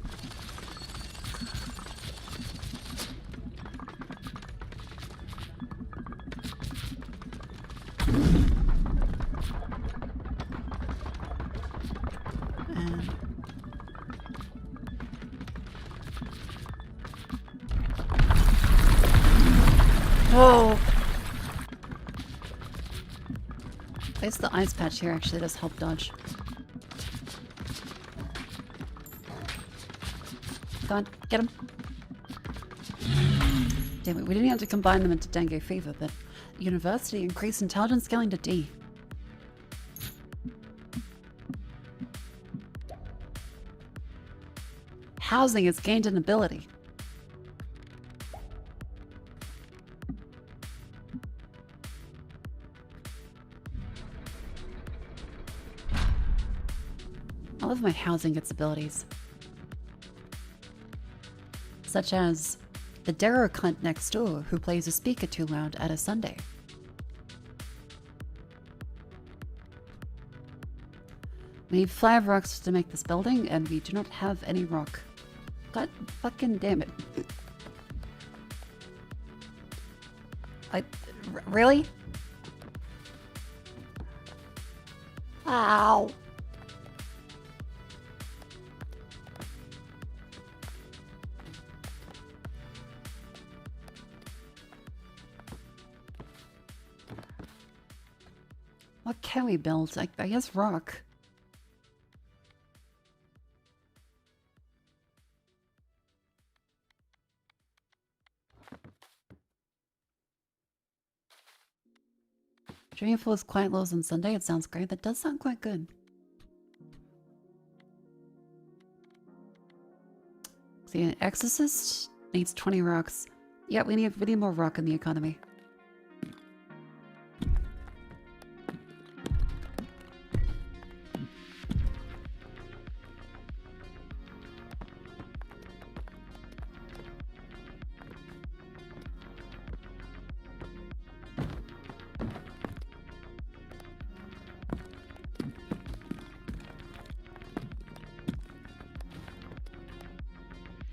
Oh! I guess the ice patch here actually does help dodge. Go on, get him. Damn it, we didn't have to combine them into dengue fever, but university increased intelligence scaling to D. Housing has gained an ability. I love my housing gets abilities. Such as the Darrow cunt next door who plays a speaker too loud at a Sunday. We need 5 rocks to make this building, and we do not have any rock. God fucking damn it. Really? Ow. What can we build? I guess rock. Dreamful is quiet lows on Sunday. It sounds great. That does sound quite good. See, an exorcist needs 20 rocks. Yeah, we need more rock in the economy.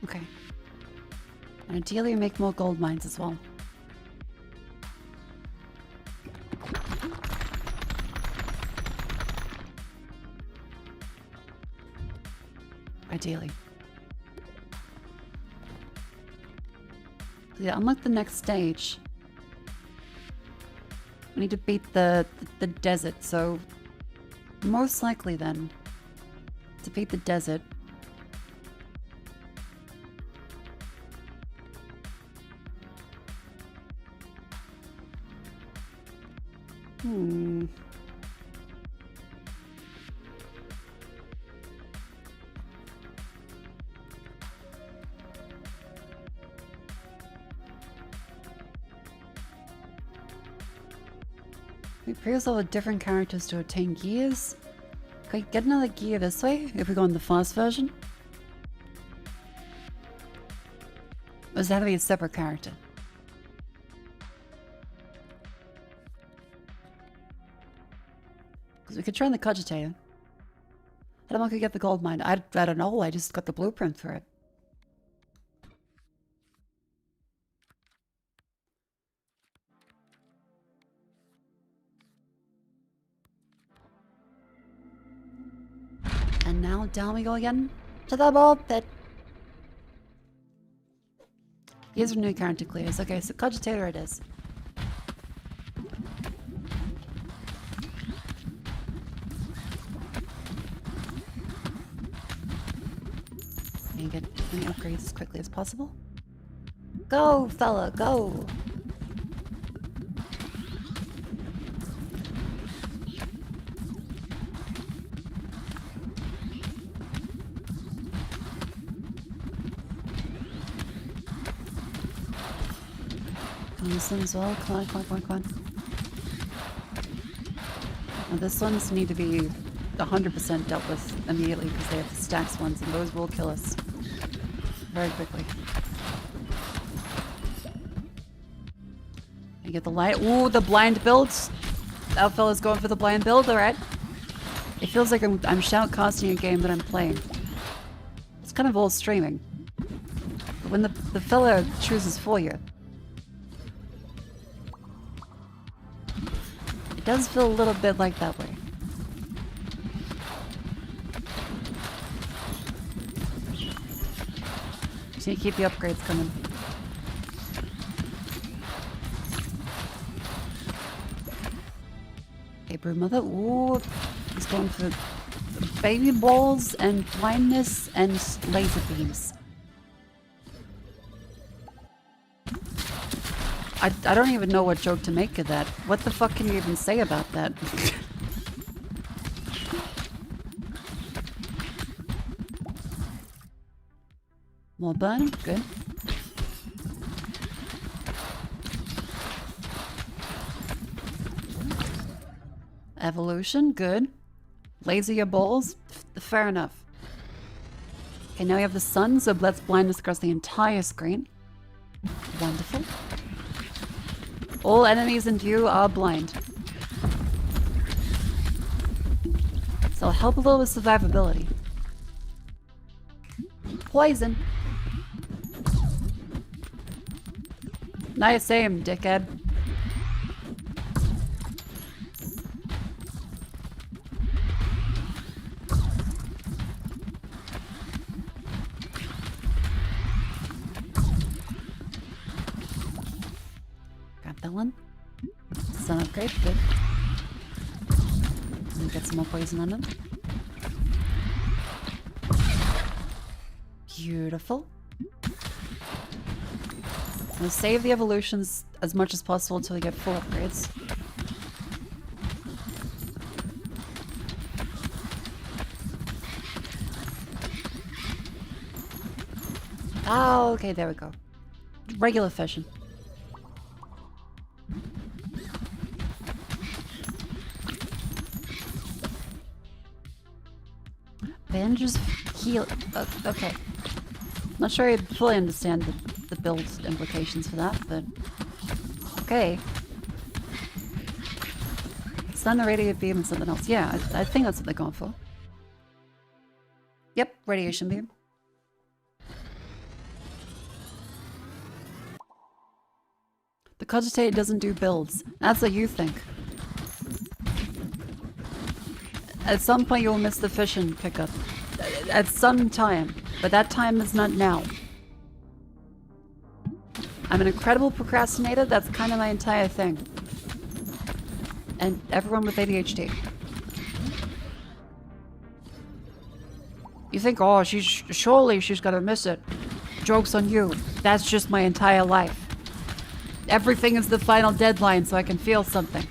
Okay. And ideally make more gold mines as well. Ideally. Yeah, unlock the next stage. We need to beat the desert, so most likely then to beat the desert. We previously all the different characters to obtain gears. Can we get another gear this way if we go on the fast version? Or does it have to be a separate character? Because we could try on the cogitator. How do I get the gold mine? I don't know, I just got the blueprint for it. And now down we go again to the ball pit. Here's a new character clears. Okay, so cogitator it is. Can get as many upgrades as quickly as possible. Go, fella, go! This one as well. Come on, come on, come on, come on. Now this ones need to be 100% dealt with immediately because they have the stacks ones and those will kill us very quickly. You get the light. Ooh, the blind builds. That fella's going for the blind build, alright. It feels like I'm shoutcasting a game that I'm playing. It's kind of old streaming. But when the fella chooses for you, it does feel a little bit like that way. Just need to keep the upgrades coming. Okay, Broodmother. Ooh, he's going for baby balls and blindness and laser beams. I don't even know what joke to make of that. What the fuck can you even say about that? More burn, good. Evolution, good. Laser your balls, fair enough. Okay, now we have the sun, so let's blindness across the entire screen. Wonderful. All enemies and you are blind. So I'll help a little with survivability. Poison. Nice aim, dickhead. That one. Sun upgrade, good. And get some more poison on them. Beautiful. We'll save the evolutions as much as possible until we get full upgrades. Oh, okay, there we go. Regular fashion. Bandages heal. Okay. Not sure I fully understand the build implications for that, but okay. Stun, a radiant beam, and something else. Yeah, I think that's what they're going for. Yep, radiation beam. The cogitate doesn't do builds. That's what you think. At some point you'll miss the fission pickup. At some time. But that time is not now. I'm an incredible procrastinator. That's kind of my entire thing. And everyone with ADHD. You think, oh, surely she's gonna miss it. Joke's on you. That's just my entire life. Everything is the final deadline so I can feel something.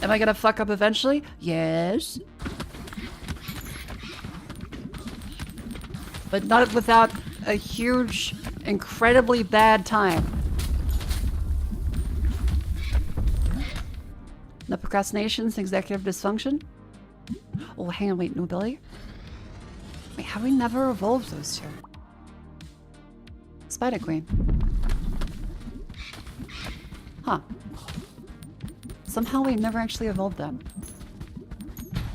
Am I gonna fuck up eventually? Yes. But not without a huge, incredibly bad time. No procrastinations, executive dysfunction? Oh, hang on, wait, no ability? Wait, have we never evolved those two? Spider Queen. Huh. Somehow we never actually evolved them.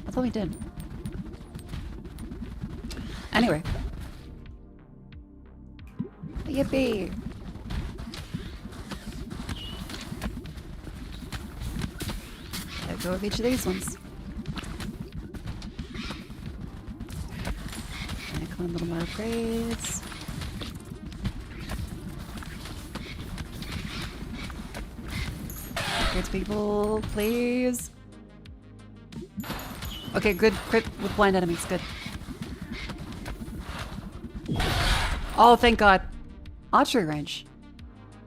I thought we did. Anyway. Yippee! Gotta go with each of these ones. And come on, little more upgrades. Upgrades, people, please. Okay, good crit with blind enemies, good. Oh, thank God. Archery range.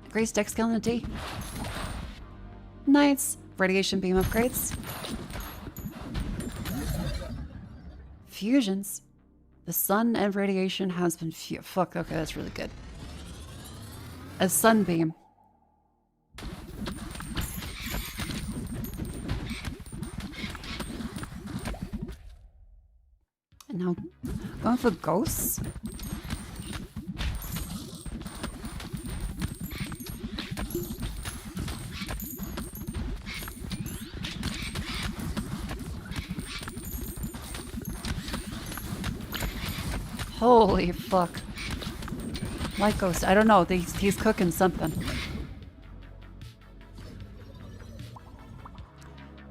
Grace dex skill and a D. Nice. Radiation beam upgrades. Fusions. The sun and radiation has been fuck, okay, that's really good. A sunbeam. And now, going for ghosts? Holy fuck. Light ghost, I don't know, he's cooking something.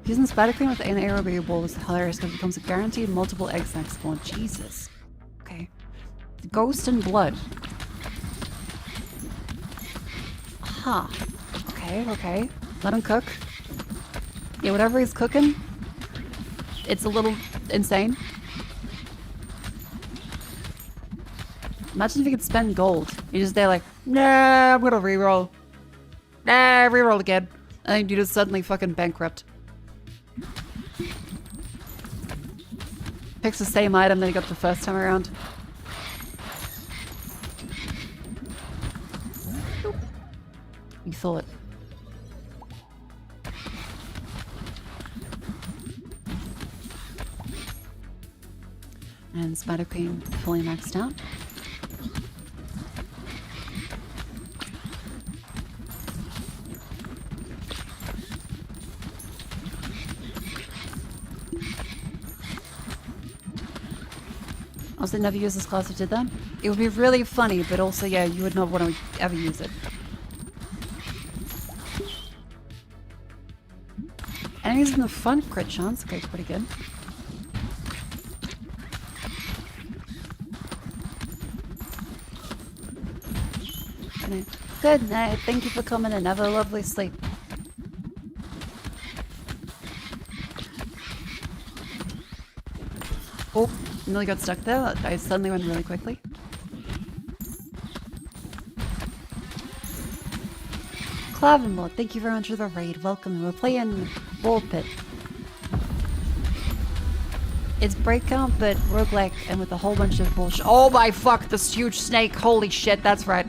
Using spider cream with anaerobic bowl is hilarious because it becomes a guaranteed multiple eggs next spawn. Jesus. Okay. Ghost and blood. Huh. Okay, okay. Let him cook. Yeah, whatever he's cooking, it's a little insane. Imagine if you could spend gold. You're just there like, nah, I'm gonna reroll. Nah, reroll again. And then you just suddenly fucking bankrupt. Picks the same item that he got the first time around. Oop. You saw it. And Spider Queen fully maxed out. Also, never use this class if you did that. It would be really funny, but also, yeah, you would not want to ever use it. Enemies in the front, crit chance. Okay, pretty good. Good night. Thank you for coming and have a lovely sleep. Oh, nearly got stuck there. I suddenly went really quickly. Clavenlord, thank you very much for the raid. Welcome. We're playing Ball Pit. It's breakout, but roguelike and with a whole bunch of bullshit. Oh my fuck, this huge snake. Holy shit, that's right.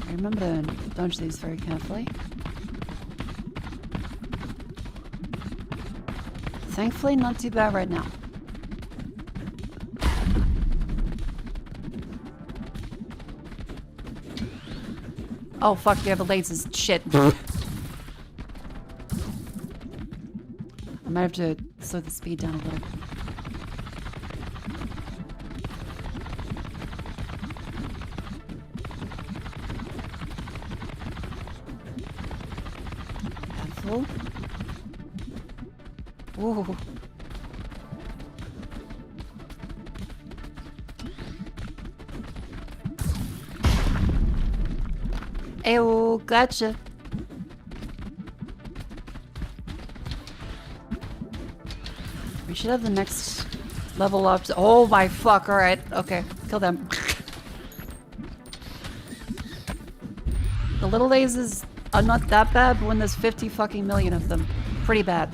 Remember to dodge these very carefully. Thankfully, not too bad right now. Oh fuck, you have the lasers. Shit. I might have to slow the speed down a little. Ooh. Ew, gotcha. We should have the next level up. Oh my fuck, alright. Okay, kill them. The little lasers are not that bad, but when there's 50 fucking million of them, pretty bad.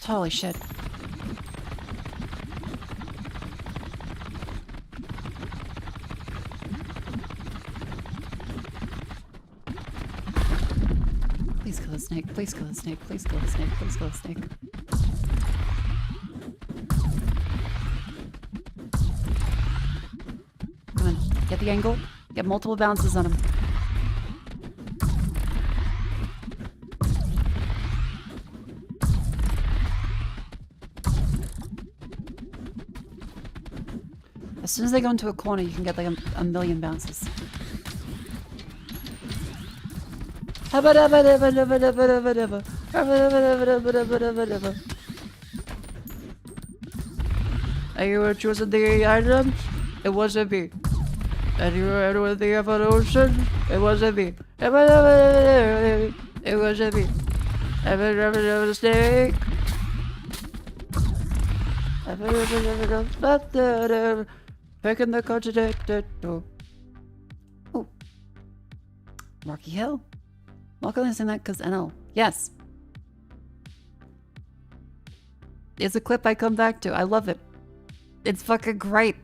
Holy shit. Please kill the snake, please kill the snake, please kill the snake, please kill the snake. Come on, get the angle, get multiple bounces on him. As soon as they go into a corner, you can get like a million bounces. Are you choosing the item? It was a B. And you were with the evolution? It was a B. It was a B. A snake. Picking the contradicted. Oh. Rocky Hill. Mako only saying that because NL. Yes. It's a clip I come back to. I love it. It's fucking great.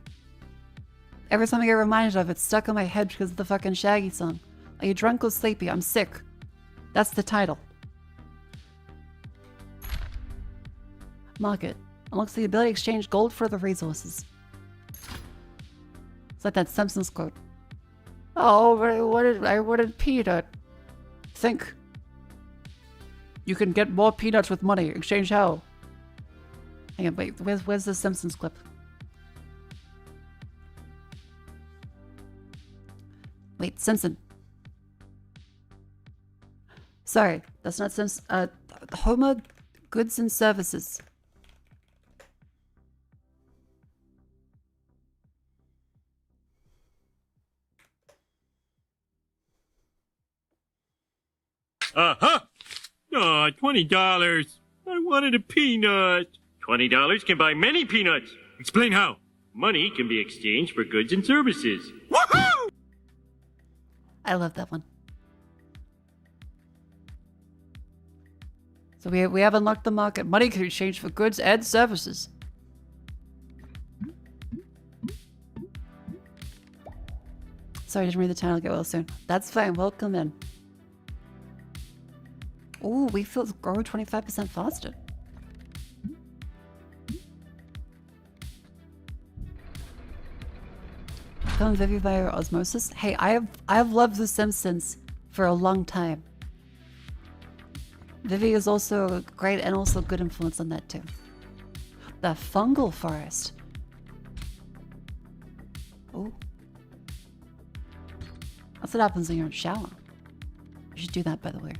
Every time I get reminded of it, it's stuck in my head because of the fucking Shaggy song. Are you drunk or sleepy? I'm sick. That's the title. Market. Unlocks the ability to exchange gold for the resources. It's like that Simpsons quote. Oh, but I wanted peanut. Think. You can get more peanuts with money. Exchange how? Hang on, wait. Where's the Simpsons clip? Wait, Simpson. Sorry, that's not Simpson. Homer Goods and Services. Uh-huh! Oh, $20. I wanted a peanut. $20 can buy many peanuts. Explain how. Money can be exchanged for goods and services. Woohoo! I love that one. So we have unlocked the market. Money can be exchanged for goods and services. Sorry, I didn't read the title. Get well soon. That's fine. Welcome in. Ooh, we feel grow 25% faster. Become Vivi via osmosis. Hey, I've loved The Simpsons for a long time. Vivi is also great and also good influence on that too. The fungal forest. Oh. That's what happens when you're in the shower. You should do that, by the way.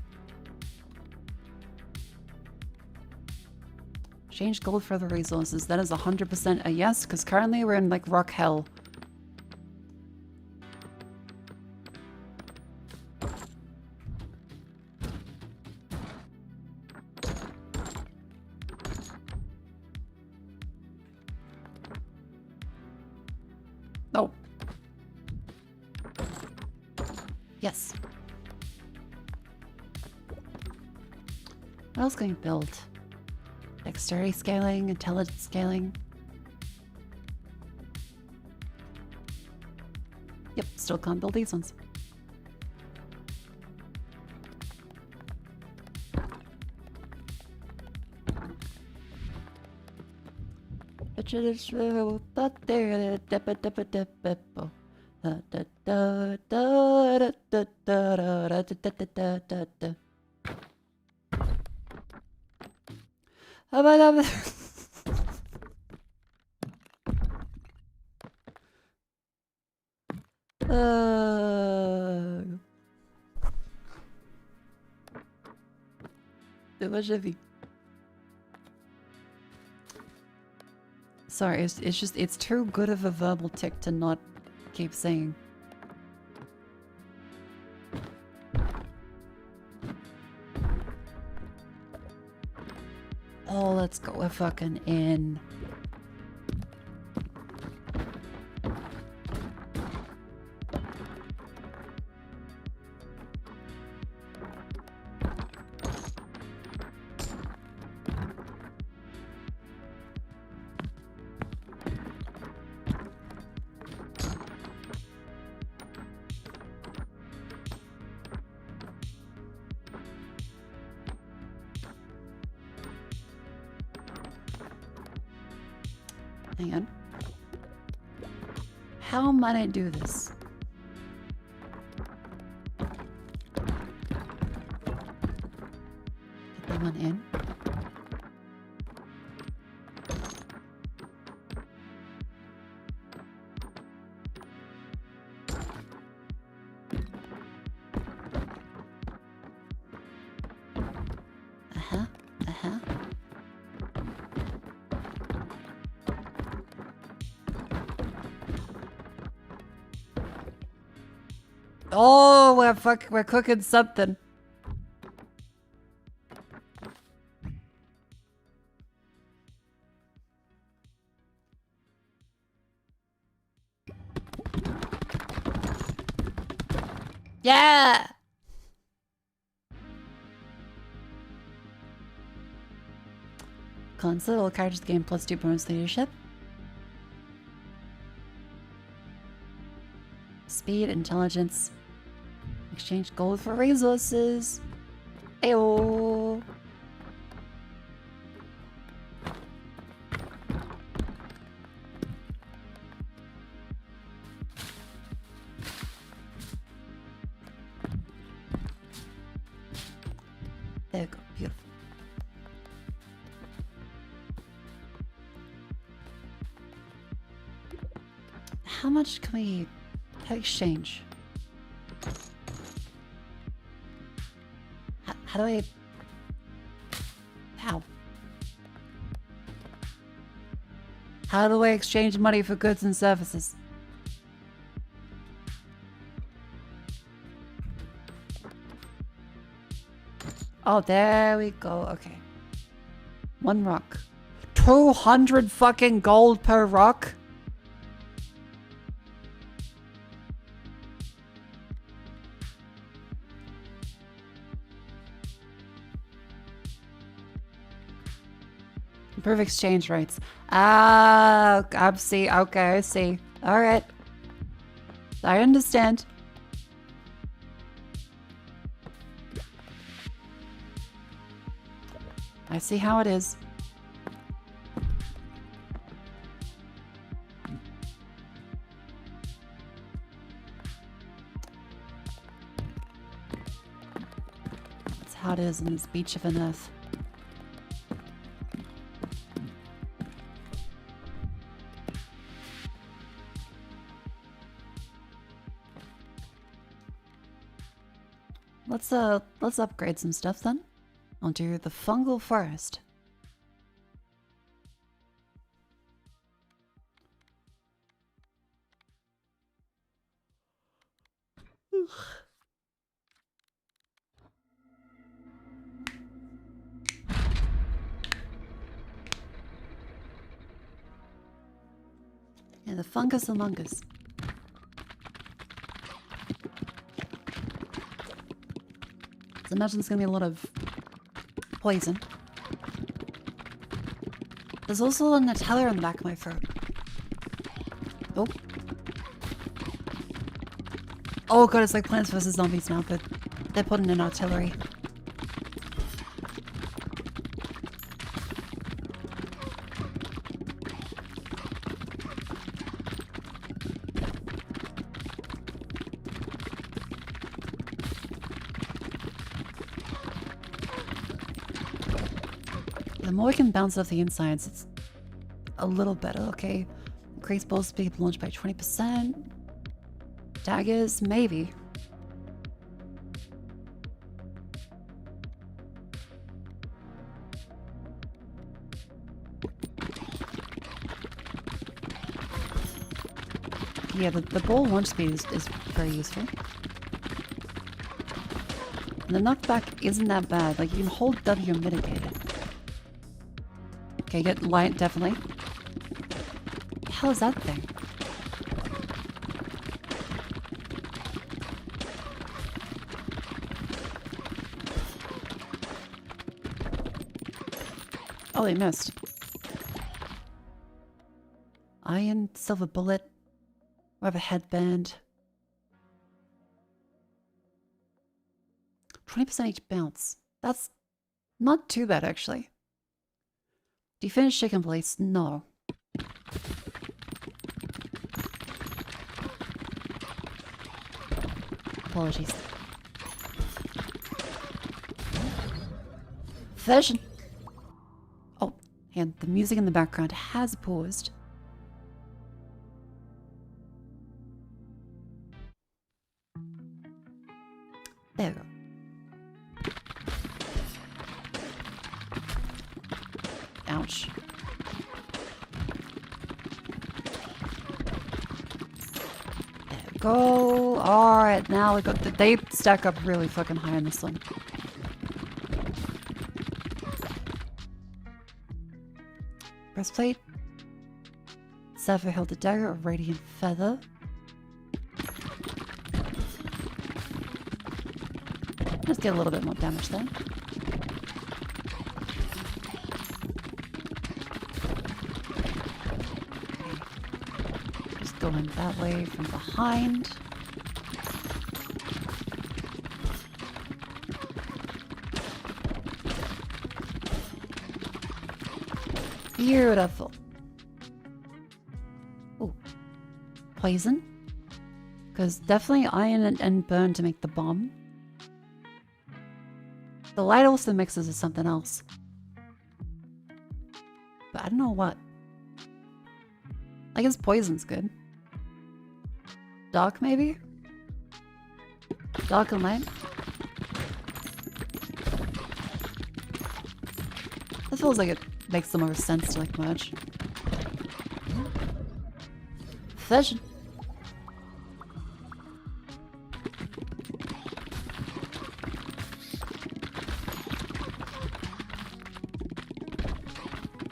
Change gold for the resources. That is 100% a yes, because currently we're in like rock hell. Oh. Yes. What else can you build? Dexterity scaling, intelligence scaling. Yep, still can't build these ones. Sorry, it's just, it's too good of a verbal tick to not keep saying. Oh, let's go a fucking in. Hang on. How might I do this? Get that one in. Oh, we're cooking something. Yeah. Console all characters game plus 2 bonus leadership. Speed, intelligence. Exchange gold for resources. Ayo. There we go. Beautiful. How much can we exchange? How do I... How? How do I exchange money for goods and services? Oh, there we go. Okay. 1 rock. 200 fucking gold per rock? Improve exchange rates. Ah, I see. Okay, I see. All right. I understand. I see how it is. That's how it is in this beach of an earth. Let's upgrade some stuff then. I'll do the fungal forest. Yeah, the fungus among us. So I imagine there's gonna be a lot of poison. There's also a Nutella in the back of my throat. Oh. Oh god, it's like Plants vs. Zombies now, but they're putting in artillery. The more we can bounce off the insides, it's a little better, okay? Increase ball speed launch by 20%. Daggers, maybe. Yeah, the ball launch speed is very useful. And the knockback isn't that bad. Like, you can hold W and mitigate it. Okay, get light, definitely. What the hell is that thing? Oh, they missed. Iron, silver bullet. We have a headband. 20% each bounce. That's not too bad, actually. Do you finish chicken plates? No. Apologies. Version. Oh, and the music in the background has paused. There we go. Ouch. There we go. Alright, now we got the... They stack up really fucking high on this one. Breastplate. Sapphire Hilda Dagger or Radiant Feather. Let's get a little bit more damage then. Just going that way from behind. Beautiful. Ooh. Poison. Because definitely iron and burn to make the bomb. The light also mixes with something else. But I don't know what. I guess poison's good. Dark, maybe? Dark and light? That feels like it makes the most sense to like merge. Fashion.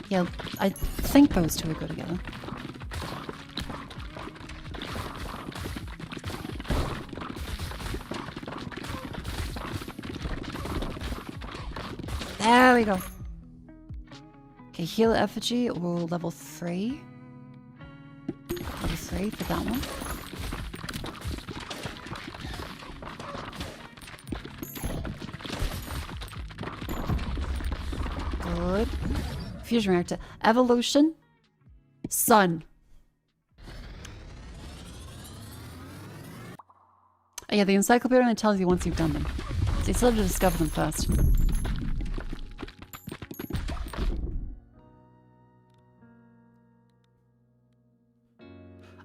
Yeah, I think those two would go together. There we go. Okay, heal effigy or level 3. Level 3 for that one. Good. Fusion reactor. Evolution. Sun. Oh, yeah, the encyclopedia only tells you once you've done them. So you still have to discover them first.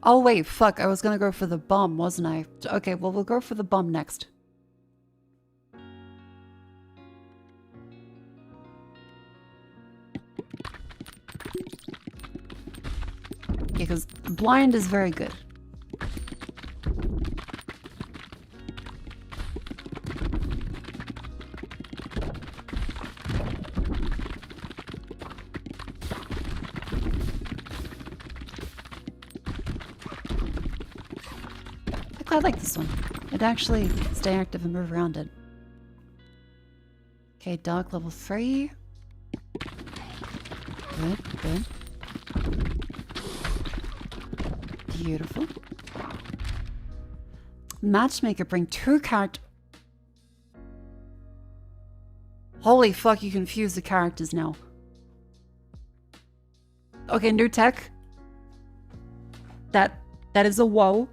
Oh wait, fuck, I was gonna go for the bomb, wasn't I? Okay, well we'll go for the bomb next. Yeah, because blind is very good. I like this one. It'd actually stay active and move around it. Okay, dark level 3. Good, good. Beautiful. Matchmaker, bring 2 characters. Holy fuck, you confuse the characters now. Okay, new tech. That is a woe.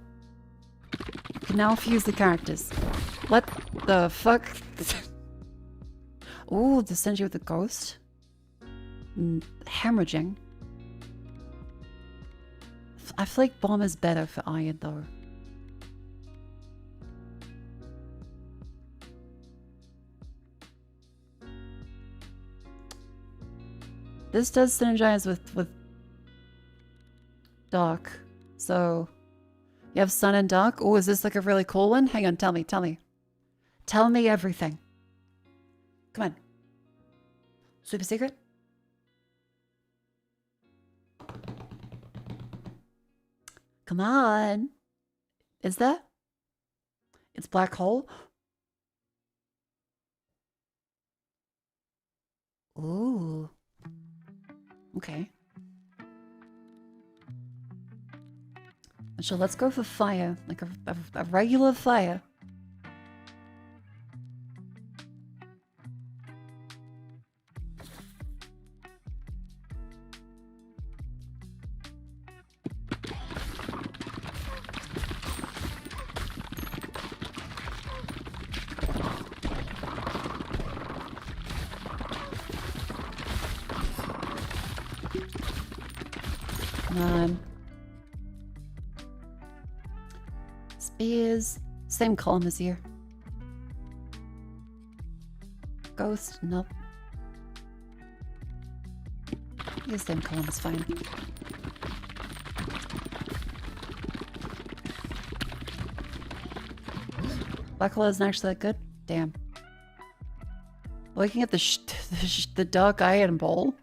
You can now fuse the characters. What the fuck? Ooh, to send you with a ghost. Hemorrhaging. I feel like bomb is better for iron though. This does synergize with dark. So you have sun and dark. Oh, is this like a really cool one? Hang on, tell me. Tell me everything. Come on. Super secret? Come on. Is that? It's black hole? Ooh. Okay. So let's go for fire, like a regular fire. Come on. Spears. Same column as here. Ghost. Nope. The same column is fine. Black hole isn't actually that good? Damn. Looking at the dark iron bowl.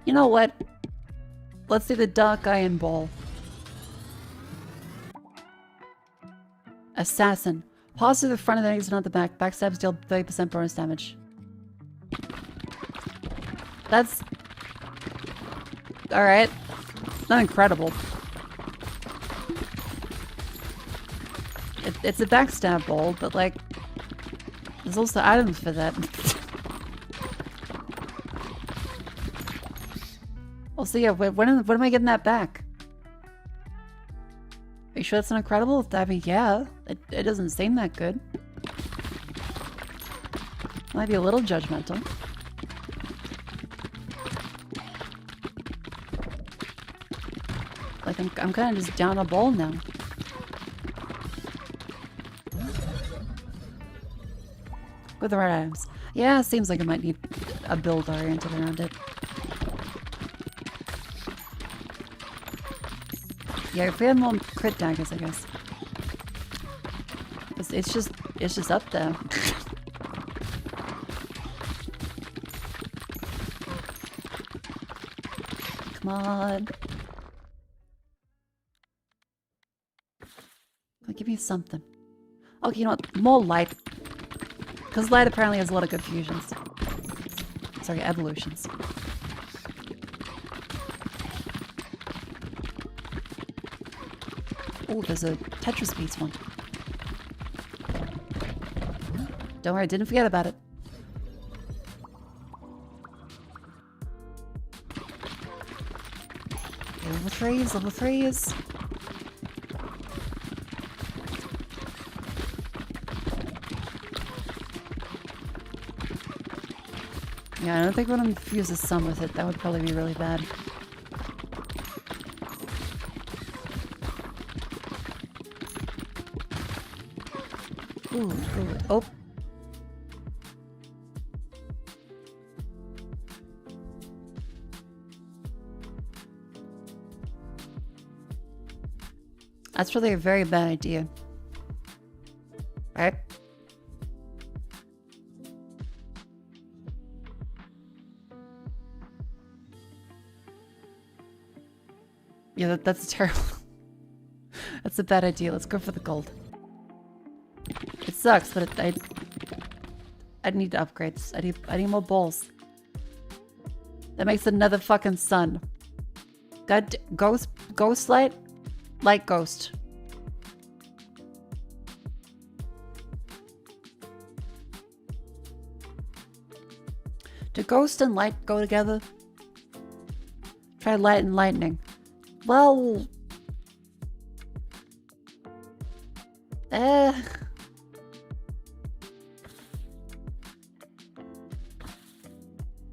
You know what? Let's do the dark iron bowl. Assassin. Pause to the front of the enemies, not the back. Backstabs deal 30% bonus damage. That's... Alright. Not incredible. It's a backstab bowl, but like... There's also items for that. Also, yeah, when am I getting that back? Are you sure that's not incredible? I mean, yeah. It doesn't seem that good. Might be a little judgmental. Like, I'm kind of just down a bowl now. With the right items. Yeah, it seems like it might need a build oriented around it. Yeah, if we had more crit daggers, I guess. It's just up there. Come on. Give me something. Okay, you know what? More light. Because light apparently has a lot of good fusions. Sorry, evolutions. Oh, there's a Tetris Beats one. Don't worry, I didn't forget about it. Level 3s, level 3s. Yeah, I don't think we're gonna fuse the sun with it. That would probably be really bad. Ooh, oh. That's really a very bad idea. Right? Yeah, that's terrible. That's a bad idea. Let's go for the gold. It sucks, but I need upgrades. I need more balls. That makes another fucking sun. God, ghost light? Light ghost. Do ghost and light go together? Try light and lightning. Well...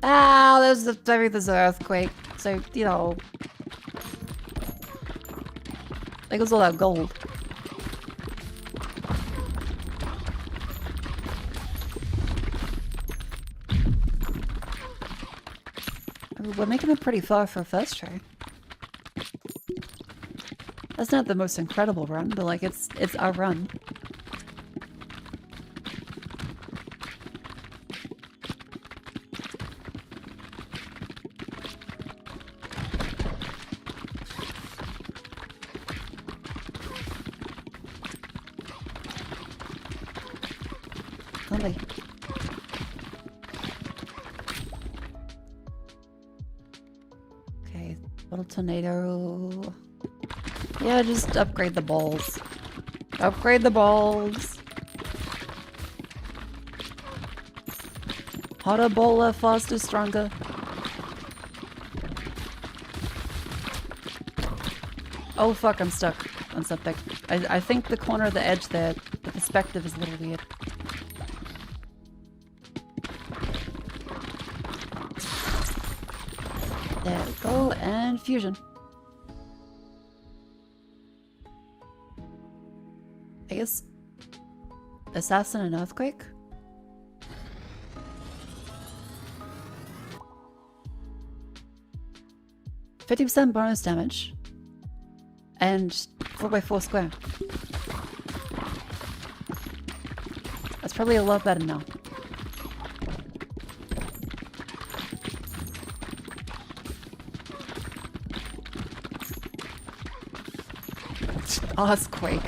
Ah, there's an earthquake. So, you know... There goes all that gold. We're making it pretty far for a first try. That's not the most incredible run, but like it's our run. Lovely. Okay, little tornado. Yeah, just upgrade the balls. Upgrade the balls. Hotter, bowler, faster, stronger. Oh fuck, I'm stuck on something. I think the corner of the edge there, the perspective is a little weird. There we go, and fusion. I guess assassin and earthquake. %50 bonus damage and 4x4 square. That's probably a lot better now. Earthquake.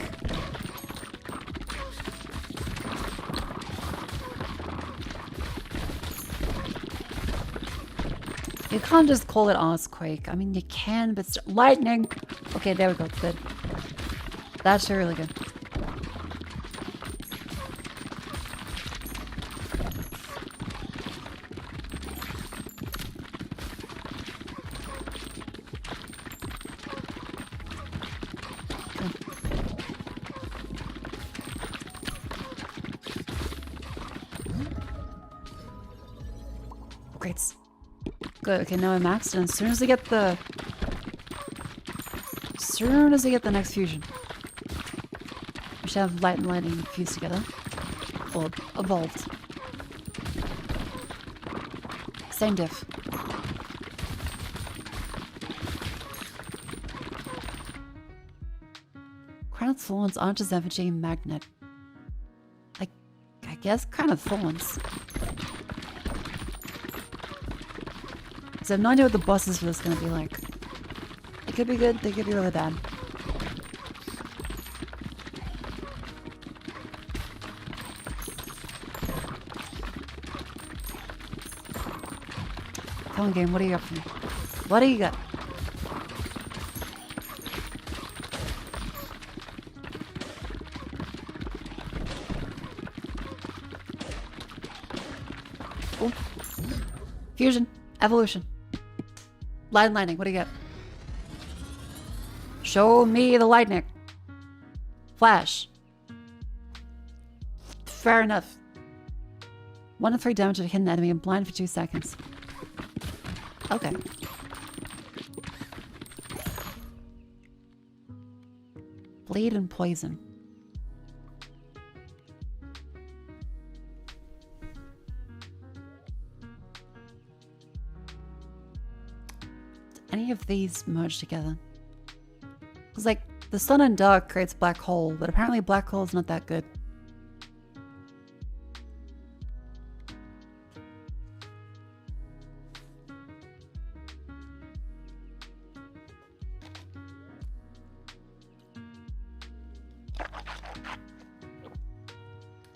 You can't just call it earthquake. I mean, you can, but lightning. Okay, there we go. Good. That's really good. Great. Good. Okay, now I'm maxed, and as soon as I get the next fusion, we should have light and lightning fused together. Or evolved. Same diff. Crown of Thorns aren't just effigy magnet. I guess Crown of Thorns. So I have no idea what the bosses for this is gonna be like. They could be good, they could be really bad. Come on, game, what do you got for me? What do you got? Ooh. Fusion. Evolution. Light and lightning, what do you get? Show me the lightning. Flash. Fair enough. 1 to 3 damage to a hidden enemy and blind for 2 seconds. Okay. Bleed and poison. Any of these merge together? Because, like, the sun and dark creates black hole, but apparently black hole is not that good.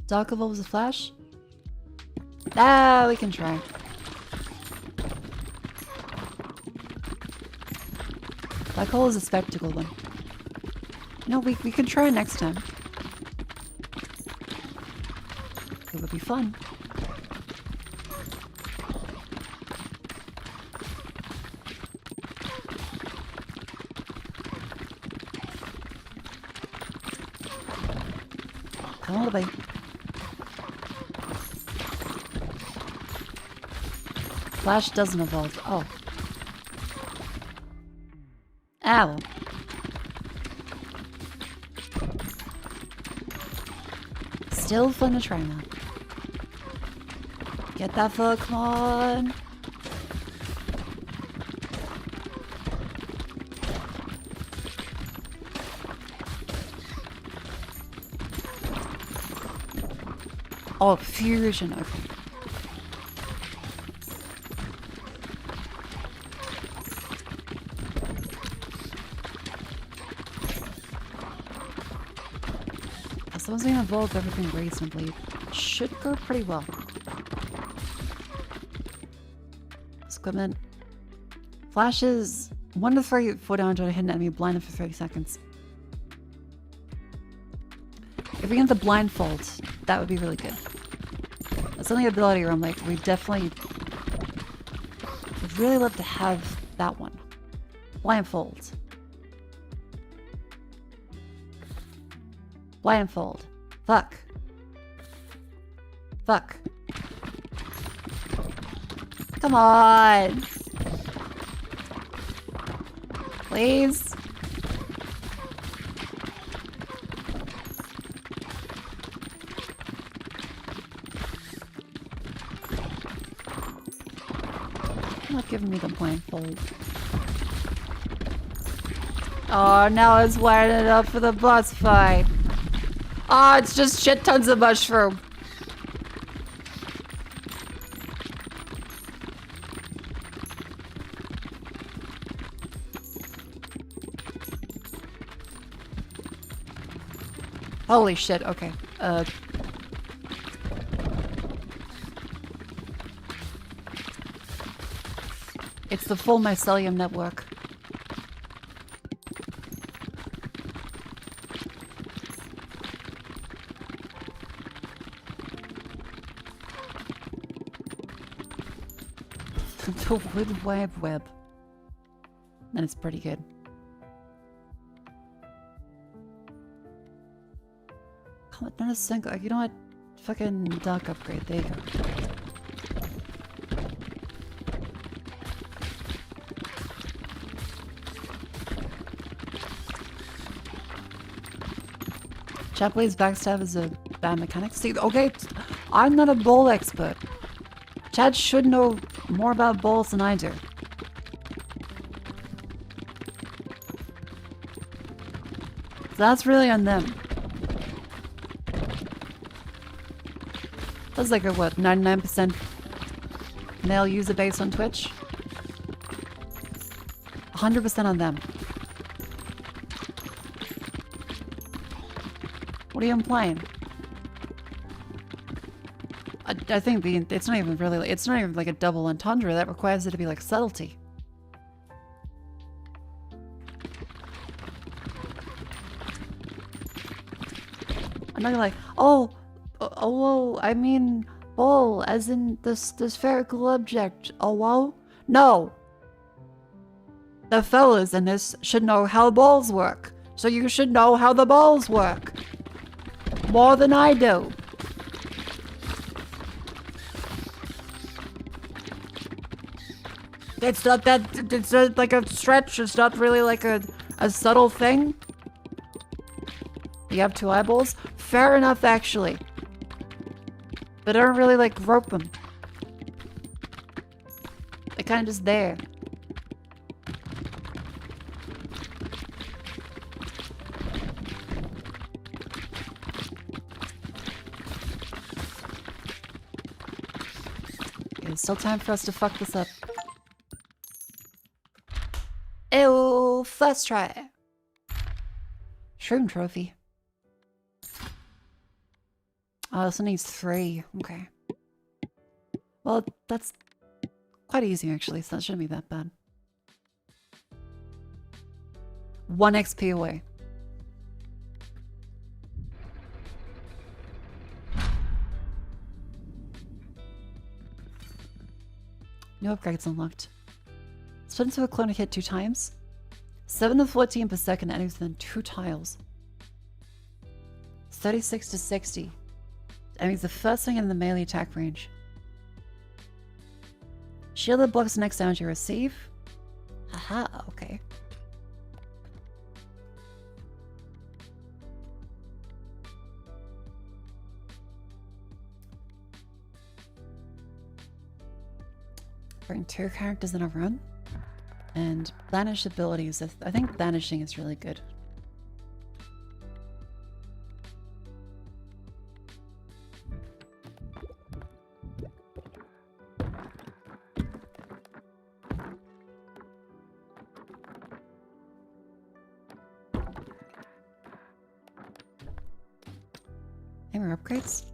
Dark evolves a flash? Ah, we can try. Black hole is a spectacle one. No, we can try next time. It would be fun. Come on, baby. Flash doesn't evolve. Oh. Ow. Still fun to try now. Get that foot, come on. Oh, fusion, okay. Someone's gonna evolve everything reasonably. Should go pretty well. Equipment. Flashes 1 to 3 4 damage on a hidden enemy, blinded for 30 seconds. If we get the blindfold, that would be really good. That's only ability where I'm like, we definitely would really love to have that one. Blindfold. Blindfold. Fuck. Fuck. Come on. Please. You're not giving me the blindfold. Oh, now it's lining up for the boss fight. Oh, it's just shit tons of mushroom. Holy shit, okay. It's the full mycelium network. The wood web. And it's pretty good. Come on, not a single. You know what? Fucking dock upgrade. There you go. Chapley's backstab is a bad mechanic. See, okay, I'm not a bowl expert. Chad should know more about bowls than I do. So that's really on them. That's like a what, 99% male user base on Twitch? 100% on them. What are you implying? I think it's not even really, it's not even like a double entendre. That requires it to be like subtlety. I'm not like, oh, I mean, bowl, as in the spherical object. Oh, whoa? No. The fellas in this should know how balls work. So you should know how the balls work. More than I do. It's not that, it's not like a stretch, it's not really like a subtle thing. You have two eyeballs? Fair enough, actually. But I don't really like rope them. They're kind of just there. It's still time for us to fuck this up. Ew, first try. Shroom trophy. Oh, this one needs 3. Okay. Well, that's quite easy actually, so that shouldn't be that bad. 1 XP away. No upgrades unlocked. Split into a clone hit 2 times. 7 to 14 per second enemies within 2 tiles. 36 to 60. Enemies the first thing in the melee attack range. Shield that blocks the next damage you receive. Haha, okay. Bring 2 characters in a run. And banish abilities. I think banishing is really good. Any more upgrades?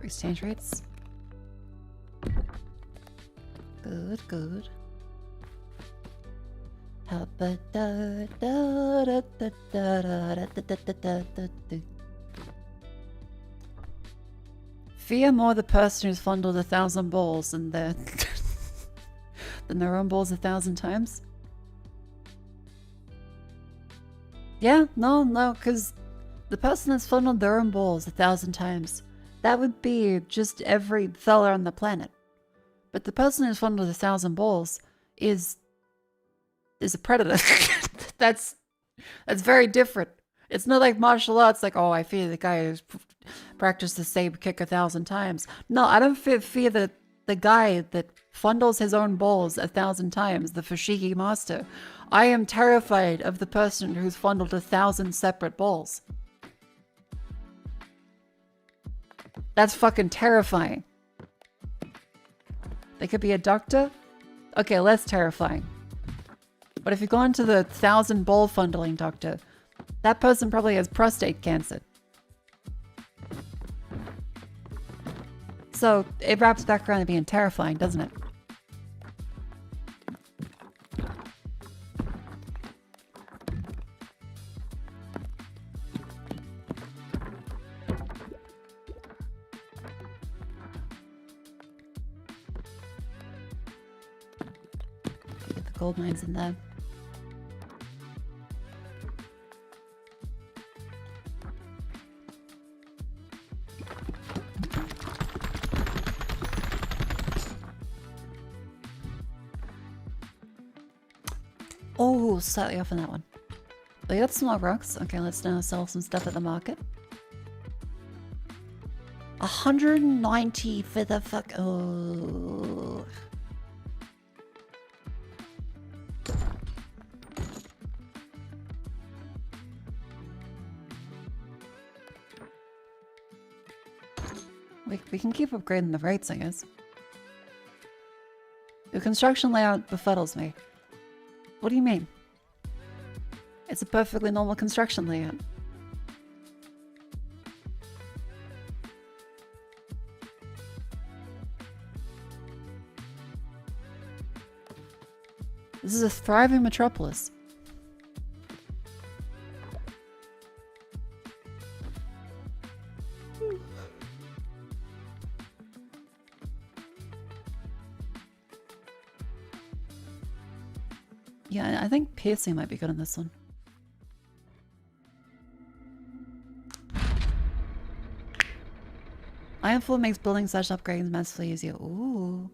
Exchange rates. Good, good. Fear more the person who's fondled 1,000 balls than their than their own balls 1,000 times. Yeah, no, because the person that's fondled their own balls 1,000 times, that would be just every fella on the planet. But the person who's fondled 1,000 balls is a predator. That's very different. It's not like martial arts, like, oh, I fear the guy who's practice the same kick 1,000 times. No, I don't fear the guy that fondles his own balls 1,000 times, the Fushigi master. I am terrified of the person who's fondled 1,000 separate balls. That's fucking terrifying. They could be a doctor? Okay, less terrifying. But if you go into the 1,000 ball fondling doctor, that person probably has prostate cancer. So it wraps back around to being terrifying, doesn't it? Get the gold mines in there. Oh, slightly off on that one. We got some more rocks. Okay, let's now sell some stuff at the market. 190 for the fuck. Oh. We can keep upgrading the rates, I guess. The construction layout befuddles me. What do you mean? It's a perfectly normal construction layout. This is a thriving metropolis. Yeah, I think piercing might be good on this one. Iron 4 makes building slash upgrading massively easier. Ooh.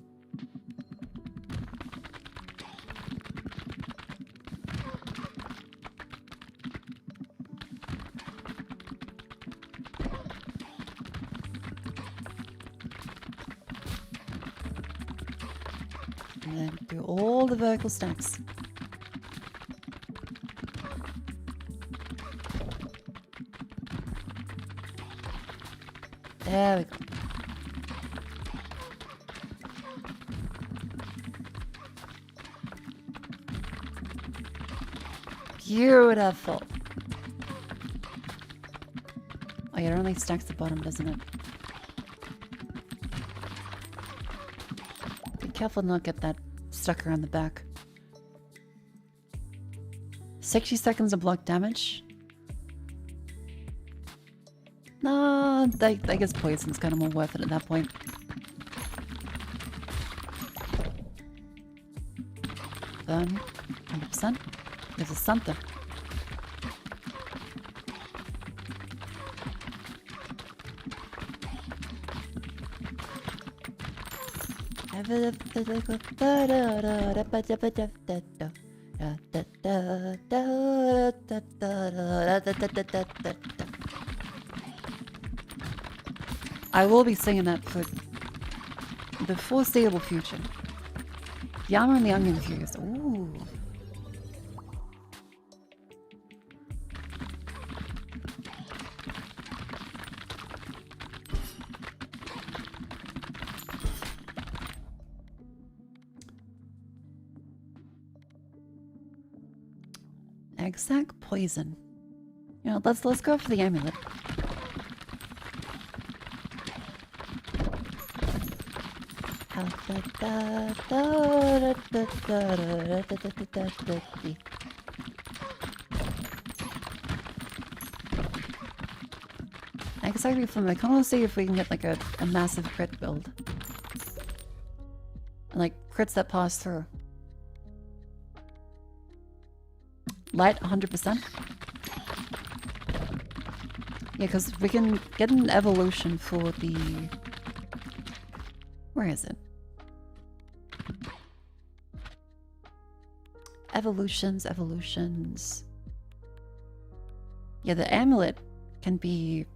And then do all the vertical stacks. There we go. Beautiful. Oh yeah, it only stacks the bottom, doesn't it? Be careful not get that stuck around the back. 60 seconds of block damage. No, I guess poison's kind of more worth it at that point. Burn, 100%. This is something. I will be singing that for the foreseeable future. Yama and the Onion Fuse. Ooh. Exact poison. You know, let's go for the amulet. Exactly from I kind of see if we can get like a massive crit build. And like crits that pass through. Light 100%. Yeah, because we can get an evolution for the... Where is it? Evolutions. Yeah, the amulet can be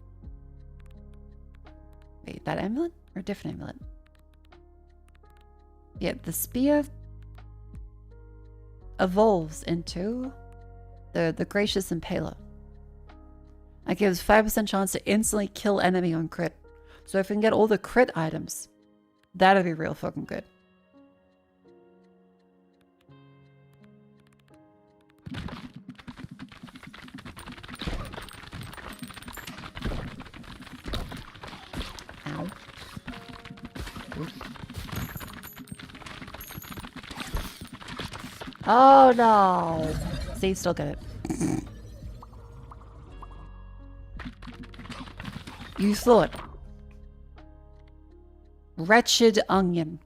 Wait, that amulet or a different amulet? Yeah, the spear evolves into the Gracious Impaler. It gives 5% chance to instantly kill enemy on crit. So if we can get all the crit items, that'd be real fucking good. Ow. Oops. Oh no! See, still get it. You thought. Wretched onion.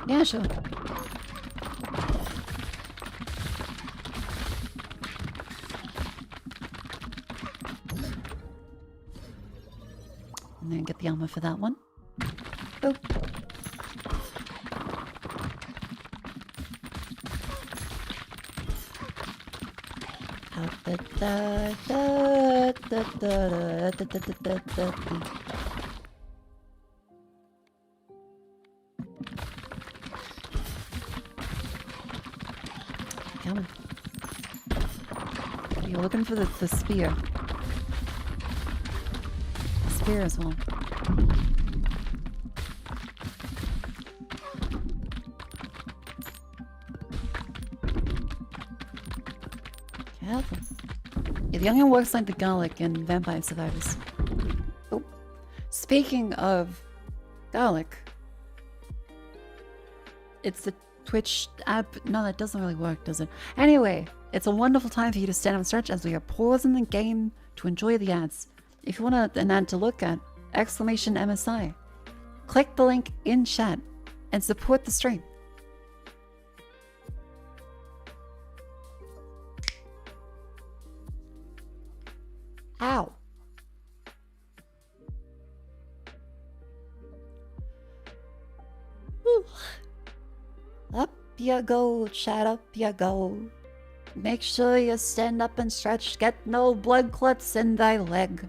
Yeah, sure. And then get the armor for that one. Oh. Coming. You're looking for the spear. Spear as well. Careful. Yeah, the onion works like the garlic in Vampire Survivors. Oh. Speaking of garlic, it's the Twitch app. No, that doesn't really work, does it? Anyway, it's a wonderful time for you to stand up and stretch as we are pausing the game to enjoy the ads. If you want an ad to look at, exclamation MSI. Click the link in chat and support the stream. Ow. Whew. Up you go, chat, up you go. Make sure you stand up and stretch. Get no blood clots in thy leg.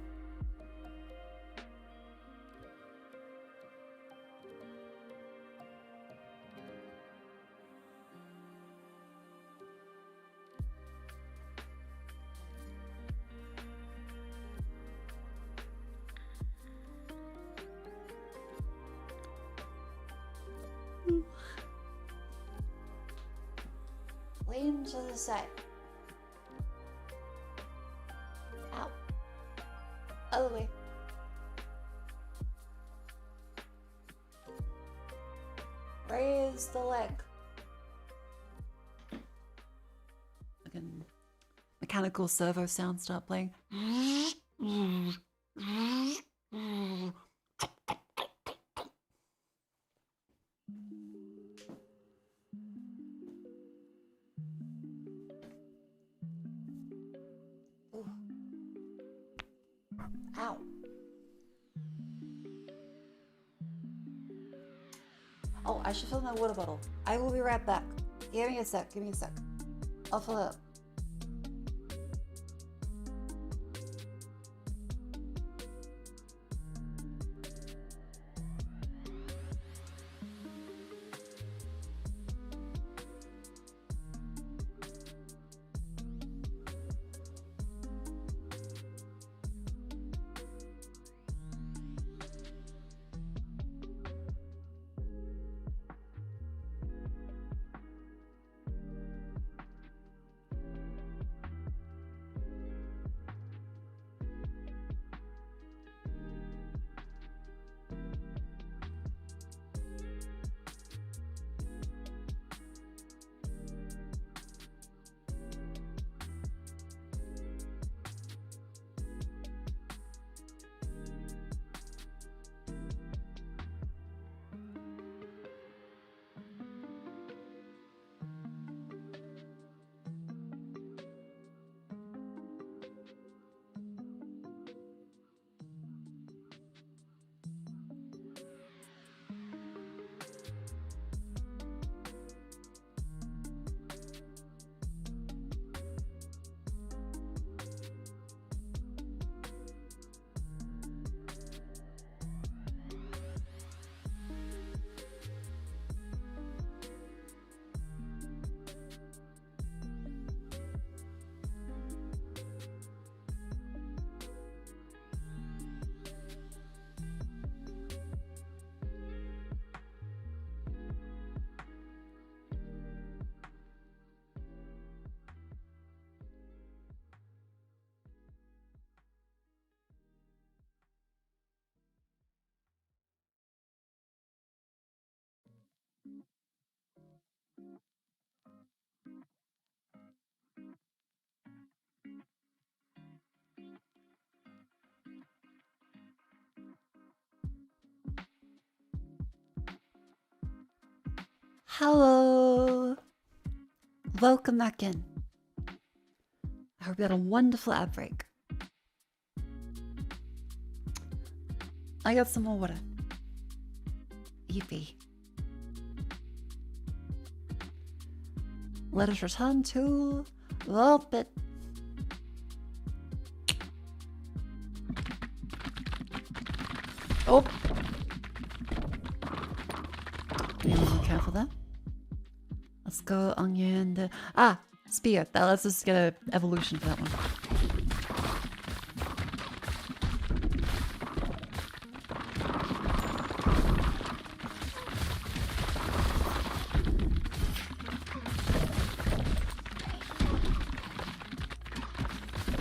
Lean to the side. Ow. Other way. Raise the leg. Fucking mechanical servo sounds start playing. Ow. Oh, I should fill my water bottle. I will be right back. Give me a sec, give me a sec. I'll fill it up. Hello. Welcome back in. I hope you had a wonderful ad break. I got some more water. Yippee. Let us return to the bit. Oh! Be careful there. Let's go onion. Spear. Let's just get an evolution for that one.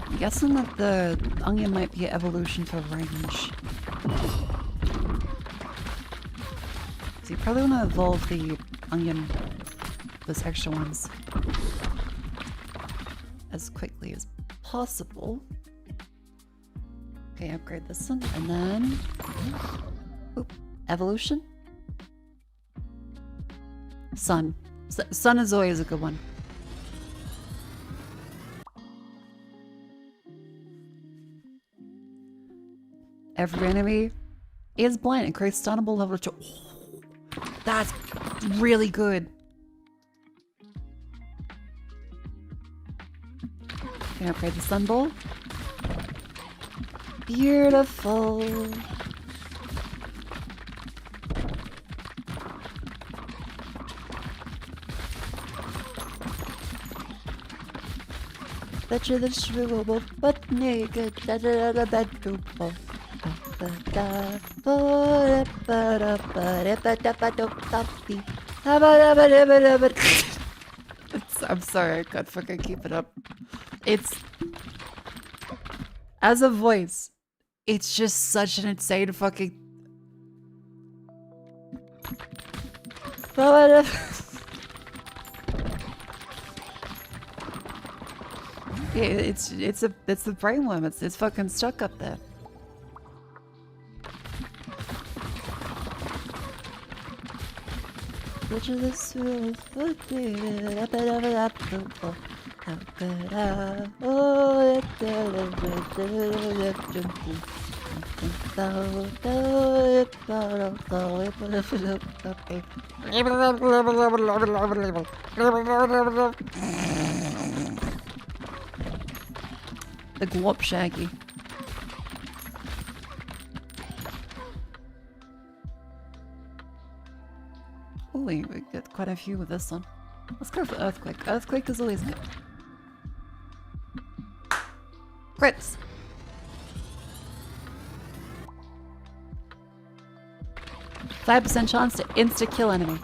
I'm guessing that the onion might be an evolution for range. So you probably want to evolve the onion, those extra ones, as quickly as possible. Okay, upgrade this one, and then... Oop, evolution? Sun. Sun is always a good one. Every enemy is blind and creates stunnable level 2. Oh, that's really good. Can I upgrade the sun ball? Beautiful. Bet you the shriveled but naked bedroom. I'm sorry, I can't fucking keep it up. It's... As a voice, it's just such an insane fucking... Yeah, it's the brainworm. It's fucking stuck up there. Which of this will how could I avoid the glop shaggy. Ooh, we get quite a few with this one. Let's go for Earthquake. Earthquake is always good. Crits! 5% chance to insta-kill enemy.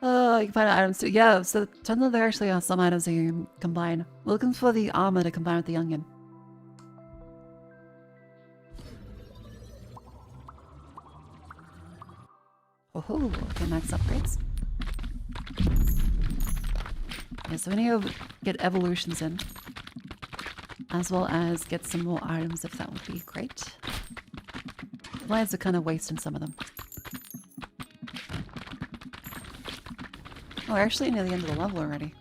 Oh, you can find items too. Yeah, so turns out there actually are some items that you can combine. We're looking for the armor to combine with the onion. Oh, okay, max upgrades. Yeah, so we need to get evolutions in, as well as get some more items if that would be great. Lives are kind of wasting some of them. Oh, we're actually near the end of the level already.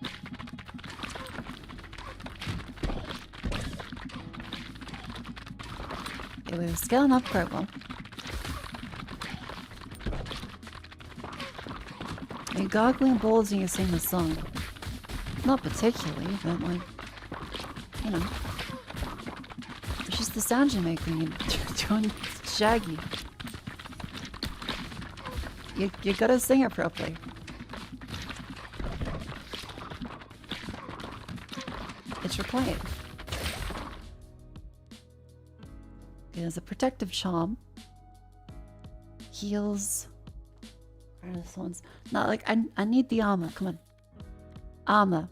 Okay, we're scaling up quite well. Are you gargling balls and you sing the song? Not particularly, but like, you know. It's just the sound you make when you're doing Shaggy. You gotta sing it properly. It's required. There's a protective charm. Heals. Where are this ones? Not like I need the armor. Come on. Armor.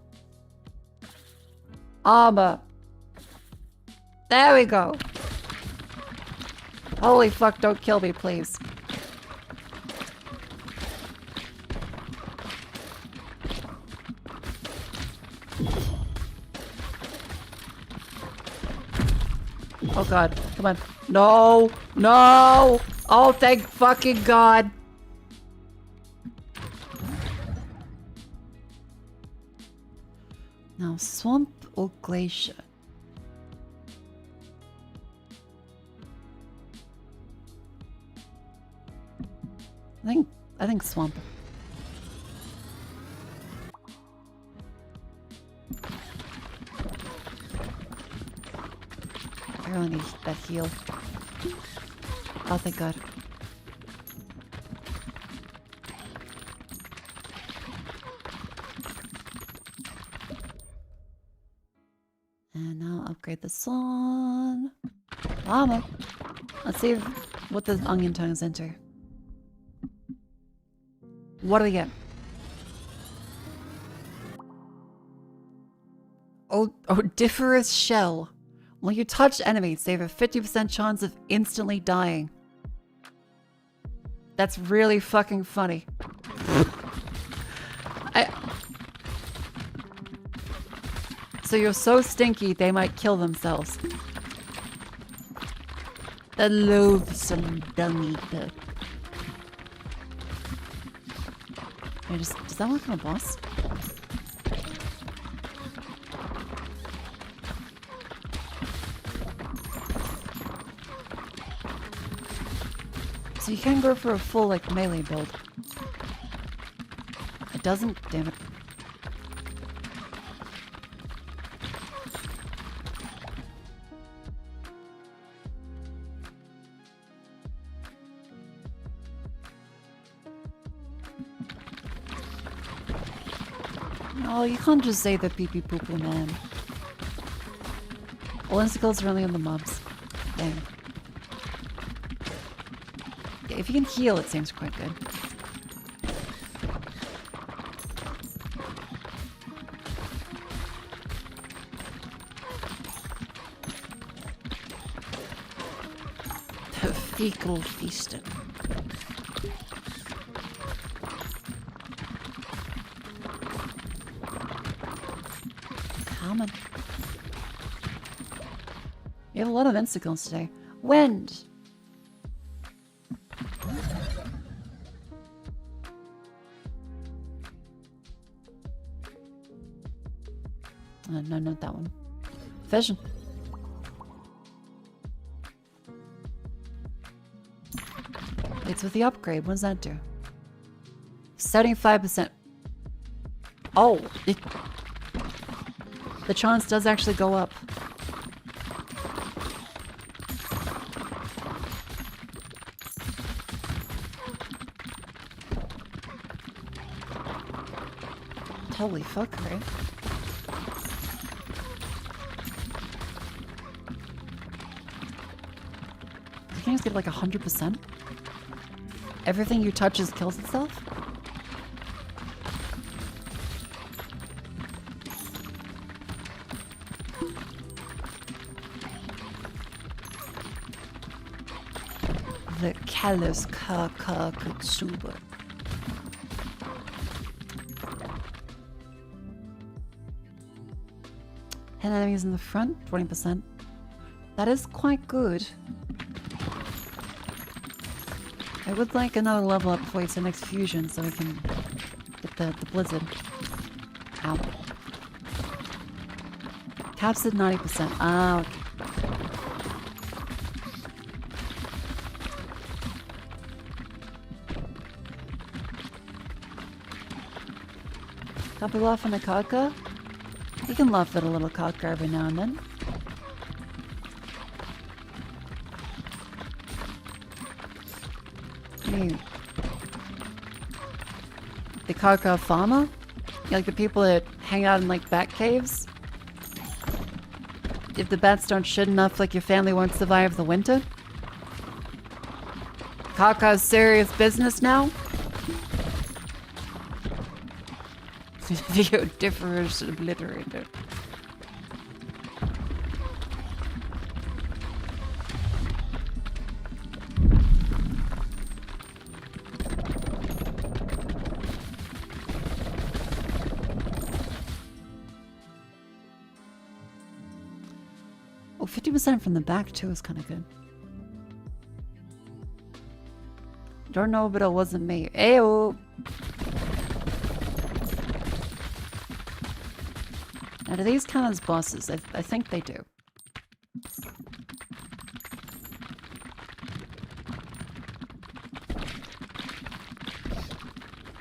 Armor. There we go. Holy fuck, don't kill me, please. Oh god, come on. No! No! Oh, thank fucking god! Now, swamp or glacier? I think swamp. I really need that heal. Oh, thank god. And now upgrade the song. Llama. Let's see what the onion tongues enter. What do we get? Odoriferous shell. When you touch enemies, they have a 50% chance of instantly dying. That's really fucking funny. So you're so stinky, they might kill themselves. The loathsome dung eater. Wait, does that work on a boss? So you can go for a full, like, melee build. It doesn't? Damn it. Oh, you can't just say the pee-pee poo-poo, man. All insticles are only on the mobs. Dang. Yeah, if you can heal, it seems quite good. The fecal feasting. Common. You have a lot of insticles today. Wind! No, not that one. Vision. It's with the upgrade. What does that do? 75%. Oh! The chance does actually go up. Holy fuck, right? You can just get like 100%. Everything you touches kills itself? The callous vtuber. And enemies in the front, 20%. That is quite good. I would like another level up before it's the next fusion so we can get the blizzard. Ow. Caps at 90%. Ah, okay. Can't be laughing at Kaka? You can laugh at a little Kaka every now and then. the Kaka Farmer? Like the people that hang out in like bat caves? If the bats don't shit enough, like your family won't survive the winter? Kaka's serious business now? Video differs obliterated. Oh, 50% from the back too is kind of good. Don't know, but it wasn't me. Ayo! Now, do these count as bosses? I think they do.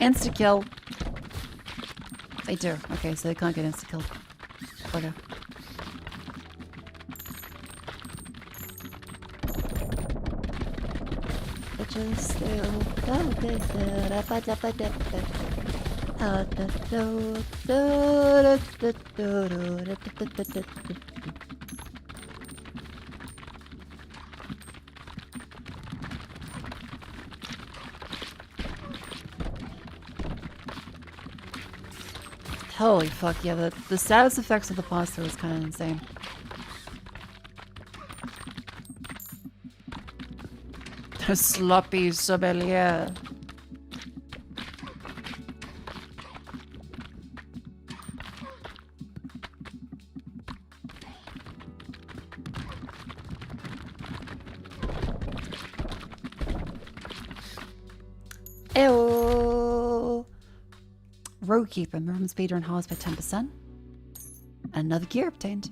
Insta-kill. They do. Okay, so they can't get insta-killed. Okay. Holy fuck, yeah, the status effects of the boss was kind of insane. The sloppy sommelier. Ew. Roadkeeper, movement speed and horse by 10%. Another gear obtained.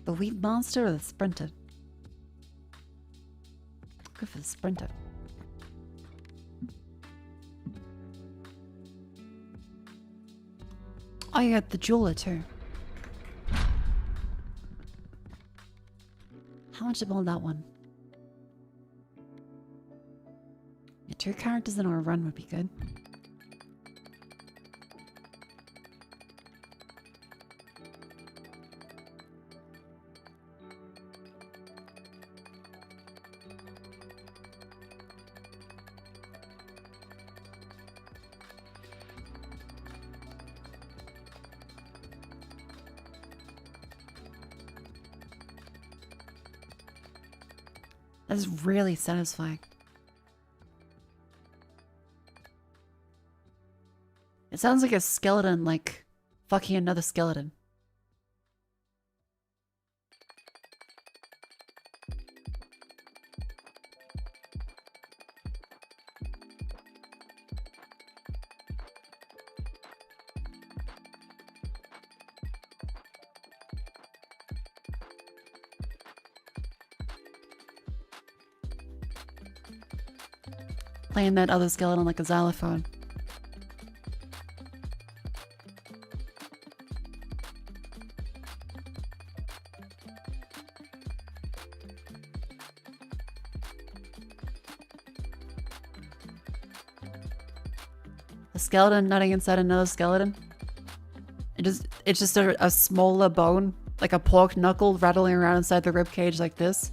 The wheat monster or the sprinter? Good for the sprinter. Oh, you got the jeweler too. How much to build that one? Yeah, 2 characters in our run would be good. That's really satisfying. It sounds like a skeleton, like, fucking another skeleton. Playing that other skeleton like a xylophone. A skeleton nutting inside another skeleton. It's just a smaller bone, like a pork knuckle rattling around inside the rib cage like this.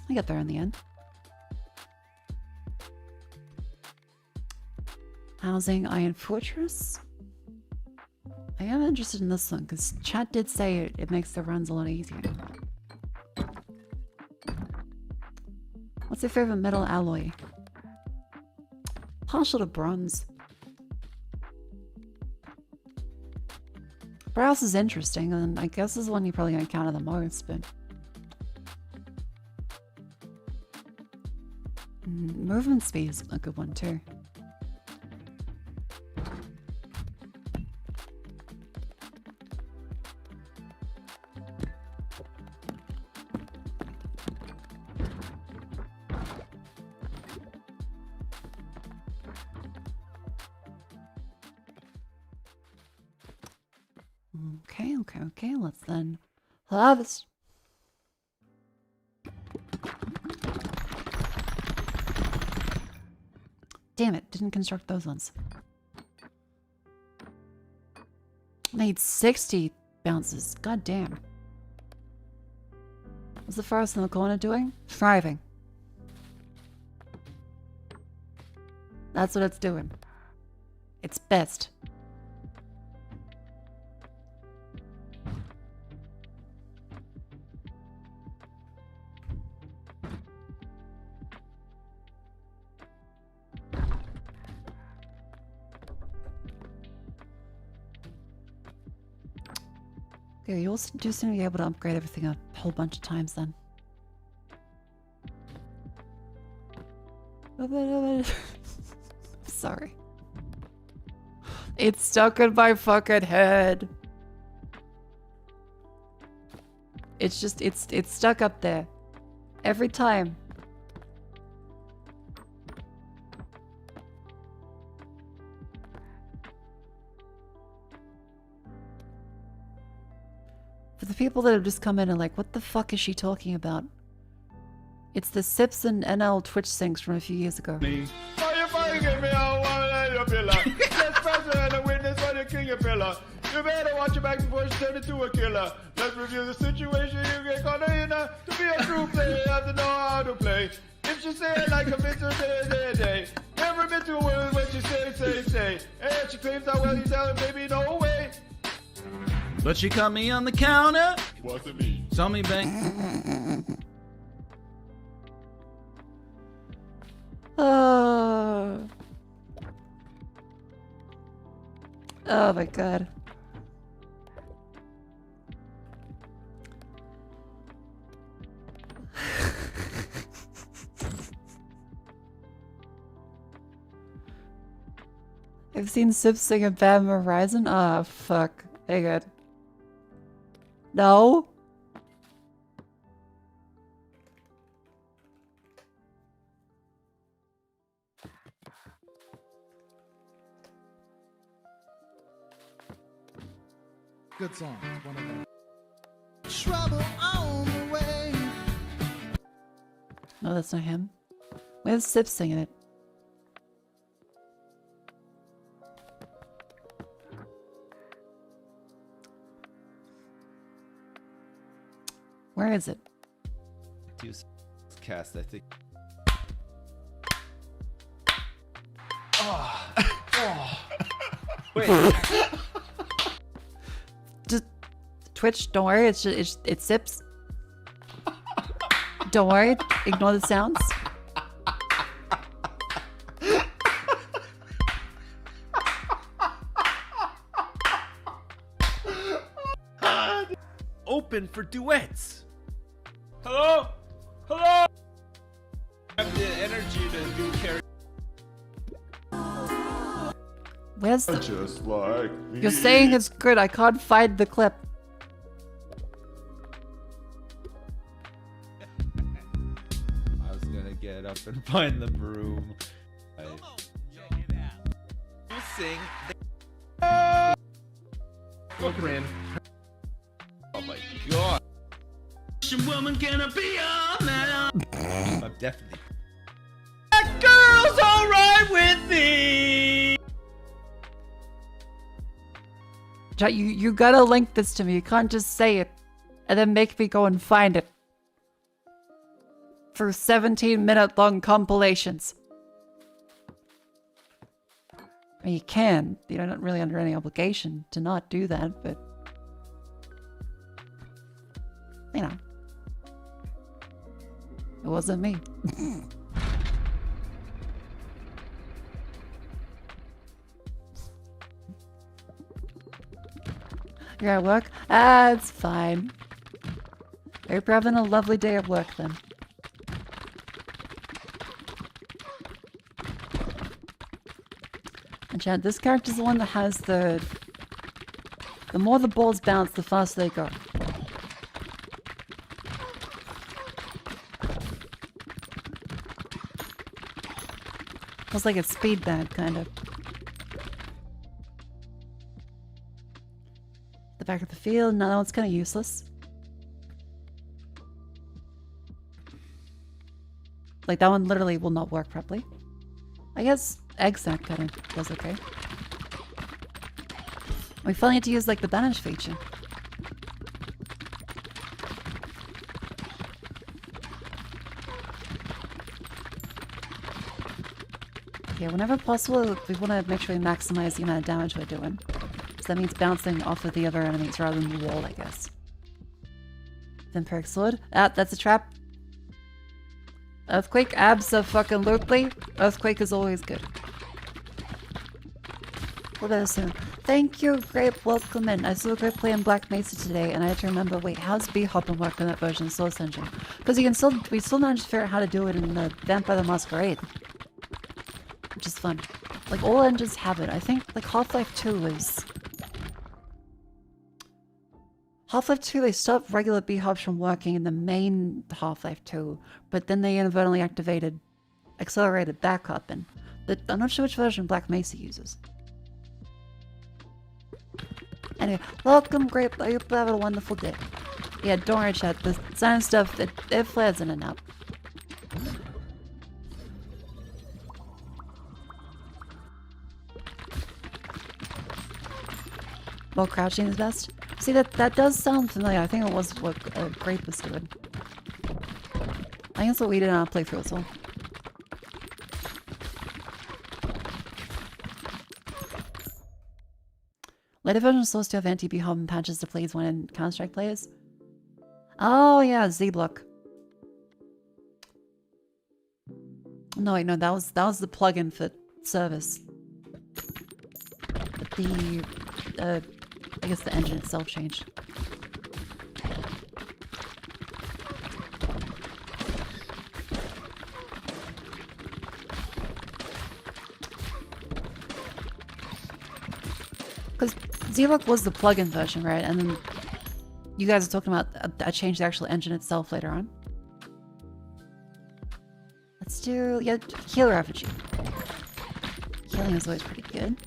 I got there in the end. Housing Iron Fortress. I am interested in this one because chat did say it makes the runs a lot easier. What's your favorite metal alloy? Partial to bronze. Brass is interesting, and I guess this is one you're probably gonna encounter the most, but movement speed is a good one too. Okay. Let's then harvest. Damn it, didn't construct those ones. Made 60 bounces. God damn. What's the forest in the corner doing? Thriving. That's what it's doing. It's best. Okay, you'll just seem to be able to upgrade everything a whole bunch of times then. Sorry. It's stuck in my fucking head. It's just, it's stuck up there. Every time. For the people that have just come in and like, what the fuck is she talking about? It's the Sips and NL Twitch syncs from a few years ago. You better watch your back before you turn into a killer. Let's review the situation. You get caught in to be a true player, you have to know how to play. If she say it like a bitch, day. Never been to a world when she say. And she claims how well you tell her, baby, no way. But she caught me on the counter. What's it mean? Saw me bang. Oh my god. I've seen Sip sing a Bad Horizon. Ah, fuck. Very good. No? Good song. It's one of them. Trouble on the way. No, that's not him. Where's Sip singing it? Where is it? Cast, I think. Wait. Just Twitch, don't worry, it's Sips. Don't worry, ignore the sounds. Open for duets. Hello? Hello? I have the energy to do carry. Where's the... Just like me. You're saying it's good, I can't find the clip. I was gonna get up and find the broom. You sing. Look, man. Oh my god. Woman, can I be a man? I'm definitely. That girl's alright with me. You gotta link this to me. You can't just say it and then make me go and find it. For 17-minute-long compilations. I mean, you can. You're not really under any obligation to not do that, but... You know. It wasn't me. You're at work? Ah, it's fine. I hope you're having a lovely day at work then. And Chad, this character's the one that has the more the balls bounce, the faster they go. Feels like it's speed bad, kind of. The back of the field, no, that one's kind of useless. Like, that one literally will not work properly. I guess egg sack kind of does okay. We finally had to use, like, the banish feature. Yeah, whenever possible, we want to make sure we maximize the amount of damage we're doing. So that means bouncing off of the other enemies rather than the wall, I guess. Vampiric sword. Ah, that's a trap. Earthquake, abso-fucking-lutely. Earthquake is always good. What about soon? Thank you, Grape. Welcome in. I saw Grape play in Black Mesa today, and I had to remember, wait, how's B-hopping work in that version of Source Engine? Because we still managed to figure out how to do it in the Vampire the Masquerade. Which is fun. Like, all engines have it. I think, like, Half-Life 2 is... Half-Life 2, they stopped regular B-hops from working in the main Half-Life 2, but then they inadvertently accelerated backup, and I'm not sure which version Black Mesa uses. Anyway, welcome, Grape. I hope you have a wonderful day. Yeah, don't worry, chat. The sinus stuff, it flares in and out. While crouching is best. See, that does sound familiar. I think it was what Grape was doing. I think that's what we did on our playthrough as well. Later version Source 2 have anti-B-hop and patches to please one in Counter-Strike players. Oh yeah, Z-Block. No wait, no, that was the plugin for service. But the I guess the engine itself changed. Because Z-Block was the plugin version, right? And then you guys are talking about I changed the actual engine itself later on. Let's do, yeah, Healer Effigy. Healing is always pretty good.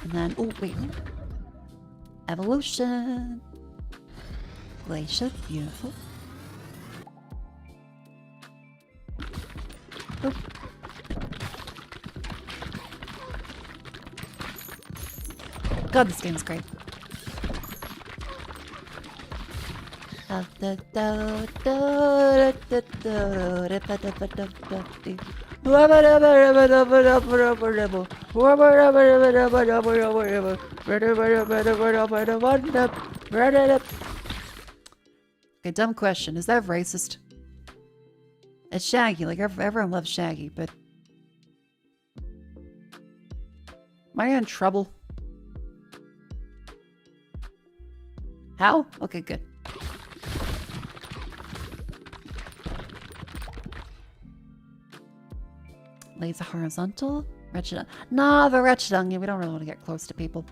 And then, oh wait. Evolution. Glacier, beautiful. Oop. God, this game is great. Okay, dumb question. Is that racist? It's Shaggy. Like, everyone loves Shaggy, but... Am I in trouble? How? Okay, good. Laser horizontal? Wretched. Nah, the wretched onion. We don't really want to get close to people.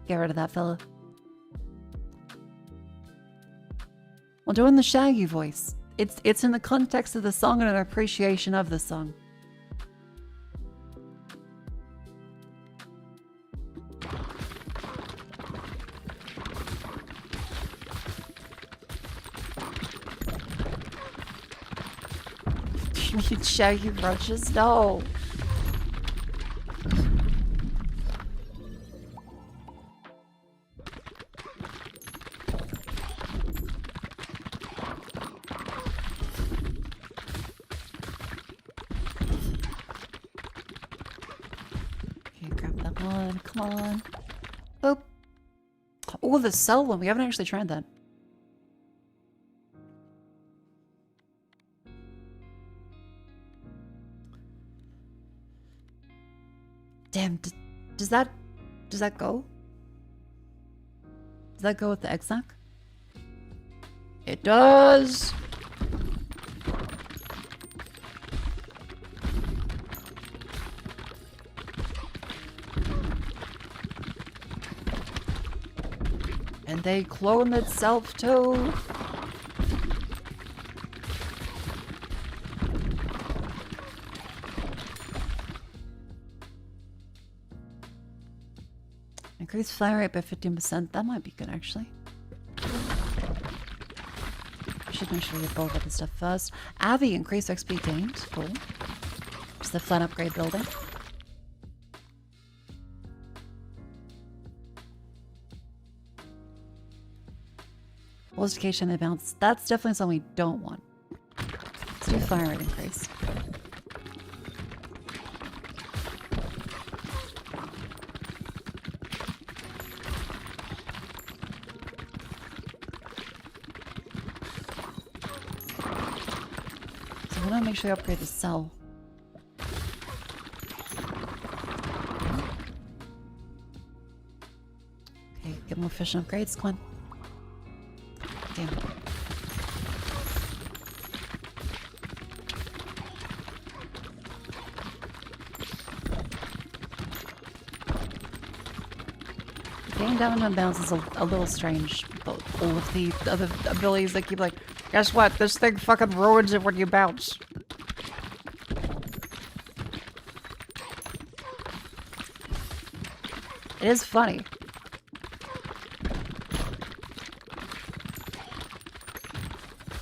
Get rid of that fella. Well, doing the Shaggy voice. It's in the context of the song and an appreciation of the song. You need Shaggy brushes? No. Okay, grab that one. Come on. Boop. Oh, the cell one. We haven't actually tried that. Damn, does that go? Does that go with the exec? It does! And they clone itself too! Increase fly rate by 15%. That might be good, actually. I should make sure we get both of the stuff first. Avi, increase XP gained. Cool. It's the flat upgrade building. Multiplication and bounce. That's definitely something we don't want. Let's do fire rate increase. So we want to make sure we upgrade the cell. Okay, get more efficient upgrades, come on. Damn. Getting down and bounce is a little strange. But all of the other abilities that keep like, guess what? This thing fucking ruins it when you bounce. It is funny.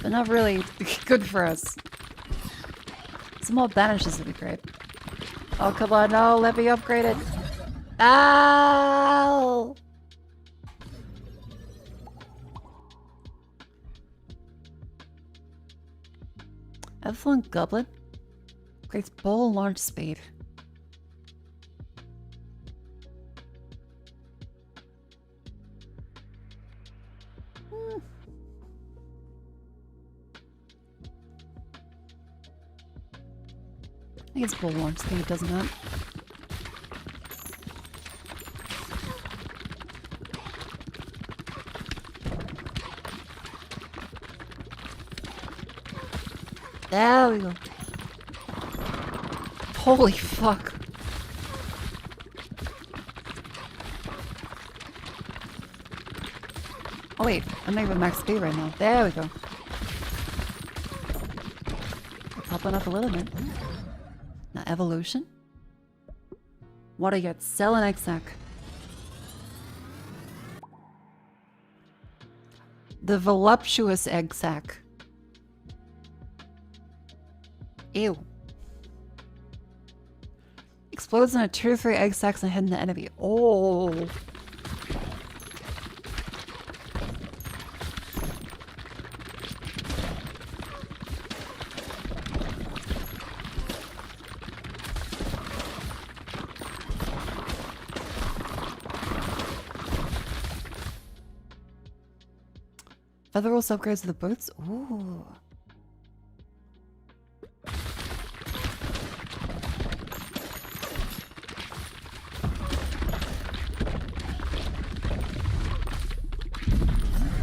But not really good for us. Some more banishes would be great. Oh, come on, no, let me upgrade it. Ow! Effluent Goblet. Creates bowl launch speed. I guess bowl launch speed, doesn't it? There we go. Holy fuck. Oh wait, I'm not even max speed right now. There we go. Popping up a little bit. Now evolution. What do I get? Cell and egg sac. The voluptuous egg sac. Ew. Explodes in a 2 to 3 egg sacs and hidden the enemy. Oh. Feather rules upgrades to the boots. Ooh.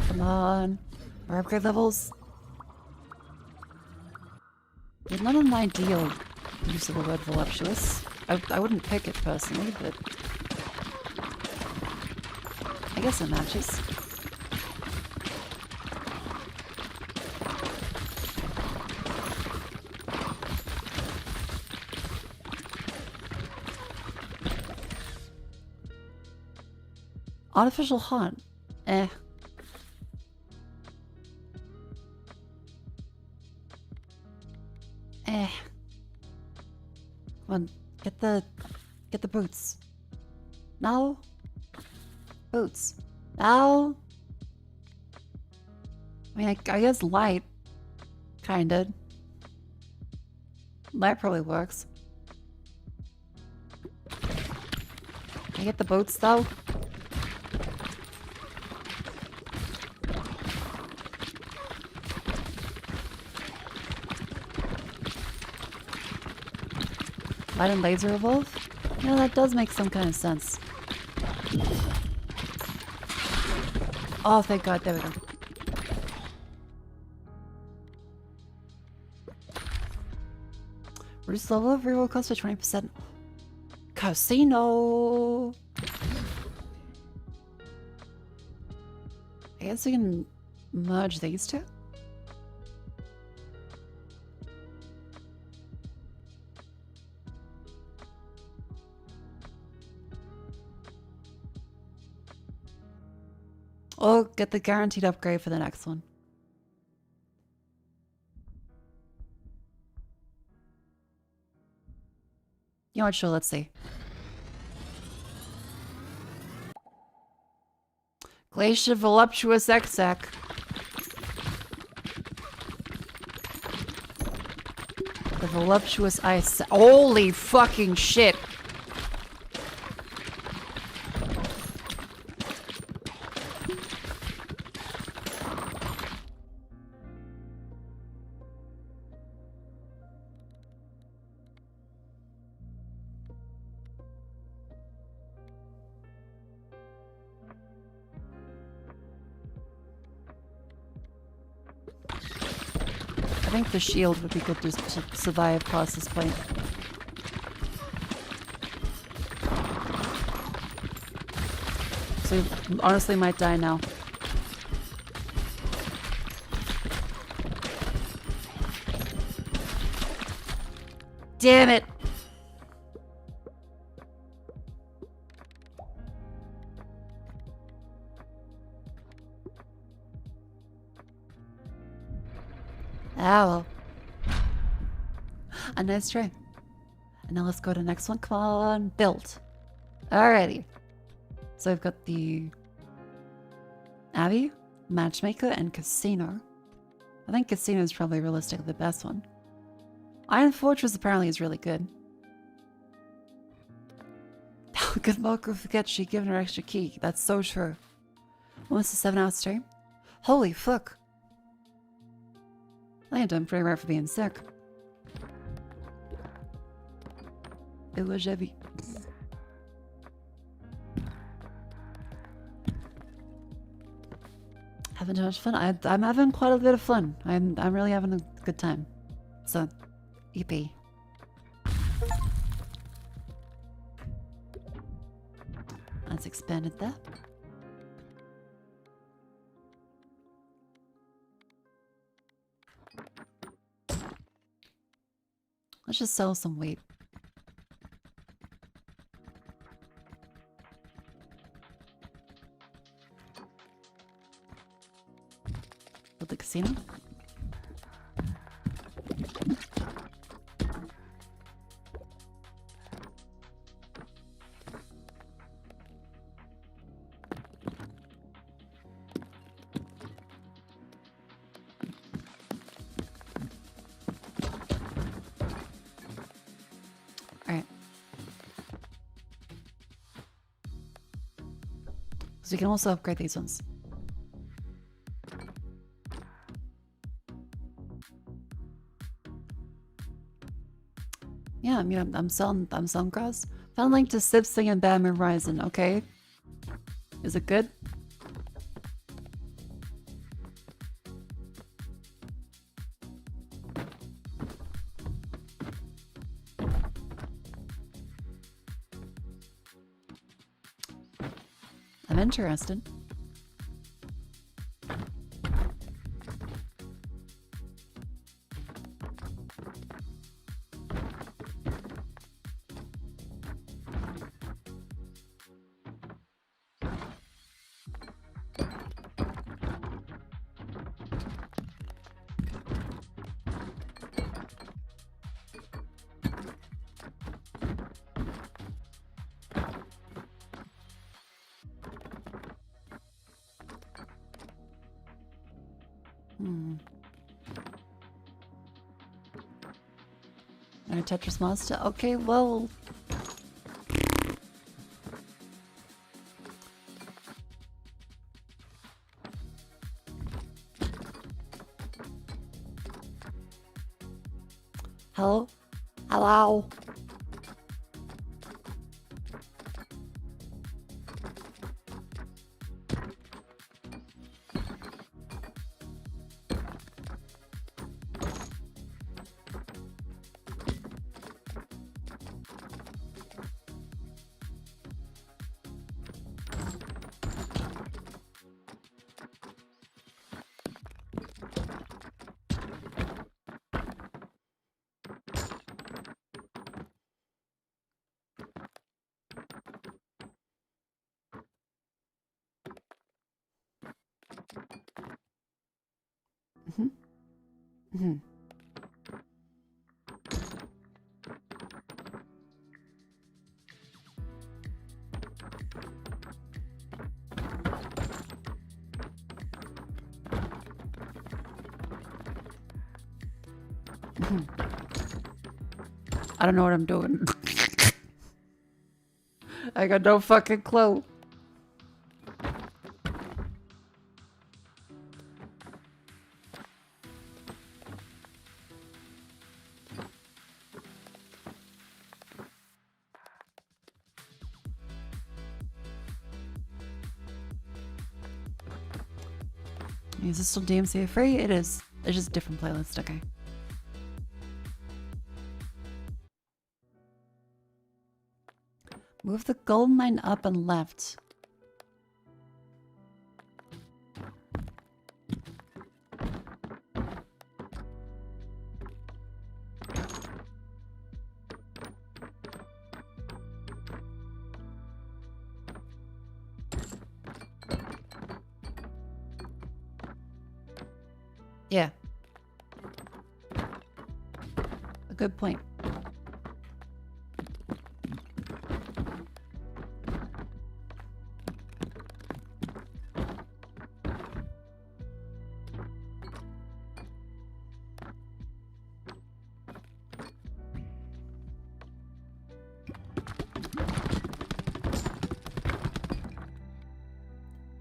Come on. Our upgrade levels. It's not an ideal use of the word voluptuous. I wouldn't pick it personally, but I guess it matches. Artificial hunt. Eh. Eh. Come on, get the boots. No. Boots. No. I mean, I guess light. Kinda. Light probably works. Can I get the boots though? Light and laser evolve? Yeah, that does make some kind of sense. Oh, thank God, there we go. Reduce level of reroll cost by 20%. Casino! I guess we can merge these two? Or get the guaranteed upgrade for the next one. You know what, sure, let's see. Glacier Voluptuous Exec. The Voluptuous Ice. Holy fucking shit! I think the shield would be good to survive past this point. So you honestly might die now. Damn it! Ah, well. A nice try. And now let's go to the next one. Come on, build. Alrighty. So I've got the Abbey, Matchmaker, and Casino. I think Casino is probably realistically the best one. Iron Fortress apparently is really good. How could Mako forget she'd given her extra key? That's so true. Almost a 7-hour stream? Holy fuck. I think I'm doing pretty right for being sick. It was heavy. Having too much fun? I'm having quite a bit of fun. I'm really having a good time. So, EP. Let's expand it there. Let's just sell some weight. With the casino? Alright. So you can also upgrade these ones. Yeah, I mean, I'm selling grass. Found link to Sip Sing and Batman Horizon. Okay, is it good? I'm interested. And a Tetris monster. Okay, well. Hello? Hello? Hmm. I don't know what I'm doing. I got no fucking clue. Is this still DMCA free? It is. It's just a different playlist, okay. Move the golden line up and left. Yeah. A good point.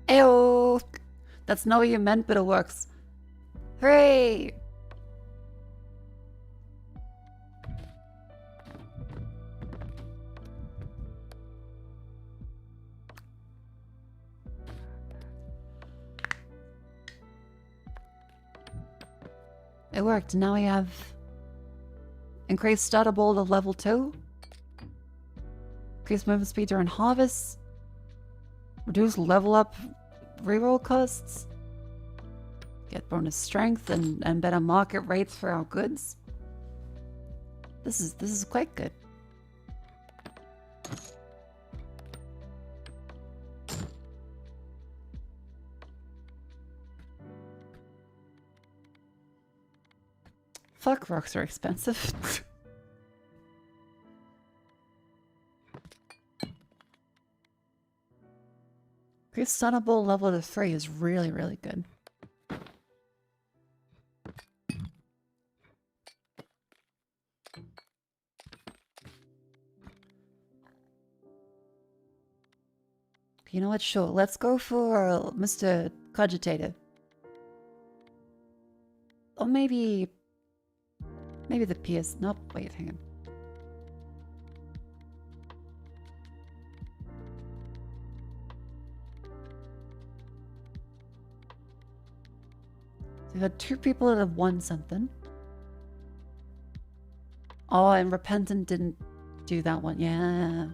Ayo! That's not what you meant, but it works. Hooray! It worked. Now we have increased startable to level 2. Increased movement speed during harvest. Reduce level up reroll costs. Get bonus strength and better market rates for our goods. This is quite good. Fuck, rocks are expensive. Increased stunnable level to 3 is really, really good. You know what? Sure. Let's go for Mr. Cogitative. Or maybe the PS. No, wait, hang on. So we've had 2 people that have won something. Oh, and Repentant didn't do that one. Yeah.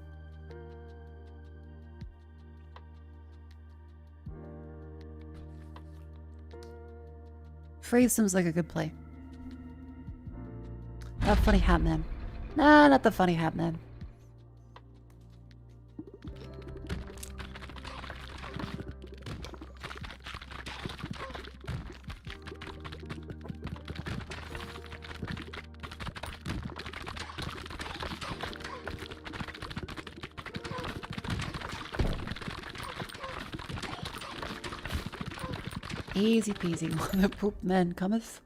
Phrase seems like a good play. That funny hat man. Nah, not the funny hat man. Easy peasy, when the poop man cometh.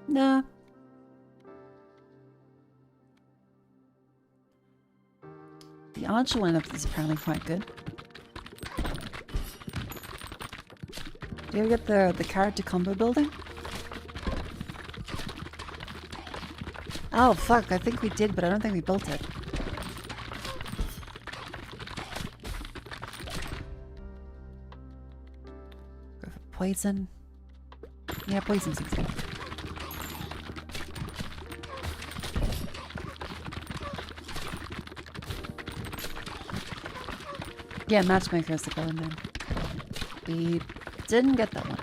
Nah. The archer lineup is apparently quite good. Do you get the character combo building? Oh fuck, I think we did, but I don't think we built it. Go for poison. Yeah, poison seems good. Yeah, matchmaker is the golden man. We didn't get that one.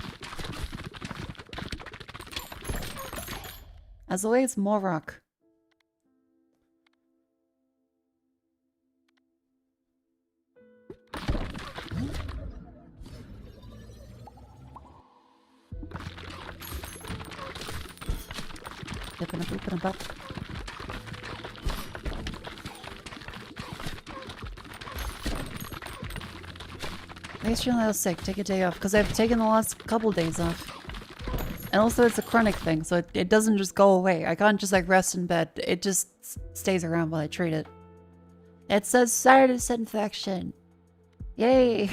As always, more rock. Dipping a boop and a bop. Makes you a little sick. Take a day off. Because I've taken the last couple days off. And also it's a chronic thing, so it doesn't just go away. I can't just like rest in bed. It just stays around while I treat it. It says sinus infection. Yay!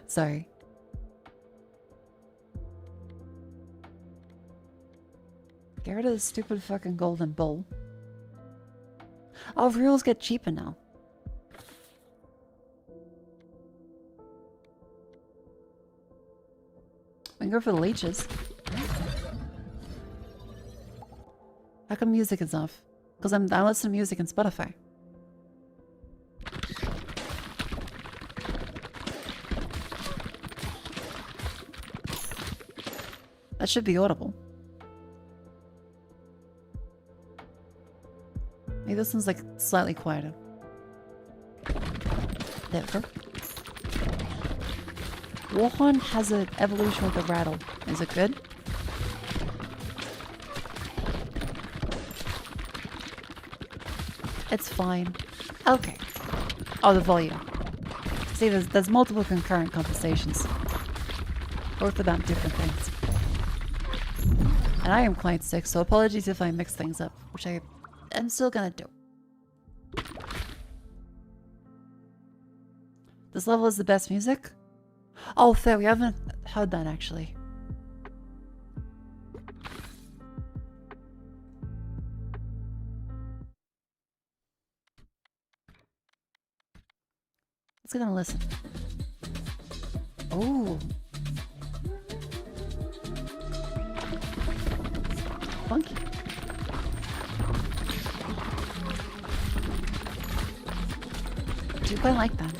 Sorry. Get rid of the stupid fucking golden bowl. Oh, rules get cheaper now. We can go for the leeches. How come music is off? Because I listen to music in Spotify. That should be audible. Maybe this one's like slightly quieter. There we go. Warhorn has an evolution with a rattle. Is it good? It's fine. Okay. Oh, the volume. See, there's multiple concurrent conversations. Both about different things. And I am quite sick, so apologies if I mix things up, which I am still gonna do. This level is the best music? Oh, fair, we haven't heard that actually. Let's gonna listen. Oh. Funky. I do quite like that.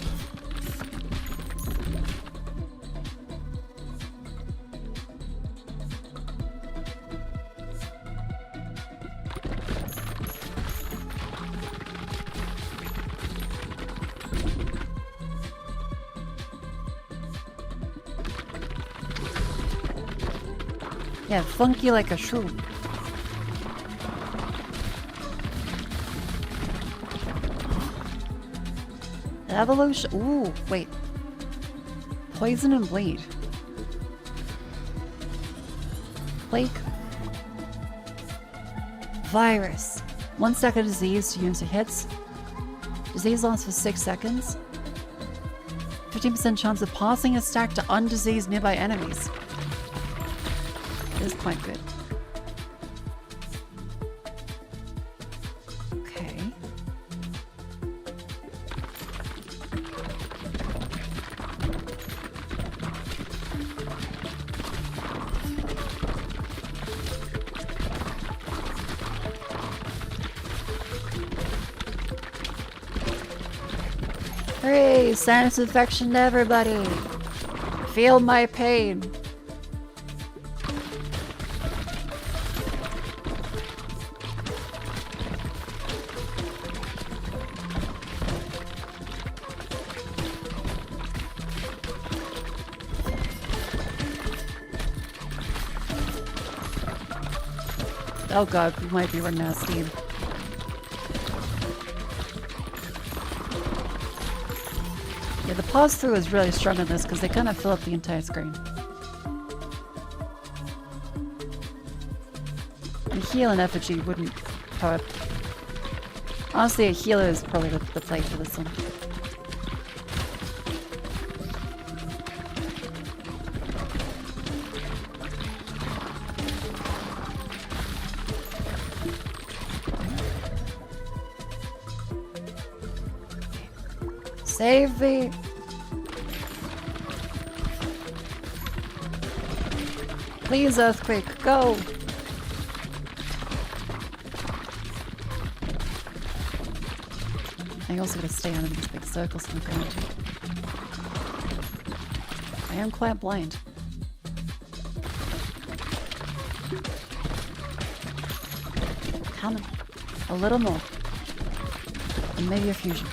Yeah, funky like a shroom. Evolution. Ooh, wait. Poison and bleed. Plague. Virus. 1 second disease to unity hits. Disease lasts for 6 seconds. 15% chance of passing a stack to undiseased nearby enemies. This is quite good. Okay. Hooray! Sinus infection to everybody! Feel my pain! Oh god, we might be running out of steam. Yeah, the pause through is really strong on this because they kind of fill up the entire screen. And heal and effigy wouldn't power. Honestly, a healer is probably the play for this one. Save me! Please, earthquake, go! I also gotta stay out of these big circles from ground. I am quite blind. Come on. A little more. And maybe a fusion.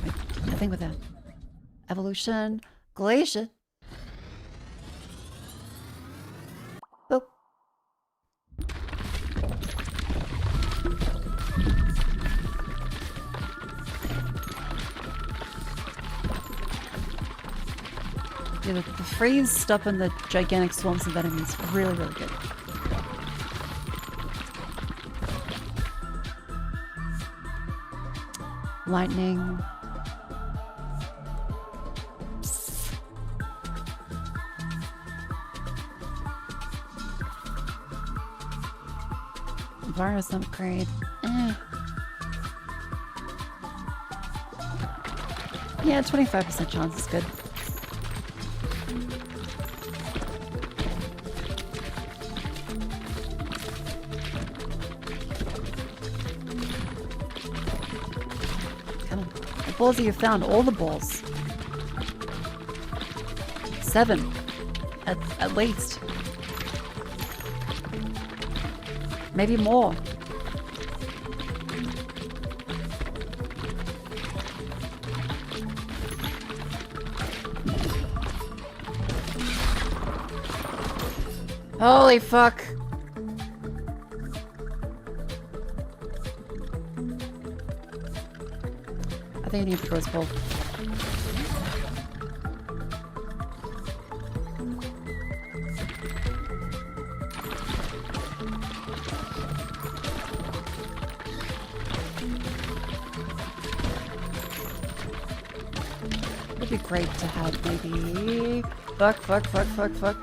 Wait, nothing with that. Evolution. Glacier. Boop. Yeah, the freeze stopping the gigantic swarms of enemies is really, really good. Lightning. Virus upgrade. Yeah, 25% chance is good. Balls that you found, all the balls. 7. At least. Maybe more. Holy fuck. I think I need to throw his ball. It'd be great to have maybe... Fuck.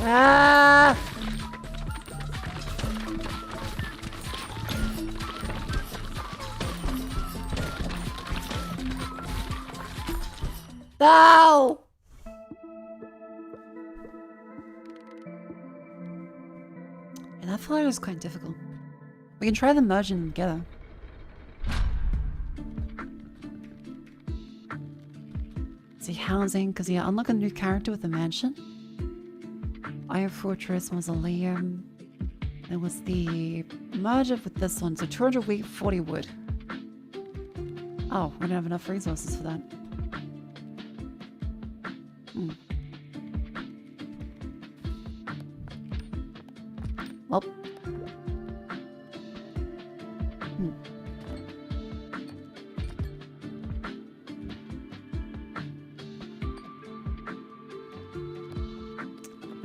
Ah! No! And that floor is quite difficult. We can try them merging together. See, housing, because you unlock a new character with the mansion. Iron Fortress, Mausoleum. There was the merger with this one, so 240 wood. Oh, we don't have enough resources for that. Well.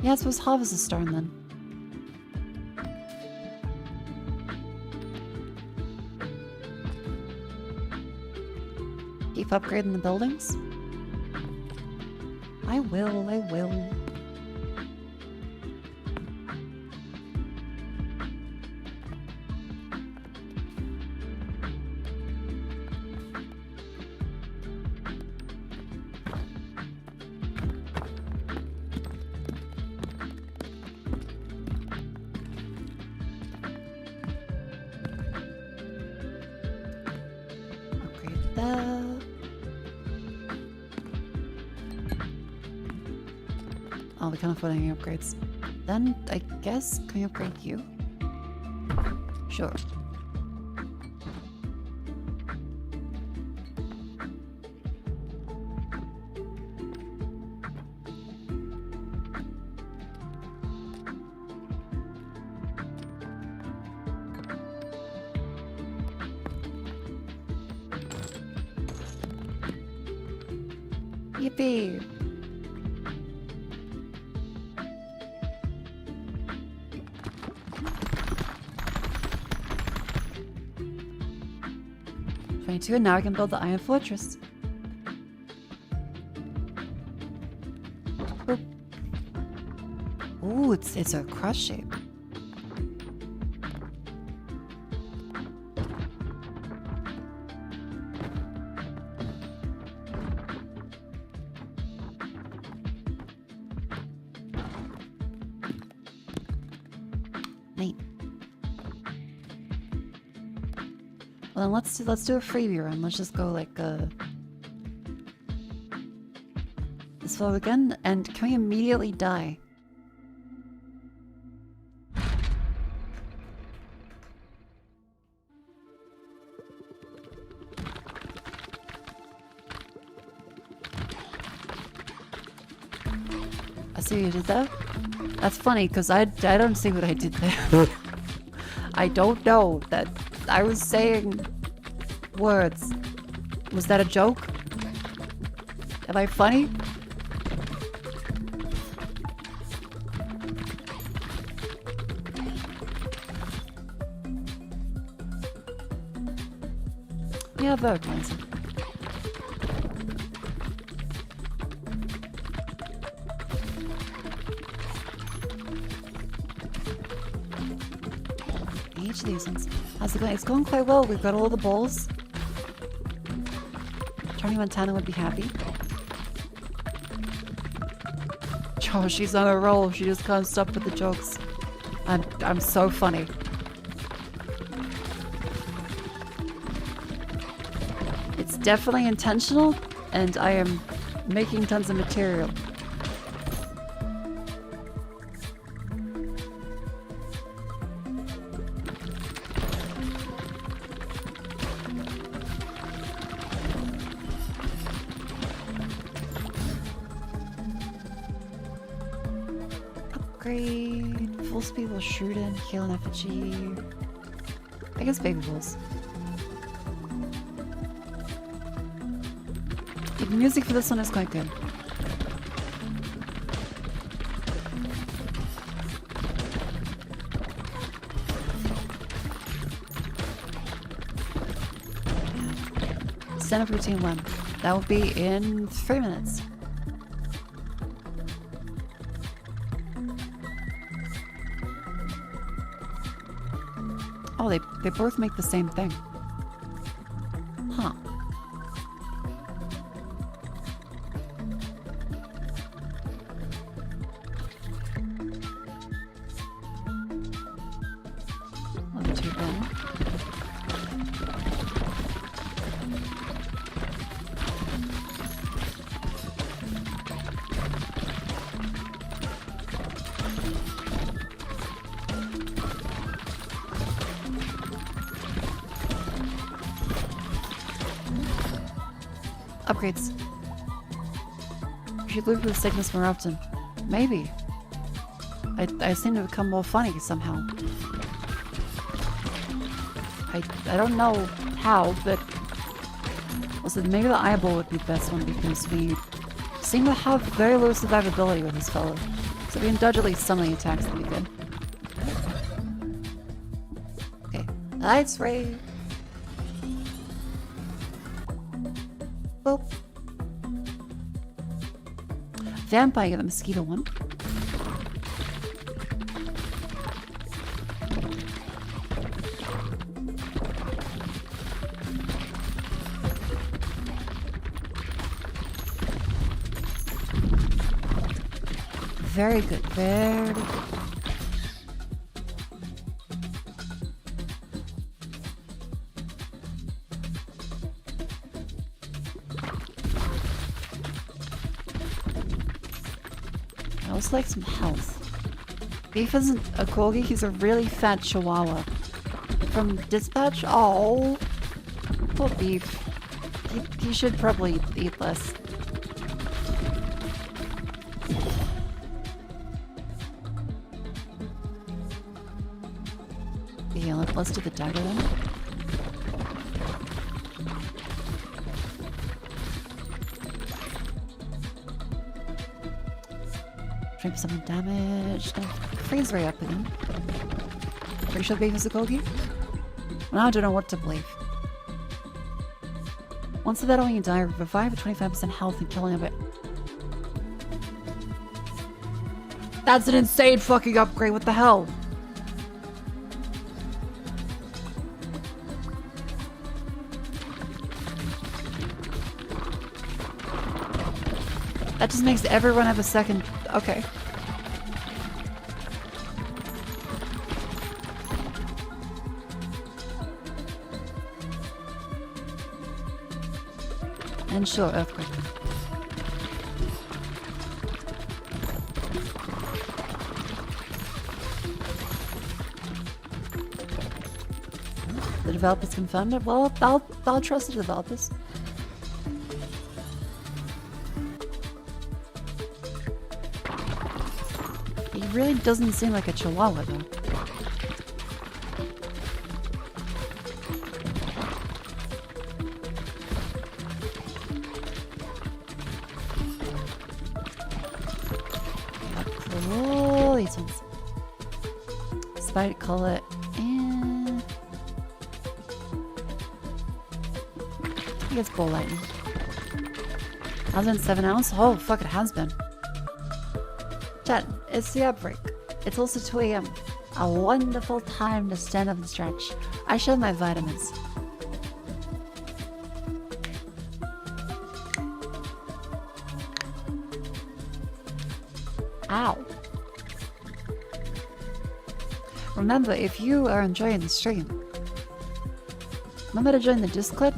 Yeah, I suppose harvest a stone then. Keep upgrading the buildings? I will. Oh, we can't afford any upgrades. Then, I guess, can we upgrade you? Sure. Yippee! And now I can build the Iron Fortress. Boop. Ooh, it's a cross shape. Neat. Well, then let's do a freebie run. Let's just go like this flow again, and can we immediately die? I see you did that. That's funny because I don't see what I did there. I don't know that I was saying words. Was that a joke? Am I funny? Yeah, vote, Lindsay. Each of these ones. How's it going? It's going quite well. We've got all the balls. Tony Montana would be happy. Oh, she's on a roll. She just can't stop with the jokes. I'm so funny. It's definitely intentional, and I am making tons of material. Upgrade. Full speed will shoot in, heal an effigy. I guess baby bulls. The music for this one is quite good. Stand up routine 1. That will be in 3 minutes. Oh, they both make the same thing. Huh. Upgrades. You should live with sickness more often. Maybe. I seem to become more funny somehow. I don't know how, but also maybe the eyeball would be the best one because we seem to have very low survivability with this fellow. So we can dodge at least some of the attacks that we good. Okay. Lights ray. Boop. Vampire, the mosquito one. Very good, very good. I also like some health. Beef isn't a corgi, he's a really fat chihuahua. From Dispatch? Oh, poor Beef. He should probably eat less. Yeah, let's do the dagger then. Drink something damaged. Freeze ray up again. Pretty sure Beef is a corgi? Now I don't know what to believe. Once the battle you die, revive at 25% health and killing a bit. That's an insane fucking upgrade, what the hell? That just makes everyone have a second. Okay. And sure, earthquake. The developers confirmed it. Well, I'll trust the developers. He really doesn't seem like a chihuahua, though. Cool, these ones. Spider color and I guess ball lightning. Hasn't 7 ounce? Oh fuck, it has been. Chat, it's the outbreak. It's also 2 AM. A wonderful time to stand up and stretch. I should have my vitamins. Ow. Remember, if you are enjoying the stream, remember to join the Discord.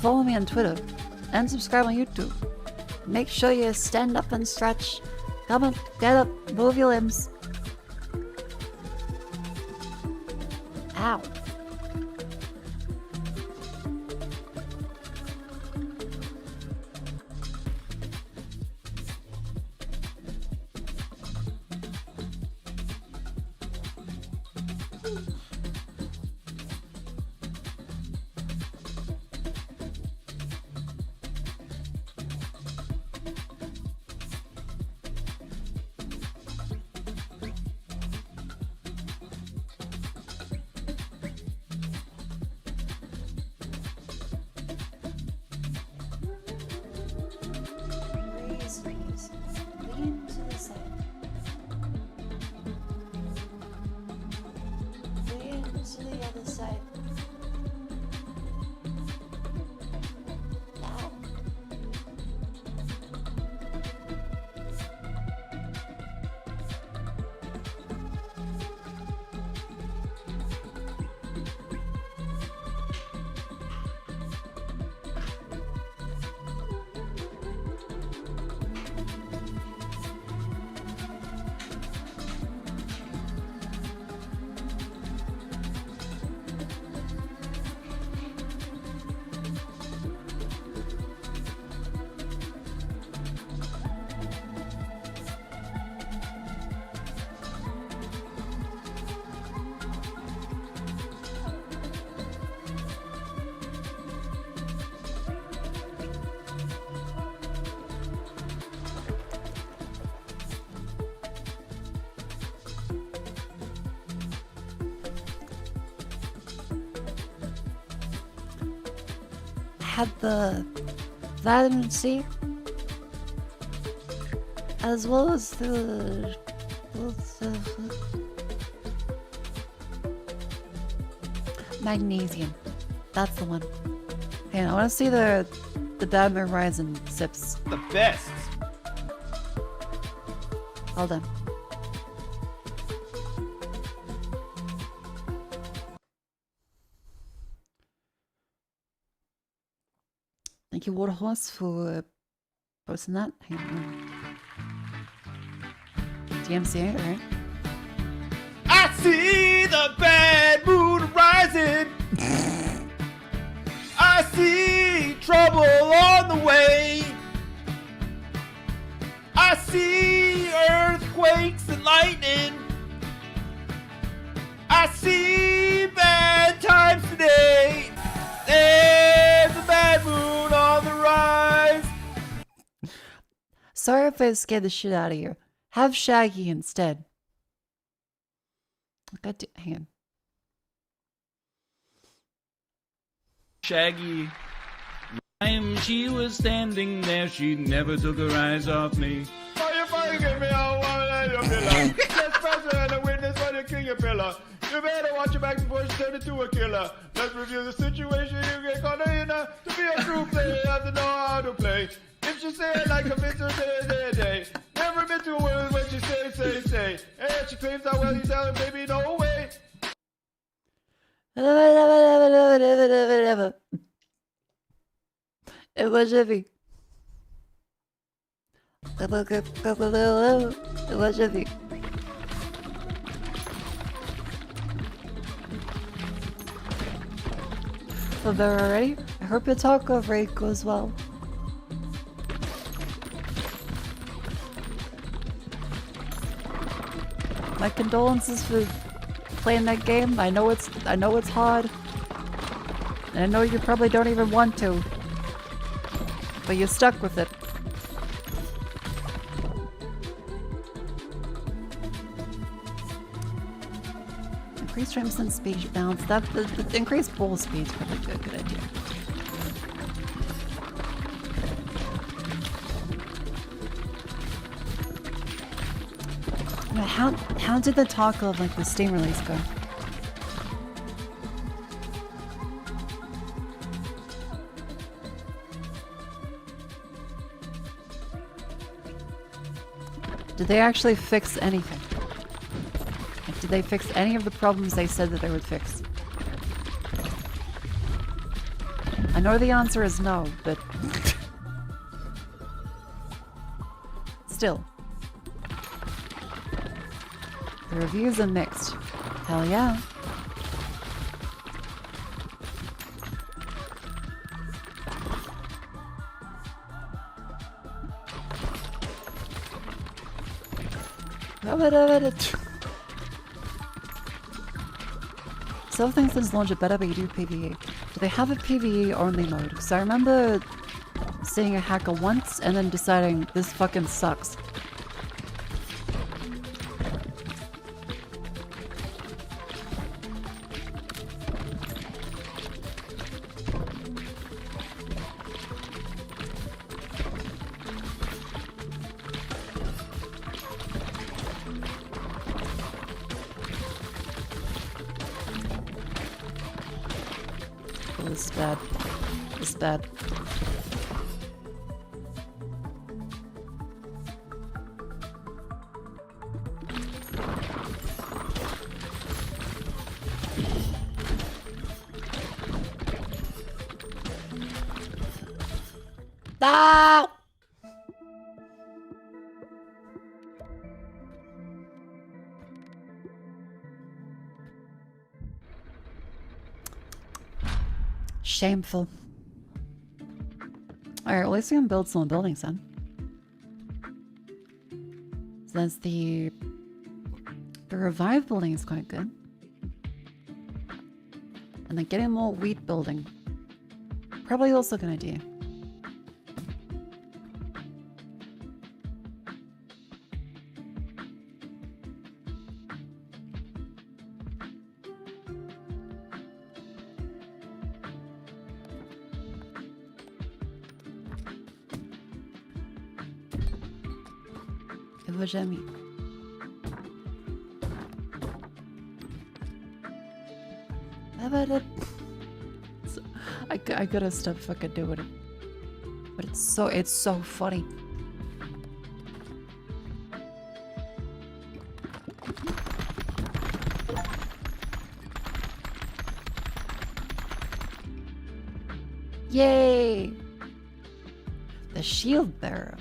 Follow me on Twitter and subscribe on YouTube. Make sure you stand up and stretch. Come on, get up, move your limbs. Ow. Lean to the side. Lean to the other side. Now. Had the vitamin C as well as the magnesium. That's the one. Hey, I want to see the Batman Horizon sips. The best. Hold on. Thank you, Waterhorse, for posting that. Hang on. DMCA, alright. I see the bad mood rising. I see trouble on the way. I see earthquakes and lightning. I see bad times today. There's a bad mood on the rise. Sorry if I scared the shit out of you. Have Shaggy instead. Hang on. Shaggy. Time she was standing there, she never took her eyes off me. Oh, you fucking give me a one-line pillar. Just person and a witness for the king your pillar. You better watch your back before you turn into a killer. Let's review the situation. You get caught in to be a true player, you have to know how to play. If she say it like a Mr. Day. Never been to a world when she say. And she claims how well you tell her, baby, no way. It was heavy. It was heavy. So they're already? I hope your taco break goes well. My condolences for playing that game. I know it's hard. And I know you probably don't even want to. But you're stuck with it. Increased frames and speed bounce. The increased ball speed's probably a good idea. How did the talk of like the Steam release go? Did they actually fix anything? Like, did they fix any of the problems they said that they would fix? I know the answer is no, but still. The reviews are mixed. Hell yeah. Some things since launch are better, but you do PvE. Do they have a PvE only mode? Because I remember seeing a hacker once and then deciding this fucking sucks. This is bad. This is bad. Ah! Shameful. Alright, well, at least we can build some buildings then. So that's the revived building is quite good. And then getting more wheat building. Probably also a good idea. Jamais. I gotta stop fucking doing it. But it's so funny. Yay! The shield bearer.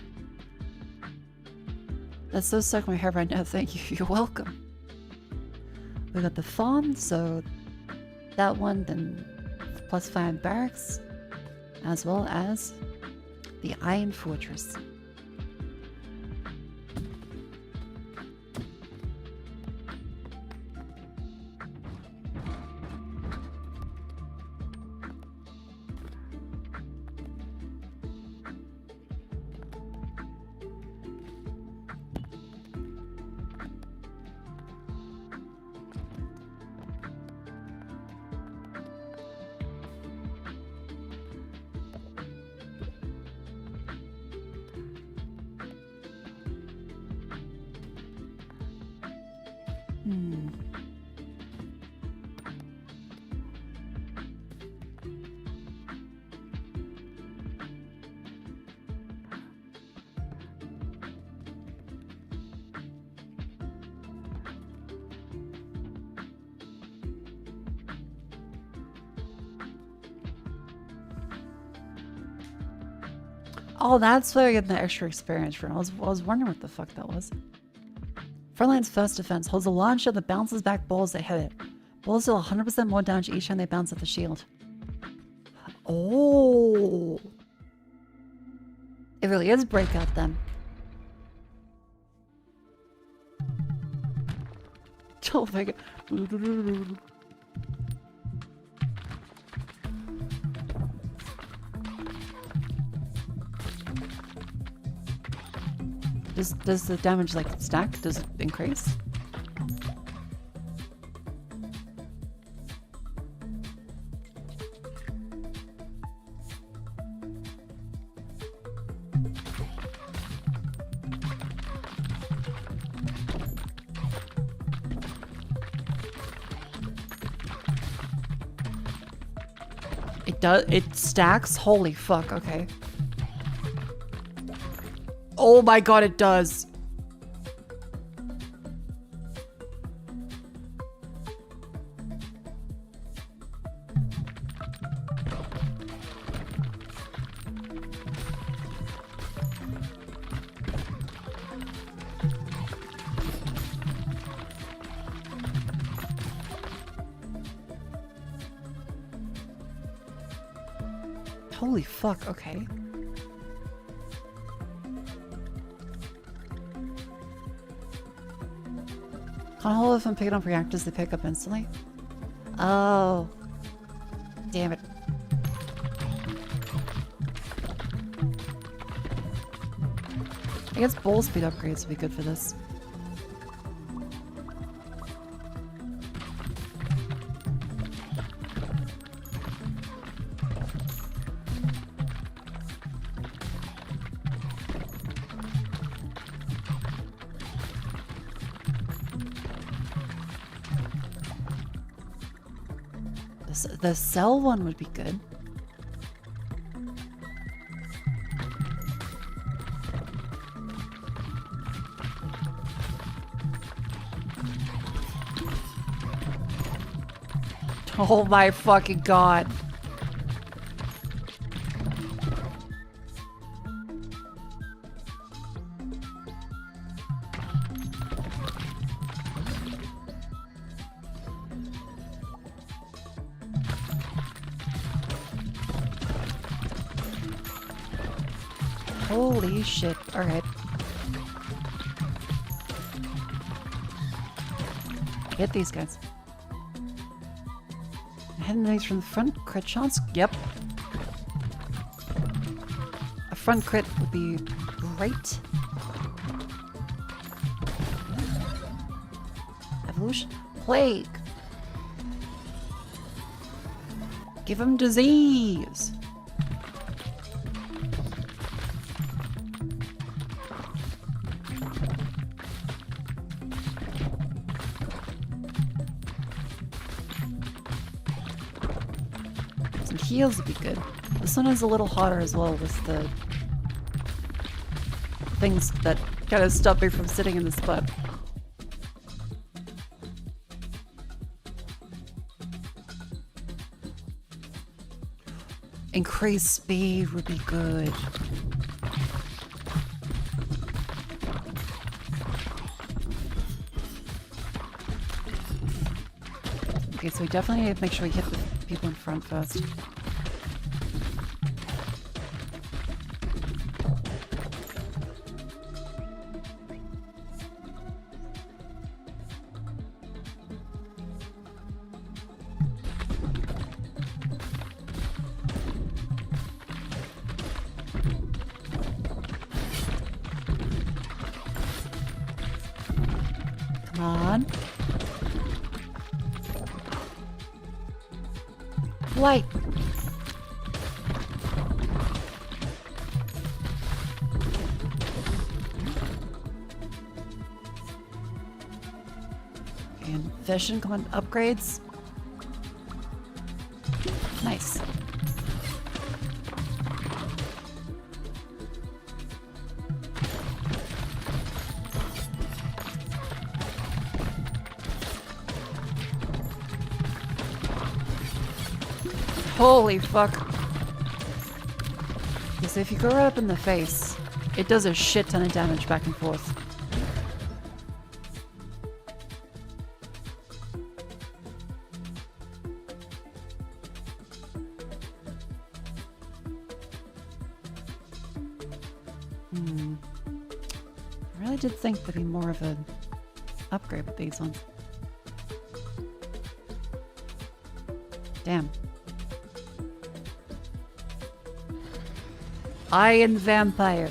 That's so stuck in my head right now. Thank you. You're welcome. We got the farm, so that one, then +5 barracks, as well as the Iron Fortress. Oh, that's where I get the extra experience from. I was wondering what the fuck that was. Frontline's first defense holds a launcher that bounces back balls that hit it. Balls deal 100% more damage each time they bounce at the shield. Oh. It really is breakout then. Oh my god. Does the damage like stack? Does it increase? It stacks? Holy fuck, okay. Oh my god, it does. Holy fuck, okay. Can't hold if I'm picking up reactors, they pick up instantly? Oh. Damn it. I guess bowl speed upgrades would be good for this. The cell one would be good. Oh my fucking god. Holy shit. Alright. Hit these guys. Hitting these from the front. Crit shots? Yep. A front crit would be great. Evolution? Plague. Give him disease. Heals would be good. This one is a little hotter as well with the things that kind of stop me from sitting in the spot. Increased speed would be good. Okay, so we definitely need to make sure we hit the people in front first. Come on. Light. And vision, come on, upgrades. Nice. Holy fuck. This So if you go right up in the face, it does a shit ton of damage back and forth. I really did think there'd be more of an upgrade with these ones. Damn. Iron Vampire.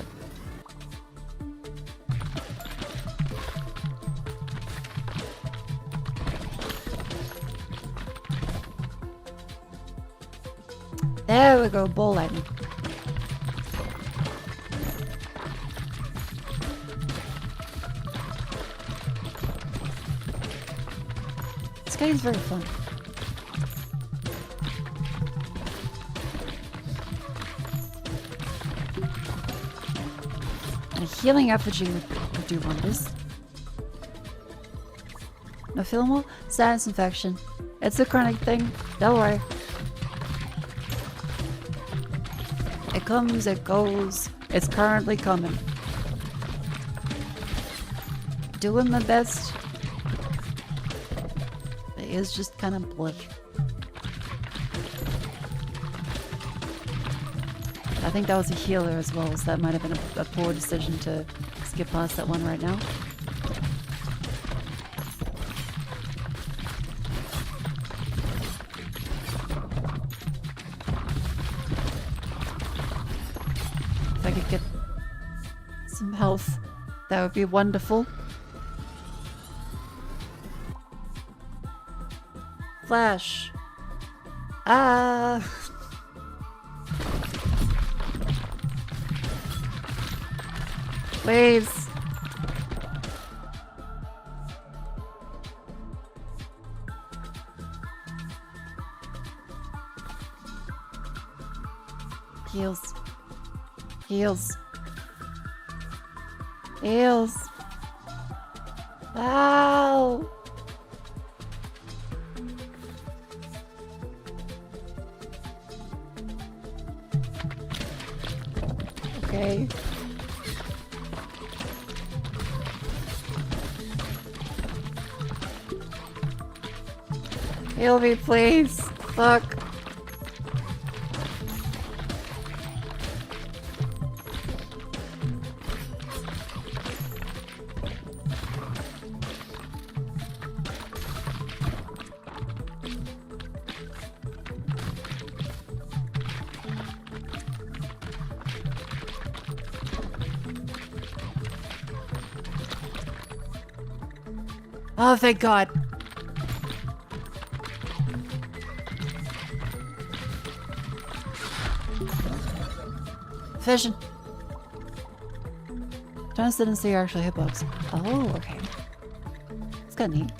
There we go, ball lightning. This guy is very fun. And a healing effigy would do wonders. No Fillmore? Sinus infection. It's a chronic thing. Don't worry. It comes, it goes. It's currently coming. Doing my best. It is just kind of bleak. I think that was a healer as well, so that might have been a poor decision to skip past that one right now. If I could get some health, that would be wonderful. Flash. Ah. Please. Heals. Heals. Heals. Ow. Okay. Heal me, please. Fuck. Oh, thank God. Vision. Jonas didn't see your actual hitbox. Oh, okay. It's kind of neat.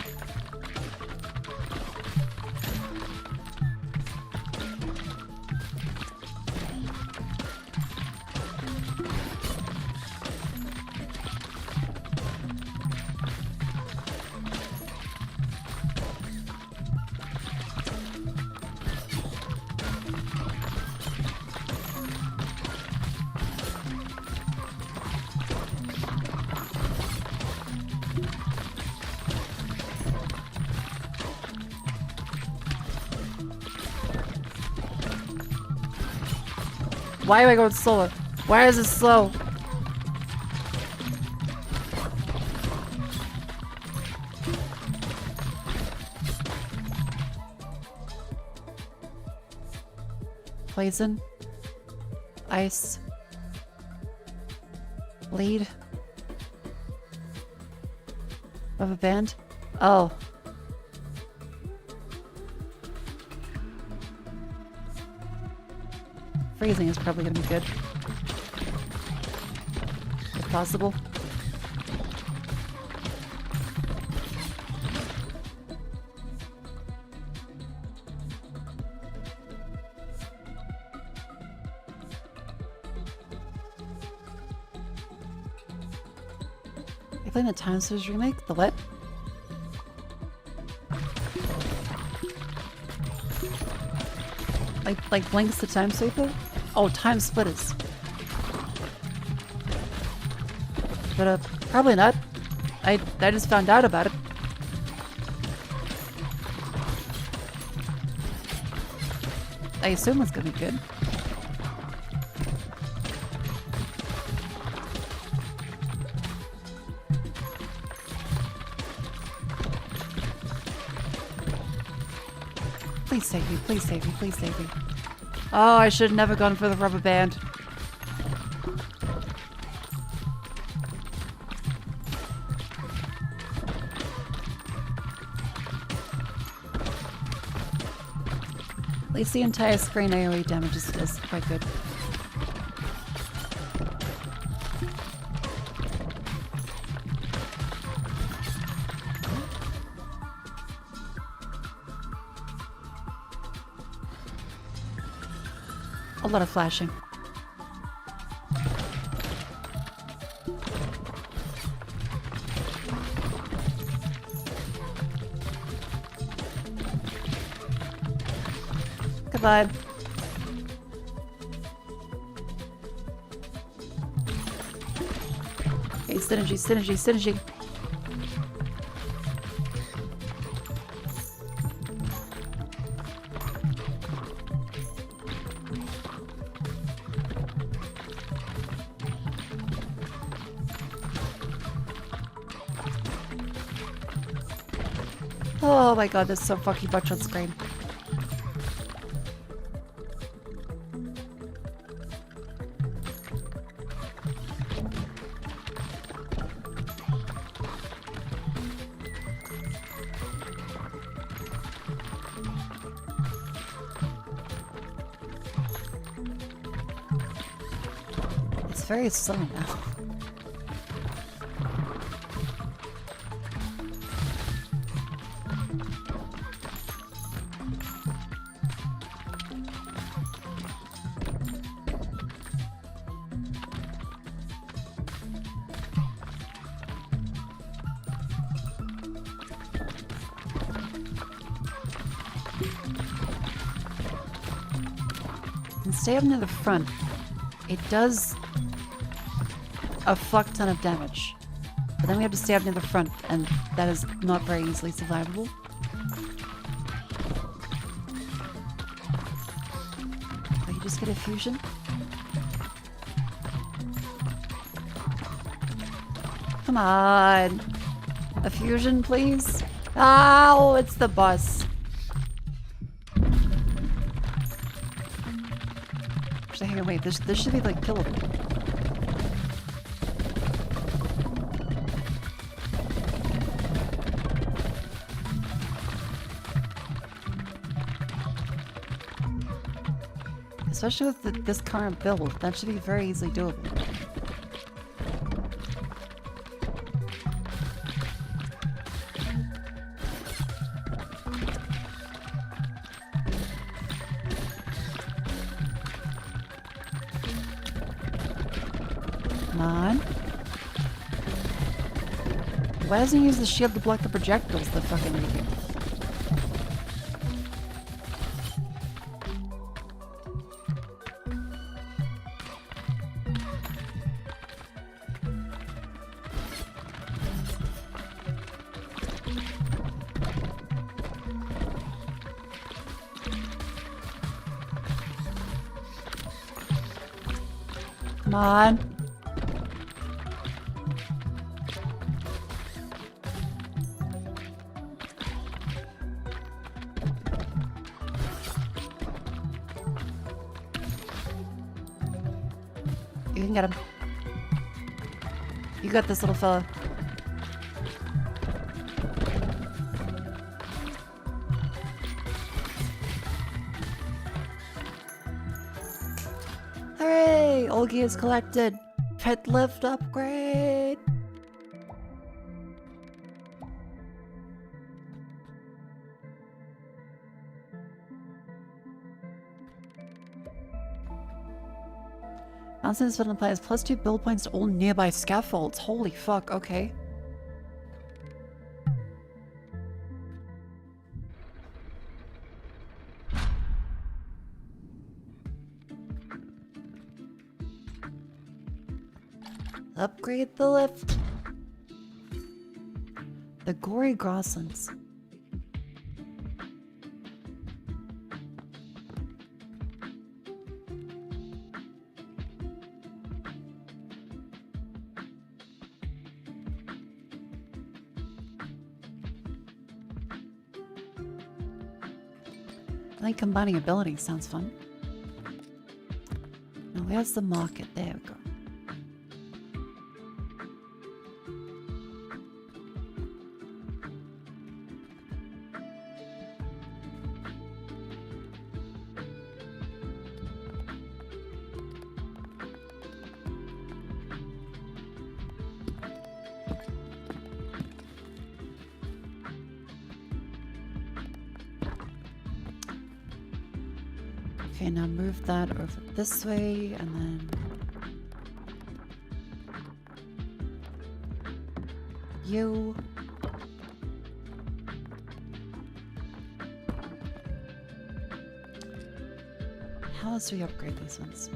Why am I going slower? Why is it slow? Poison. Ice. Bleed. Rubber band. Oh. Freezing is probably gonna be good. If possible. You playing the Time Series remake? The what? Like Blink's the Time Sweeper? Oh, Time Splitters. But probably not. I just found out about it. I assume it's gonna be good. Please save me, please save me, please save me. Oh, I should have never gone for the rubber band. At least the entire screen AoE damage is quite good. A lot of flashing. Goodbye. Okay, synergy, synergy, synergy. Oh my god, this is so fucking much on screen. It's very slow now. Stay up near the front. It does a fuck ton of damage. But then we have to stay up near the front, and that is not very easily survivable. Oh, you just get a fusion? Come on. A fusion, please? Ow, it's the bus. Actually, hang on, wait, this should be like killable. Especially with this current build, that should be very easily doable. Come on. Why doesn't he use the shield to block the projectiles, the fucking idiot? Come on. You can get him. You got this, little fella. Hooray! All gears collected. Pet lift upgrade. Mountain Spin applies +2 build points to all nearby scaffolds. Holy fuck, okay. Upgrade the lift. The gory grasslands. I think combining abilities sounds fun. Now where's the market? There we go. Okay, now move that over this way, and then you. How else do we upgrade these ones?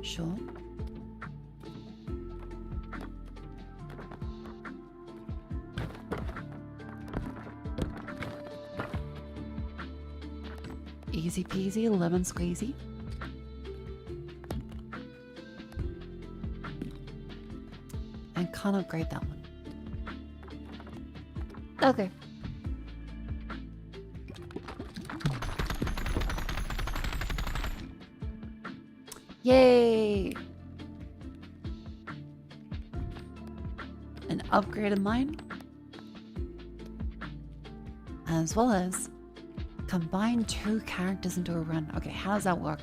Sure. Easy peasy, lemon squeezy. And can't upgrade that one. Okay. Yay! An upgraded mine. As well as combine 2 characters into a run. Okay, how does that work?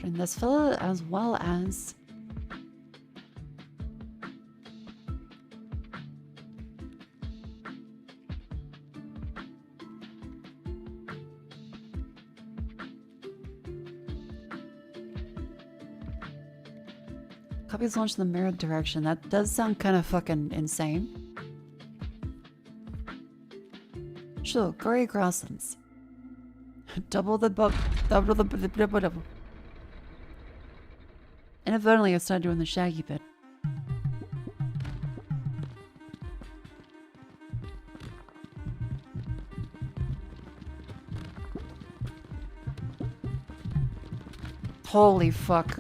Train this fella as well as copies launched in the mirror direction. That does sound kind of fucking insane. Sure, gory grasslands. Double the bug. Double. Inadvertently, I started doing the shaggy bit. Holy fuck.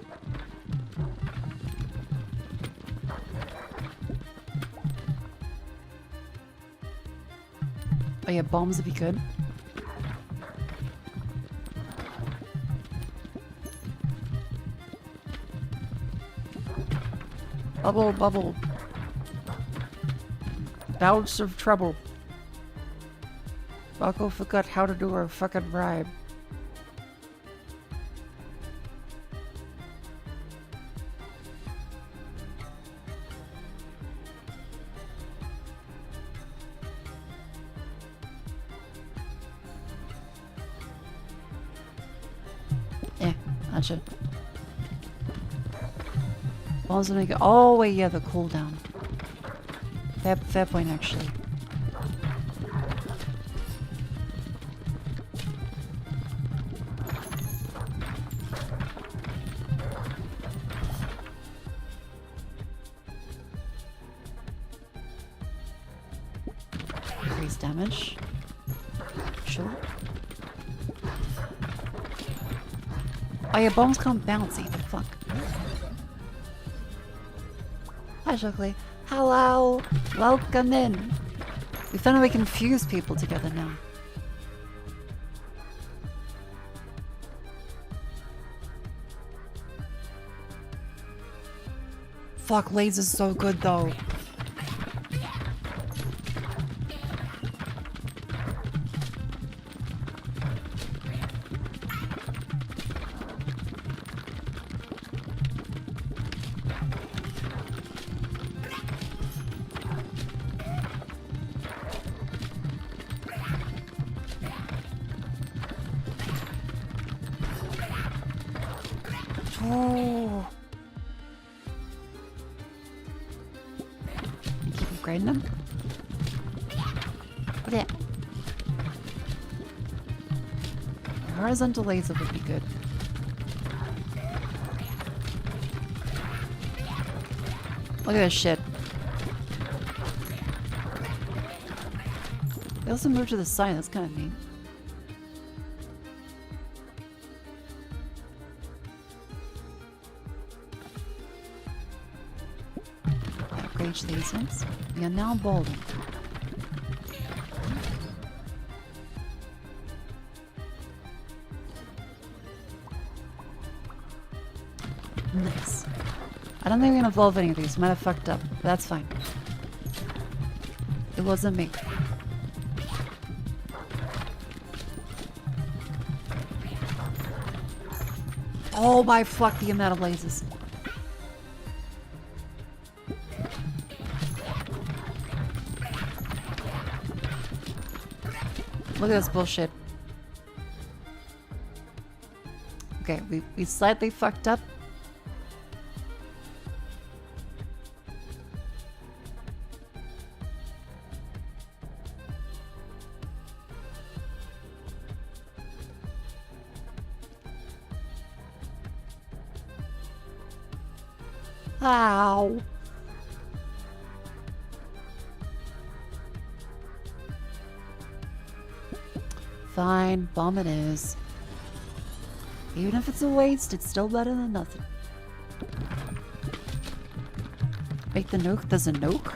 Oh yeah, bombs would be good. Bubble, bubble. Bouts of trouble. Mako forgot how to do her fucking rhyme. Yeah, gotcha. Bombs will make it. Oh wait, yeah, the cooldown. Fair point, actually. Increase damage. Sure. Oh yeah, bombs can't bounce either. Fuck. Hi, Shockley. Hello. Welcome in. We found out we can fuse people together now. Fuck, laser's so good though. Ooh. Keep upgrading them. Yeah. Horizontal laser would be good. Look at this shit. They also moved to the side, that's kind of neat. Upgrade these things. We are now balding. Nice. I don't think we're gonna evolve any of these. Might have fucked up. But that's fine. It wasn't me. Oh my fuck, the amount of lasers. Look at this bullshit. Okay, we slightly fucked up. Ow. Fine, bomb it is. Even if it's a waste, it's still better than nothing. Make the nuke, there's a nuke?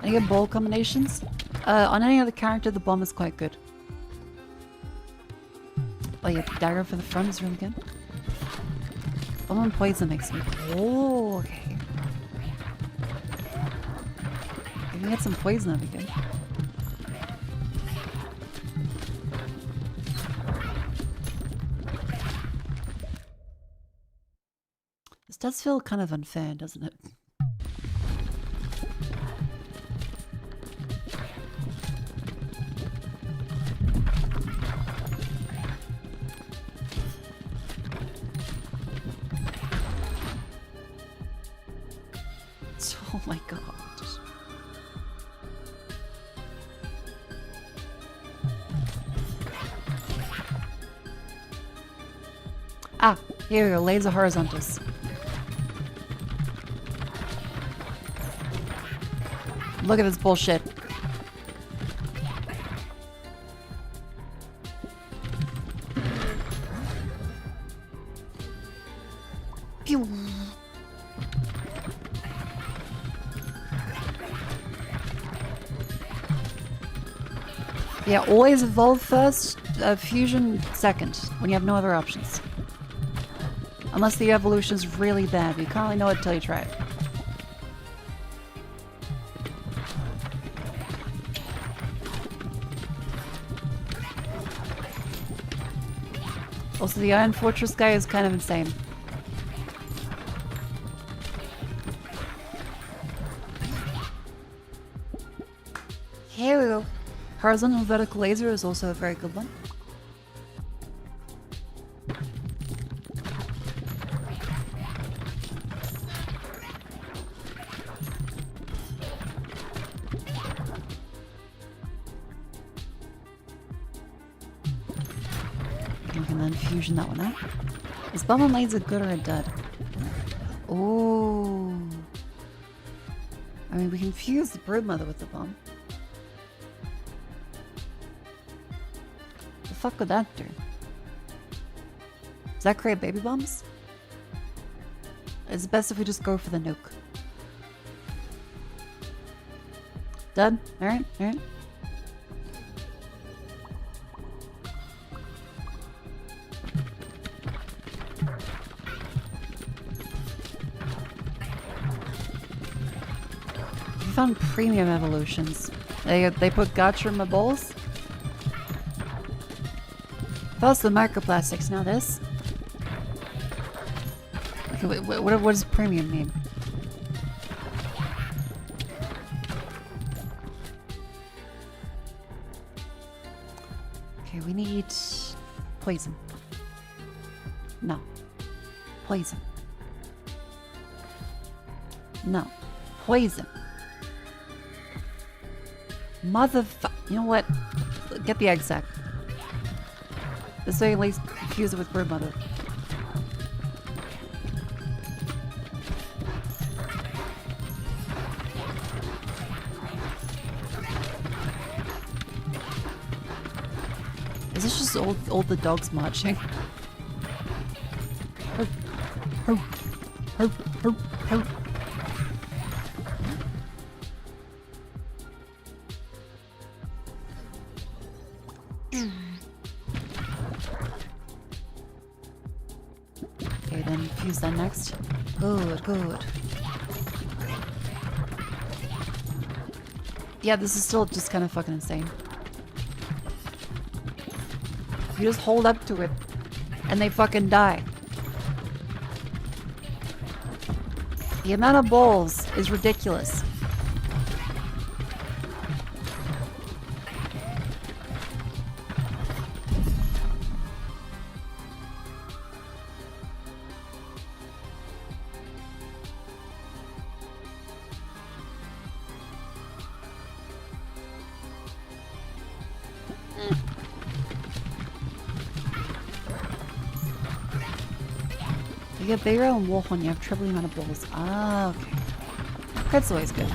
Any good ball combinations? On any other character, the bomb is quite good. Oh yeah, dagger for the front is really good. Bomb and poison makes me... Oh, okay. If we can get some poison, that'd be good. This does feel kind of unfair, doesn't it? Oh my god. Ah, here we go, laser horizontals. Look at this bullshit. Pew. Yeah, always evolve first, fusion second, when you have no other options. Unless the evolution is really bad, you can't really know it until you try it. Also, the Iron Fortress guy is kind of insane. Here we go. Horizontal vertical laser is also a very good one. We can then fusion that one out. Is bomb and laser good or a dud? Oh. I mean, we can fuse the broodmother with the bomb. The fuck would that do? Does that create baby bombs? It's best if we just go for the nuke. Done? Alright, alright. We found premium evolutions. They put gotcha in my balls. That was the microplastics, now this. Okay, wait, what does premium mean? we need poison. No. Poison. No. Poison. Motherfuck. You know what? Get the egg sack. This way at least confuse it with bird mother. Is this just all the dogs marching? Ho, ho, ho, ho, ho. Okay, then fuse that next. Good, good. Yeah, this is still just kind of fucking insane. You just hold up to it, and they fucking die. The amount of balls is ridiculous. You get bigger and wolf when you have triple the amount of balls. Ah, okay. That's always good.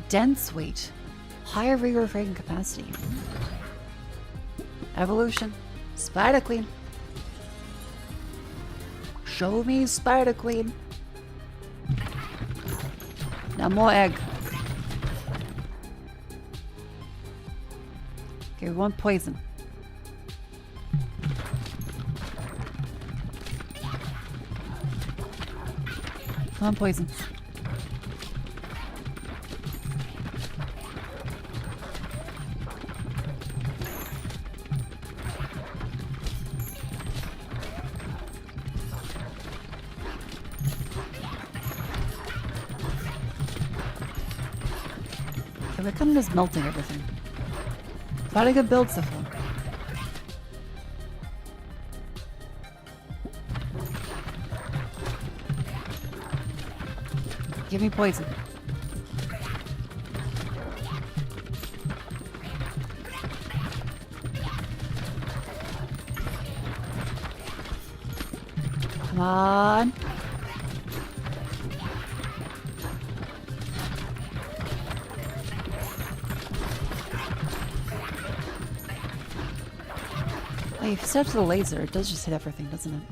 Dense weight. Higher vigor rating capacity. Evolution. Spider Queen. Show me Spider Queen. Now more egg. Okay, we want poison. Come on, poison. Okay, we're kind of just melting everything. Quite a good build so far. Give me poison. Come on. Hey, if you set it to the laser, it does just hit everything, doesn't it?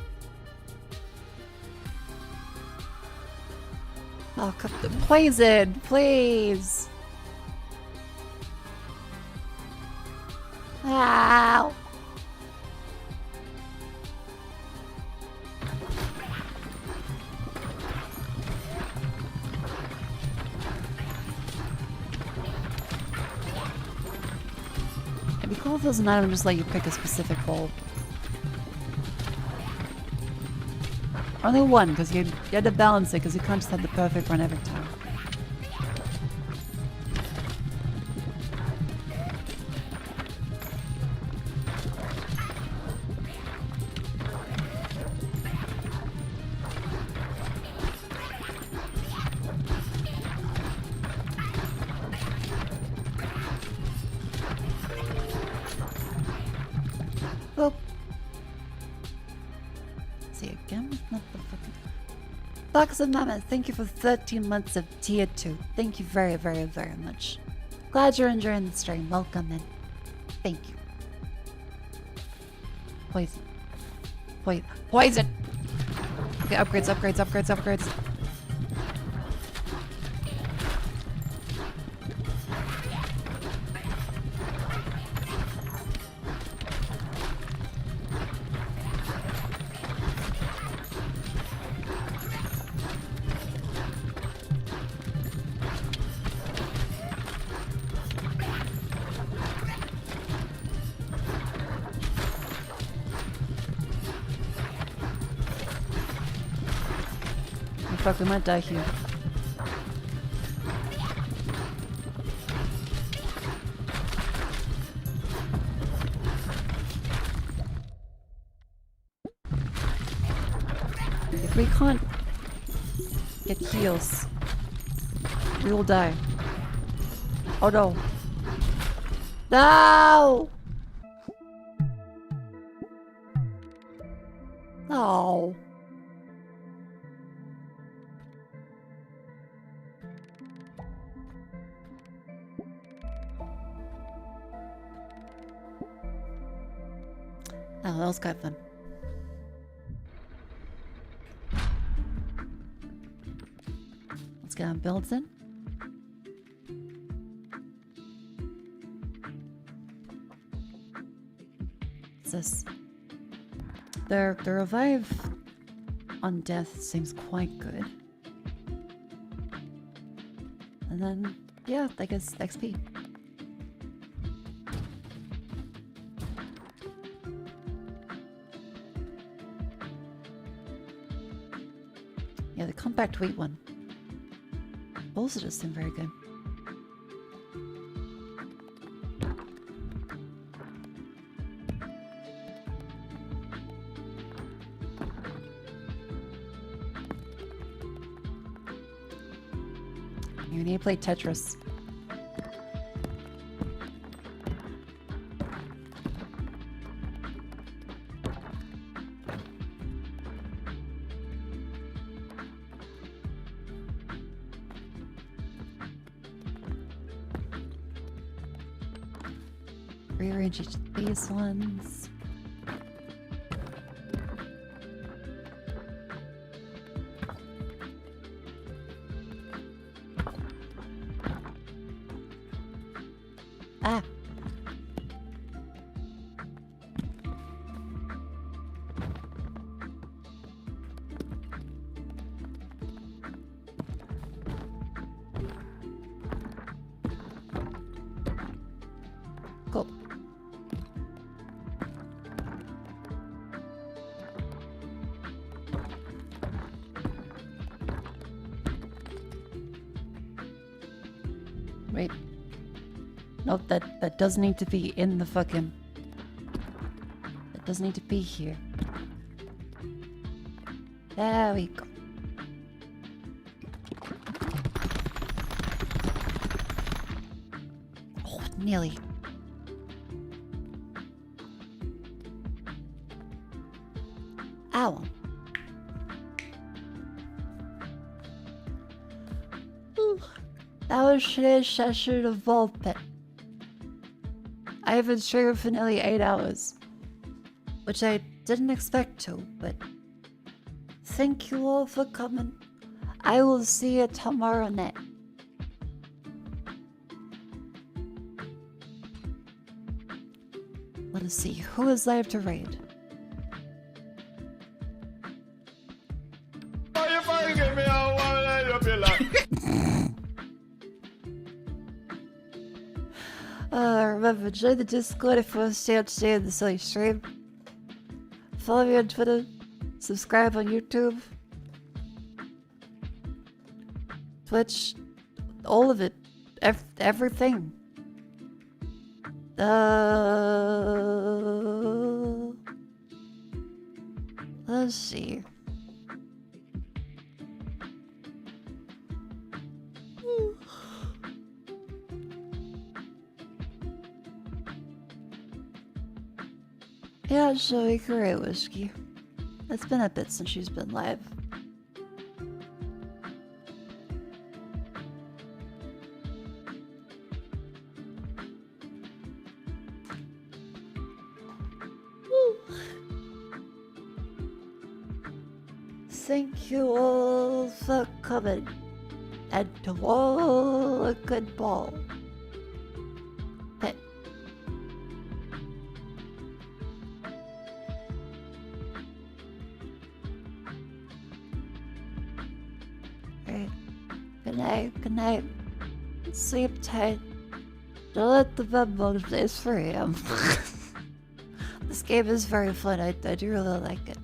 Oh, cut the poison, please. Ow. It'd be cool if there's an item just let you pick a specific bowl. Only one, because you had to balance it, because you can't just have the perfect run every time. Boop. See again with not the fucking Box of Mammoth, thank you for 13 months of tier 2. Thank you very, very, very much. Glad you're enjoying the stream. Welcome in. Thank you. Poison. Poison! Okay, upgrades, upgrades, upgrades, upgrades. Fuck, we might die here. If we can't get heals, we will die. Oh no. No! No. Oh, that was quite fun. Let's get on builds in. What's this? The revive on death seems quite good. And then, yeah, I guess XP. Yeah, the compact weight one. Also does seem very good. You need to play Tetris. Rearrange each of these ones. Ah. Cool. Wait. Nope, that does need to be in the fucking... That does need to be here. There we go. Oh, nearly. Ow. Ooh. That was today's session of ball pit. I have been streaming for nearly 8 hours, which I didn't expect to, but thank you all for coming. I will see you tomorrow night. Let us see, who is live to raid? Remember, join the Discord if you want to stay up to date on the silly stream. Follow me on Twitter. Subscribe on YouTube. Twitch. All of it. Everything. Let's see. Yeah, Joey Correa Whiskey. It's been a bit since she's been live. Woo. Thank you all for coming, and to all a good ball. Hey. Good night. Sleep tight. Don't let the bed bugs place for you. This game is very fun. I do really like it.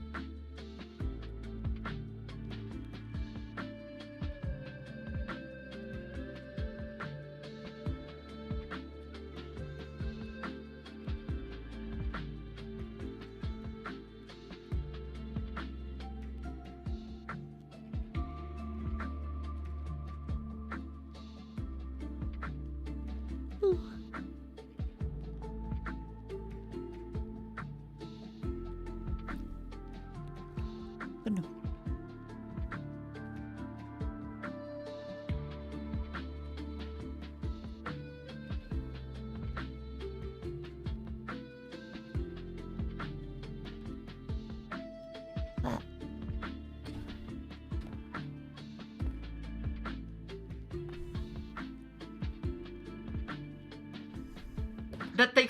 But no. That takes